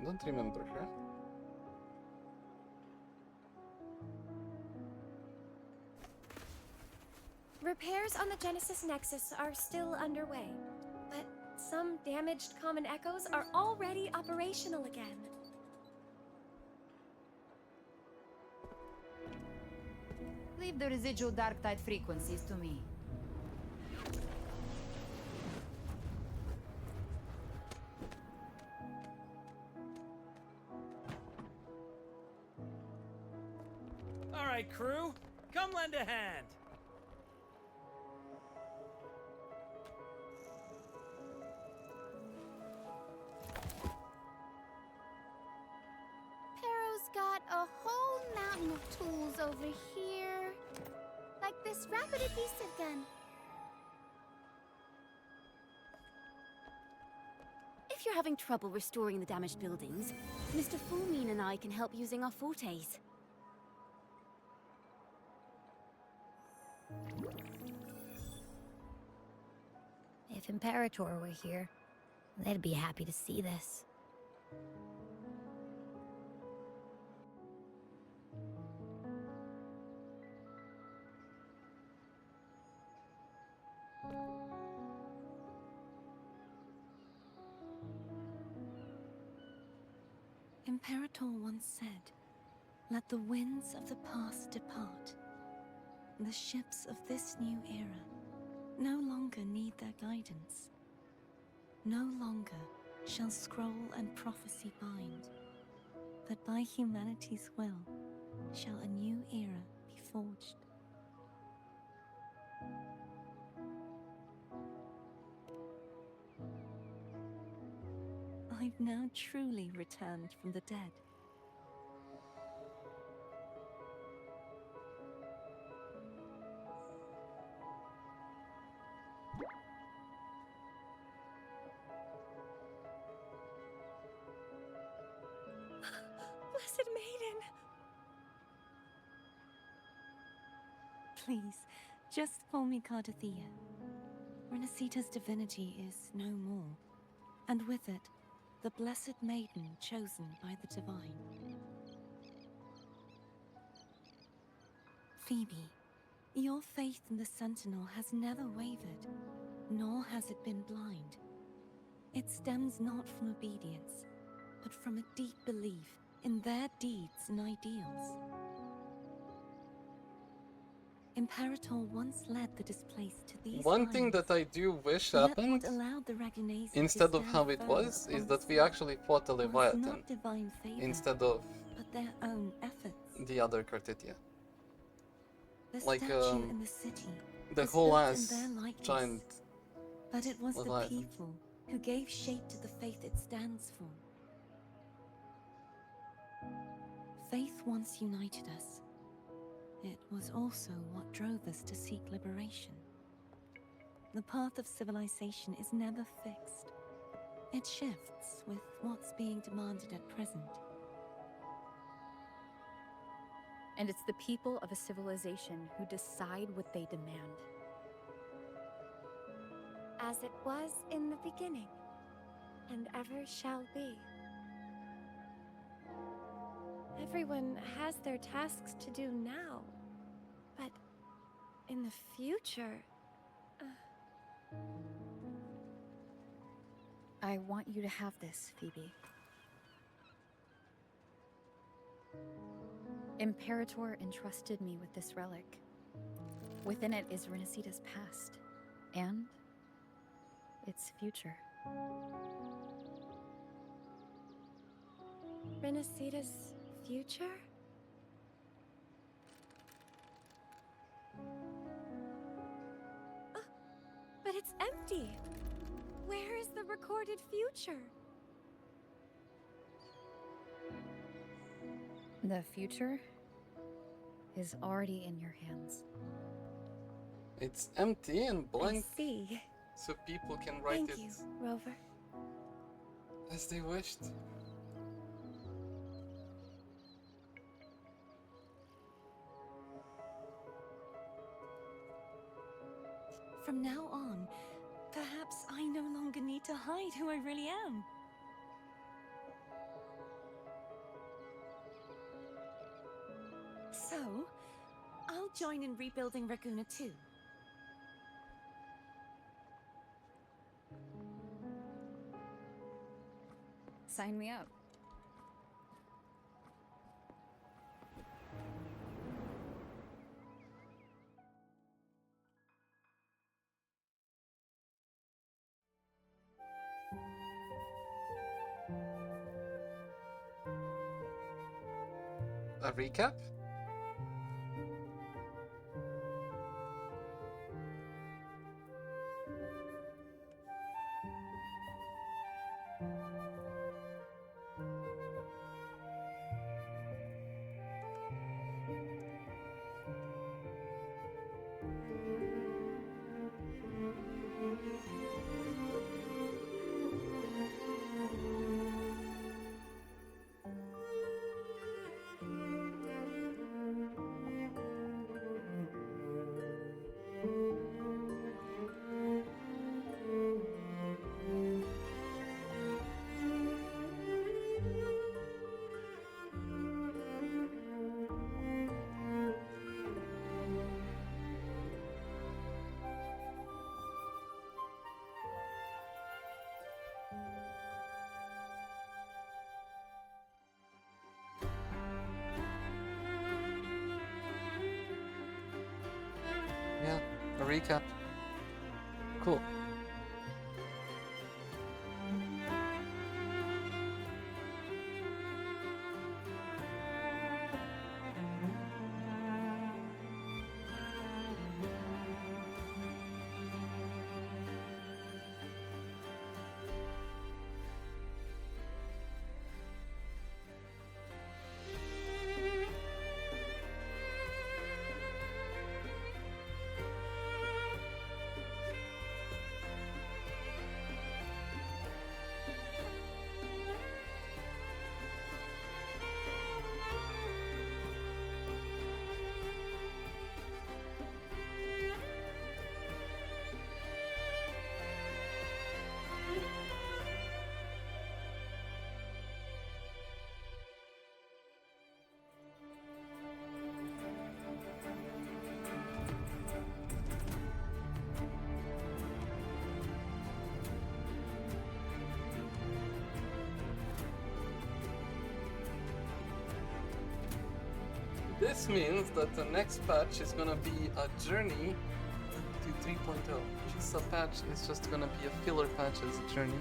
Don't remember her. Repairs on the Genesis Nexus are still underway, but some damaged common echoes are already operational again. Leave the residual dark tide frequencies to me. All right, crew, come lend a hand. Pero's got a whole mountain of tools over here. Like this rapid adhesive gun. If you're having trouble restoring the damaged buildings, Mr. Fulmine and I can help using our fortes. If Imperator were here, they'd be happy to see this. Imperator once said, "Let the winds of the past depart. The ships of this new era no longer need their guidance. No longer shall scroll and prophecy bind, but by humanity's will shall a new era be forged." I've now truly returned from the dead. Blessed Maiden! Please, just call me Cardathea. Renacita's divinity is no more, and with it, the Blessed Maiden chosen by the Divine. Phoebe, your faith in the Sentinel has never wavered, nor has it been blind. It stems not from obedience, but from a deep belief in their deeds and ideals. Imperator once led the displaced to these One thing lines, that I do wish yet happened, what allowed the Ragunesi to instead of stand how it firm was, is upon that we sea actually fought a was Leviathan not divine favor, instead of but their own efforts. the other Cartitia. The Like, statue in the city the was whole built ass in their likeness, giant but it was the Leviathan. people who gave shape to the faith it stands for. Faith once united us. It was also what drove us to seek liberation. The path of civilization is never fixed. It shifts with what's being demanded at present. And it's the people of a civilization who decide what they demand. As it was in the beginning, and ever shall be. Everyone has their tasks to do now, but in the future... I want you to have this, Phoebe. Imperator entrusted me with this relic. Within it is Renacita's past, and its future. Renacita's future? But it's empty! Where is the recorded future? The future is already in your hands. It's empty and blank, I see. so people can write Thank it you, Rover. as they wished. From now on, perhaps I no longer need to hide who I really am. So, I'll join in rebuilding Raguna too. Sign me up. A recap? Yeah, a recap. Cool. This means that the next patch is gonna be a journey to 3.0. Just a patch is just gonna be a filler patch as a journey.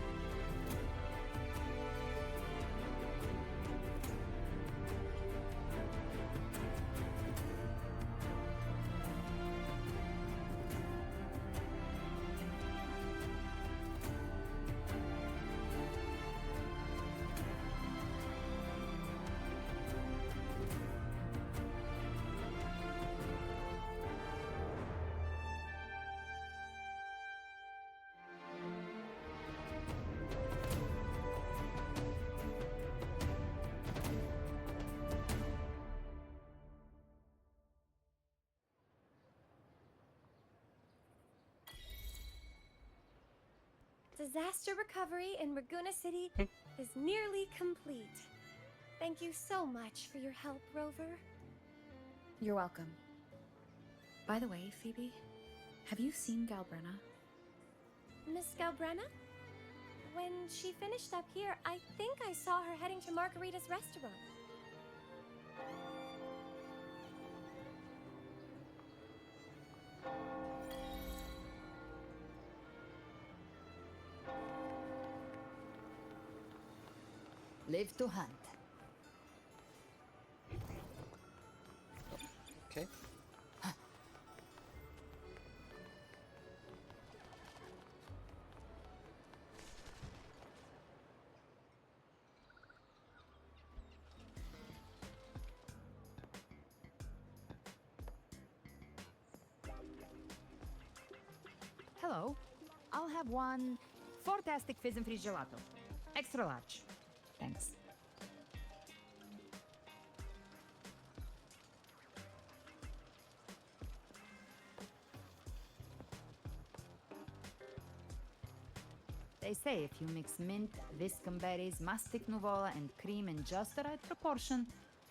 Disaster recovery in Raguna City is nearly complete. Thank you so much for your help, Rover. You're welcome. By the way, Phoebe, have you seen Galbrena? Miss Galbrena? When she finished up here, I think I saw her heading to Margarita's restaurant. Live to hunt. Okay. Hello. I'll have one fantastic fizz and freeze gelato. Extra large. Thanks. They say if you mix mint, viscum berries, mastic nuvola, and cream in just the right proportion,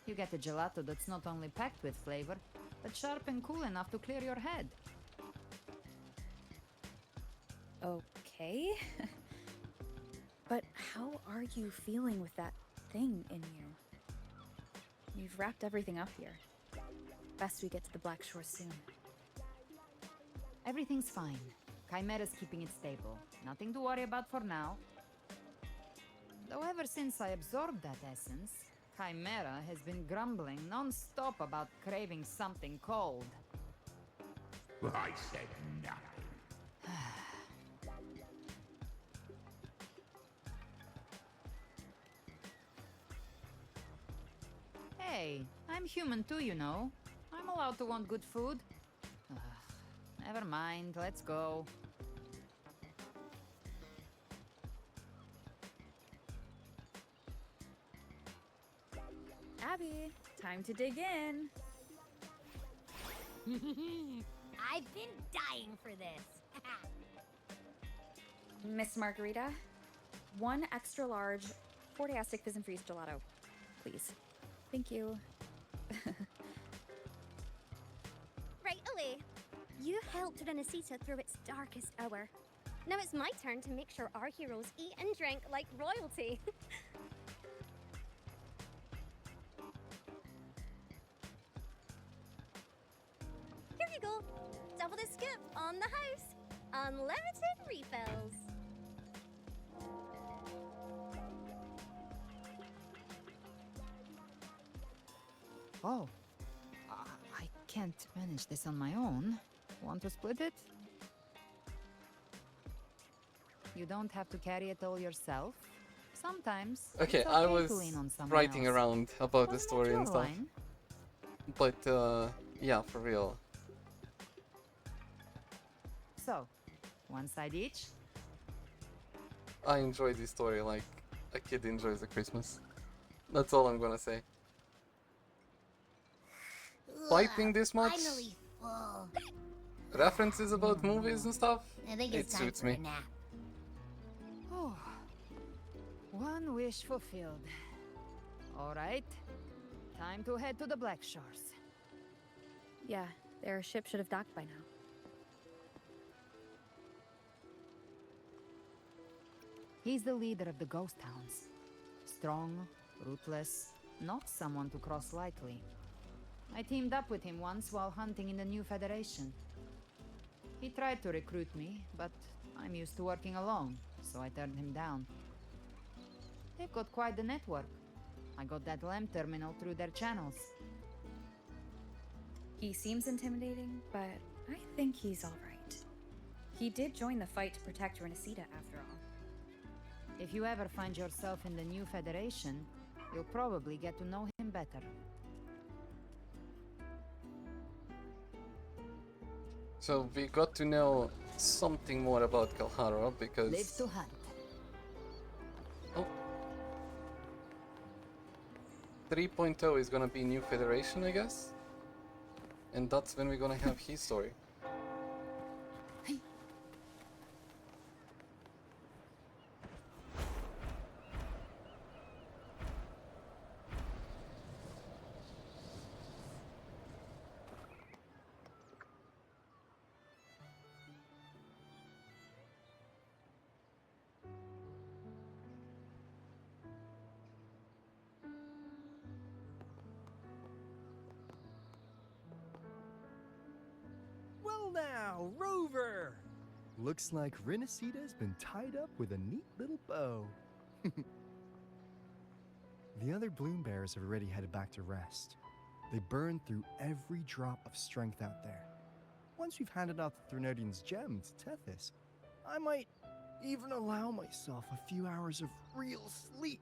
you get a gelato that's not only packed with flavor, but sharp and cool enough to clear your head. Okay. But how are you feeling with that thing in you? We've wrapped everything up here. Best we get to the Black Shore soon. Everything's fine. Chimera's keeping it stable. Nothing to worry about for now. Though ever since I absorbed that essence, Chimera has been grumbling non-stop about craving something cold. I said nothing. Hey, I'm human too, you know. I'm allowed to want good food. Ugh, never mind, let's go. Abby, time to dig in. I've been dying for this. Miss Margarita, one extra large Fortiastic Fizz and Freeze gelato, please. Thank you. Right away. You helped Renesita through its darkest hour. Now it's my turn to make sure our heroes eat and drink like royalty. Here you go. Double the scoop on the house. Unlimited refills. Oh, I can't manage this on my own. Want to split it? You don't have to carry it all yourself. Sometimes. Okay, it's I okay was to lean on someone writing else. around about the Wasn't that story your and stuff. line? But, yeah, for real. So, one side each? I enjoy this story like a kid enjoys a Christmas. That's all I'm gonna say. Fighting this much? Finally full. References about movies and stuff? I think It it's time suits for me. a nap. Oh, one wish fulfilled. All right, time to head to the Black Shores. Yeah, their ship should have docked by now. He's the leader of the ghost towns. Strong, ruthless, not someone to cross lightly. I teamed up with him once while hunting in the new Federation. He tried to recruit me, but I'm used to working alone, so I turned him down. They've got quite the network. I got that LEM terminal through their channels. He seems intimidating, but I think he's alright. He did join the fight to protect Renesita after all. If you ever find yourself in the new Federation, you'll probably get to know him better. So we got to know something more about Kalhara because... Live to hunt. Oh. 3.0 is gonna be New Federation, I guess? And that's when we're gonna have his story. Well now, Rover! Looks like Renesita's been tied up with a neat little bow. The other bloom bearers have already headed back to rest. They burned through every drop of strength out there. Once we've handed out the Threnodian's gem to Tethys, I might even allow myself a few hours of real sleep.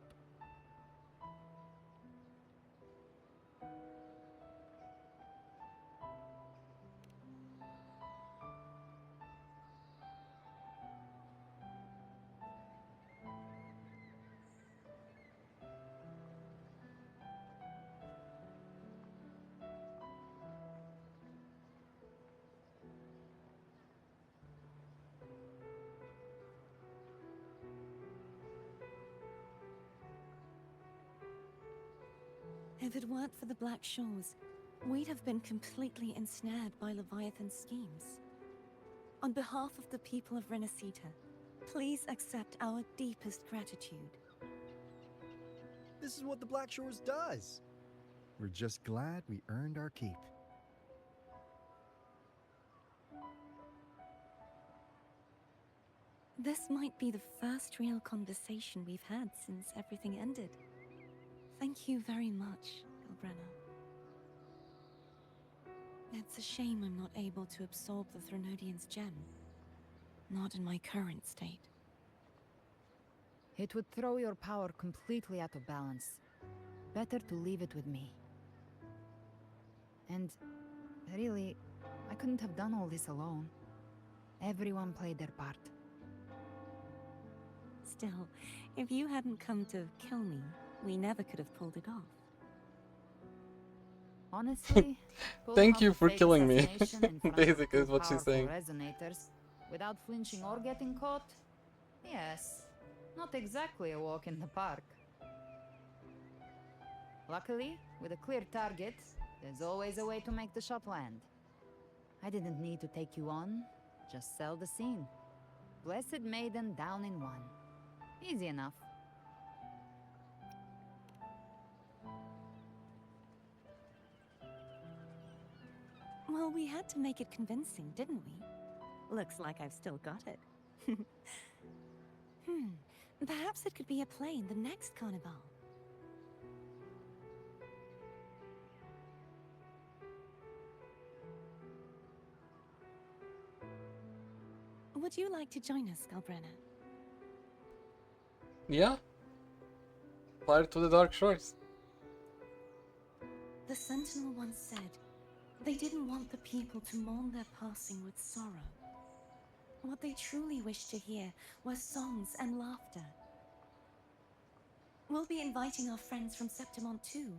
If it weren't for the Black Shores, we'd have been completely ensnared by Leviathan's schemes. On behalf of the people of Renesita, please accept our deepest gratitude. This is what the Black Shores does. We're just glad we earned our keep. This might be the first real conversation we've had since everything ended. Thank you very much, Galbrena. It's a shame I'm not able to absorb the Threnodian's gem. Not in my current state. It would throw your power completely out of balance. Better to leave it with me. And really, I couldn't have done all this alone. Everyone played their part. Still, if you hadn't come to kill me, we never could have pulled it off. Honestly, thank you for fake killing me. assassination in front of Basically, is two what she's powerful saying. resonators, without flinching or getting caught? Yes, not exactly a walk in the park. Luckily, with a clear target, there's always a way to make the shot land. I didn't need to take you on, just sell the scene. Blessed Maiden down in one. Easy enough. Well, we had to make it convincing, didn't we? Looks like I've still got it. Perhaps it could be a play in the next carnival. Would you like to join us, Galbrena? Yeah? Fire to the Dark Shores. The Sentinel once said, they didn't want the people to mourn their passing with sorrow. What they truly wished to hear were songs and laughter. We'll be inviting our friends from Septimont too.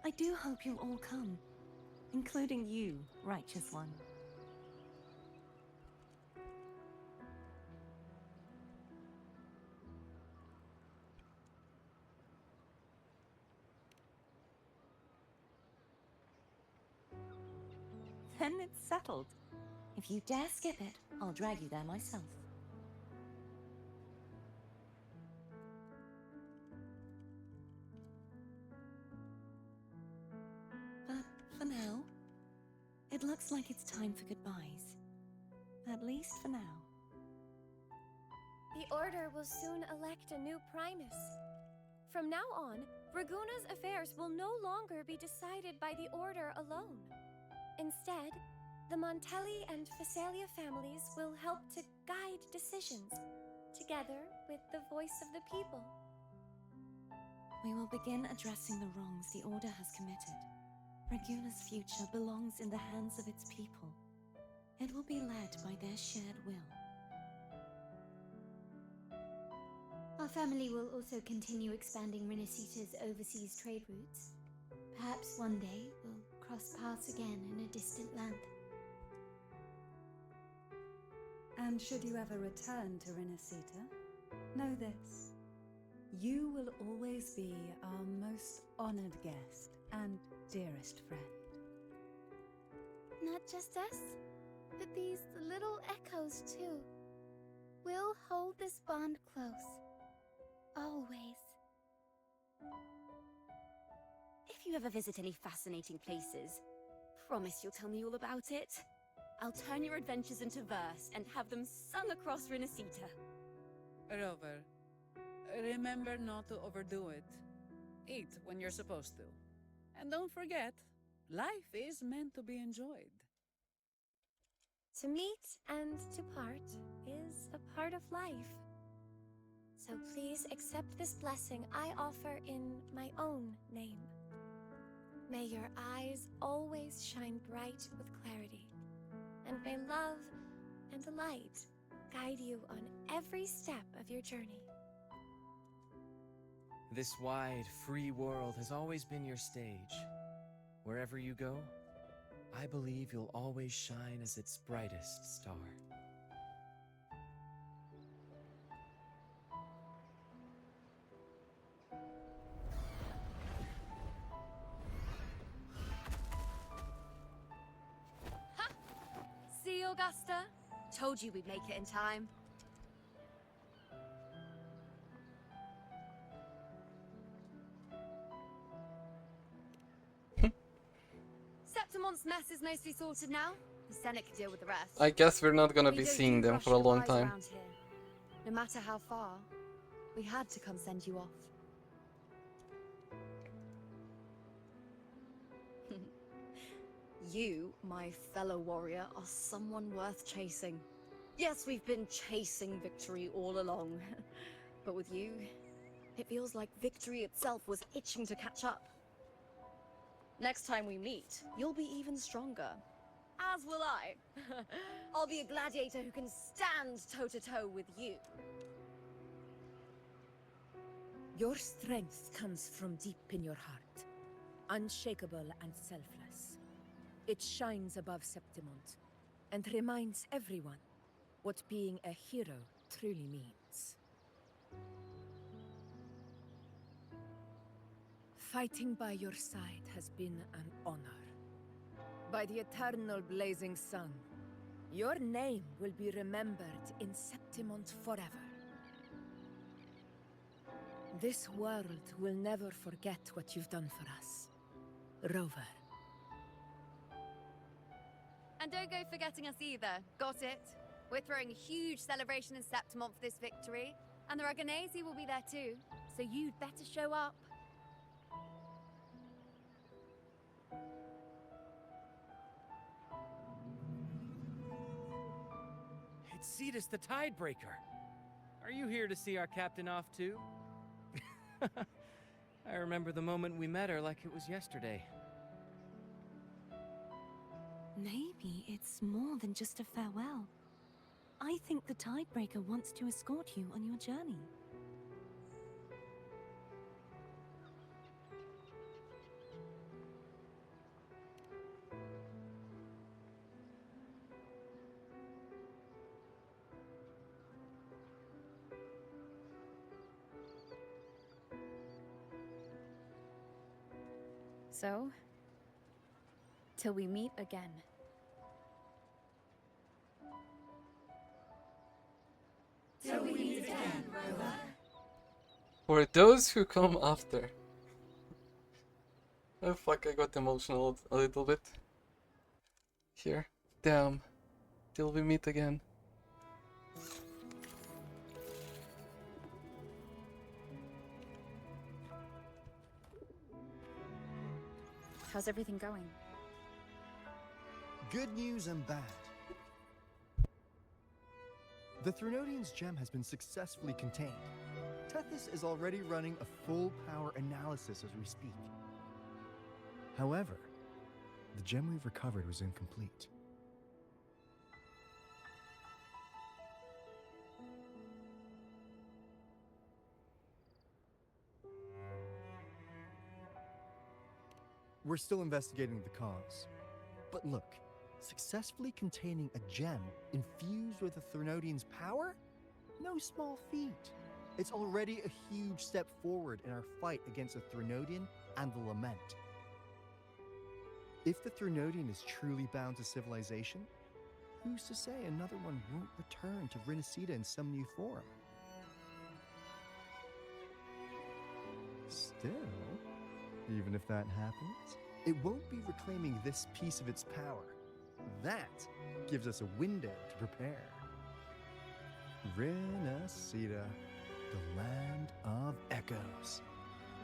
I do hope you'll all come, including you, Righteous One. Then it's settled. If you dare skip it, I'll drag you there myself. But for It looks like it's time for goodbyes. At least for now. The Order will soon elect a new Primus. From now on, Raguna's affairs will no longer be decided by the Order alone. Instead, the Montelli and Phasalia families will help to guide decisions, together with the voice of the people. We will begin addressing the wrongs the Order has committed. Raguna's future belongs in the hands of its people. It will be led by their shared will. Our family will also continue expanding Renacita's overseas trade routes. Perhaps one day we'll cross paths again in a distant land. And should you ever return to Renacita, know this. You will always be our most honored guest and dearest friend. Not just us, but these little echoes too. We'll hold this bond close. Always. If you ever visit any fascinating places, promise you'll tell me all about it. I'll turn your adventures into verse and have them sung across Renacita. Rover, remember not to overdo it. Eat when you're supposed to. And don't forget, life is meant to be enjoyed. To meet and to part is a part of life. So please accept this blessing I offer in my own name. May your eyes always shine bright with clarity, and may love and light guide you on every step of your journey. This wide, free world has always been your stage. Wherever you go, I believe you'll always shine as its brightest star. See, Augusta? Told you we'd make it in time. Septimon's mess is mostly sorted now. The Senate can deal with the rest. I guess we're not gonna We be don't seeing do them rush for a long goodbyes time. around here. No matter how far, we had to come send you off. You, my fellow warrior, are someone worth chasing. Yes, we've been chasing victory all along. But with you, it feels like victory itself was itching to catch up. Next time we meet, you'll be even stronger. As will I. I'll be a gladiator who can stand toe-to-toe with you. Your strength comes from deep in your heart, unshakable and selfless. It shines above Septimont, and reminds everyone what being a hero truly means. Fighting by your side has been an honor. By the eternal blazing sun, your name will be remembered in Septimont forever. This world will never forget what you've done for us, Rover. And don't go forgetting us either. Got it? We're throwing a huge celebration in Septimont for this victory, and the Raganesi will be there too, so you'd better show up. It's Cetus the Tidebreaker. Are you here to see our captain off too? I remember the moment we met her like it was yesterday. Maybe it's more than just a farewell. I think the Tidebreaker wants to escort you on your journey. So, till we meet again. Till we meet again, Rover. For those who come after. Oh fuck, I got emotional a little bit. here. Damn. Till we meet again. How's everything going? Good news and bad. The Threnodian's gem has been successfully contained. Tethys is already running a full power analysis as we speak. However, the gem we've recovered was incomplete. We're still investigating the cause. But look, successfully containing a gem infused with a Threnodian's power? No small feat. It's already a huge step forward in our fight against the Threnodian and the Lament. If the Threnodian is truly bound to civilization, who's to say another one won't return to Renacida in some new form? Still, even if that happens, it won't be reclaiming this piece of its power. That gives us a window to prepare. Renacida, the land of echoes.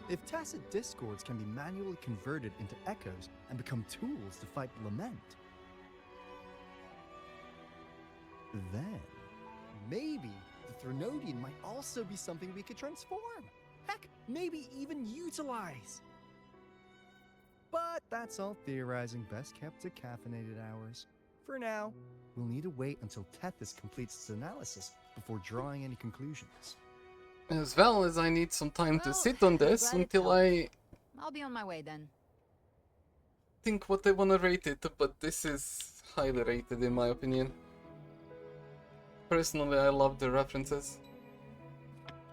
If tacit discords can be manually converted into echoes and become tools to fight Lament, then maybe the Threnodian might also be something we could transform. Heck, maybe even utilize. But that's all theorizing best kept to caffeinated hours. For now, we'll need to wait until Tethys completes its analysis before drawing any conclusions. As well as I need some time to sit on this until I I'll be on my way then. think what I want to rate it, but this is highly rated in my opinion. Personally, I love the references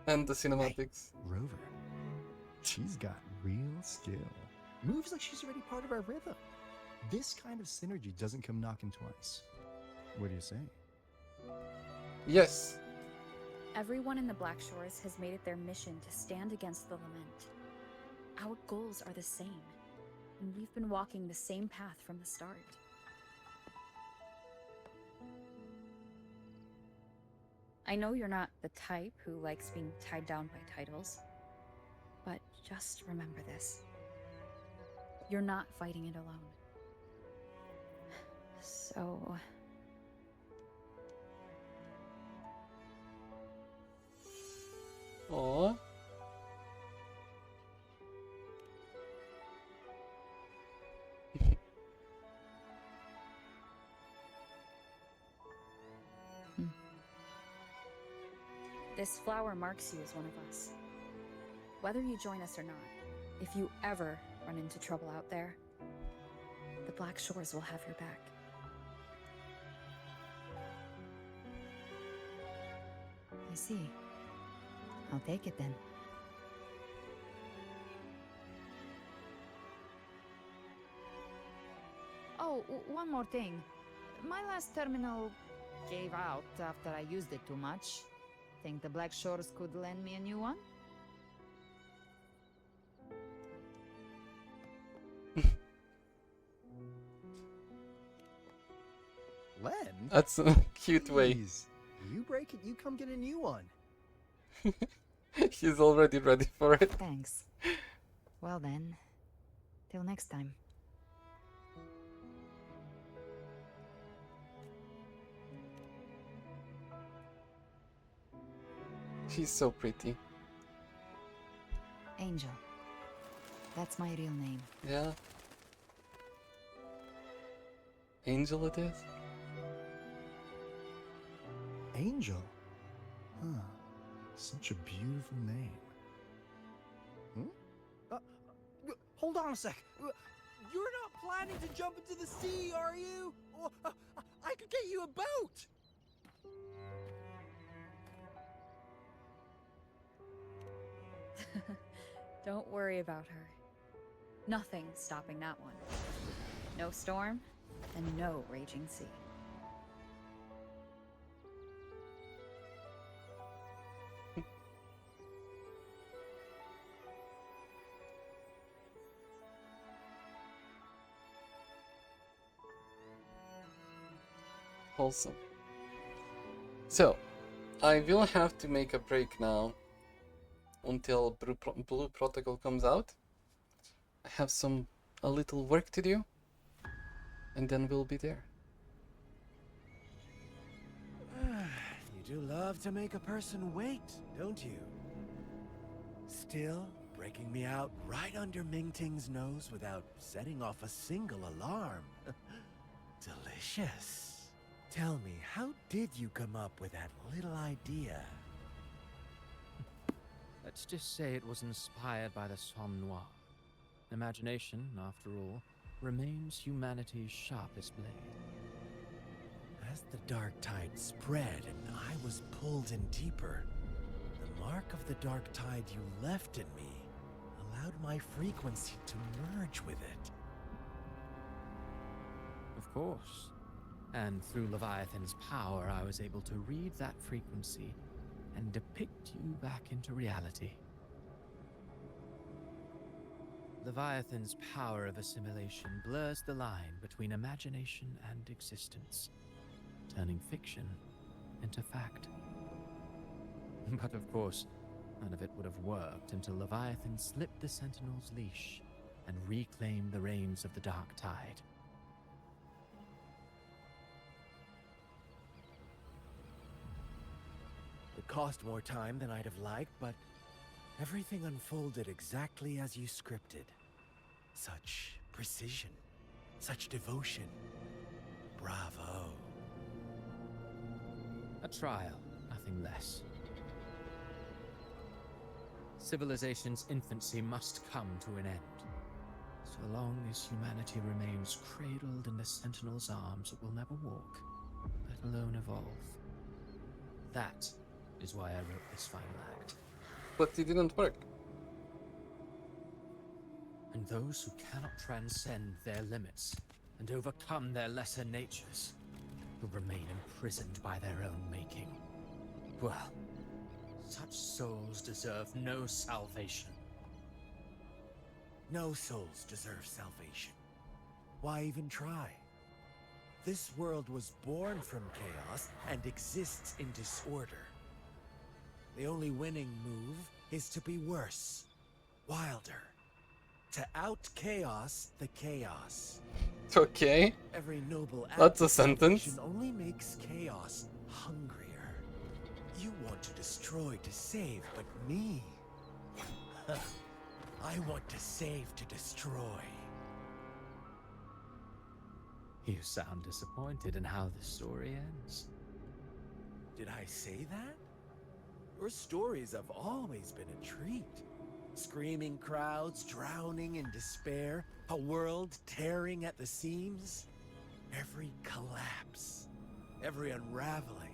and the cinematics. Hey, Rover, she's got real skill. Moves like she's already part of our rhythm. This kind of synergy doesn't come knocking twice. What do you say? Yes. Everyone in the Black Shores has made it their mission to stand against the Lament. Our goals are the same, and we've been walking the same path from the start. I know you're not the type who likes being tied down by titles, but just remember this. You're not fighting it alone. So... Aww. This flower marks you as one of us. Whether you join us or not, if you ever run into trouble out there, the Black Shores will have your back. I see. I'll take it then. Oh, one more thing. My last terminal gave out after I used it too much. Think the Black Shores could lend me a new one? Len? That's a cute way. Please. You break it, you come get a new one. He's already ready for it. Thanks. Well then, till next time. She's so pretty. Angel. That's my real name. Yeah. Angel it is? Angel? Huh. Such a beautiful name. Hold on a sec. You're not planning to jump into the sea, are you? I could get you a boat! Don't worry about her. Nothing's stopping that one. No storm, and no raging sea. wholesome. So, I will have to make a break now until Blue Protocol comes out. I have a little work to do, and then we'll be there. You do love to make a person wait, don't you? Still breaking me out right under Mingting's nose without setting off a single alarm. Delicious. Tell me, how did you come up with that little idea? Let's just say it was inspired by the Somme Noir. Imagination, after all, remains humanity's sharpest blade. As the dark tide spread and I was pulled in deeper, the mark of the dark tide you left in me allowed my frequency to merge with it. Of course. And through Leviathan's power, I was able to read that frequency and depict you back into reality. Leviathan's power of assimilation blurs the line between imagination and existence, turning fiction into fact. But of course, none of it would have worked until Leviathan slipped the Sentinel's leash and reclaimed the reins of the Dark Tide. It cost more time than I'd have liked, but everything unfolded exactly as you scripted. Such precision, such devotion. Bravo. A trial, nothing less. Civilization's infancy must come to an end. So long as humanity remains cradled in the Sentinel's arms, it will never walk, let alone evolve. That is why I wrote this final act. But it didn't work. And those who cannot transcend their limits and overcome their lesser natures will remain imprisoned by their own making. Well, such souls deserve no salvation. No souls deserve salvation. Why even try? This world was born from chaos and exists in disorder. The only winning move is to be worse, wilder, to out-chaos the chaos. Okay. Every noble act That's a of sentence. salvation only makes chaos hungrier. You want to destroy to save, but me? I want to save to destroy. You sound disappointed in how the story ends. Did I say that? Your stories have always been a treat. Screaming crowds drowning in despair, a world tearing at the seams. Every collapse, every unraveling.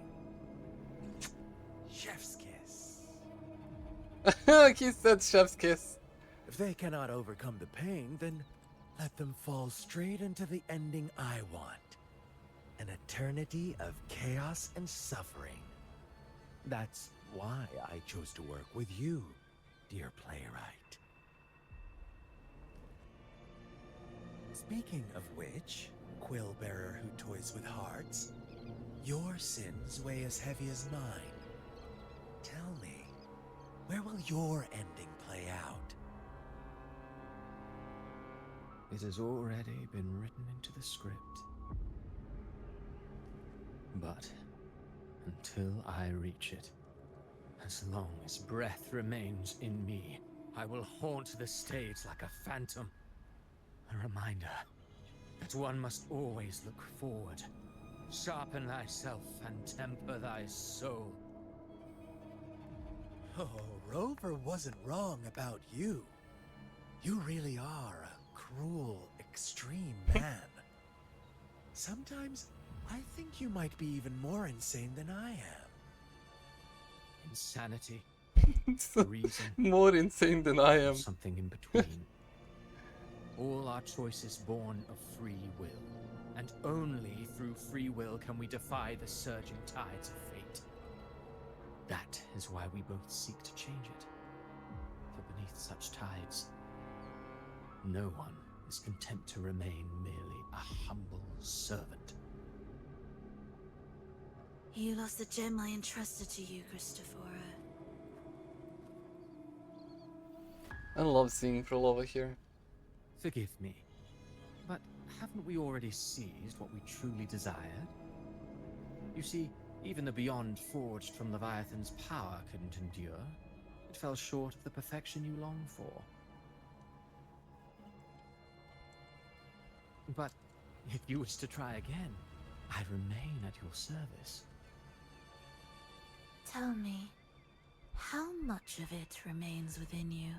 Chef's kiss. He said chef's kiss. If they cannot overcome the pain, then let them fall straight into the ending I want. An eternity of chaos and suffering. That's why I chose to work with you, dear playwright. Speaking of which, quill bearer who toys with hearts, your sins weigh as heavy as mine. Tell me, where will your ending play out? It has already been written into the script. But until I reach it, as long as breath remains in me, I will haunt the stage like a phantom. A reminder that one must always look forward. Sharpen thyself and temper thy soul. Oh, Rover wasn't wrong about you. You really are a cruel, extreme man. Sometimes I think you might be even more insane than I am. Insanity, reason, more insane than I am. Something in between. All our choices born of free will, and only through free will can we defy the surging tides of fate. That is why we both seek to change it. For beneath such tides, no one is content to remain merely a humble servant. You lost the gem I entrusted to you, Christopher. I love seeing Frolova here. Forgive me, but haven't we already seized what we truly desired? You see, even the beyond forged from Leviathan's power couldn't endure. It fell short of the perfection you long for. But if you wish to try again, I remain at your service. Tell me, how much of it remains within you?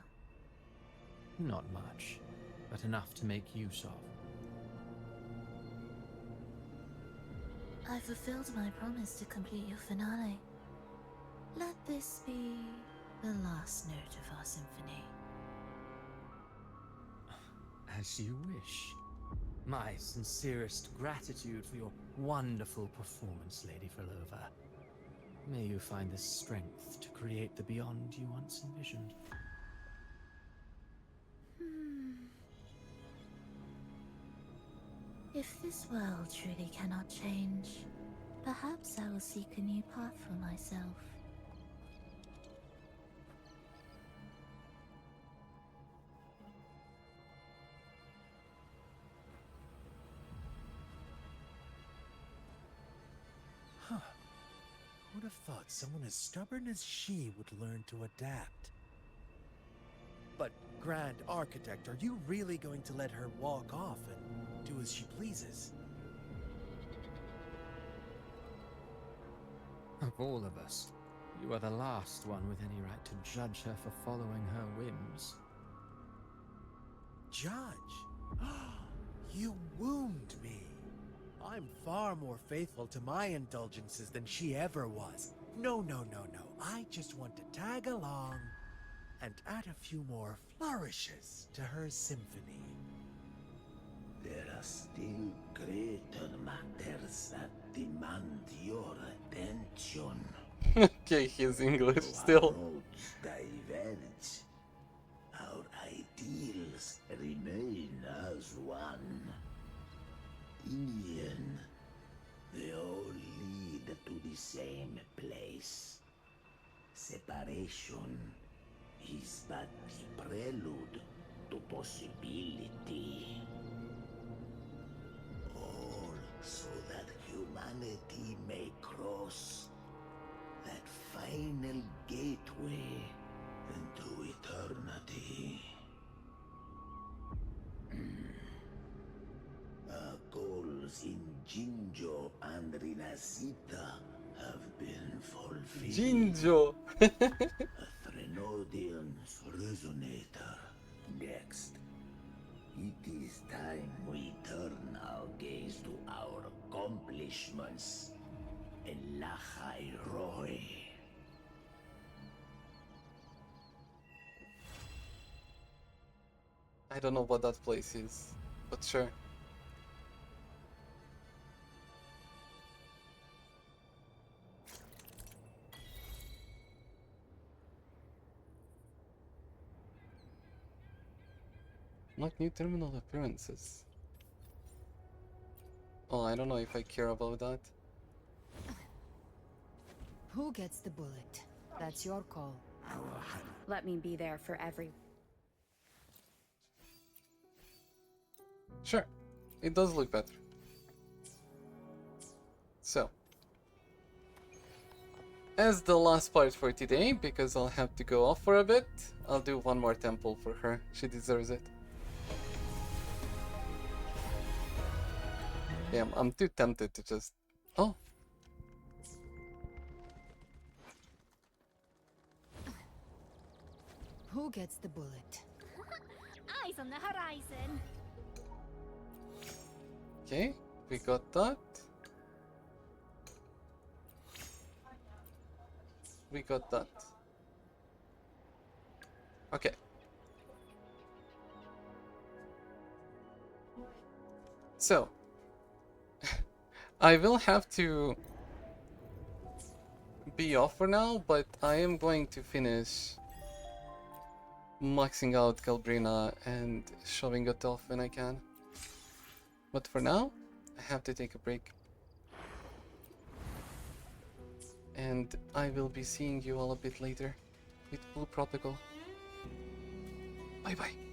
Not much, but enough to make use of. I fulfilled my promise to complete your finale. Let this be the last note of our symphony. As you wish. My sincerest gratitude for your wonderful performance, Lady Frolova. May you find the strength to create the beyond you once envisioned. If this world truly cannot change, perhaps I will seek a new path for myself. Huh. Who'd have thought someone as stubborn as she would learn to adapt? But, Grand Architect, are you really going to let her walk off and do as she pleases? Of all of us, you are the last one with any right to judge her for following her whims. Judge? You wound me. I'm far more faithful to my indulgences than she ever was. No. I just want to tag along and add a few more flourishes to her symphony. There are still greater matters that demand your attention. Okay, he's English still. Our roads diverge. Our ideals remain as one. In the end, they all lead to the same place. Separation is but the prelude to possibility. All so that humanity may cross that final gateway into eternity. Our goals in Jinjo and Rinasita have been fulfilled. Jinjo! A Threnodian's resonator. Next, it is time we turn our gaze to our accomplishments in Lahai Roy. I don't know what that place is, but sure. Not new terminal appearances. Oh, I don't know if I care about that. Who gets the bullet? That's your call. Let me be there for every... Sure, it does look better. So, as the last part for today, because I'll have to go off for a bit, I'll do one more temple for her. She deserves it. Yeah, I'm too tempted to just... Oh! Who gets the bullet? Eyes on the horizon. Okay, we got that. We got that. Okay. So, I will have to be off for now, but I am going to finish maxing out Galbrena and showing it off when I can. But for now, I have to take a break. and I will be seeing you all a bit later with Blue Protocol. Bye bye.